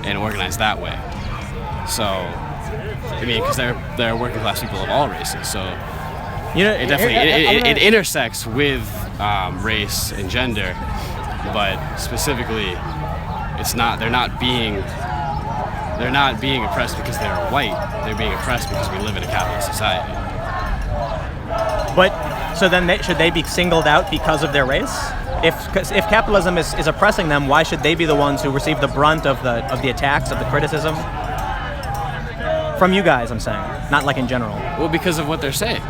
Speaker 13: and organize that way. So I mean, because there are working class people of all races, so. It definitely it intersects with race and gender, but specifically, they're not being oppressed because they're white. They're being oppressed because we live in a capitalist society.
Speaker 1: But so then should they be singled out because of their race? If capitalism is oppressing them, why should they be the ones who receive the brunt of the attacks, of the criticism? From you guys, I'm saying, not like in general.
Speaker 13: Well, because of what they're saying.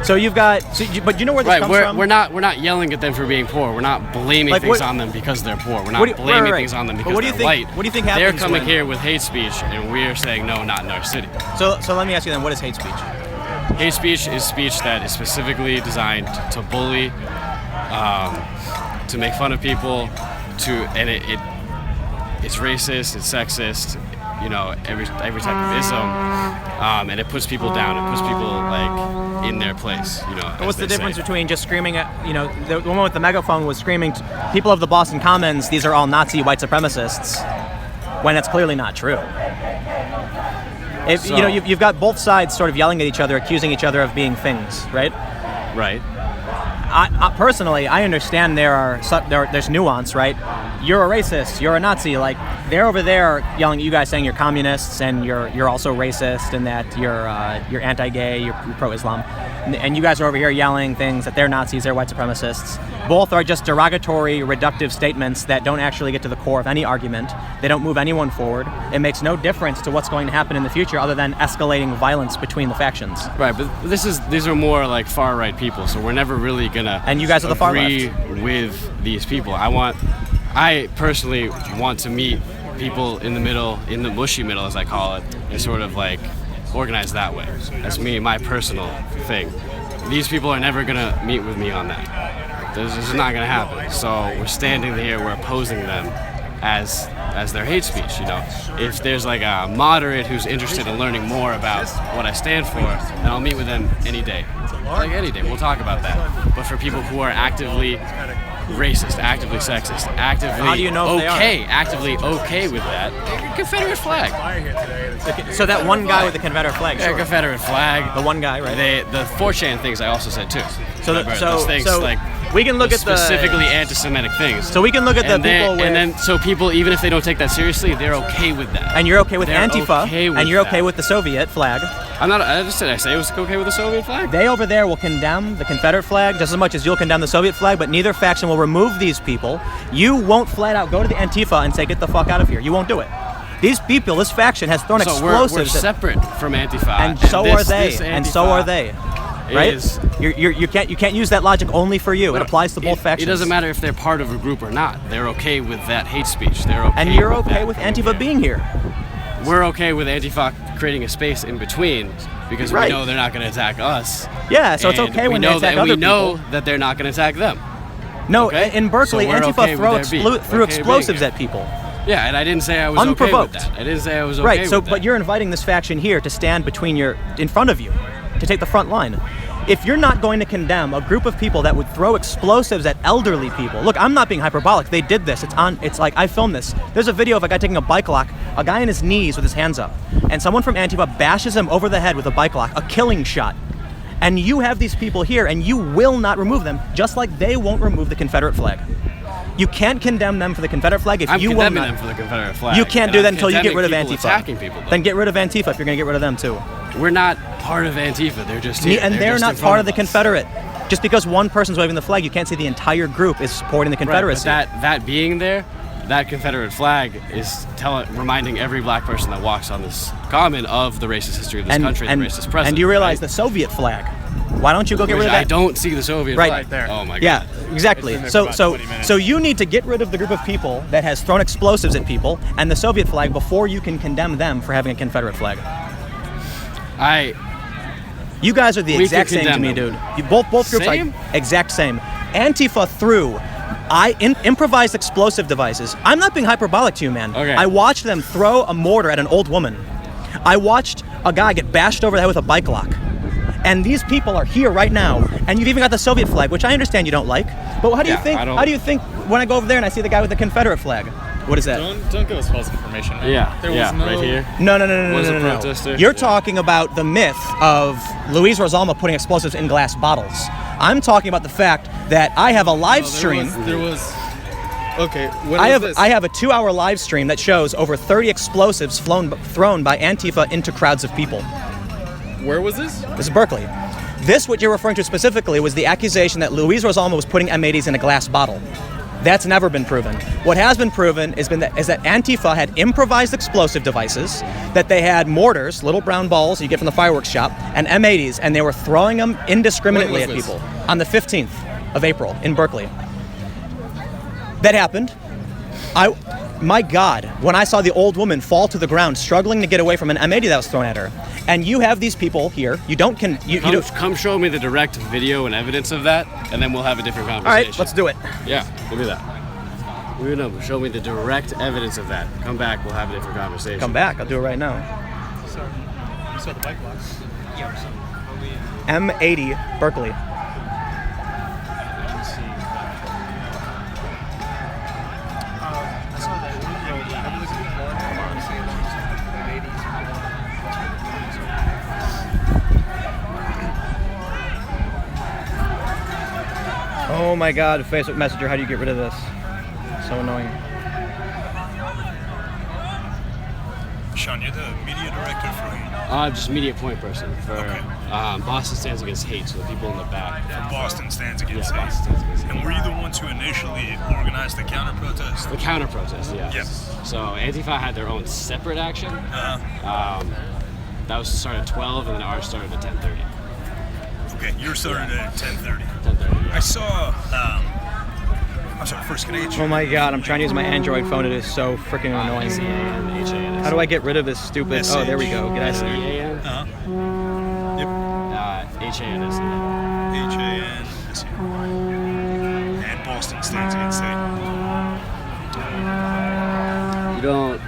Speaker 1: So but you know where this comes from?
Speaker 13: We're not yelling at them for being poor. We're not blaming things on them because they're poor. We're not blaming things on them because they're white.
Speaker 1: What do you think happens?
Speaker 13: They're coming here with hate speech, and we're saying no, not in our city.
Speaker 1: So let me ask you then, what is hate speech?
Speaker 13: Hate speech is speech that is specifically designed to bully, to make fun of people, it's racist, it's sexist, every type of ism, and it puts people down. It puts people like in their place.
Speaker 1: What's the difference between just screaming at the woman with the megaphone was screaming people of the Boston Commons, these are all Nazi white supremacists, when it's clearly not true. If
Speaker 13: So-
Speaker 1: you know, you've got both sides sort of yelling at each other, accusing each other of being things, right?
Speaker 13: Right.
Speaker 1: I personally, I understand there's nuance, right? You're a racist, you're a Nazi. Like, they're over there yelling at you guys, saying you're communists and you're also racist, and that you're anti-gay, you're pro-Islam, and you guys are over here yelling things that they're Nazis, they're white supremacists. Both are just derogatory, reductive statements that don't actually get to the core of any argument. They don't move anyone forward. It makes no difference to what's going to happen in the future, other than escalating violence between the factions.
Speaker 13: Right, but these are more like far right people, so we're never really gonna.
Speaker 1: And you guys are the far
Speaker 13: agree with these people. I personally want to meet people in the middle, in the mushy middle, as I call it, and sort of like organize that way. That's me, my personal thing. These people are never gonna meet with me on that. This is not gonna happen. So we're standing here, we're opposing them as their hate speech. You know, if there's like a moderate who's interested in learning more about what I stand for, then I'll meet with them any day. Like any day, we'll talk about that. But for people who are actively racist, actively sexist, actively
Speaker 1: How do you know if they are?
Speaker 13: actively okay with that, Confederate flag.
Speaker 1: So that one guy with the Confederate flag.
Speaker 13: Yeah,
Speaker 1: Sure.
Speaker 13: Confederate flag.
Speaker 1: The one guy, right?
Speaker 13: The 4chan things I also said too.
Speaker 1: So
Speaker 13: Remember,
Speaker 1: so
Speaker 13: those things,
Speaker 1: so
Speaker 13: like
Speaker 1: we can look at the
Speaker 13: specifically anti-Semitic things.
Speaker 1: So we can look at the people with,
Speaker 13: and then so people, even if they don't take that seriously, they're okay with that.
Speaker 1: and you're okay with
Speaker 13: They're
Speaker 1: Antifa,
Speaker 13: okay with
Speaker 1: and you're
Speaker 13: that.
Speaker 1: okay with the Soviet flag.
Speaker 13: I say it was okay with the Soviet flag.
Speaker 1: They over there will condemn the Confederate flag just as much as you'll condemn the Soviet flag, but neither faction will remove these people. You won't flat out go to the Antifa and say, get the fuck out of here. You won't do it. These people, this faction has thrown
Speaker 13: So
Speaker 1: explosives.
Speaker 13: we're separate from Antifa,
Speaker 1: and so
Speaker 13: this-
Speaker 1: are they.
Speaker 13: this
Speaker 1: And so
Speaker 13: Antifa
Speaker 1: are they. Right?
Speaker 13: is-
Speaker 1: You can't use that logic only for you. It applies to both factions.
Speaker 13: It doesn't matter if they're part of a group or not. They're okay with that hate speech. They're okay.
Speaker 1: And you're
Speaker 13: with
Speaker 1: okay
Speaker 13: that.
Speaker 1: with Antifa being here.
Speaker 13: We're okay with Antifa creating a space in between because
Speaker 1: Right.
Speaker 13: we know they're not going to attack us.
Speaker 1: Yeah, so it's
Speaker 13: And
Speaker 1: okay
Speaker 13: we
Speaker 1: when they
Speaker 13: know
Speaker 1: attack
Speaker 13: that,
Speaker 1: other
Speaker 13: and we know
Speaker 1: people.
Speaker 13: that they're not going to attack them.
Speaker 1: No,
Speaker 13: Okay?
Speaker 1: in Berkeley,
Speaker 13: So we're
Speaker 1: Antifa
Speaker 13: okay with their being-
Speaker 1: threw
Speaker 13: okay being
Speaker 1: explosives
Speaker 13: here.
Speaker 1: at people.
Speaker 13: Yeah, and I didn't say I was
Speaker 1: Unprovoked.
Speaker 13: okay with that. I didn't say I was okay
Speaker 1: Right,
Speaker 13: with
Speaker 1: so
Speaker 13: that.
Speaker 1: but you're inviting this faction here to stand in front of you, to take the front line. If you're not going to condemn a group of people that would throw explosives at elderly people, look, I'm not being hyperbolic. They did this. It's like I filmed this. There's a video of a guy taking a bike lock, a guy on his knees with his hands up, and someone from Antifa bashes him over the head with a bike lock, a killing shot. And you have these people here, and you will not remove them, just like they won't remove the Confederate flag. You can't condemn them for the Confederate flag if
Speaker 13: I'm
Speaker 1: you will
Speaker 13: condemning
Speaker 1: not.
Speaker 13: them for the Confederate flag.
Speaker 1: You can't
Speaker 13: and
Speaker 1: do that
Speaker 13: I'm
Speaker 1: until you get rid of
Speaker 13: condemning
Speaker 1: Antifa.
Speaker 13: people attacking people, though.
Speaker 1: Then get rid of Antifa if you're going to get rid of them too.
Speaker 13: We're not part of Antifa. They're just here.
Speaker 1: And they're
Speaker 13: just
Speaker 1: not
Speaker 13: in front
Speaker 1: part of the
Speaker 13: us.
Speaker 1: Confederate. Just because one person's waving the flag, you can't say the entire group is supporting the Confederacy.
Speaker 13: Right, but that being there, that Confederate flag is reminding every black person that walks on this common of the racist history of this country, the racist president.
Speaker 1: And you realize
Speaker 13: right?
Speaker 1: the Soviet flag. Why don't you go get rid of that?
Speaker 13: I don't see the Soviet
Speaker 1: right
Speaker 13: flag there. Oh my god.
Speaker 1: Yeah, exactly. So you need to get rid of the group of people that has thrown explosives at people and the Soviet flag before you can condemn them for having a Confederate flag. You guys are the
Speaker 13: We
Speaker 1: exact
Speaker 13: can
Speaker 1: same to
Speaker 13: condemn
Speaker 1: me,
Speaker 13: them.
Speaker 1: dude. Both groups
Speaker 13: Same?
Speaker 1: are exact same. Antifa threw improvised explosive devices. I'm not being hyperbolic to you, man.
Speaker 13: Okay.
Speaker 1: I watched them throw a mortar at an old woman. I watched a guy get bashed over the head with a bike lock. And these people are here right now, and you've even got the Soviet flag, which I understand you don't like. But how do you think? How do you think when I go over there and I see the guy with the Confederate flag? What is that?
Speaker 4: Don't give us false information. Man.
Speaker 13: Yeah,
Speaker 4: There was no...
Speaker 13: right here.
Speaker 1: No.
Speaker 13: Was a protester.
Speaker 1: You're talking about the myth of Luis Rosalma putting explosives in glass bottles. I'm talking about the fact that I have a live stream.
Speaker 4: There was. Okay. When
Speaker 1: I
Speaker 4: was this?
Speaker 1: have a 2-hour live stream that shows over 30 explosives thrown by Antifa into crowds of people.
Speaker 4: Where was this?
Speaker 1: This is Berkeley. This, what you're referring to specifically, was the accusation that Luis Rosalma was putting M80s in a glass bottle. That's never been proven. What has been proven is that Antifa had improvised explosive devices, that they had mortars, little brown balls you get from the fireworks shop, and M80s, and they were throwing them indiscriminately at
Speaker 4: When was
Speaker 1: people on the 15th of April in Berkeley. That happened. My God, when I saw the old woman fall to the ground, struggling to get away from an M80 that was thrown at her, and you have these people here,
Speaker 13: Come show me the direct video and evidence of that, and then we'll have a different conversation.
Speaker 1: All right, let's do it.
Speaker 13: Yeah, give me that. Show me the direct evidence of that. Come back, we'll have a different conversation.
Speaker 1: Come back, I'll do it right now.
Speaker 4: You saw the bike locks.
Speaker 1: M80 Berkeley. my God, Facebook Messenger, how do you get rid of this? So annoying.
Speaker 12: Sean, you're the media director for
Speaker 13: Just media point person for Boston Stands Against Hate, so the people in the back.
Speaker 12: For Boston Stands Against Hate.
Speaker 13: Boston Stands Against Hate.
Speaker 12: And were you the ones who initially organized the counter-protest?
Speaker 13: The counter-protest, yeah.
Speaker 12: Yep.
Speaker 13: So Antifa had their own separate action. That was started at 12, and then ours started at 10:30.
Speaker 12: Okay, yours started at 10:30.
Speaker 13: 10:30. Yeah.
Speaker 12: I saw. I'm sorry. First, can I get you?
Speaker 1: Oh my God, I'm trying to use my Android phone. It is so freaking annoying. How do I get rid of this stupid? Oh, there we go. Get out of there.
Speaker 12: Yep.
Speaker 13: HANS.
Speaker 12: HANS. And Boston Stands Against Hate.
Speaker 13: You don't.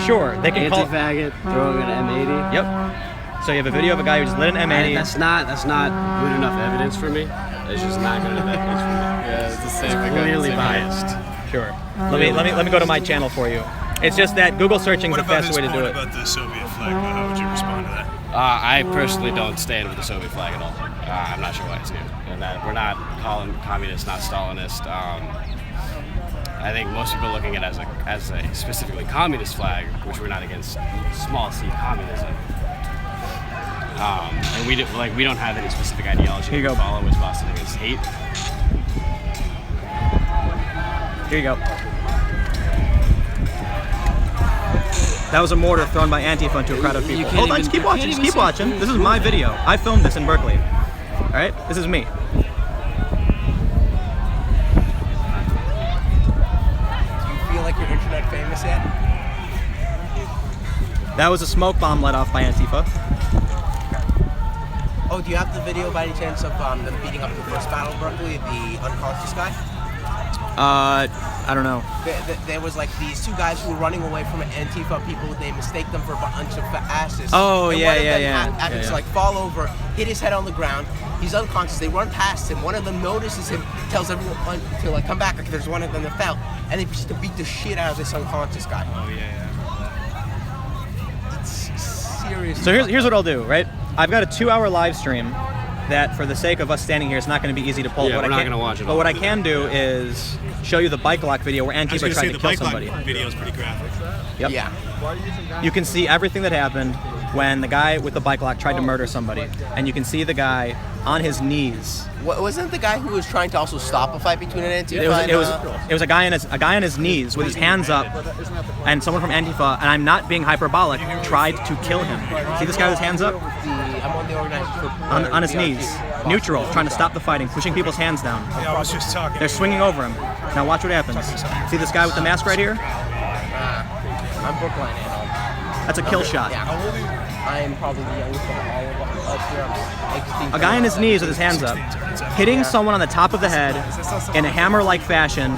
Speaker 1: Sure, they can call
Speaker 13: anti-faggot, throwing an M80.
Speaker 1: Yep. So you have a video of a guy who just lit an M80.
Speaker 13: That's not good enough evidence for me. It's just not good enough evidence for me. Yeah, it's the same.
Speaker 1: It's clearly biased. Sure. Let me go to my channel for you. It's just that Google searching is the fastest way to do it.
Speaker 12: What about the Soviet flag? How would you respond to that?
Speaker 13: I personally don't stand with the Soviet flag at all. I'm not sure why it's here. And that we're not calling communist, not Stalinist. I think most people are looking at it as a specifically communist flag, which we're not against small c communism. And we don't have any specific ideology we follow with Boston Against Hate.
Speaker 1: Here you go. That was a mortar thrown by Antifa into a crowd of people. Hold on, just keep watching. Just keep watching. This is my video. I filmed this in Berkeley. All right, this is me.
Speaker 7: Like you're internet famous yet?
Speaker 1: That was a smoke bomb let off by Antifa.
Speaker 7: Oh, do you have the video by any chance of them beating up the first battle in Berkeley, the unconscious guy?
Speaker 1: I don't know.
Speaker 7: There was like these two guys who were running away from Antifa people. They mistake them for a bunch of asses.
Speaker 1: Oh,
Speaker 7: and
Speaker 1: yeah,
Speaker 7: one of them
Speaker 1: yeah.
Speaker 7: happened to like fall over, hit his head on the ground. He's unconscious. They run past him. One of them notices him, tells everyone to like come back. Like there's one of them that fell, and they just to beat the shit out of this unconscious guy.
Speaker 12: Oh yeah.
Speaker 7: It's serious.
Speaker 1: So here's what I'll do. Right, I've got a 2-hour live stream that, for the sake of us standing here, it's not going to be easy to pull.
Speaker 13: Yeah, we're not going to watch it.
Speaker 1: But what I can do is show you the bike lock video where Antifa tried to kill somebody.
Speaker 12: The video is pretty graphic.
Speaker 1: Yep.
Speaker 7: Yeah.
Speaker 1: You can see everything that happened when the guy with the bike lock tried to murder somebody, and you can see the guy on his knees.
Speaker 7: Wasn't the guy who was trying to also stop a fight between an Antifa
Speaker 1: It was a guy on his knees with his hands up, and someone from Antifa, and I'm not being hyperbolic, tried to kill him. See this guy with his hands up?
Speaker 7: I'm on the organizer
Speaker 1: on his knees, neutral, trying to stop the fighting, pushing people's hands down.
Speaker 12: Yeah, I was just talking.
Speaker 1: They're swinging over him. Now watch what happens. See this guy with the mask right here?
Speaker 7: I'm Brookline.
Speaker 1: That's a kill shot.
Speaker 7: Yeah. I am probably the youngest of all of us here. I'm
Speaker 1: A guy on his knees with his hands up, hitting someone on the top of the head in a hammer-like fashion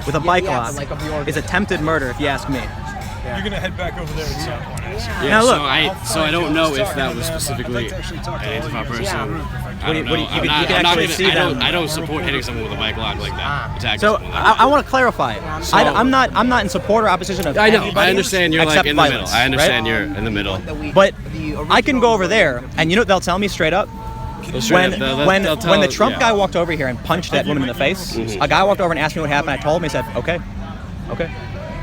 Speaker 1: with a bike lock is attempted murder, if you ask me.
Speaker 12: You're gonna head back over there at some point.
Speaker 13: Yeah,
Speaker 1: now look.
Speaker 13: So I don't know if that was specifically an Antifa person. I don't know. I don't support hitting someone with a bike lock like that.
Speaker 1: So I want to clarify. I'm not in support or opposition of.
Speaker 13: I know.
Speaker 1: Anybody
Speaker 13: I understand you're like in the middle. I understand you're in the middle.
Speaker 1: But I can go over there, and you know what they'll tell me straight up? When the Trump guy walked over here and punched that woman in the face, a guy walked over and asked me what happened. I told him. He said, "Okay."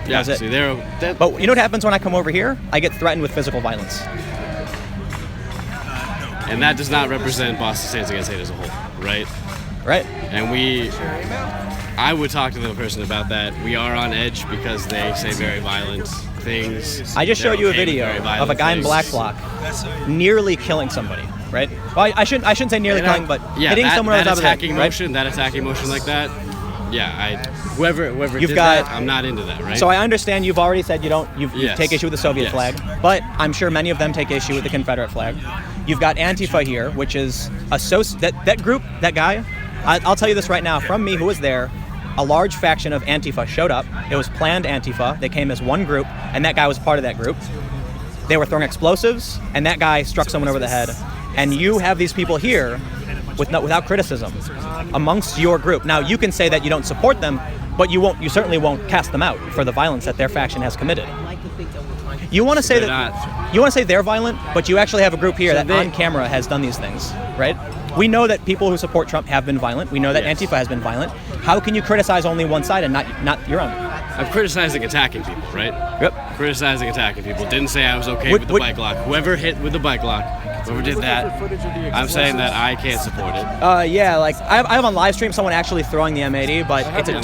Speaker 13: Yeah,
Speaker 1: that's it.
Speaker 13: See,
Speaker 1: but you know what happens when I come over here? I get threatened with physical violence.
Speaker 13: And that does not represent Boston Stands Against Hate as a whole, right?
Speaker 1: Right.
Speaker 13: And I would talk to the person about that. We are on edge because they say very violent things.
Speaker 1: I just showed you a video of a guy in black block nearly killing somebody, right? Well, I shouldn't say nearly killing, but hitting someone on top of the head.
Speaker 13: That attacking motion like that. Yeah, whoever
Speaker 1: You've
Speaker 13: did
Speaker 1: got,
Speaker 13: that, I'm not into that, right?
Speaker 1: So I understand you've already said you
Speaker 13: Yes.
Speaker 1: take issue with the Soviet flag, but I'm sure many of them take issue with the Confederate flag. You've got Antifa here, which is that group, that guy. I'll tell you this right now, from me who was there, a large faction of Antifa showed up. It was planned Antifa. They came as one group, and that guy was part of that group. They were throwing explosives, and that guy struck someone over the head. And you have these people here without criticism amongst your group. Now you can say that you don't support them, but you certainly won't cast them out for the violence that their faction has committed. You want to say they're violent, but you actually have a group here that on camera has done these things, right? We know that people who support Trump have been violent. We know that Antifa has been violent. How can you criticize only one side and not your own?
Speaker 13: I'm criticizing attacking people, right?
Speaker 1: Yep.
Speaker 13: Criticizing attacking people. Didn't say I was okay with the bike lock. Whoever hit with the bike lock, whoever did that, I'm saying that I can't support it.
Speaker 1: Yeah, like I have on live stream someone actually throwing the M80, but it's a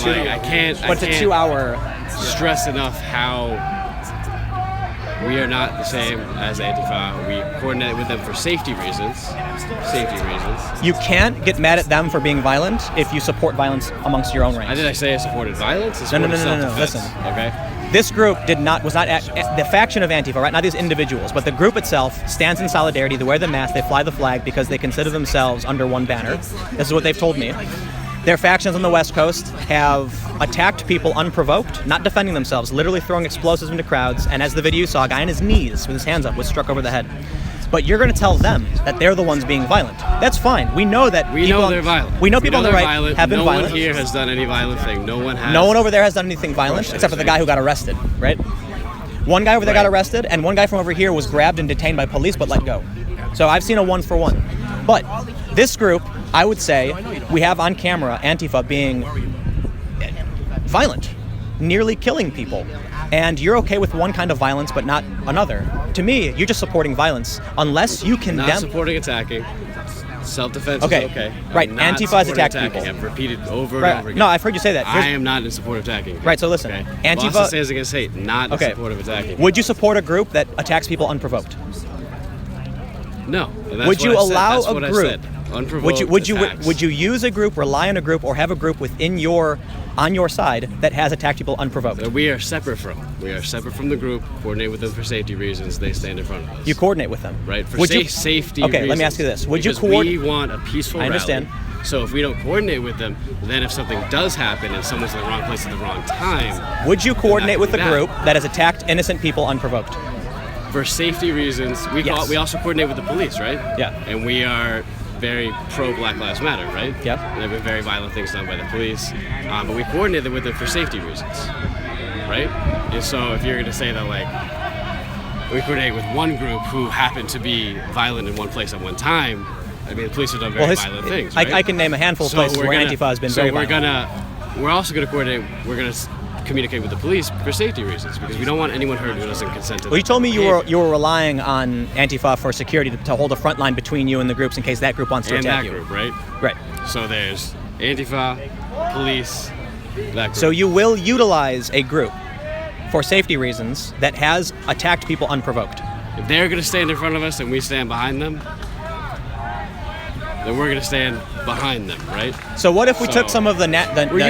Speaker 13: it's
Speaker 1: a 2 hour.
Speaker 13: Stress enough how we are not the same as Antifa. We coordinate with them for safety reasons.
Speaker 1: You can't get mad at them for being violent if you support violence amongst your own ranks.
Speaker 13: Did I say I supported violence?
Speaker 1: No. Listen.
Speaker 13: Okay.
Speaker 1: This group was not the faction of Antifa, right? Not these individuals, but the group itself stands in solidarity. They wear the mask, they fly the flag because they consider themselves under one banner. This is what they've told me. Their factions on the West Coast have attacked people unprovoked, not defending themselves, literally throwing explosives into crowds. And as the video you saw, a guy on his knees with his hands up was struck over the head. But you're going to tell them that they're the ones being violent. That's fine. We know that
Speaker 13: they're violent.
Speaker 1: We know people on the right have been violent.
Speaker 13: No one here has done any violent thing. No one has.
Speaker 1: No one over there has done anything violent, except for the guy who got arrested, right? One guy over there got arrested, and one guy from over here was grabbed and detained by police but let go. So I've seen a 1-for-1. But this group, I would say, we have on camera Antifa being violent, nearly killing people. And you're okay with one kind of violence but not another. To me, you're just supporting violence unless you condemn.
Speaker 13: Not supporting attacking. Self-defense is okay.
Speaker 1: Right, Antifa has attacked people.
Speaker 13: I've repeated over and over again.
Speaker 1: No, I've heard you say that.
Speaker 13: I am not in support of attacking.
Speaker 1: Right, so listen.
Speaker 13: Okay.
Speaker 1: Antifa
Speaker 13: Boston stands against hate, not in support of attacking.
Speaker 1: Would you support a group that attacks people unprovoked?
Speaker 13: No.
Speaker 1: Would you allow a group?
Speaker 13: Unprovoked
Speaker 1: Would you use a group, rely on a group, or have a group on your side that has attacked people unprovoked?
Speaker 13: We are separate from. We are separate from the group. Coordinate with them for safety reasons. They stand in front of us.
Speaker 1: You coordinate with them,
Speaker 13: right? For safety.
Speaker 1: Okay,
Speaker 13: reasons.
Speaker 1: Let me ask you this: Would you
Speaker 13: We want a peaceful
Speaker 1: rally. I understand.
Speaker 13: So if we don't coordinate with them, then if something does happen and someone's in the wrong place at the wrong time,
Speaker 1: would you coordinate with a group that has attacked innocent people unprovoked?
Speaker 13: For safety reasons, we also coordinate with the police, right?
Speaker 1: Yeah.
Speaker 13: And we are very pro Black Lives Matter, right?
Speaker 1: Yep.
Speaker 13: And there have been very violent things done by the police, but we coordinated with them for safety reasons, right? And so if you're going to say that, like, we coordinate with one group who happened to be violent in one place at one time, I mean, the police have done very violent things, right?
Speaker 1: I can name a handful of places where Antifa has been very violent.
Speaker 13: We're also going to coordinate, we're going to communicate with the police for safety reasons because we don't want anyone hurt who doesn't consent to that.
Speaker 1: Well, you told me you were relying on Antifa for security to hold a front line between you and the groups in case that group wants to attack you.
Speaker 13: And that group, right?
Speaker 1: Right.
Speaker 13: So there's Antifa, police, that group.
Speaker 1: So you will utilize a group for safety reasons that has attacked people unprovoked.
Speaker 13: If they're going to stand in front of us and we stand behind them, then we're going to stand behind them, right?
Speaker 1: So what if we took some of the
Speaker 13: we're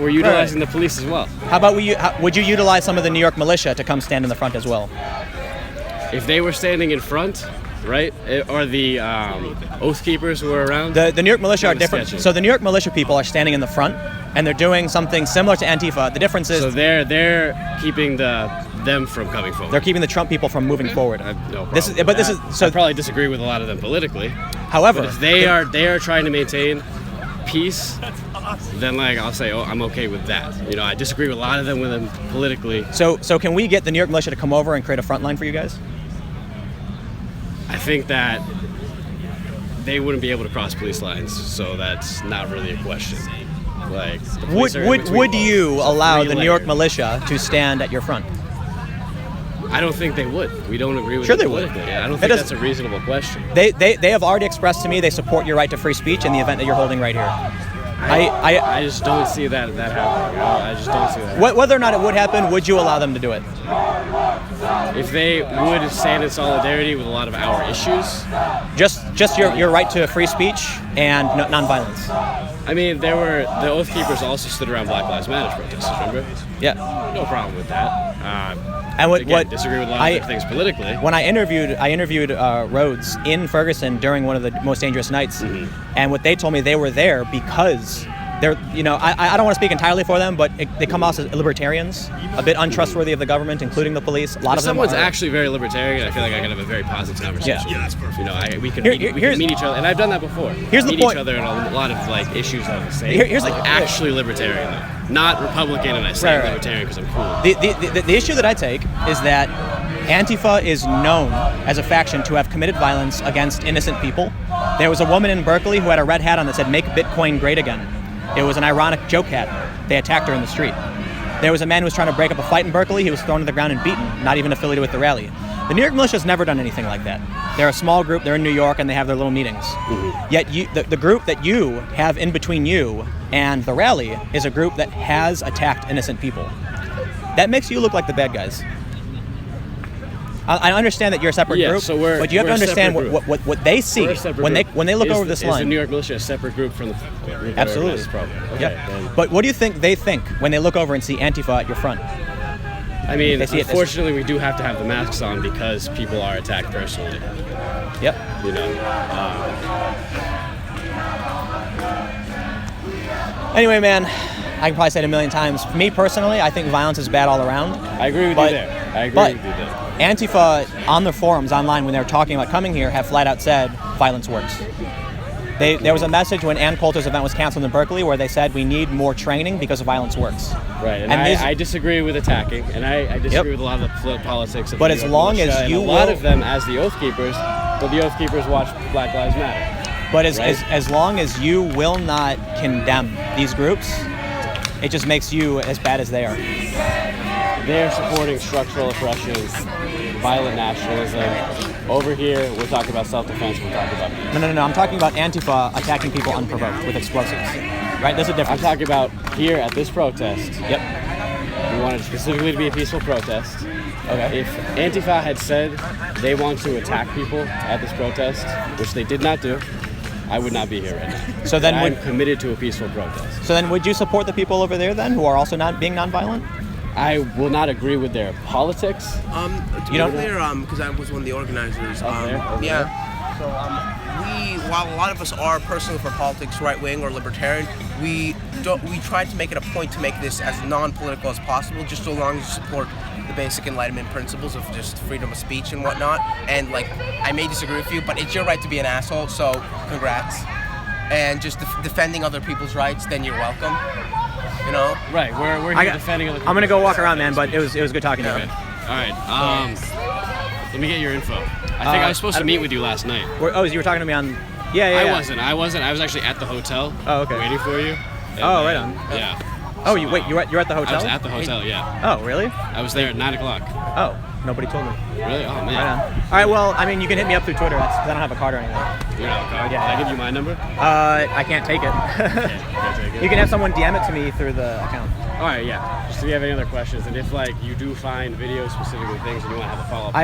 Speaker 13: utilizing the police as well.
Speaker 1: How about would you utilize some of the New York militia to come stand in the front as well?
Speaker 13: If they were standing in front, right, or the Oath Keepers who are around.
Speaker 1: The New York militia are different. So the New York militia people are standing in the front, and they're doing something similar to Antifa. The difference is
Speaker 13: they're keeping them from coming forward.
Speaker 1: They're keeping the Trump people from moving forward.
Speaker 13: No problem. I probably disagree with a lot of them politically.
Speaker 1: However,
Speaker 13: but if they are trying to maintain peace, then I'll say, I'm okay with that. I disagree with a lot of them politically.
Speaker 1: So can we get the New York militia to come over and create a front line for you guys?
Speaker 13: I think that they wouldn't be able to cross police lines, so that's not really a question.
Speaker 1: Would you allow the New York militia to stand at your front?
Speaker 13: I don't think they would. We don't agree with
Speaker 1: Sure
Speaker 13: it
Speaker 1: they would.
Speaker 13: I don't think that's a reasonable question.
Speaker 1: They have already expressed to me they support your right to free speech in the event that you're holding right here.
Speaker 13: I just don't see that happening. I just don't see that.
Speaker 1: Whether or not it would happen, would you allow them to do it?
Speaker 13: If they would stand in solidarity with a lot of our issues,
Speaker 1: just your right to free speech and nonviolence.
Speaker 13: I mean, the Oath Keepers also stood around Black Lives Matter protesters. Remember?
Speaker 1: Yeah.
Speaker 13: No problem with that.
Speaker 1: And
Speaker 13: disagree with a lot of things politically.
Speaker 1: When I interviewed Rhodes in Ferguson during one of the most dangerous nights, and what they told me, they were there because they're, I don't want to speak entirely for them, but they come off as libertarians, a bit untrustworthy of the government, including the police. A lot of them.
Speaker 13: Someone's actually very libertarian, I feel like I can have a very positive conversation.
Speaker 1: Yeah, that's perfect.
Speaker 13: We can meet each other, and I've done that before.
Speaker 1: Here's the point.
Speaker 13: Meet each other on a lot of issues that are the same.
Speaker 1: Here's
Speaker 13: actually libertarian though. not Republican, and I say
Speaker 1: Right.
Speaker 13: libertarian because I'm cool.
Speaker 1: The issue that I take is that Antifa is known as a faction to have committed violence against innocent people. There was a woman in Berkeley who had a red hat on that said, "Make Bitcoin great again." It was an ironic joke hat. They attacked her in the street. There was a man who was trying to break up a fight in Berkeley. He was thrown to the ground and beaten, not even affiliated with the rally. The New York militia has never done anything like that. They're a small group. They're in New York, and they have their little meetings. Yet the group that you have in between you and the rally is a group that has attacked innocent people. That makes you look like the bad guys. I understand that you're a separate group,
Speaker 13: so we're,
Speaker 1: but you have to understand what they see when they look over this line.
Speaker 13: Is the New York militia a separate group from the
Speaker 1: Absolutely.
Speaker 13: Problem? Okay,
Speaker 1: Yep. But what do you think they think when they look over and see Antifa at your front?
Speaker 13: I mean, unfortunately, we do have to have the masks on because people are attacked personally.
Speaker 1: Yep.
Speaker 13: You know.
Speaker 1: Anyway, man, I can probably say it a million times. For me personally, I think violence is bad all around.
Speaker 13: I agree with you there. I agree with you there.
Speaker 1: Antifa, on their forums online when they were talking about coming here, have flat out said violence works. There was a message when Ann Coulter's event was canceled in Berkeley where they said we need more training because violence works.
Speaker 13: Right, and I disagree with attacking, and I disagree with a lot of the politics of
Speaker 1: but
Speaker 13: the
Speaker 1: as
Speaker 13: New York
Speaker 1: long
Speaker 13: militia,
Speaker 1: as
Speaker 13: and
Speaker 1: you
Speaker 13: a lot of them as the Oath Keepers, but the Oath Keepers watch Black Lives Matter.
Speaker 1: But as long as you will not condemn these groups, it just makes you as bad as they are.
Speaker 13: They're supporting structural oppression, violent nationalism. Over here, we're talking about self-defense. We're talking about peace.
Speaker 1: No. I'm talking about Antifa attacking people unprovoked with explosives. Right? There's a difference.
Speaker 13: I'm talking about here at this protest.
Speaker 1: Yep.
Speaker 13: We wanted specifically to be a peaceful protest.
Speaker 1: Okay.
Speaker 13: If Antifa had said they want to attack people at this protest, which they did not do, I would not be here right now.
Speaker 1: So then
Speaker 13: I'm committed to a peaceful protest.
Speaker 1: So then would you support the people over there then who are also not being nonviolent?
Speaker 13: I will not agree with their politics.
Speaker 17: To be clear, because I was one of the organizers. So while a lot of us are personally for politics, right wing or libertarian, we try to make it a point to make this as non-political as possible, just so long as you support the basic Enlightenment principles of just freedom of speech and whatnot. And like, I may disagree with you, but it's your right to be an asshole. So congrats. And just defending other people's rights, then you're welcome. You know?
Speaker 13: Right, we're here defending other
Speaker 1: I'm gonna go walk around, man, but it was good talking to you.
Speaker 13: All right, let me get your info. I think I was supposed to meet with you last night.
Speaker 1: You were talking to me on... Yeah.
Speaker 13: I wasn't. I was actually at the hotel.
Speaker 1: Oh, okay.
Speaker 13: Waiting for you.
Speaker 1: Right on.
Speaker 13: Yeah.
Speaker 1: Oh, you're at the hotel?
Speaker 13: I was at the hotel, yeah.
Speaker 1: Oh, really?
Speaker 13: I was there at 9 o'clock.
Speaker 1: Oh, nobody told me.
Speaker 13: Really? Oh, man.
Speaker 1: Right on. All right, well, I mean, you can hit me up through Twitter. That's because I don't have a card or anything.
Speaker 13: You don't have a card?
Speaker 1: Yeah.
Speaker 13: Can I give you my number?
Speaker 1: I can't take it.
Speaker 13: Can't take it?
Speaker 1: You can have someone DM it to me through the account.
Speaker 13: All right, yeah. Just if you have any other questions, and if like you do find videos specific with things and you want to have a follow-up
Speaker 1: I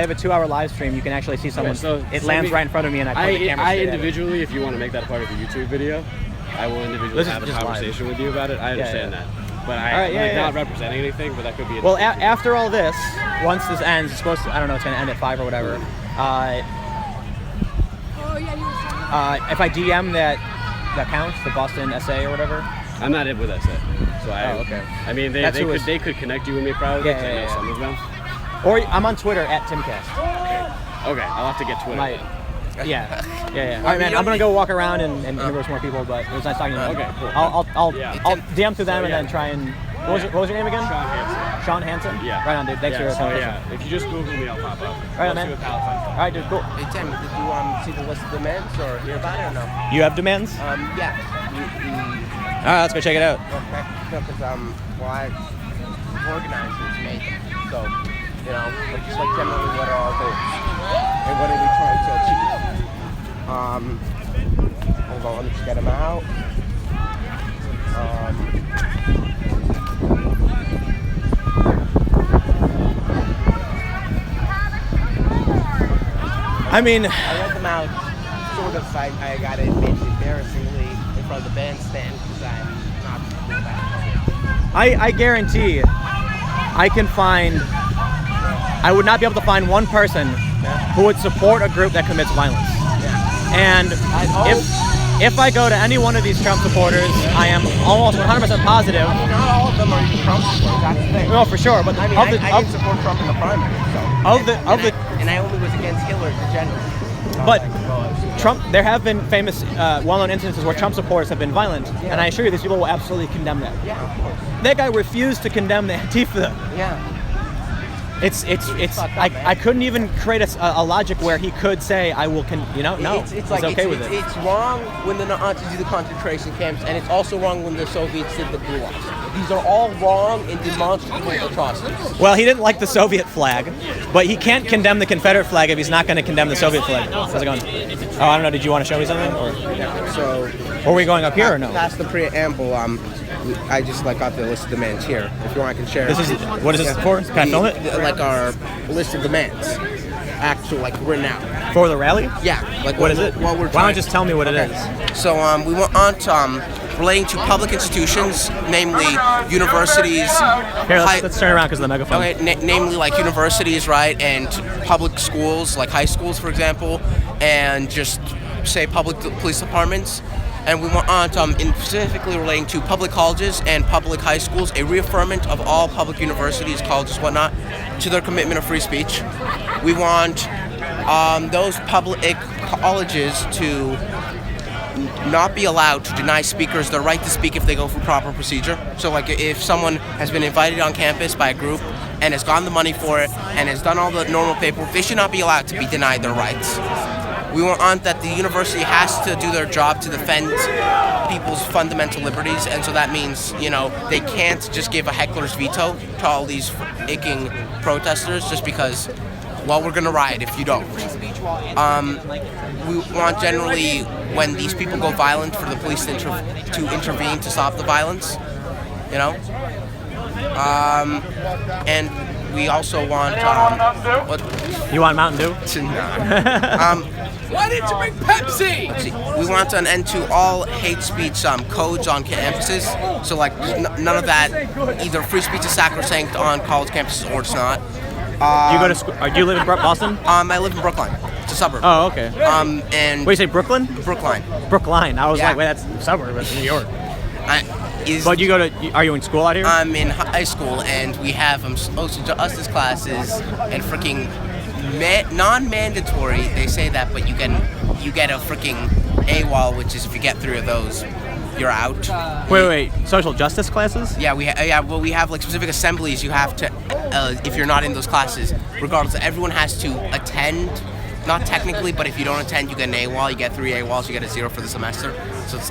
Speaker 1: have a 2-hour live stream. You can actually see someone. It lands right in front of me, and I point the camera straight
Speaker 13: individually, if you want to make that part of a YouTube video, I will individually have a conversation with you about it. I understand that. But I'm not representing anything, but that could be.
Speaker 1: Well, after all this, once this ends, it's supposed to. I don't know. It's gonna end at 5 or whatever. If I DM that account, the Boston SA or whatever.
Speaker 13: I'm not in with SA. So
Speaker 1: okay.
Speaker 13: I mean, they could connect you with me probably. I know some of them.
Speaker 1: Or I'm on Twitter at Timcast.
Speaker 13: Okay, I'll have to get Twitter.
Speaker 1: Yeah. All right, man. I'm gonna go walk around and interview some more people, but it was nice talking to you.
Speaker 13: Okay, cool.
Speaker 1: I'll DM through them and then try and. What was your name again? Sean Hansen.
Speaker 13: Yeah.
Speaker 1: Right on, dude. Thanks for your conversation.
Speaker 13: If you just Google me, I'll pop up.
Speaker 1: Right on, man. All right, dude. Cool.
Speaker 17: Hey Tim, did you see the list of demands or hear about it or no?
Speaker 1: You have demands?
Speaker 17: Yeah.
Speaker 1: All right, let's go check it out.
Speaker 17: Okay. Because organizers made them. So, you know, just like generally, what are our goals and what are we trying to achieve? Hold on, let me just get them out.
Speaker 1: I mean,
Speaker 17: I read them out sort of. I got to admit, embarrassingly in front of the bandstand because I'm not that.
Speaker 1: I guarantee I would not be able to find one person who would support a group that commits violence.
Speaker 17: Yeah.
Speaker 1: And if I go to any one of these Trump supporters, I am almost 100% positive.
Speaker 17: Not all of them are even Trump supporters. That's the thing.
Speaker 1: No, for sure. But
Speaker 17: I mean, I didn't support Trump in the primary. So. And I only was against Hillary in general.
Speaker 1: But Trump, there have been famous, well-known instances where Trump supporters have been violent, and I assure you, these people will absolutely condemn that.
Speaker 17: Yeah, of course.
Speaker 1: That guy refused to condemn the Antifa.
Speaker 17: Yeah.
Speaker 1: I couldn't even create a logic where he could say, I will, no,
Speaker 17: It's like,
Speaker 1: okay with it.
Speaker 17: It's wrong when the Nazis do the concentration camps, and it's also wrong when the Soviets did the gulags. These are all wrong and demonstrable atrocities.
Speaker 1: Well, he didn't like the Soviet flag, but he can't condemn the Confederate flag if he's not going to condemn the Soviet flag. How's it going? Oh, I don't know. Did you want to show me something? Or?
Speaker 17: Yeah, so...
Speaker 1: Or are we going up here or no?
Speaker 17: Past the preamble, I just got the list of demands here. If you want, I can share.
Speaker 1: What is this for? Can I film it?
Speaker 17: Like our list of demands. Actual, written out.
Speaker 1: For the rally?
Speaker 17: Yeah.
Speaker 1: What is it? Why don't you just tell me what it is?
Speaker 17: So we went on to relating to public institutions, namely universities.
Speaker 1: Here, let's turn around because of the megaphone.
Speaker 17: Okay, namely universities, right, and public schools, like high schools, for example, and just say public police departments. And we went on to, specifically relating to public colleges and public high schools, a reaffirmment of all public universities, colleges, whatnot, to their commitment of free speech. We want those public colleges to not be allowed to deny speakers their right to speak if they go through proper procedure. So if someone has been invited on campus by a group and has gotten the money for it and has done all the normal paperwork, they should not be allowed to be denied their rights. We want that the university has to do their job to defend people's fundamental liberties, and so that means, they can't just give a heckler's veto to all these aching protesters just because, well, we're gonna riot if you don't. We want generally, when these people go violent, for the police to intervene to stop the violence, and we also want,
Speaker 1: You want Mountain Dew?
Speaker 15: Why didn't you bring Pepsi?
Speaker 17: We want an end to all hate speech codes on campuses. So none of that, either free speech is sacrosanct on college campuses or it's not.
Speaker 1: Do you go to school? Do you live in Boston?
Speaker 17: I live in Brookline. It's a suburb.
Speaker 1: Oh, okay.
Speaker 17: And
Speaker 1: wait, you say Brooklyn?
Speaker 17: Brookline.
Speaker 1: Brookline. I was like, wait, that's a suburb. That's New York. But are you in school out here? I'm
Speaker 17: in high school, and we have social justice classes and freaking non-mandatory. They say that, but you get a freaking AWOL, which is if you get 3 of those, you're out.
Speaker 1: Wait, social justice classes?
Speaker 17: Yeah, we have specific assemblies you have to, if you're not in those classes, regardless, everyone has to attend. Not technically, but if you don't attend, you get an AWOL. You get 3 AWOLs, you get a 0 for the semester. So it's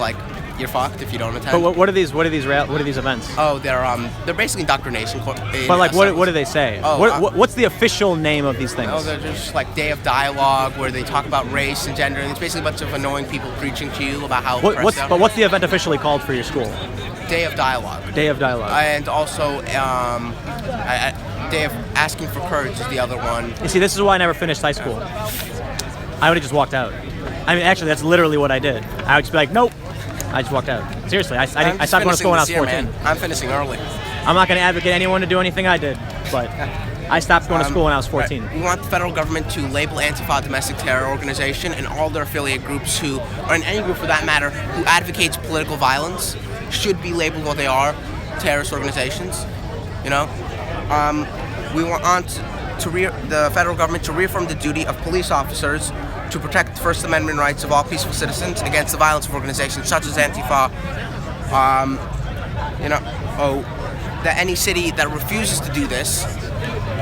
Speaker 17: you're fucked if you don't attend.
Speaker 1: But what are these events?
Speaker 17: Oh, they're basically indoctrination.
Speaker 1: But what do they say? Oh, what's the official name of these things?
Speaker 17: Oh, they're just Day of Dialogue, where they talk about race and gender, and it's basically a bunch of annoying people preaching to you about how oppressed they are.
Speaker 1: But what's the event officially called for your school?
Speaker 17: Day of Dialogue.
Speaker 1: Day of Dialogue.
Speaker 17: And also Day of Asking for Courage is the other one.
Speaker 1: You see, this is why I never finished high school. I would have just walked out. I mean, actually, that's literally what I did. I would just be like, nope. I just walked out. Seriously, I stopped going to school when I was 14.
Speaker 17: Man. I'm finishing early.
Speaker 1: I'm not going to advocate anyone to do anything I did, but I stopped going to school when I was 14.
Speaker 17: Right. We want the federal government to label Antifa a domestic terror organization, and all their affiliate groups or in any group for that matter, who advocates political violence should be labeled what they are, terrorist organizations. We want the federal government to reaffirm the duty of police officers to protect the First Amendment rights of all peaceful citizens against the violence of organizations such as Antifa. That any city that refuses to do this,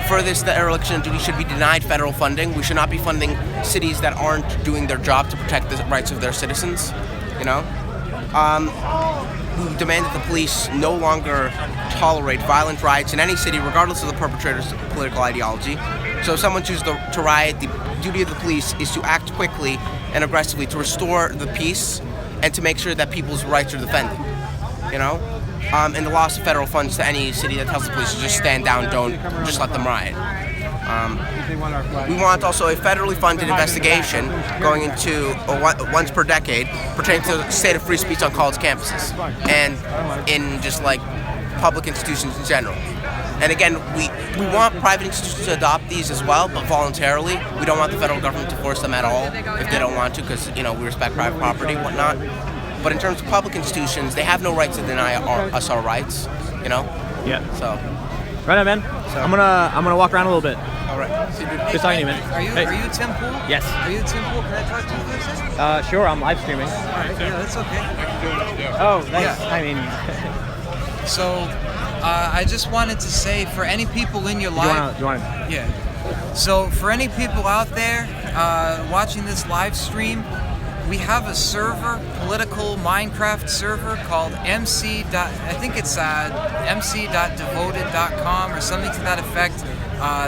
Speaker 17: for this, the election duty should be denied federal funding. We should not be funding cities that aren't doing their job to protect the rights of their citizens. We demand that the police no longer tolerate violent riots in any city, regardless of the perpetrator's political ideology. So if someone chooses to riot, the duty of the police is to act quickly and aggressively to restore the peace and to make sure that people's rights are defended. And the loss of federal funds to any city that tells the police to just stand down, don't just let them riot. We want also a federally funded investigation going into once per decade pertaining to the state of free speech on college campuses and in just public institutions in general. And again, we want private institutions to adopt these as well, but voluntarily. We don't want the federal government to force them at all if they don't want to, because we respect private property and whatnot. But in terms of public institutions, they have no right to deny us our rights.
Speaker 1: Yeah.
Speaker 17: So.
Speaker 1: Right on, man. So, I'm gonna walk around a little bit.
Speaker 17: All right.
Speaker 1: Just talking to you, man.
Speaker 5: Are you Tim Pool?
Speaker 1: Yes.
Speaker 5: Are you Tim Pool? Can I talk to you for a second?
Speaker 1: Sure. I'm live streaming.
Speaker 5: All right. Yeah, that's okay.
Speaker 1: Oh, thanks.
Speaker 5: Yeah.
Speaker 1: I mean.
Speaker 5: So, I just wanted to say, for any people in your life.
Speaker 1: Do you want to?
Speaker 5: Yeah. So, for any people out there watching this live stream, we have a server, political Minecraft server called mc.devoted.com or something to that effect.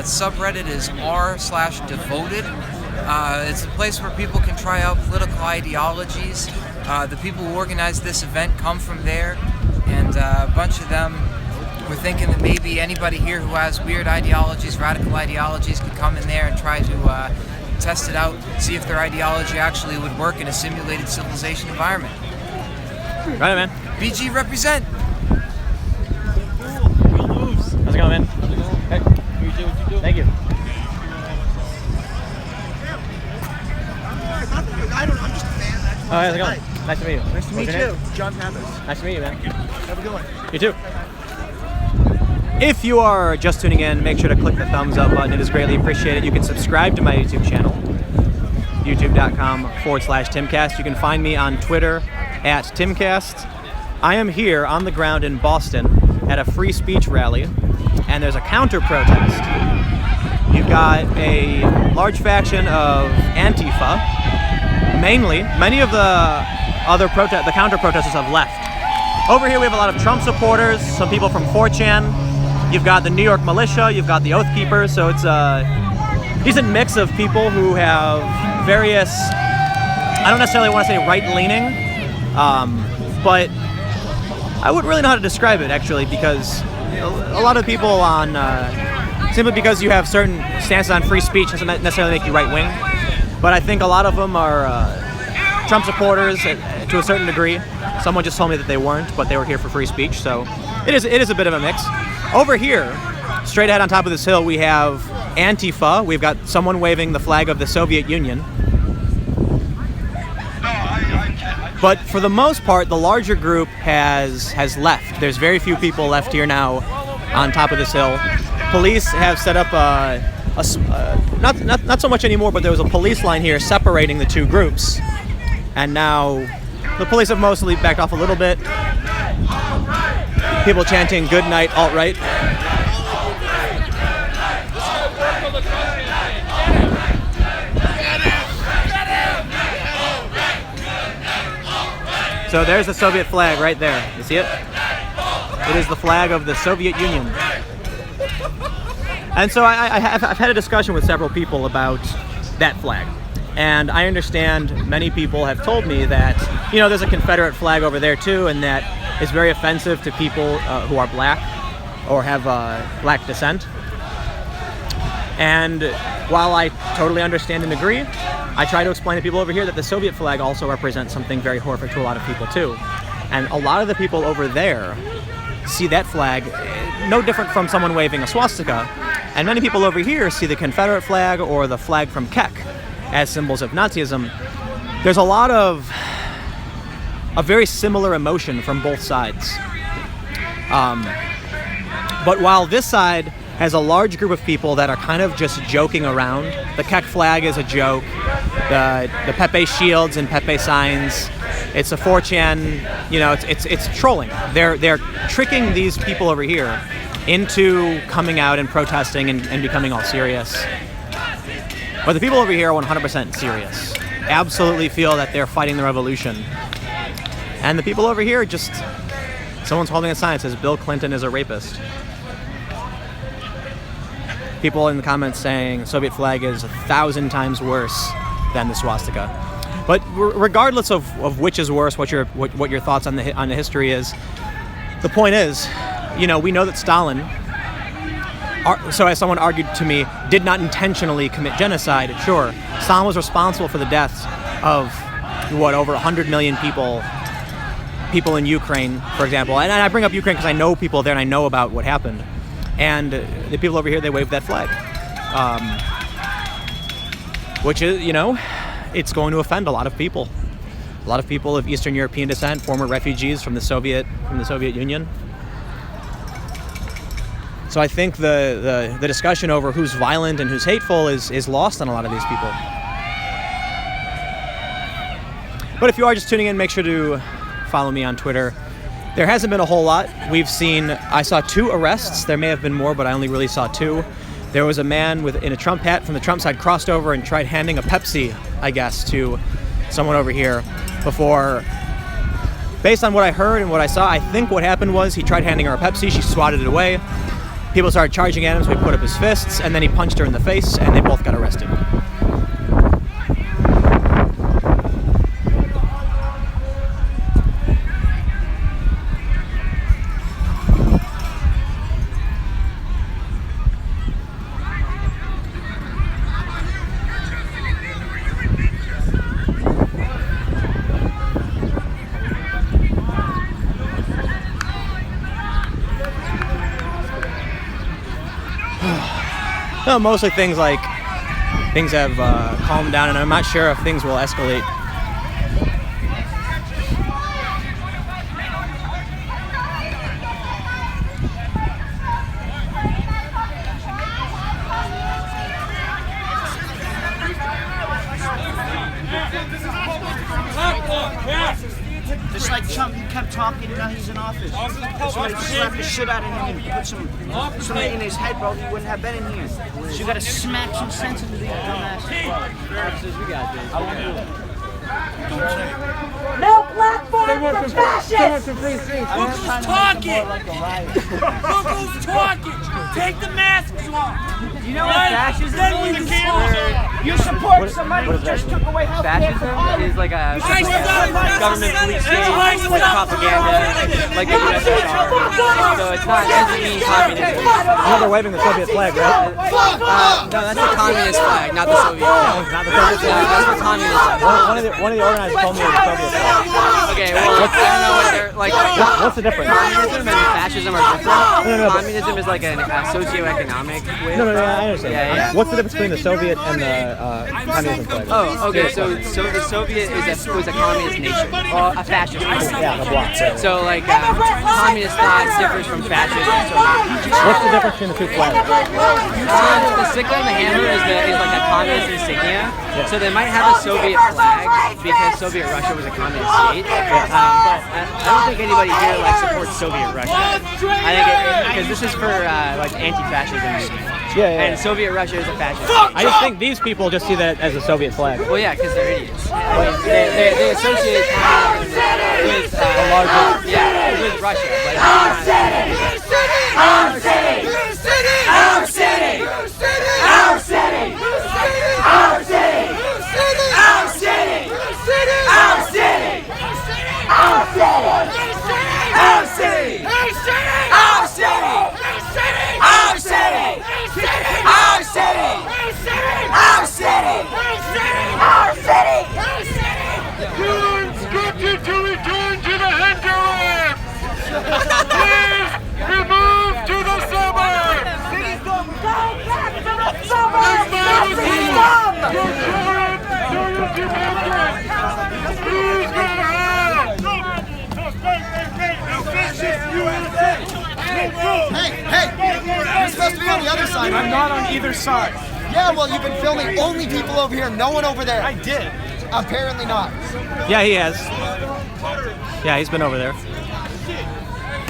Speaker 5: Subreddit is r/devoted. It's a place where people can try out political ideologies. The people who organized this event come from there, and a bunch of them were thinking that maybe anybody here who has weird ideologies, radical ideologies, could come in there and try to test it out, see if their ideology actually would work in a simulated civilization environment.
Speaker 1: Right on, man.
Speaker 5: BG represent.
Speaker 1: How's it going, man? Hey. Thank you.
Speaker 8: I'm just a fan.
Speaker 1: Oh, how's it going? Nice to meet you.
Speaker 8: Nice to meet you. John Pappas.
Speaker 1: Nice to meet you, man.
Speaker 8: Have a good one.
Speaker 1: You too. If you are just tuning in, make sure to click the thumbs up button. It is greatly appreciated. You can subscribe to my YouTube channel, youtube.com/Timcast. You can find me on Twitter @Timcast. I am here on the ground in Boston at a free speech rally, and there's a counter protest. You've got a large faction of Antifa. Mainly, many of the counter protesters have left. Over here we have a lot of Trump supporters, some people from 4chan. You've got the New York militia, you've got the Oath Keepers, so it's a decent mix of people who have various, I don't necessarily want to say right-leaning, but I wouldn't really know how to describe it actually, because a lot of people on, simply because you have certain stances on free speech doesn't necessarily make you right-wing, but I think a lot of them are Trump supporters to a certain degree. Someone just told me that they weren't, but they were here for free speech, so it is a bit of a mix. Over here, straight ahead on top of this hill, we have Antifa. We've got someone waving the flag of the Soviet Union. But for the most part, the larger group has left. There's very few people left here now on top of this hill. Police have set up not so much anymore, but there was a police line here separating the two groups. And now the police have mostly backed off a little bit. People chanting "Good night, alt-right." So there's the Soviet flag right there. You see it? It is the flag of the Soviet Union. And so I've had a discussion with several people about that flag. And I understand many people have told me that, there's a Confederate flag over there too, and that is very offensive to people who are black or have black descent. And while I totally understand and agree, I try to explain to people over here that the Soviet flag also represents something very horrific to a lot of people too. And a lot of the people over there see that flag no different from someone waving a swastika. And many people over here see the Confederate flag or the flag from Keck as symbols of Nazism. There's a lot of a very similar emotion from both sides. But while this side has a large group of people that are kind of just joking around, the Keck flag is a joke, the Pepe shields and Pepe signs, it's a 4chan, it's trolling. They're tricking these people over here into coming out and protesting and becoming all serious. But the people over here are 100% serious. Absolutely feel that they're fighting the revolution. And the people over here just, someone's holding a sign that says Bill Clinton is a rapist. People in the comments saying Soviet flag is 1,000 times worse than the swastika. But regardless of which is worse, what your thoughts on the history is, the point is, we know that Stalin, so as someone argued to me, did not intentionally commit genocide. Sure, Stalin was responsible for the deaths of, over 100 million people in Ukraine, for example. And I bring up Ukraine because I know people there and I know about what happened. And the people over here, they wave that flag. Which is, it's going to offend a lot of people. A lot of people of Eastern European descent, former refugees from the Soviet Union. So I think the discussion over who's violent and who's hateful is lost on a lot of these people. But if you are just tuning in, make sure to follow me on Twitter. There hasn't been a whole lot. I saw 2 arrests. There may have been more, but I only really saw 2. There was a man in a Trump hat from the Trump side crossed over and tried handing a Pepsi, I guess, to someone over here before. Based on what I heard and what I saw, I think what happened was he tried handing her a Pepsi, she swatted it away. People started charging at him, so he put up his fists, and then he punched her in the face, and they both got arrested. No, mostly things have calmed down, and I'm not sure if things will escalate.
Speaker 8: Just like Trump, he kept talking, now he's in office. Somebody slapped the shit out of him and put something in his head, bro, he wouldn't have been in here. So you gotta smack some sense into these dumbasses.
Speaker 20: Officers, we got this.
Speaker 8: I won't do it.
Speaker 19: No platform for fascists!
Speaker 21: Look who's talking! Look who's talking! Take the masks off!
Speaker 8: You know what fascism is? You support somebody who just took away health care for
Speaker 20: Fascism is like a government police state, like propaganda, like the USSR. So it doesn't mean communism.
Speaker 1: They're waving the Soviet flag, right?
Speaker 20: No, that's the communist flag, not the Soviet flag.
Speaker 1: Not the Soviet flag?
Speaker 20: That's the communist flag.
Speaker 1: One of the organizers told me it was the Soviet flag.
Speaker 20: Okay, well, I don't know what they're like.
Speaker 1: What's the difference?
Speaker 20: Communism and fascism are different.
Speaker 1: No,
Speaker 20: Communism is like a socioeconomic way.
Speaker 1: No, I understand.
Speaker 20: Yeah.
Speaker 1: What's the difference between the Soviet and the communism flag?
Speaker 20: Oh, okay. So the Soviet was a communist nation, or a fascist nation.
Speaker 1: Yeah, the bloc.
Speaker 20: So like communist thought differs from fascism.
Speaker 1: What's the difference between the two flags?
Speaker 20: The sickle and the hammer is like a communist insignia. So they might have a Soviet flag because Soviet Russia was a communist state. But I don't think anybody here supports Soviet Russia. I think because this is for like anti-fascism movement.
Speaker 1: Yeah.
Speaker 20: And Soviet Russia is a fascist.
Speaker 1: I just think these people just see that as a Soviet flag.
Speaker 20: Well, yeah, because they're idiots. They associate with with Russia. But
Speaker 19: Our city! Our city! Our city! Our city! Our city! Our city! Our city! Our city! Our city! Our city! Our city! Our city! Our city! Our city!
Speaker 2: You're instructed to return to the hinterland! Please remove to the suburbs!
Speaker 19: Go back to the suburbs! Nazi scum!
Speaker 2: Your children, do your demanding! Please go ahead!
Speaker 8: Hey, you're supposed to be on the other side.
Speaker 10: I'm not on either side.
Speaker 8: Yeah, well, you've been filming only people over here, no one over there.
Speaker 10: I did.
Speaker 8: Apparently not.
Speaker 1: Yeah, he has. Yeah, he's been over there.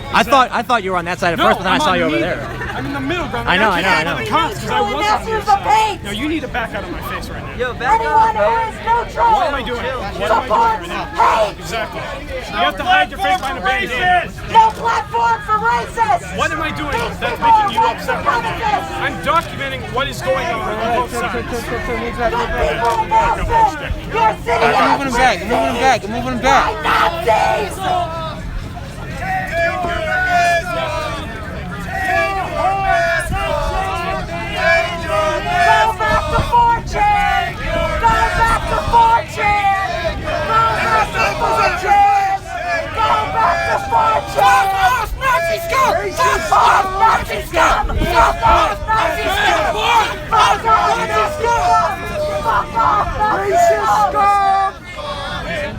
Speaker 1: I thought you were on that side at first, but then I saw you over there.
Speaker 10: I'm in the middle ground.
Speaker 1: I know.
Speaker 10: The cops, because I wasn't on your side. No, you need to back out of my face right now.
Speaker 20: Yo, back up, man.
Speaker 10: What am I doing? What am I doing right now? Exactly. You have to hide your face behind a bandana.
Speaker 19: No platform for racists!
Speaker 10: What am I doing that's making you upset right now? I'm documenting what is going on both sides.
Speaker 19: Your city
Speaker 7: I'm moving him back.
Speaker 19: Nazis! Go back to fortune! Go back to fortune! Go back to fortune! Go back to fortune! Fuck off, Nazi scum! Fuck off, Nazi scum!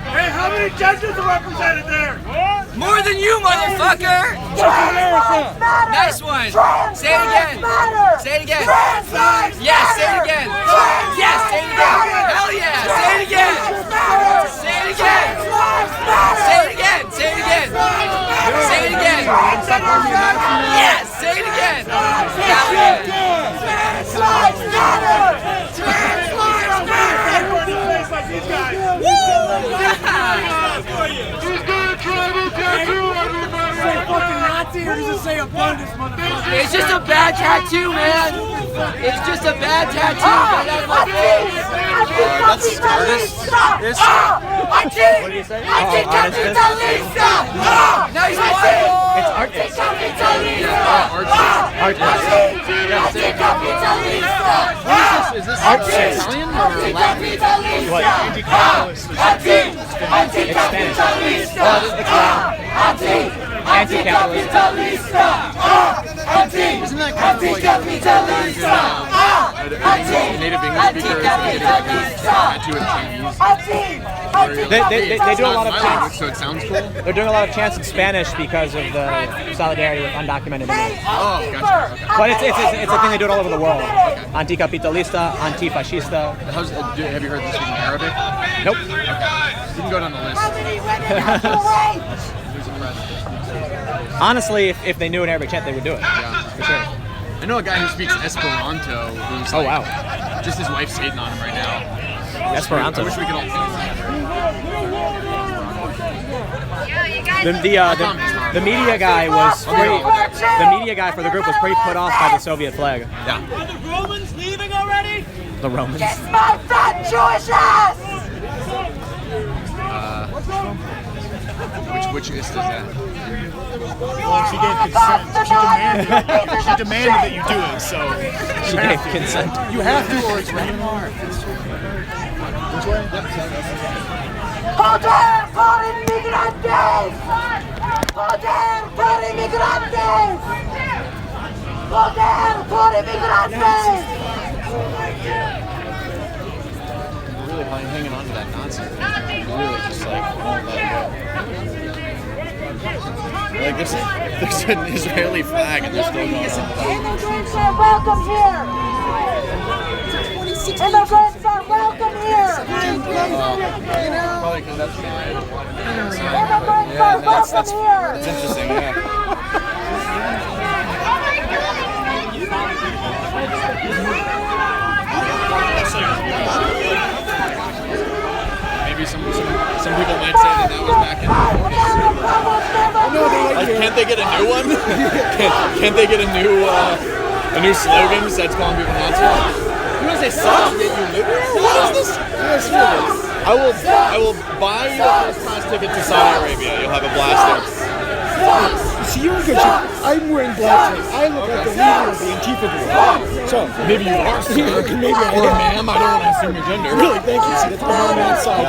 Speaker 2: Hey, how many genders are represented there?
Speaker 5: More than you, motherfucker! Nice one. Say it again. Say it again. Yes, say it again. Yes, say it again. Hell yeah. Say it again. Say it again. Say it again. Say it again. Say it again. Yes, say it again. Hell yeah.
Speaker 2: Trans lives matter! Trans lives matter! Who's got a tribal tattoo, everybody? Say fucking Nazi or does it say abundance, motherfucker?
Speaker 5: It's just a bad tattoo, man. It's just a bad tattoo. Get out of my face.
Speaker 2: That's artist. What did you say? Anticapitalista!
Speaker 5: Nice one.
Speaker 2: It's artist. Anticapitalista!
Speaker 10: Is this Italian or Latin?
Speaker 2: What? Anticapitalista! Anticapitalista!
Speaker 10: Isn't that kind of like native English speaker tattoo in Chinese?
Speaker 1: They do a lot of chants.
Speaker 10: So it sounds cool.
Speaker 1: They're doing a lot of chants in Spanish because of the solidarity with undocumented immigrants.
Speaker 10: Oh, gotcha. Okay.
Speaker 1: But it's a thing they do all over the world. Anticapitalista, antifascista.
Speaker 10: Have you heard this in Arabic?
Speaker 1: Nope.
Speaker 10: Okay. You can go down the list.
Speaker 1: Honestly, if they knew an Arabic chant, they would do it.
Speaker 10: Yeah.
Speaker 1: For sure.
Speaker 10: I know a guy who speaks Esperanto who's
Speaker 1: Oh,
Speaker 10: like,
Speaker 1: wow.
Speaker 10: just his wife's hating on him right now.
Speaker 1: Esperanto.
Speaker 10: I wish we could all sing
Speaker 1: The media guy was pretty. The media guy for the group was pretty put off by the Soviet flag.
Speaker 10: Yeah.
Speaker 2: Are the Romans leaving already?
Speaker 1: The Romans.
Speaker 2: Get my fat Jewish ass!
Speaker 10: Which is that? Well, she gave consent. She demanded that you do it, so...
Speaker 1: She gave consent.
Speaker 10: You have to, or it's raining hard. Which way?
Speaker 2: ¡Poder por inmigrantes! ¡Poder por inmigrantes! ¡Poder por inmigrantes!
Speaker 11: Really hanging on to that Nazi. Really just like won't let it go. Like there's an Israeli flag and they're still going on.
Speaker 2: Immigrants are welcome here! Immigrants are welcome here!
Speaker 11: Probably because that's the right.
Speaker 2: Immigrants are welcome here!
Speaker 11: That's interesting, yeah. Maybe some people might say that was back in the 40s. Like, can't they get a new one? can't they get a new slogan besides calling people Nazis? You want to say suck that you live here? What is this? Yes, I will buy you a first class ticket to Saudi Arabia. You'll have a blast there.
Speaker 6: See, you're a good shot. I'm wearing black today. I look like the leader of the Antifa group. So
Speaker 11: maybe you are, sir.
Speaker 6: Maybe I
Speaker 11: or
Speaker 6: am.
Speaker 11: ma'am. I don't want to assume your gender.
Speaker 6: Really, thank you. See, that's my mom outside.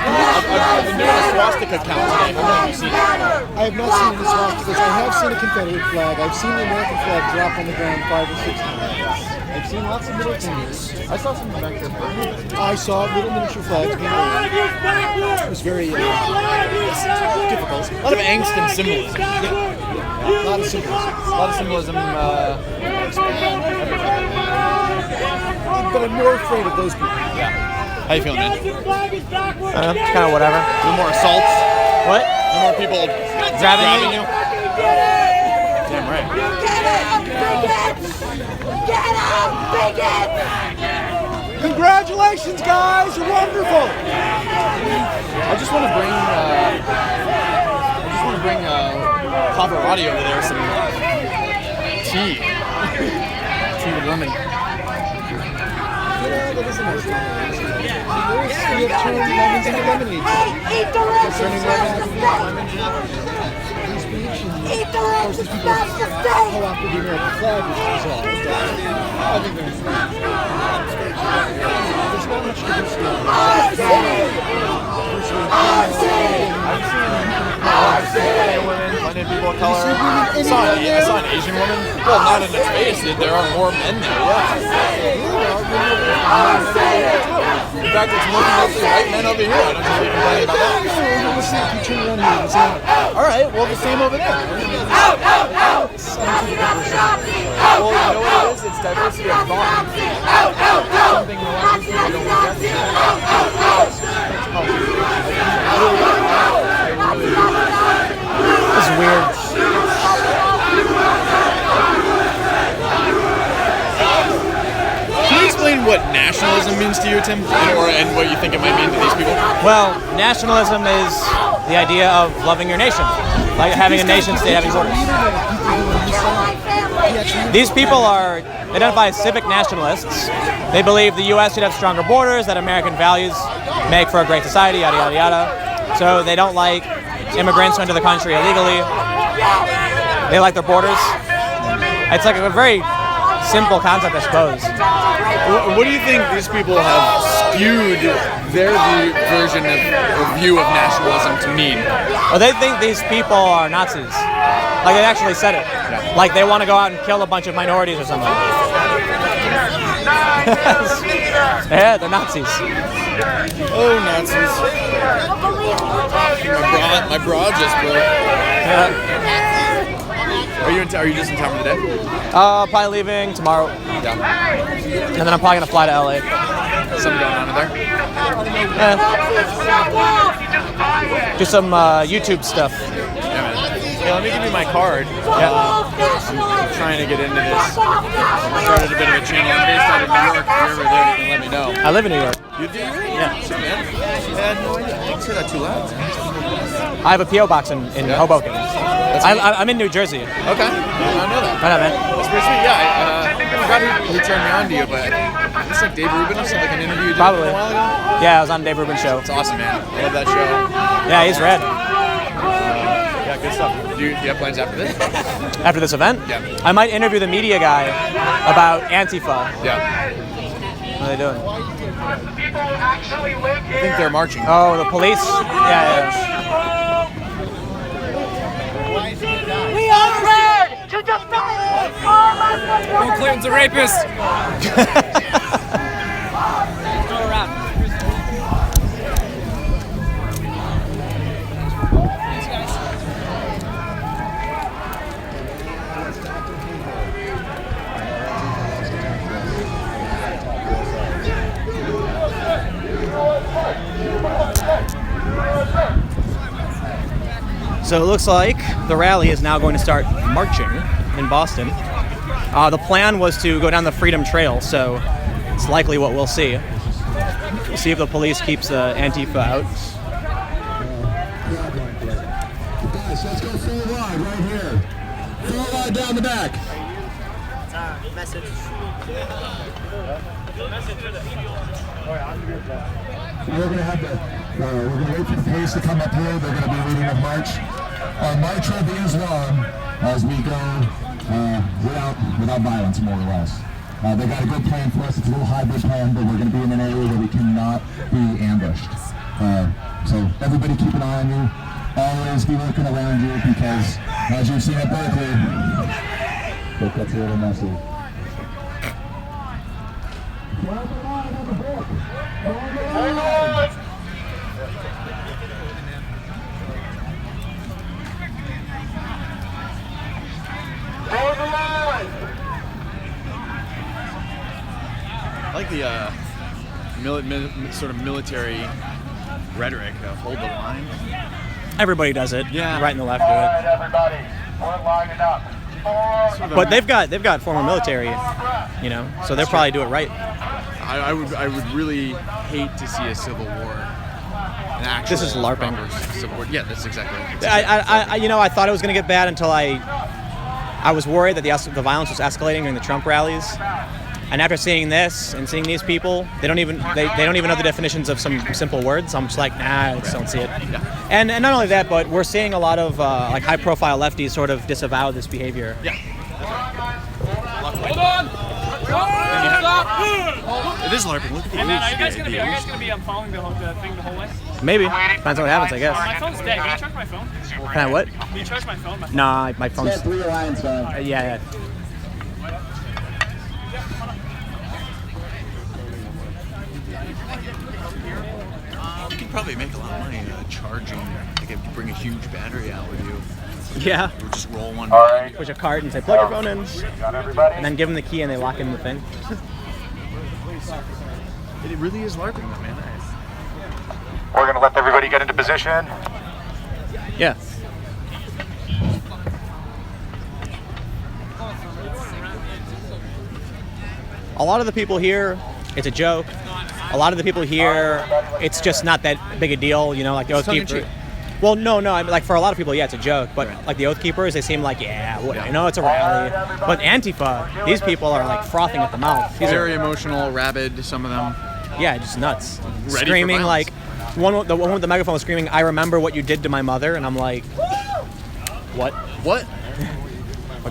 Speaker 11: I've been doing a swastika count today. How many have you seen?
Speaker 6: I have not seen the swastikas. I have seen a Confederate flag. I've seen the American flag drop on the ground 5 or 6 times. I've seen lots of middle fingers.
Speaker 11: I saw some back there.
Speaker 6: I saw little miniature flags being raised. It was very difficult.
Speaker 11: A lot of angst and symbolism.
Speaker 6: Yeah. A lot of symbolism.
Speaker 11: A lot of symbolism.
Speaker 6: But I'm more afraid of those people.
Speaker 11: Yeah. How you feeling, man?
Speaker 1: Kind of whatever.
Speaker 11: No more assaults?
Speaker 1: What?
Speaker 11: No more people grabbing you? Damn right.
Speaker 2: Get up, bigots!
Speaker 6: Congratulations, guys! You're wonderful.
Speaker 11: I just want to bring Pavarotti over there some tea. Tea with lemon.
Speaker 6: We have turned lemons into lemonade.
Speaker 2: Eat the rest of
Speaker 6: Eat the rest course, these people pull off the American flag, which is all. I think there's not much diversity.
Speaker 11: Women, people of color. I saw an Asian woman. Well, not in its face. There are more men there. In fact, it's more mostly white men over here. I don't think we can complain about that. All right. Well, the same over there. Well, you know what it is? It's diversity of thought. Something a lot of people don't get.
Speaker 1: This is weird.
Speaker 11: Can you explain what nationalism means to you, Tim, and what you think it might mean to these people?
Speaker 1: Well, nationalism is the idea of loving your nation, like having a nation state having borders. These people are identified as civic nationalists. They believe the U.S. should have stronger borders, that American values make for a great society, yada, yada, yada. So they don't like immigrants who enter the country illegally. They like their borders. It's like a very simple concept, I suppose.
Speaker 11: What do you think these people have skewed their version of view of nationalism to mean?
Speaker 1: Well, they think these people are Nazis. Like, they actually said it. Yeah. Like, they want to go out and kill a bunch of minorities or something. Yeah, they're Nazis.
Speaker 11: Oh, Nazis. My bra just broke.
Speaker 1: Yeah.
Speaker 11: Are you just in town for the day?
Speaker 1: Probably leaving tomorrow.
Speaker 11: Yeah.
Speaker 1: And then I'm probably gonna fly to LA.
Speaker 11: Something going on in there?
Speaker 1: Just some YouTube stuff.
Speaker 11: Yeah, let me give you my card. I'm trying to get into this. Started a bit of a channel. I'm based out of New York. If you're ever there, you can let me know.
Speaker 1: I live in New York.
Speaker 11: You do?
Speaker 1: Yeah.
Speaker 11: Shit, man. I had no idea. Don't say that too loud.
Speaker 1: I have a P.O. box in Hoboken. I'm in New Jersey.
Speaker 11: Okay. I know that.
Speaker 1: I know, man.
Speaker 11: That's pretty sweet. Yeah. I forgot who turned me on to you, but it's like Dave Rubin or something, like an interview you did
Speaker 1: Probably.
Speaker 11: a while ago.
Speaker 1: Yeah, I was on Dave Rubin's show.
Speaker 11: It's awesome, man. I love that show.
Speaker 1: Yeah, he's rad.
Speaker 11: Yeah, good stuff. Do you have plans after this?
Speaker 1: After this event?
Speaker 11: Yeah.
Speaker 1: I might interview the media guy about Antifa.
Speaker 11: Yeah.
Speaker 1: What are they doing?
Speaker 11: I think they're marching.
Speaker 1: Oh, the police? Yeah.
Speaker 19: We are red to defend our
Speaker 21: Bill Clinton's a rapist.
Speaker 20: Go around.
Speaker 1: So it looks like the rally is now going to start marching in Boston. The plan was to go down the Freedom Trail, so it's likely what we'll see. We'll see if the police keeps the Antifa out.
Speaker 9: Guys, let's go full wide right here. Full wide down the back.
Speaker 20: Message.
Speaker 9: We're going to have we're going to wait for the police to come up here. They're going to be leading a march. Our march will be as long as we go without violence, more or less. They got a good plan for us. It's a little hybrid plan, but we're going to be in an area where we cannot be ambushed. So everybody keep an eye on you. Always be looking around you because, as you've seen at Berkeley, it gets a little messy.
Speaker 11: I like the sort of military rhetoric of hold the line.
Speaker 1: Everybody does it.
Speaker 11: Yeah.
Speaker 1: Right and the left do it.
Speaker 2: Everybody, we're lining up.
Speaker 1: But they've got former military, you know, so they'll probably do it right.
Speaker 11: I would really hate to see a civil war. An actual
Speaker 1: This is LARPing.
Speaker 11: Civil war. Yeah, that's exactly.
Speaker 1: I thought it was going to get bad until I was worried that the violence was escalating during the Trump rallies. And after seeing this and seeing these people, they don't even know the definitions of some simple words. I'm just like, nah, I just don't see it. Yeah. And not only that, but we're seeing a lot of like high-profile lefties sort of disavow this behavior.
Speaker 11: Yeah.
Speaker 21: Hold on.
Speaker 11: It is LARPing. Look at the
Speaker 21: Hey man, are you guys gonna be following the thing the whole way?
Speaker 1: Maybe. Depends on what happens, I guess.
Speaker 21: My phone's dead. Can you charge my phone?
Speaker 1: Can I what?
Speaker 21: Can you charge my phone?
Speaker 1: Nah, my phone's... yeah.
Speaker 11: You can probably make a lot of money charging. Like, if you bring a huge battery out with you.
Speaker 1: Yeah.
Speaker 11: Or just roll one.
Speaker 1: Push a cart and say, plug your phone in. And then give them the key and they lock in the thing.
Speaker 11: It really is LARPing, though, man.
Speaker 2: We're going to let everybody get into position.
Speaker 1: Yeah. A lot of the people here, it's a joke. A lot of the people here, it's just not that big a deal, you know, like the Oath Keeper. Well, no, I mean, like for a lot of people, yeah, it's a joke. But like the Oath Keepers, they seem like, you know, it's a rally. But Antifa, these people are like frothing at the mouth. These
Speaker 11: very emotional, rabid, some of them.
Speaker 1: Yeah, just nuts.
Speaker 11: Ready
Speaker 1: Screaming
Speaker 11: for
Speaker 1: like, the one with the megaphone was screaming, "I remember what you did to my mother," and I'm like, what? Like,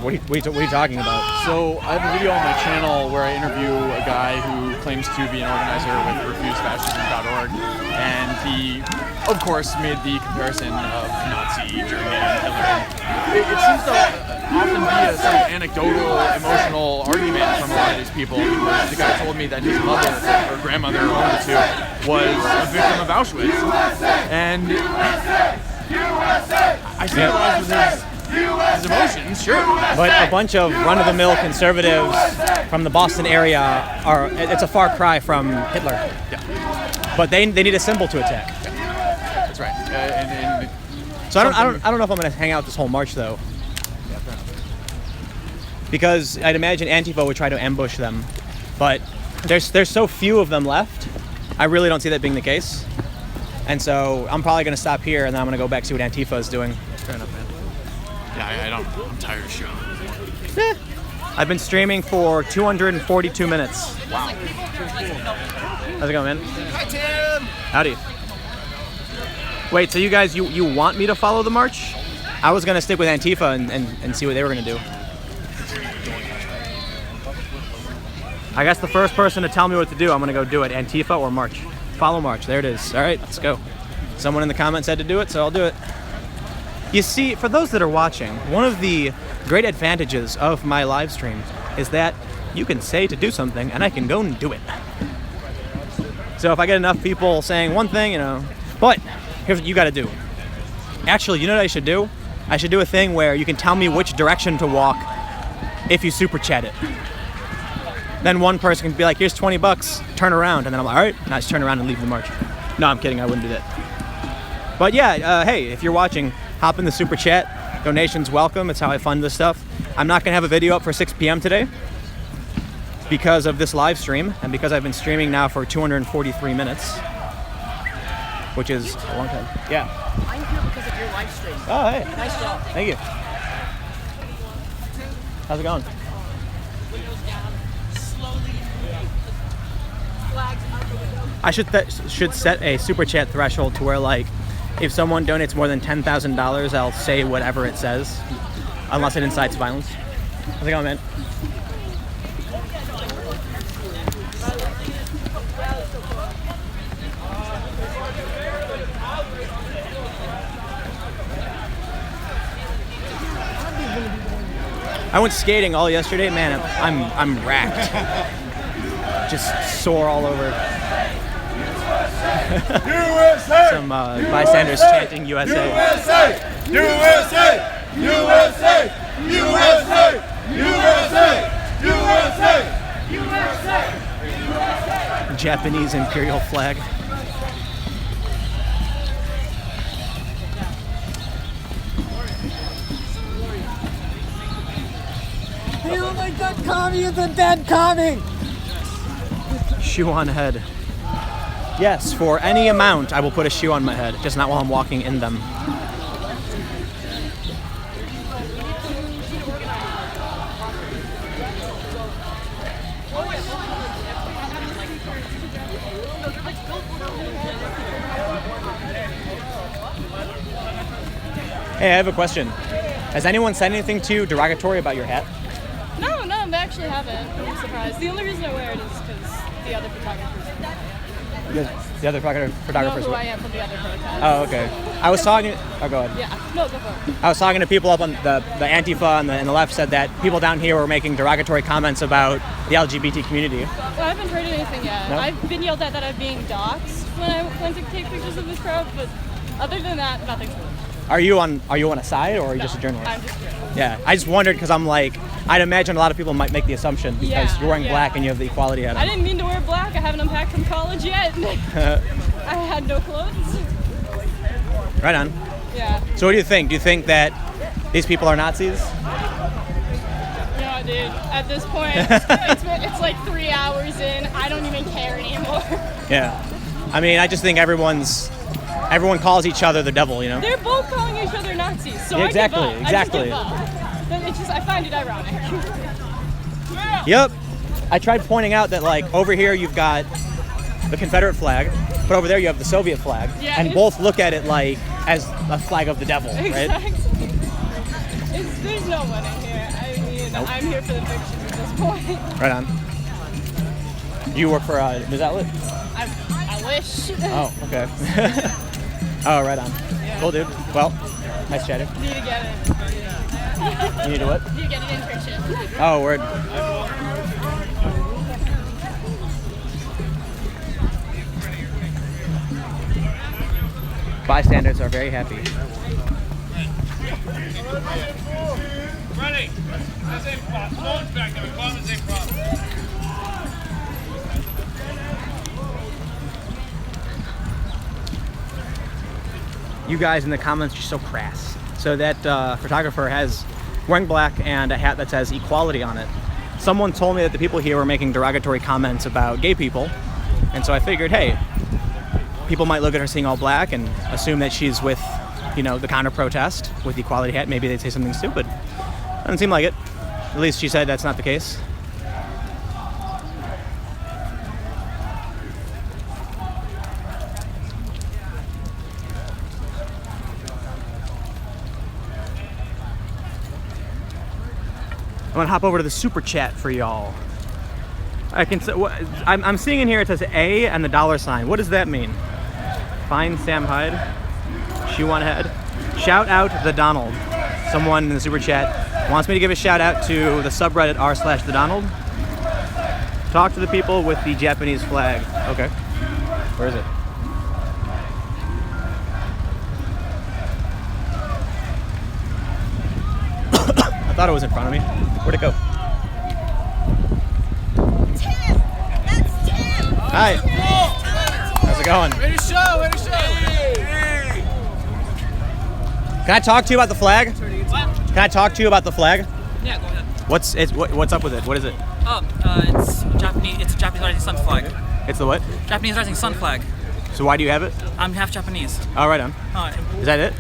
Speaker 1: what are you talking about?
Speaker 11: So I have a video on my channel where I interview a guy who claims to be an organizer with refusefascism.org, and he, of course, made the comparison of Nazi Germany and Hitler. It seems to often be a sort of anecdotal, emotional argument from a lot of these people. The guy told me that his mother, or grandmother, or one of the two, was a victim of Auschwitz, and I sympathize with his emotions, sure.
Speaker 1: But a bunch of run-of-the-mill conservatives from the Boston area it's a far cry from Hitler.
Speaker 11: Yeah.
Speaker 1: But they need a symbol to attack.
Speaker 11: Yeah. That's right.
Speaker 1: So I don't know if I'm going to hang out this whole march though.
Speaker 11: Yeah, fair enough.
Speaker 1: Because I'd imagine Antifa would try to ambush them. But there's so few of them left. I really don't see that being the case. And so I'm probably going to stop here and then I'm going to go back see what Antifa is doing.
Speaker 11: Fair enough, man. Yeah, I'm tired of showing.
Speaker 1: I've been streaming for 242 minutes.
Speaker 11: Wow.
Speaker 1: How's it going, man?
Speaker 8: Hi, Tim.
Speaker 1: Howdy. Wait, so you guys, you want me to follow the march? I was going to stick with Antifa and see what they were going to do. I guess the first person to tell me what to do, I'm going to go do it. Antifa or march? Follow march. There it is. All right, let's go. Someone in the comments said to do it, so I'll do it. You see, for those that are watching, one of the great advantages of my live stream is that you can say to do something and I can go and do it. So if I get enough people saying one thing, you know, but here's what you gotta do. Actually, you know what I should do? I should do a thing where you can tell me which direction to walk if you super chat it. Then one person can be like, here's 20 bucks, turn around, and then I'm like, all right, and I just turn around and leave the march. No, I'm kidding, I wouldn't do that. But yeah, hey, if you're watching, hop in the super chat. Donations welcome. It's how I fund this stuff. I'm not going to have a video up for 6 p.m. today because of this live stream and because I've been streaming now for 243 minutes, which is a long time. Yeah.
Speaker 8: I'm here because of your live stream.
Speaker 1: Oh, hey.
Speaker 8: Nice job.
Speaker 1: Thank you. How's it going? I should set a super chat threshold to where, like, if someone donates more than $10,000, I'll say whatever it says, unless it incites violence. How's it going, man? I went skating all yesterday, man. I'm racked. Just sore all over.
Speaker 2: USA!
Speaker 1: Some bystanders chanting USA.
Speaker 2: USA! USA! USA! USA! USA! USA! USA!
Speaker 1: Japanese imperial flag.
Speaker 8: The only dead commie is a dead commie!
Speaker 1: Shoe on head. Yes, for any amount, I will put a shoe on my head, just not while I'm walking in them. Hey, I have a question. Has anyone said anything to you derogatory about your hat?
Speaker 14: No, they actually haven't. I'm surprised. The only reason I wear it is because the other photographers.
Speaker 1: The other photographers.
Speaker 14: Know who I am from the other protest.
Speaker 1: Oh, okay. I was talking. Oh, go ahead.
Speaker 14: Yeah. No, go for it.
Speaker 1: I was talking to people up on the Antifa and the left said that people down here were making derogatory comments about the LGBT community.
Speaker 14: Well, I haven't heard anything yet.
Speaker 1: No?
Speaker 14: I've been yelled at that I'm being doxxed when I went to take pictures of this crowd, but other than that, nothing's moved.
Speaker 1: Are you on a side or are you just a journalist?
Speaker 14: I'm just a journalist.
Speaker 1: Yeah, I just wondered because I'm like, I'd imagine a lot of people might make the assumption because you're wearing black and you have the equality hat on.
Speaker 14: I didn't mean to wear black. I haven't unpacked from college yet. I had no clothes.
Speaker 1: Right on.
Speaker 14: Yeah.
Speaker 1: So what do you think? Do you think that these people are Nazis?
Speaker 14: No, dude. At this point, it's like 3 hours in. I don't even care anymore.
Speaker 1: Yeah. I mean, I just think everyone calls each other the devil, you know?
Speaker 14: They're both calling each other Nazis, so
Speaker 1: Yeah, exactly,
Speaker 14: I give up.
Speaker 1: exactly.
Speaker 14: I find it ironic.
Speaker 1: Yep. I tried pointing out that, like, over here you've got the Confederate flag, but over there you have the Soviet flag,
Speaker 14: Yeah,
Speaker 1: and both look at it like as a flag of the devil, right?
Speaker 14: Exactly. There's no one in here. I mean,
Speaker 1: Nope.
Speaker 14: I'm here for the pictures at this point.
Speaker 1: Right on. You work for news outlet?
Speaker 14: I wish.
Speaker 1: Oh, okay. Oh, right on. Cool, dude. Well, nice chatting.
Speaker 14: Need to get it.
Speaker 1: You need to what?
Speaker 14: Need to get an internship.
Speaker 1: Oh, word. Bystanders are very happy.
Speaker 2: Ready? That's a phone's back there. Comments ain't problem.
Speaker 1: You guys in the comments are so crass. So that photographer has wearing black and a hat that says equality on it. Someone told me that the people here were making derogatory comments about gay people, and so I figured, hey, people might look at her seeing all black and assume that she's with, you know, the counter protest with the equality hat. Maybe they'd say something stupid. Doesn't seem like it. At least she said that's not the case. I'm gonna hop over to the super chat for y'all. I'm seeing in here it says A and the $sign. What does that mean? Find Sam Hyde. Shoe on head. Shout out the Donald. Someone in the super chat wants me to give a shout out to the subreddit r/the Donald. Talk to the people with the Japanese flag. Okay. Where is it? I thought it was in front of me. Where'd it go?
Speaker 2: Tim! That's Tim!
Speaker 1: Hi. How's it going?
Speaker 2: Way to show! Way to show!
Speaker 1: Can I talk to you about the flag?
Speaker 18: What?
Speaker 1: Can I talk to you about the flag?
Speaker 18: Yeah, go ahead.
Speaker 1: What's up with it? What is it?
Speaker 18: It's Japanese. It's a Japanese Rising Sun flag.
Speaker 1: It's the what?
Speaker 18: Japanese Rising Sun flag.
Speaker 1: So why do you have it?
Speaker 18: I'm half Japanese.
Speaker 1: Oh, right on. Is that it?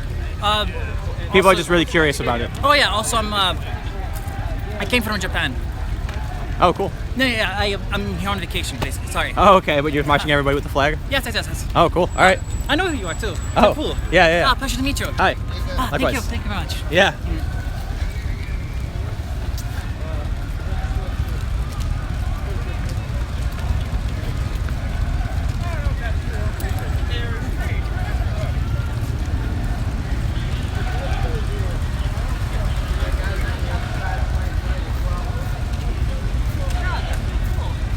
Speaker 1: People are just really curious about it.
Speaker 18: Oh yeah. Also, I came from Japan.
Speaker 1: Oh, cool.
Speaker 18: No, yeah. I'm here on vacation, basically. Sorry.
Speaker 1: Oh, okay. But you're marching everybody with the flag?
Speaker 18: Yes.
Speaker 1: Oh, cool. All right.
Speaker 18: I know who you are too.
Speaker 1: Oh,
Speaker 18: cool.
Speaker 1: Yeah.
Speaker 18: Pleasure to meet you.
Speaker 1: Hi.
Speaker 18: Thank
Speaker 1: Likewise.
Speaker 18: you. Thank you very much.
Speaker 1: Yeah.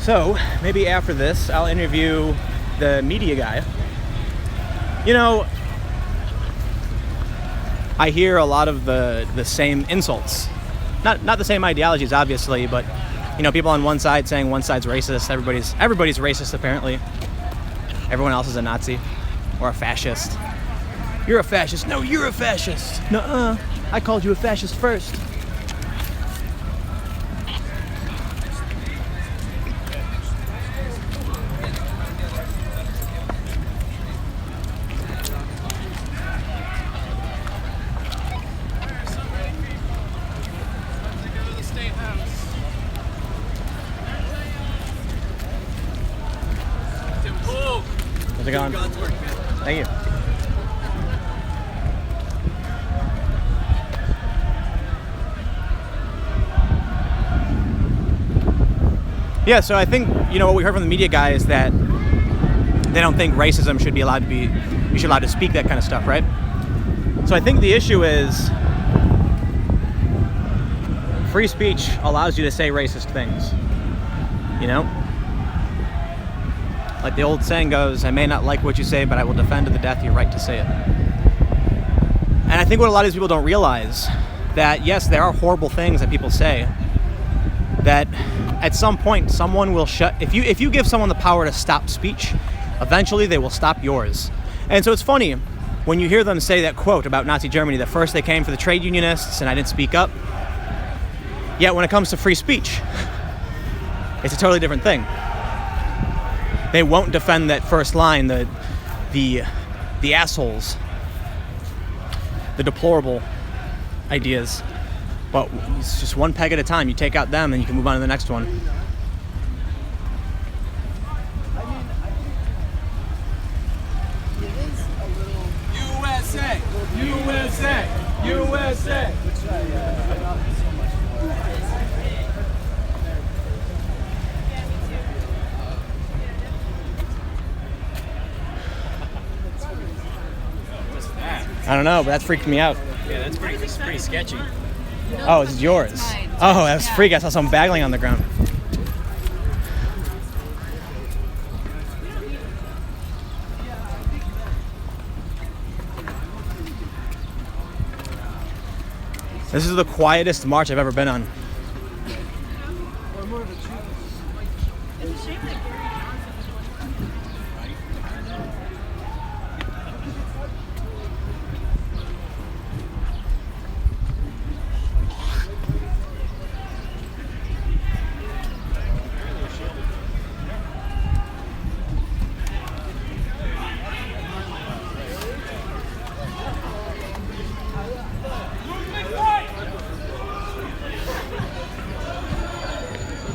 Speaker 1: So, maybe after this, I'll interview the media guy. You know, I hear a lot of the same insults. Not the same ideologies, obviously, but, you know, people on one side saying one side's racist. Everybody's racist, apparently. Everyone else is a Nazi or a fascist. You're a fascist. No, you're a fascist. Nuh-uh. I called you a fascist first. it going? Thank you. Yeah, so I think, what we heard from the media guy is that they don't think racism should be allowed to be, you should allowed to speak that kind of stuff, right? So I think the issue is free speech allows you to say racist things, Like the old saying goes, I may not like what you say, but I will defend to the death your right to say it. And I think what a lot of these people don't realize, that yes, there are horrible things that people say, that at some point someone will if you give someone the power to stop speech, eventually they will stop yours. And so it's funny when you hear them say that quote about Nazi Germany, that first they came for the trade unionists and I didn't speak up. Yet when it comes to free speech, it's a totally different thing. They won't defend that first line, the assholes, the deplorable ideas. But it's just one peg at a time. You take out them and you can move on to the next one.
Speaker 15: USA! USA! USA!
Speaker 1: I don't know, but that's freaked me out.
Speaker 20: Yeah, that's pretty sketchy.
Speaker 1: Oh, it's yours. Oh, that was freak. I saw some baggling on the ground. This is the quietest march I've ever been on.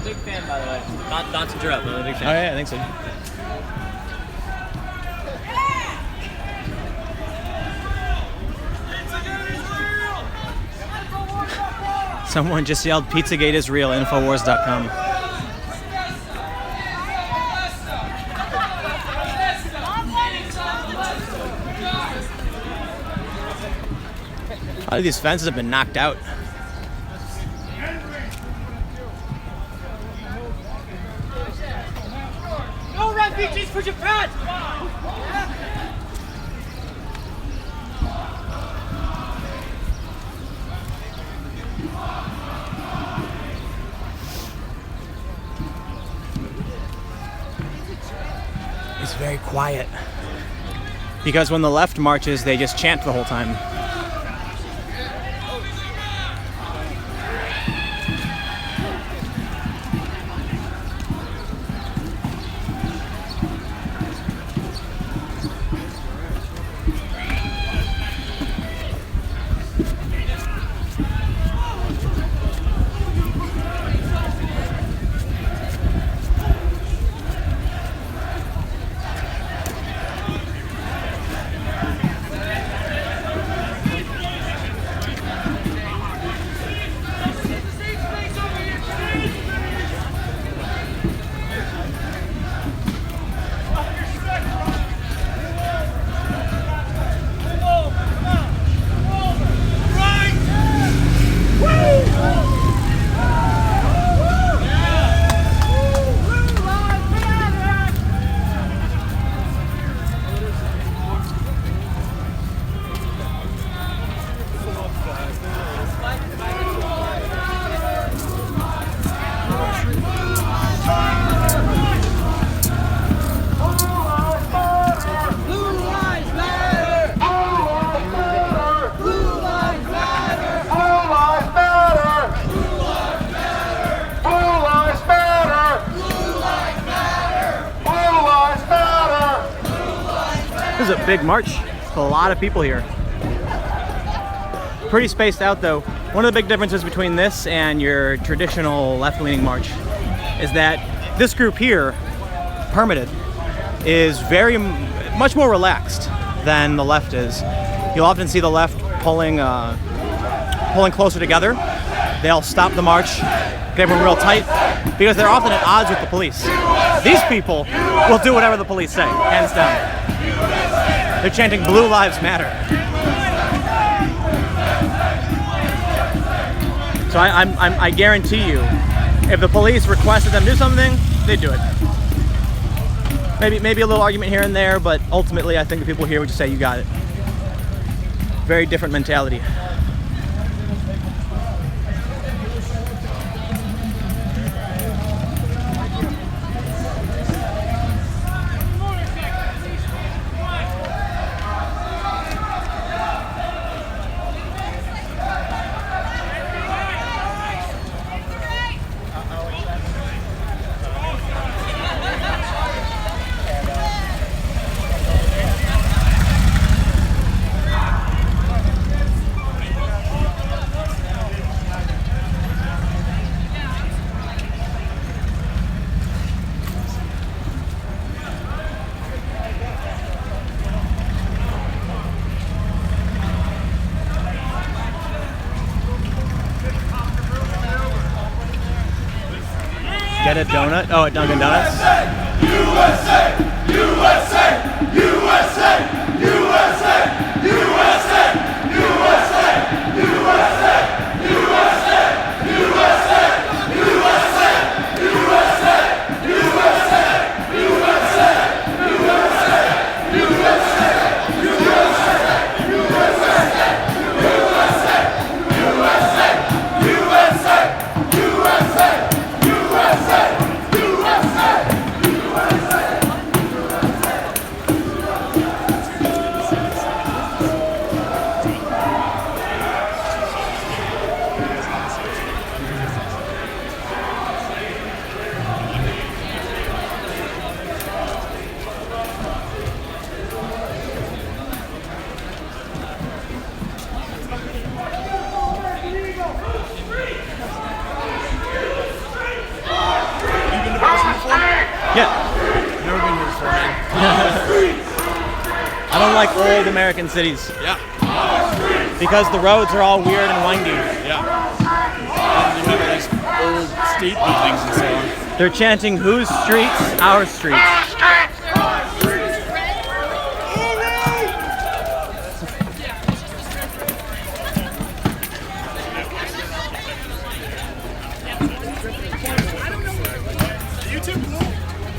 Speaker 20: Big fan, by the way. Not to interrupt, but I'm a big fan.
Speaker 1: Oh yeah, I think so. Someone just yelled, Pizzagate is real, Infowars.com. A lot of these fences have been knocked out.
Speaker 15: No refugees for Japan!
Speaker 1: It's very quiet. Because when the left marches, they just chant the whole time. This is a big march. There's a lot of people here. Pretty spaced out though. One of the big differences between this and your traditional left-leaning march is that this group here, permitted, is very much more relaxed than the left is. You'll often see the left pulling closer together. They'll stop the march, get everyone real tight, because they're often at odds with the police. These people will do whatever the police say, hands down. They're chanting "Blue Lives Matter." So I guarantee you, if the police requested them to do something, they'd do it. Maybe a little argument here and there, but ultimately I think the people here would just say, "You got it." Very different mentality. Get a donut? Oh, at Dunkin' Donuts? USA! USA! USA! USA! USA! USA! USA! USA! USA!
Speaker 11: Never been here before, man.
Speaker 1: I don't like old American cities.
Speaker 11: Yeah.
Speaker 1: Because the roads are all weird and windy.
Speaker 11: Yeah. And you have all these old state buildings and so on.
Speaker 1: They're chanting, "Whose streets? Our streets."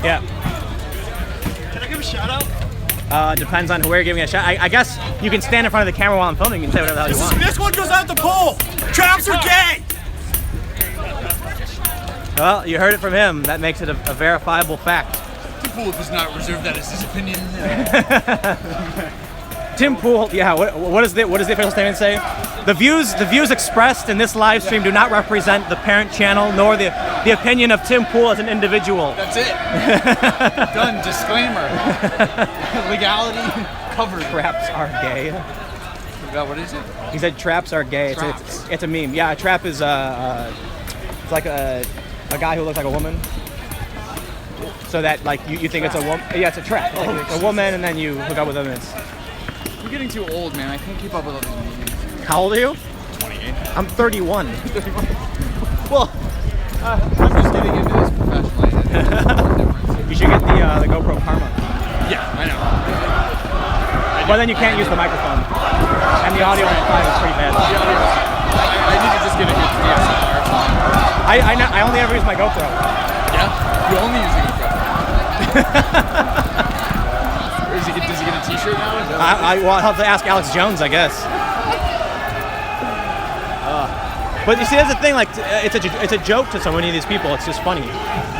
Speaker 1: Yeah.
Speaker 10: Can I give a shout out?
Speaker 1: Depends on who you're giving a shout. I guess you can stand in front of the camera while I'm filming and say whatever the hell you want.
Speaker 8: This one goes out the poll. Traps are gay.
Speaker 1: Well, you heard it from him. That makes it a verifiable fact.
Speaker 11: Tim Pool does not reserve that as his opinion.
Speaker 1: Tim Pool, yeah. What does the official statement say? The views expressed in this live stream do not represent the parent channel nor the opinion of Tim Pool as an individual.
Speaker 11: That's it. Done. Disclaimer. Legality covered.
Speaker 1: Traps are gay.
Speaker 11: What is it?
Speaker 1: He said traps are gay. It's a meme. Yeah, a trap is it's like a guy who looks like a woman. So that like you think it's a woman. Yeah, it's a trap. Like, it's a woman, and then you hook up with them.
Speaker 11: You're getting too old, man. I can't keep up with all these memes.
Speaker 1: How old are you?
Speaker 11: 28.
Speaker 1: I'm 31.
Speaker 11: Well, I'm just getting into this professionally.
Speaker 1: You should get the GoPro Karma.
Speaker 11: Yeah, I know.
Speaker 1: But then you can't use the microphone, and the audio on the file is pretty bad.
Speaker 11: I need to just get a good DSLR.
Speaker 1: I only ever use my GoPro.
Speaker 11: Yeah? You only use the GoPro. Does he get a t-shirt now?
Speaker 1: Well, I'll have to ask Alex Jones, I guess. But you see, that's the thing. Like, it's a joke to so many of these people. It's just funny.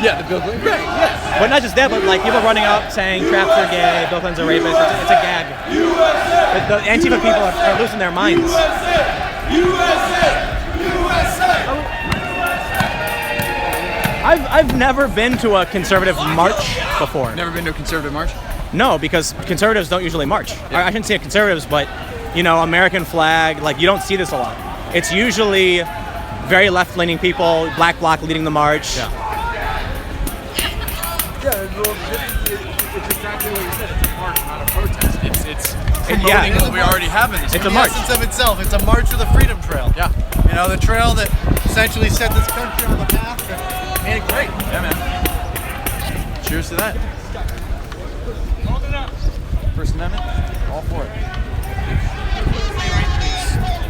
Speaker 11: Yeah, the Bill Clinton. Right. Yes.
Speaker 1: But not just that, but like people running up saying traps are gay, Bill Clinton's a rapist. It's a gag. But the Antifa people are losing their minds. I've never been to a conservative march before.
Speaker 11: Never been to a conservative march?
Speaker 1: No, because conservatives don't usually march. Yeah. I shouldn't say conservatives, but American flag. Like, you don't see this a lot. It's usually very left-leaning people, Black Bloc leading the march.
Speaker 11: Yeah. it's exactly what you said. It's a march, not a protest. It's promoting what we already have in this.
Speaker 10: It's a march. The essence of itself. It's a march of the Freedom Trail.
Speaker 11: Yeah.
Speaker 10: You know, the trail that essentially set this country on the path and made it great.
Speaker 11: Yeah, man. Cheers to that. First Amendment, all for it.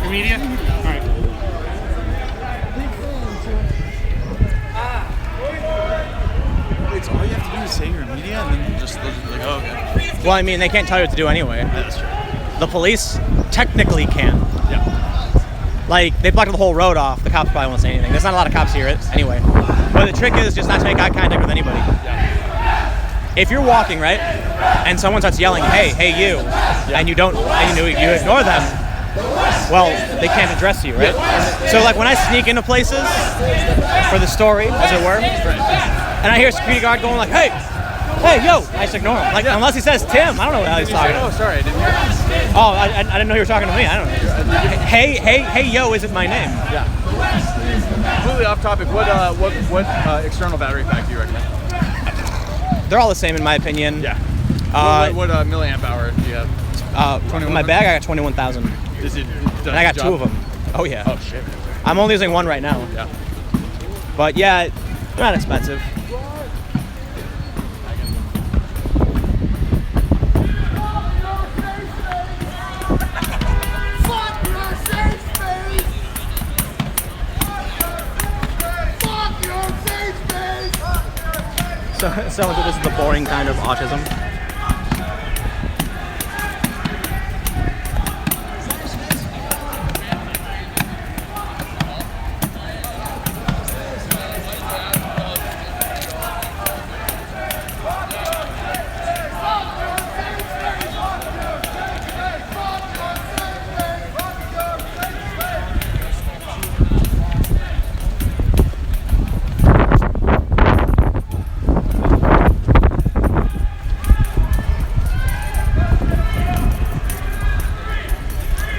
Speaker 21: Your media? All right.
Speaker 11: Wait, so all you have to do is say you're in media and then just like, oh, okay.
Speaker 1: Well, I mean, they can't tell you what to do anyway.
Speaker 11: That's true.
Speaker 1: The police technically can.
Speaker 11: Yeah.
Speaker 1: Like, they blocked the whole road off. The cops probably won't say anything. There's not a lot of cops here anyway. But the trick is just not to make eye contact with anybody.
Speaker 11: Yeah.
Speaker 1: If you're walking, right, and someone starts yelling, hey, you, and you ignore them, well, they can't address you, right? So, like, when I sneak into places for the story, as it were, and I hear a security guard going like, hey, yo, I just ignore him. Like, unless he says Tim, I don't know what he's talking about.
Speaker 11: Oh, sorry, I didn't hear that.
Speaker 1: Oh, I didn't know you were talking to me. I don't know. Hey, yo, isn't my name.
Speaker 11: Yeah. Completely off topic. What external battery pack do you recommend?
Speaker 1: They're all the same in my opinion.
Speaker 11: Yeah. What milliamp hour do you have?
Speaker 1: In my bag, I got 21,000. And I got two of them. Oh yeah.
Speaker 11: Oh shit.
Speaker 1: I'm only using one right now.
Speaker 11: Yeah.
Speaker 1: But yeah, they're not expensive. So this is the boring kind of autism.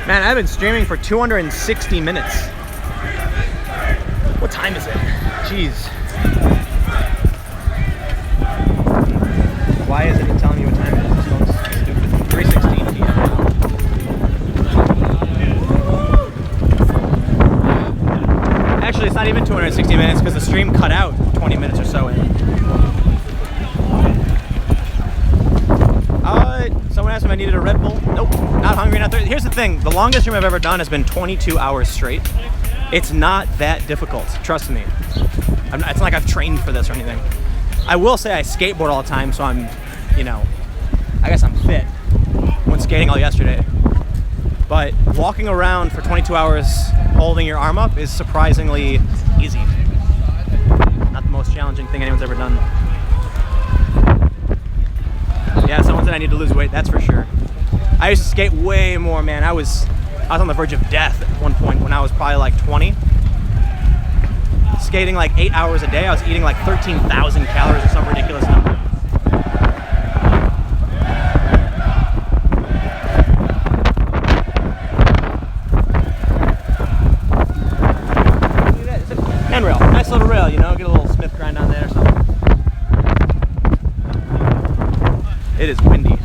Speaker 1: Man, I've been streaming for 260 minutes. What time is it? Jeez. Why isn't it telling me what time it is? This phone's stupid. 3:16 p.m. Actually, it's not even 260 minutes because the stream cut out 20 minutes or so in. Someone asked if I needed a Red Bull. Nope, not hungry, not thirsty. Here's the thing, the longest stream I've ever done has been 22 hours straight. It's not that difficult, trust me. It's not like I've trained for this or anything. I will say I skateboard all the time, so I'm, I guess I'm fit. Went skating all yesterday. But walking around for 22 hours holding your arm up is surprisingly easy. Not the most challenging thing anyone's ever done. Yeah, someone said I need to lose weight, that's for sure. I used to skate way more, man. I was on the verge of death at one point when I was probably like 20. Skating like 8 hours a day. I was eating like 13,000 calories or some ridiculous number. It's a handrail, nice little rail, get a little Smith grind on there or something. It is windy.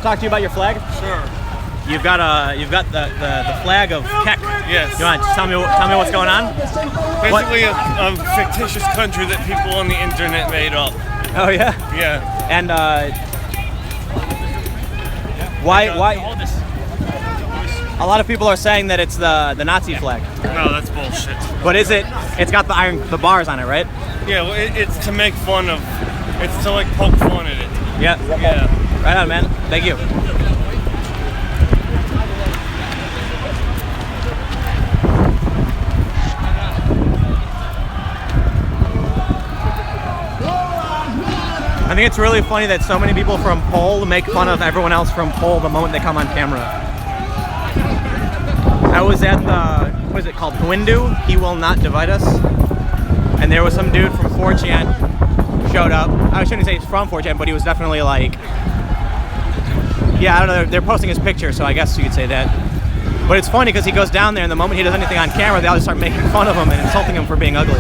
Speaker 1: I talk to you about your flag?
Speaker 12: Sure.
Speaker 1: You've got the flag of Keck.
Speaker 12: Yes.
Speaker 1: You want to tell me what's going on?
Speaker 12: Basically a fictitious country that people on the internet made up.
Speaker 1: Oh yeah.
Speaker 12: Yeah.
Speaker 1: And why? A lot of people are saying that it's the Nazi flag.
Speaker 12: No, that's bullshit.
Speaker 1: But is it? It's got the bars on it, right?
Speaker 12: Yeah, well, it's to make fun of. It's to like poke fun at it.
Speaker 1: Yeah.
Speaker 12: Yeah.
Speaker 1: Right on, man. Thank you. I think it's really funny that so many people from Pole make fun of everyone else from Pole the moment they come on camera. I was at the, what is it called, Dwindu, He Will Not Divide Us, and there was some dude from 4chan showed up. I shouldn't say he's from 4chan, but he was definitely like, yeah, I don't know, they're posting his picture, so I guess you could say that. But it's funny because he goes down there and the moment he does anything on camera, they all just start making fun of him and insulting him for being ugly.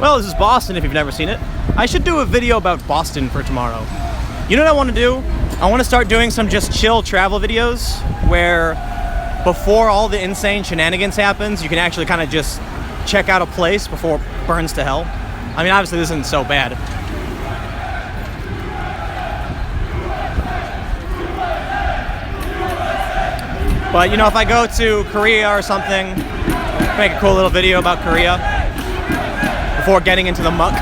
Speaker 1: Well, this is Boston if you've never seen it. I should do a video about Boston for tomorrow. You know what I want to do? I want to start doing some just chill travel videos where before all the insane shenanigans happens, you can actually kind of just check out a place before it burns to hell. I mean, obviously this isn't so bad. But you know, if I go to Korea or something, make a cool little video about Korea before getting into the muck.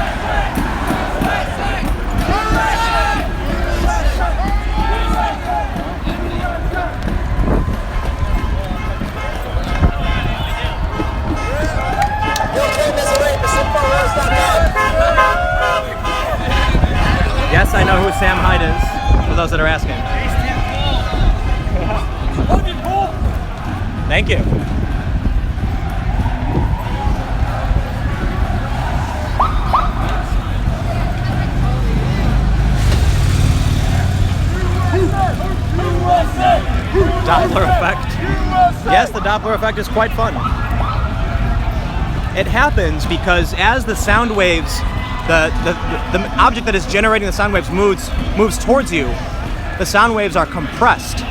Speaker 1: Yes, I know who Sam Hyde is, for those that are asking. Thank you. Doppler effect. Yes, the Doppler effect is quite fun. It happens because as the sound waves, the object that is generating the sound waves moves towards you, the sound waves are compressed.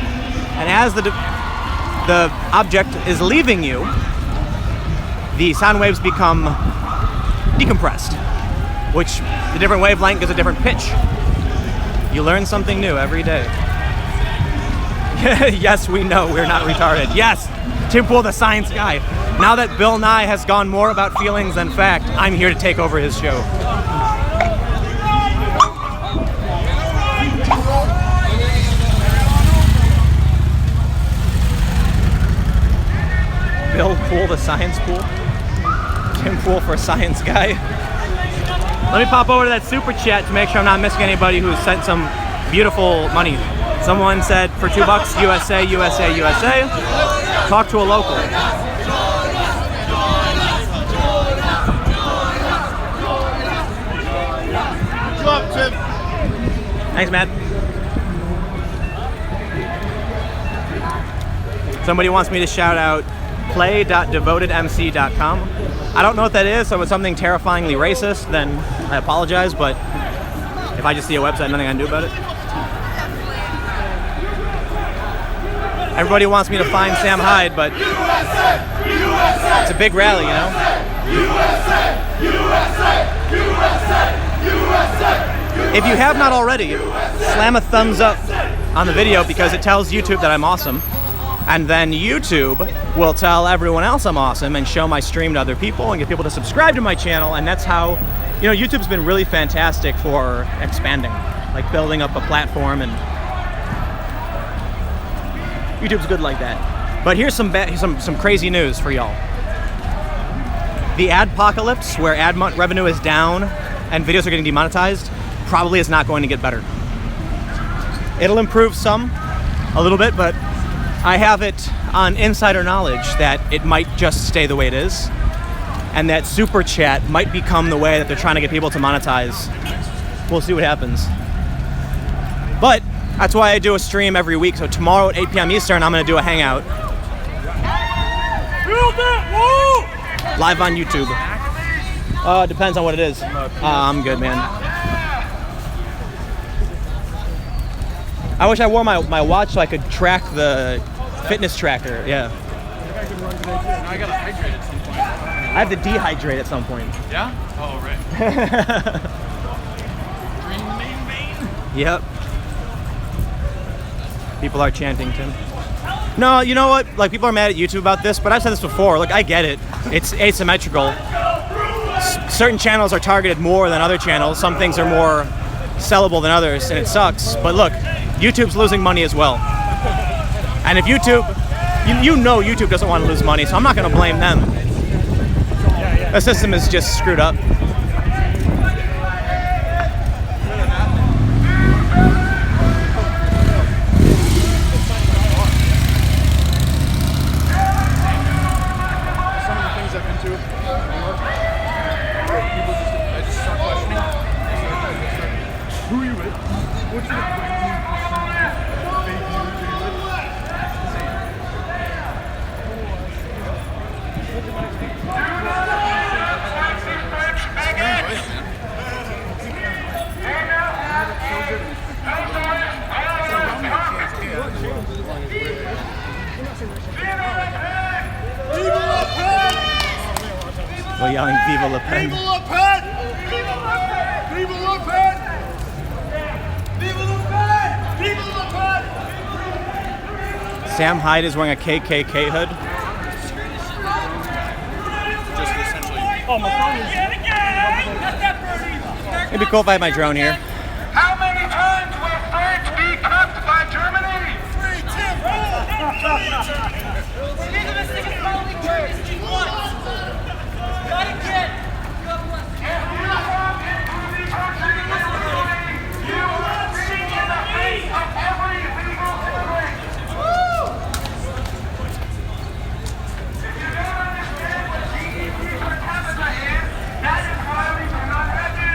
Speaker 1: And as the object is leaving you, the sound waves become decompressed, which the different wavelength gives a different pitch. You learn something new every day. Yes, we know we're not retarded. Yes, Tim Pool, the science guy. Now that Bill Nye has gone more about feelings than fact, I'm here to take over his show. Bill Pool, the science pool. Tim Pool for a science guy. Let me pop over to that super chat to make sure I'm not missing anybody who sent some beautiful money. Someone said for $2, USA, USA, USA. Talk to a local. Thanks, man. Somebody wants me to shout out play.devotedmc.com. I don't know what that is, so if it's something terrifyingly racist, then I apologize, but if I just see a website, nothing I can do about it. Everybody wants me to find Sam Hyde, but it's a big rally, you know? If you have not already, slam a thumbs up on the video because it tells YouTube that I'm awesome. And then YouTube will tell everyone else I'm awesome and show my stream to other people and get people to subscribe to my channel. And that's how, you know, YouTube's been really fantastic for expanding, like building up a platform. And YouTube's good like that. But here's some crazy news for y'all. The adpocalypse, where ad revenue is down and videos are getting demonetized, probably is not going to get better. It'll improve some, a little bit, but I have it on insider knowledge that it might just stay the way it is, and that Super Chat might become the way that they're trying to get people to monetize. We'll see what happens. But that's why I do a stream every week. So tomorrow at 8 p.m. Eastern, I'm going to do a hangout. Live on YouTube. Depends on what it is. I'm good, man. I wish I wore my watch so I could track the fitness tracker. Yeah.
Speaker 11: I gotta hydrate at some point.
Speaker 1: I have to dehydrate at some point.
Speaker 11: Yeah? Oh, right.
Speaker 1: Yep. People are chanting, Tim. No, you know what? Like, people are mad at YouTube about this, but I've said this before. Look, I get it. It's asymmetrical. Certain channels are targeted more than other channels. Some things are more sellable than others, and it sucks. But look, YouTube's losing money as well. And if YouTube, you know YouTube doesn't want to lose money, so I'm not going to blame them. The system is just screwed up. We're yelling Viva Le Pen.
Speaker 2: Viva Le Pen! Viva Le Pen! Viva Le Pen! Viva Le Pen!
Speaker 1: Sam Hyde is wearing a KKK hood.
Speaker 11: Just essentially.
Speaker 2: Oh, my phone is...
Speaker 1: It'd be cool if I had my drone here.
Speaker 2: How many times will France be cuffed by Germany? Free Tim! These are the sickest only words she wants. Got it, kid! If you want improving country in Germany, you will see in the face of every legal immigrant. If you don't understand what GDP per capita is, that is why we do not have you.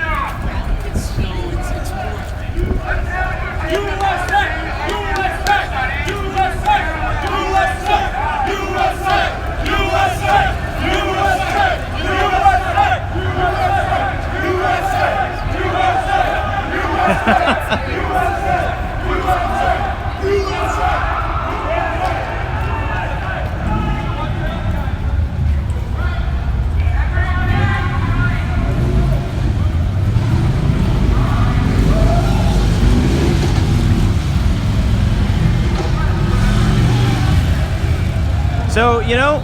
Speaker 1: So, you know,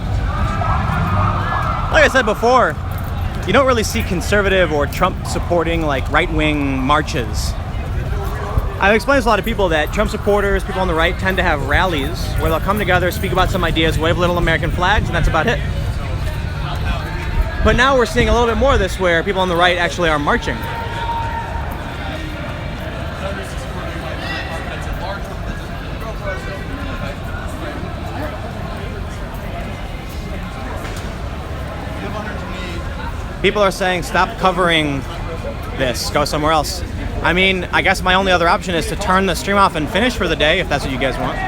Speaker 1: like I said before, you don't really see conservative or Trump supporting like right-wing marches. I've explained to a lot of people that Trump supporters, people on the right, tend to have rallies where they'll come together, speak about some ideas, wave little American flags, and that's about it. But now we're seeing a little bit more of this where people on the right actually are marching. People are saying, stop covering this, go somewhere else. I mean, I guess my only other option is to turn the stream off and finish for the day, if that's what you guys want.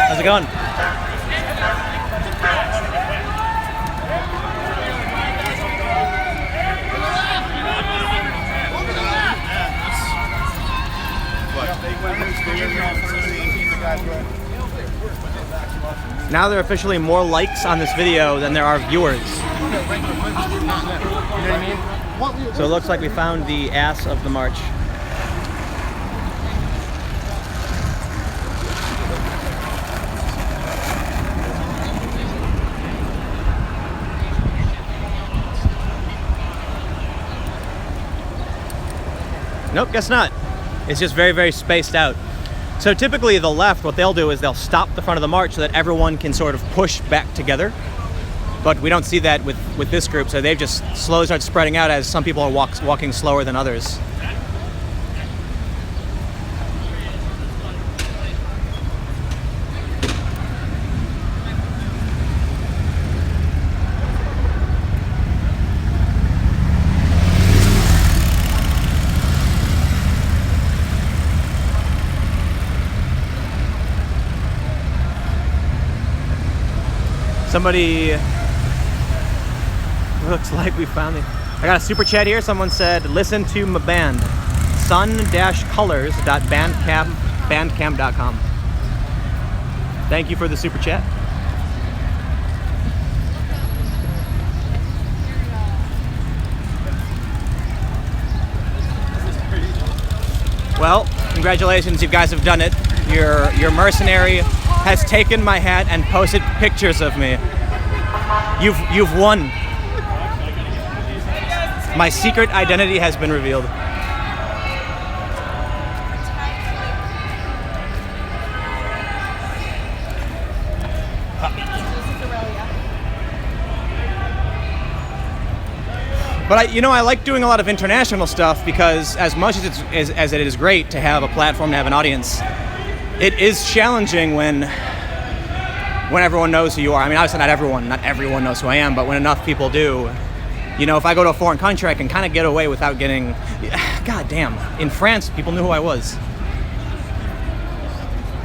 Speaker 1: How's it going? Now there are officially more likes on this video than there are viewers. So it looks like we found the ass of the march. Nope, guess not. It's just very, very spaced out. So typically the left, what they'll do is they'll stop the front of the march so that everyone can sort of push back together. But we don't see that with this group, so they've just slowly started spreading out as some people are walking slower than others. Somebody looks like we found it. I got a super chat here. Someone said, listen to my band. sun-colors.bandcamp.com. Thank you for the super chat. Well, congratulations, you guys have done it. Your mercenary has taken my hat and posted pictures of me. You've won. My secret identity has been revealed. But I like doing a lot of international stuff because as much as it is great to have a platform to have an audience, it is challenging when everyone knows who you are. I mean, obviously not everyone knows who I am, but when enough people do, if I go to a foreign country, I can kind of get away without getting, God damn, in France, people knew who I was.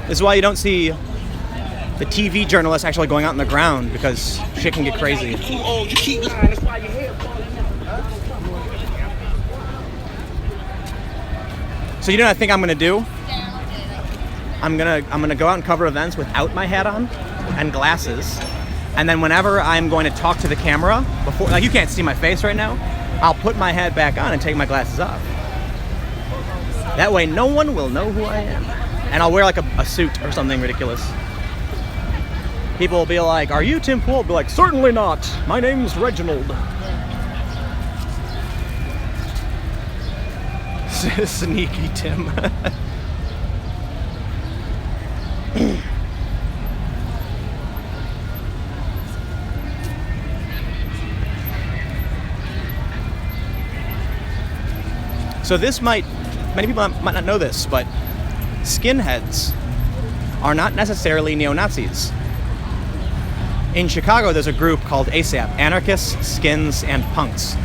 Speaker 1: This is why you don't see the TV journalists actually going out on the ground, because shit can get crazy. So you know what I think I'm gonna do? I'm gonna go out and cover events without my hat on and glasses, and then whenever I'm going to talk to the camera, before, like, you can't see my face right now, I'll put my hat back on and take my glasses off. That way no one will know who I am. And I'll wear like a suit or something ridiculous. People will be like, are you Tim Pool? I'll be like, certainly not. My name's Reginald. Sneaky Tim. So many people might not know this, but skinheads are not necessarily neo-Nazis. In Chicago, there's a group called ASAP, Anarchists, Skins, and Punks.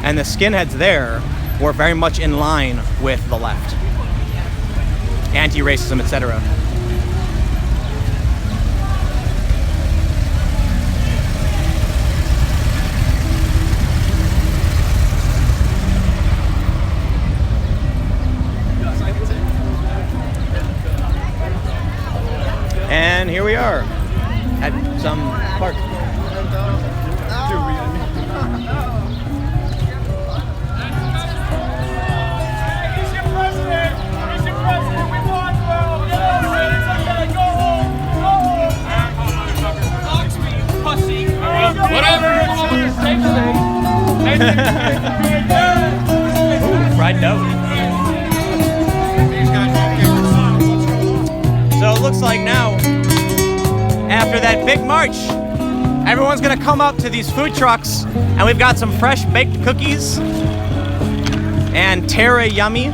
Speaker 1: And the skinheads there were very much in line with the left. Anti-racism, etc. And here we are at some park. Fried dough. So it looks like now, after that big march, everyone's gonna come up to these food trucks, and we've got some fresh baked cookies and Terra Yummy.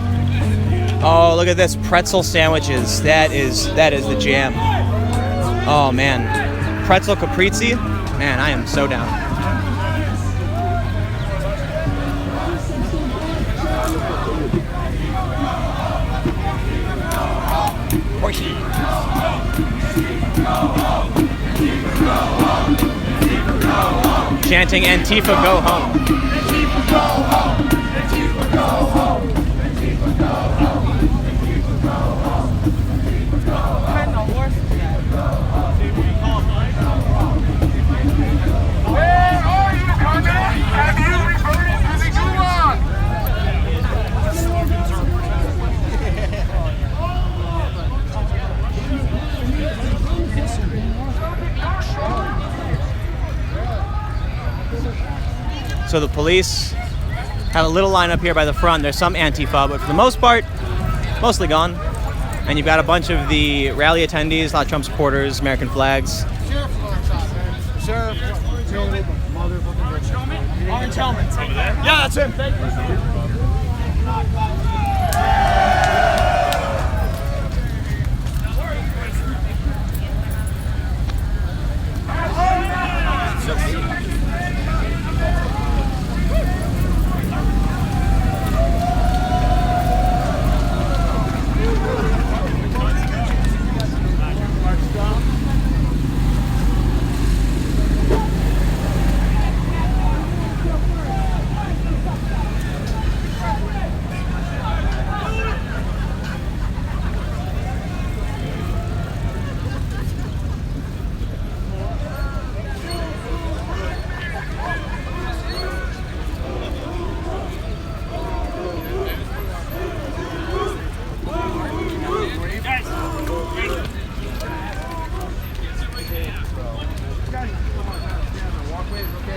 Speaker 1: Oh, look at this, pretzel sandwiches. That is the jam. Oh man, pretzel caprese. Man, I am so down. Chanting Antifa, go home. Antifa, go home. Antifa, go home. Antifa, go home. Antifa, go home. Antifa, go home.
Speaker 2: Where are you, communists? Have you reverted to the gulag? So the police
Speaker 1: Have a little line up here by the front. There's some Antifa, but for the most part, mostly gone. And you've got a bunch of the rally attendees, a lot of Trump supporters, American flags.
Speaker 10: Sheriff, orange helmet. Yeah, that's him.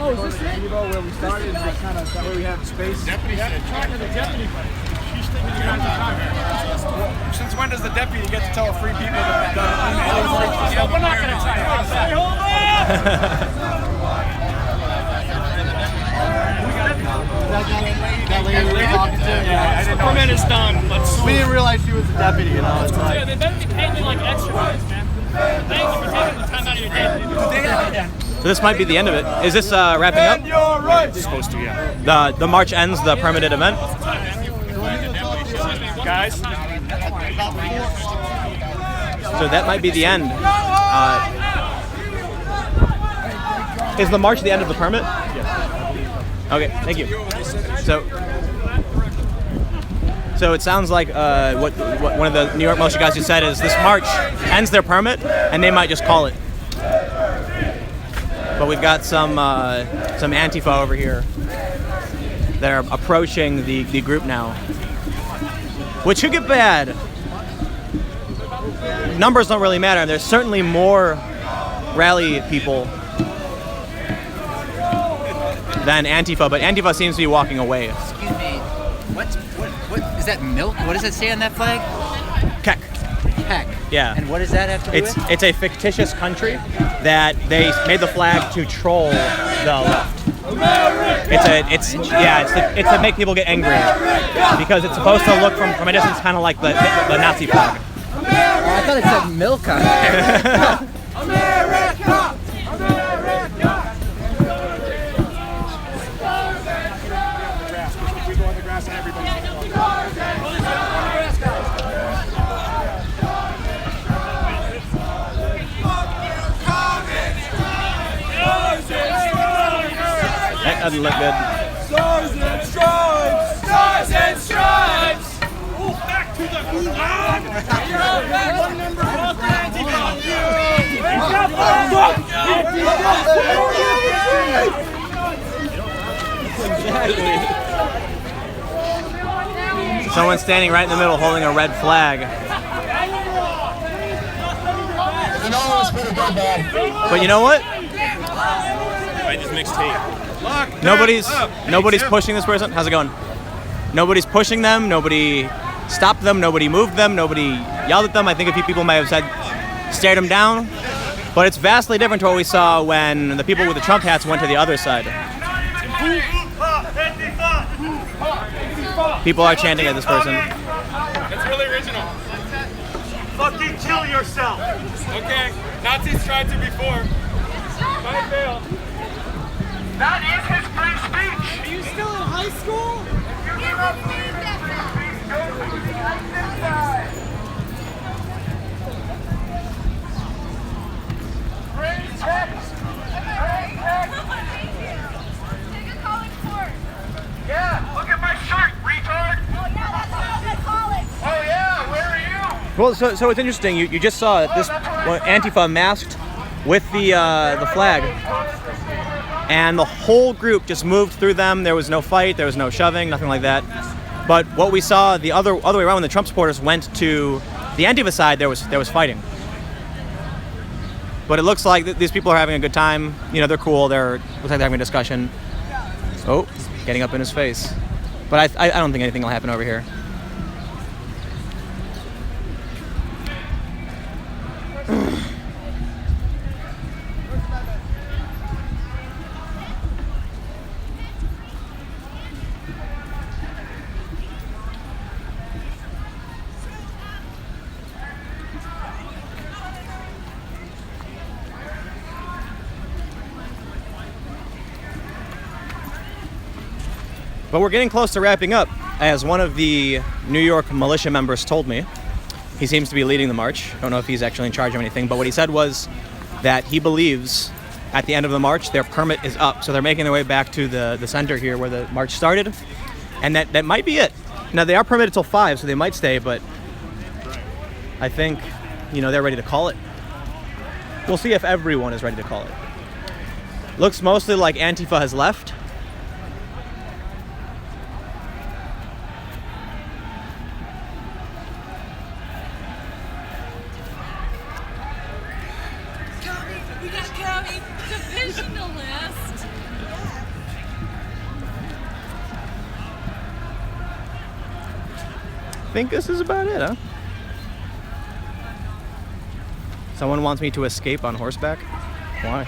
Speaker 2: Oh, is this it? Where we started, just kind of that way we have space. Deputy said, talk to the deputy. She's thinking you guys are talking. Since when does the deputy get to tell free people that we're not going to tell you. Say, hold
Speaker 10: That lady we were talking to?
Speaker 21: Yeah, the permit is done.
Speaker 10: We didn't realize she was a deputy, you know. It's like,
Speaker 21: yeah, they better be paying me like extra money, man. Thank you for taking the time out of your day.
Speaker 1: So this might be the end of it. Is this wrapping up?
Speaker 10: You're right.
Speaker 1: It's supposed to, yeah. The march ends the permitted event.
Speaker 21: Guys.
Speaker 1: So that might be the end. Is the march the end of the permit? Yes. Okay, thank you. So it sounds like what one of the New York militia guys who said is this march ends their permit, and they might just call it. But we've got some Antifa over here that are approaching the group now, which could get bad. Numbers don't really matter. There's certainly more rally people than Antifa, but Antifa seems to be walking away.
Speaker 3: Excuse me, what is that milk? What does it say on that flag?
Speaker 1: Keck.
Speaker 3: Keck.
Speaker 1: Yeah.
Speaker 3: And what does that have to do with?
Speaker 1: It's a fictitious country that they made the flag to troll the left. It's to make people get angry because it's supposed to look from a distance kind of like the Nazi flag.
Speaker 3: Oh, I thought it said milk on it.
Speaker 2: America! We go on the grass and everybody.
Speaker 1: That doesn't look good.
Speaker 2: Stars and stripes! Stars and stripes! Oh, back to the gulag! One member of the
Speaker 1: Exactly. Someone's standing right in the middle holding a red flag. But you know what?
Speaker 12: I just mixed tape.
Speaker 1: Nobody's pushing this person. How's it going? Nobody's pushing them. Nobody stopped them. Nobody moved them. Nobody yelled at them. I think a few people may have stared them down. But it's vastly different to what we saw when the people with the Trump hats went to the other side. People are chanting at this person.
Speaker 2: That's really original. Fucking kill yourself. Okay, Nazis tried to before. Might fail. That is his free speech. Are you still in high school? Yeah, look at my shirt, retard. Oh yeah, that's what I'm calling. Oh yeah, where are you?
Speaker 1: Well, so it's interesting. You just saw this Antifa masked with the flag, and the whole group just moved through them. There was no fight. There was no shoving. Nothing like that. But what we saw the other way around when the Trump supporters went to the Antifa side, there was fighting. But it looks like these people are having a good time. You know, they're cool. Looks like they're having a discussion. Oh, getting up in his face. But I don't think anything will happen over here. But we're getting close to wrapping up, as one of the New York militia members told me. He seems to be leading the march. I don't know if he's actually in charge of anything, but what he said was that he believes at the end of the march their permit is up. So they're making their way back to the center here where the march started, and that might be it. Now, they are permitted till 5, so they might stay, but I think, they're ready to call it. We'll see if everyone is ready to call it. Looks mostly like Antifa has left. I think this is about it, huh? Someone wants me to escape on horseback? Why?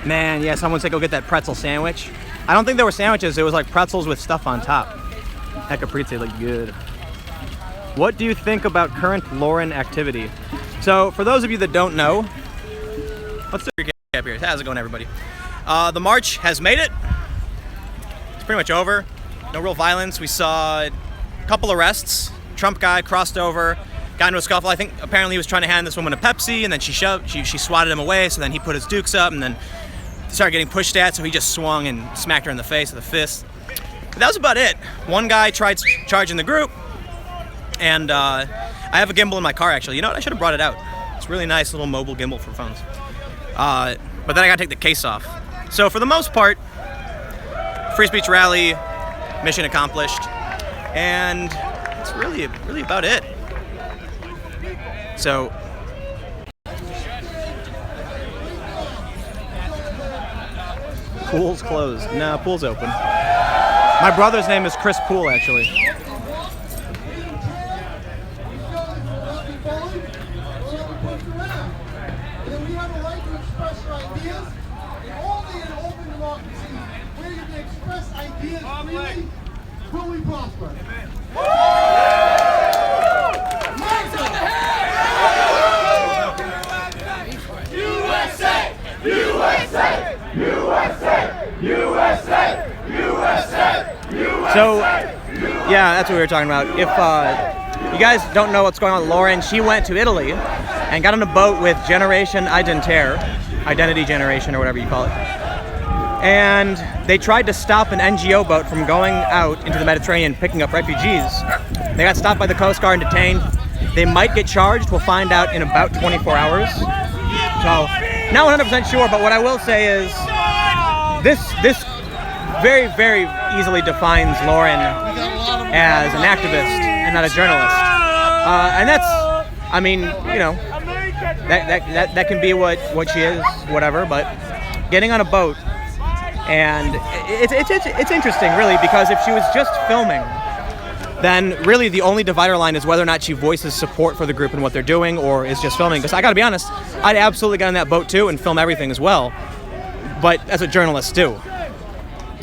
Speaker 1: Man, yeah, someone said go get that pretzel sandwich. I don't think there were sandwiches. It was like pretzels with stuff on top. That caprese looked good. What do you think about current Lauren activity? So, for those of you that don't know, let's do a recap here. How's it going, everybody? The march has made it. It's pretty much over. No real violence. We saw a couple arrests. Trump guy crossed over, got into a scuffle. I think apparently he was trying to hand this woman a Pepsi, and then she swatted him away, so then he put his dukes up, and then started getting pushed at, so he just swung and smacked her in the face with a fist. But that was about it. One guy tried charging the group, and I have a gimbal in my car, actually. You know what? I should have brought it out. It's a really nice little mobile gimbal for phones. But then I gotta take the case off. So for the most part, free speech rally, mission accomplished, and it's really about it. So, pool's closed. Nah, pool's open. My brother's name is Chris Pool, actually. So, yeah, that's what we were talking about. If you guys don't know what's going on with Lauren, she went to Italy and got on a boat with Generation Identity Generation, or whatever you call it. And they tried to stop an NGO boat from going out into the Mediterranean picking up refugees. They got stopped by the Coast Guard and detained. They might get charged. We'll find out in about 24 hours. So, not 100% sure, but what I will say is this very, very easily defines Lauren as an activist and not a journalist. And that's, I mean, you know, that can be what she is, whatever, but getting on a boat, and it's interesting, really, because if she was just filming, then really the only divider line is whether or not she voices support for the group and what they're doing, or is just filming. Because I gotta be honest, I'd absolutely get on that boat too and film everything as well, but as a journalist too.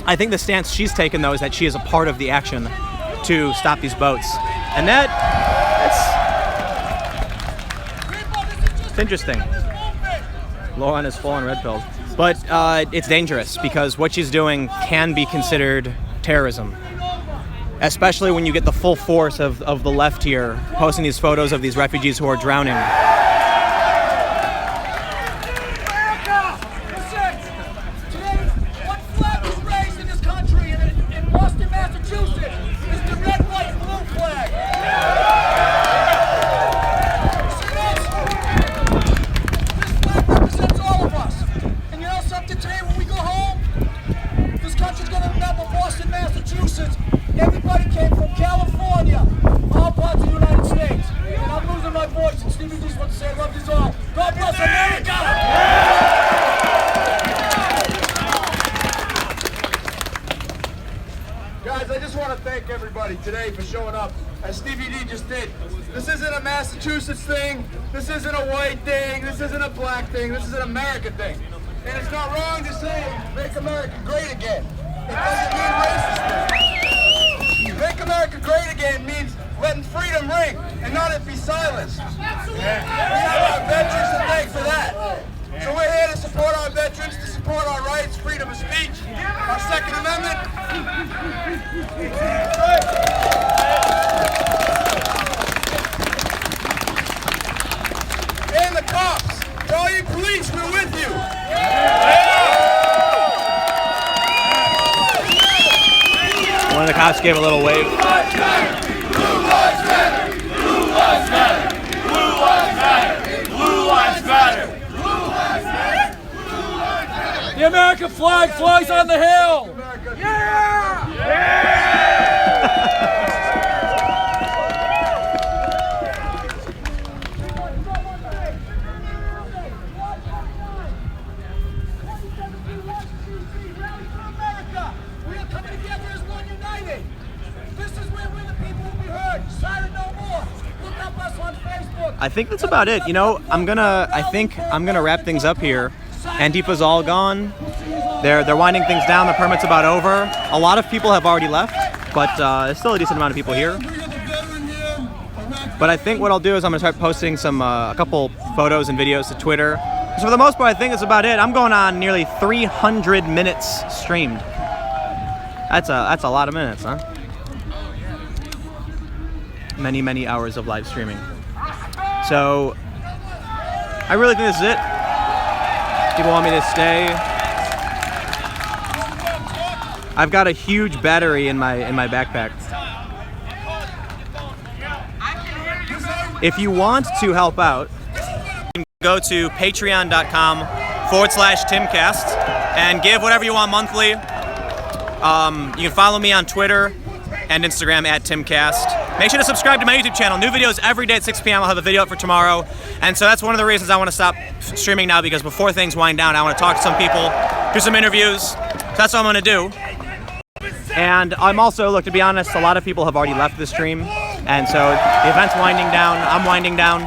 Speaker 1: I think the stance she's taken, though, is that she is a part of the action to stop these boats, and it's interesting. Lauren is full on red pilled, but it's dangerous because what she's doing can be considered terrorism, especially when you get the full force of the left here posting these photos of these refugees who are drowning.
Speaker 15: Today, one flag was raised in this country, and Massachusetts is the red, white, and blue flag. This flag represents all of us. And you know something today when we go home? This country's going to remember Boston, Massachusetts. Everybody came from California, all parts of the United States. And I'm losing my voice, and Stevie D's wants to say I love you all. God bless America!
Speaker 2: Guys, I just want to thank everybody today for showing up, as Stevie D just did. This isn't a Massachusetts thing, this isn't a white thing, this isn't a black thing, this is an American thing. And it's not wrong to say, make America great again. It doesn't mean racist thing. Make America great again means letting freedom ring and not it be silenced. We have our veterans to thank for that. So we're here to support our veterans, to support our rights, freedom of speech, our Second Amendment. And the cops, to all you police, we're with you.
Speaker 1: One of the cops gave a little wave.
Speaker 15: Blue lives matter. Blue lives matter. Blue lives matter. Blue lives matter. Blue lives matter. Blue lives matter.
Speaker 21: The American flag flies on the hill.
Speaker 15: Yeah!
Speaker 2: We are coming together as one united. This is where we the people will be heard. Silent no more. Look up us on Facebook.
Speaker 1: I think that's about it. You know, I think I'm gonna wrap things up here. Antifa's all gone. They're winding things down. The permit's about over. A lot of people have already left, but there's still a decent amount of people here. But I think what I'll do is I'm gonna start posting a couple photos and videos to Twitter. So for the most part, I think that's about it. I'm going on nearly 300 minutes streamed. That's a lot of minutes, huh? Many hours of live streaming. So I really think this is it. People want me to stay. I've got a huge battery in my backpack. If you want to help out, you can go to patreon.com/Timcast and give whatever you want monthly. You can follow me on Twitter and Instagram @Timcast. Make sure to subscribe to my YouTube channel. New videos every day at 6 p.m. I'll have a video up for tomorrow. And so that's one of the reasons I want to stop streaming now, because before things wind down, I want to talk to some people, do some interviews. So that's what I'm going to do. And I'm also, look, to be honest, a lot of people have already left the stream. And so the event's winding down, I'm winding down.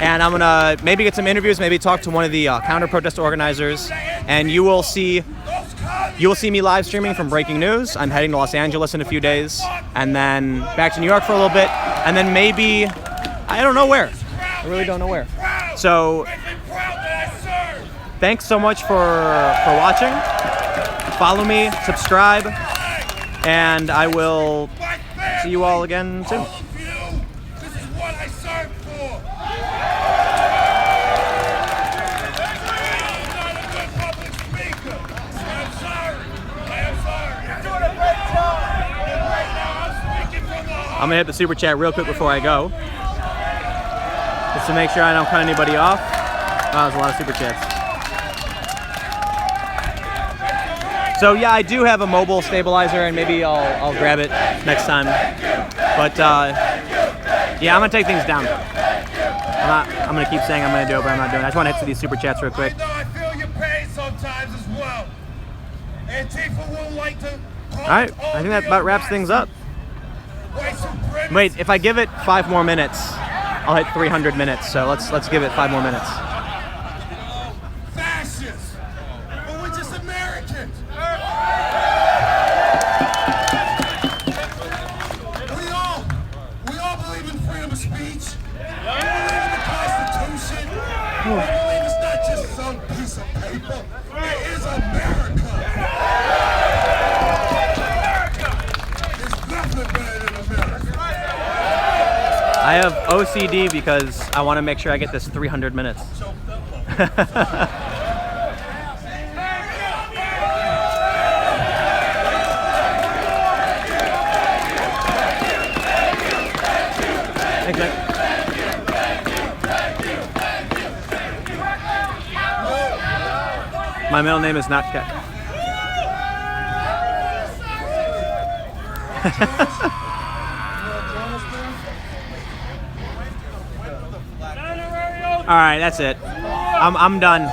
Speaker 1: And I'm going to maybe get some interviews, maybe talk to one of the counter-protest organizers. And you will see me live streaming from Breaking News. I'm heading to Los Angeles in a few days, and then back to New York for a little bit, and then maybe, I don't know where. I really don't know where. So, thanks so much for watching. Follow me, subscribe, and I will see you all again soon.
Speaker 15: This is what I served for.
Speaker 1: I'm gonna hit the super chat real quick before I go, just to make sure I don't cut anybody off. Oh, there's a lot of super chats. So yeah, I do have a mobile stabilizer, and maybe I'll grab it next time. But yeah, I'm gonna take things down. I'm gonna keep saying I'm gonna do it, but I'm not doing it. I just want to hit these super chats real quick.
Speaker 15: I feel your pain sometimes as well. Antifa will like to.
Speaker 1: All right, I think that about wraps things up. Wait, if I give it 5 more minutes, I'll hit 300 minutes. So let's give it 5 more minutes.
Speaker 15: Fascists, but we're just Americans. We all believe in freedom of speech. We believe in the Constitution. We believe it's not just some piece of paper. It is America. There's nothing better than America.
Speaker 1: I have OCD because I want to make sure I get this 300 minutes. Thanks, man. My middle name is not Keck. All right, that's it. I'm done.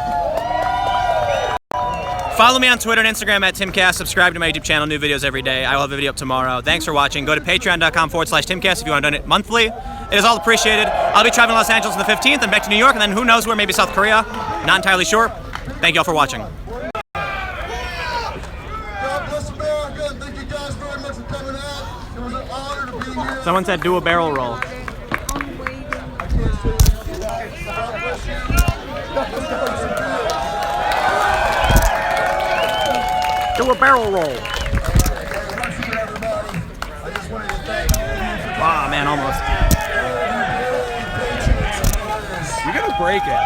Speaker 1: Follow me on Twitter and Instagram at TimCast. Subscribe to my YouTube channel. New videos every day. I will have a video up tomorrow. Thanks for watching. Go to patreon.com/TimCast if you want to donate monthly. It is all appreciated. I'll be traveling to Los Angeles on the 15th and back to New York, and then who knows where, maybe South Korea. Not entirely sure. Thank you all for watching.
Speaker 9: God bless America. Thank you guys very much for coming out. It was an honor to be here.
Speaker 1: Someone said do a barrel roll. Do a barrel roll. Ah, man, almost.
Speaker 4: You're gonna break it.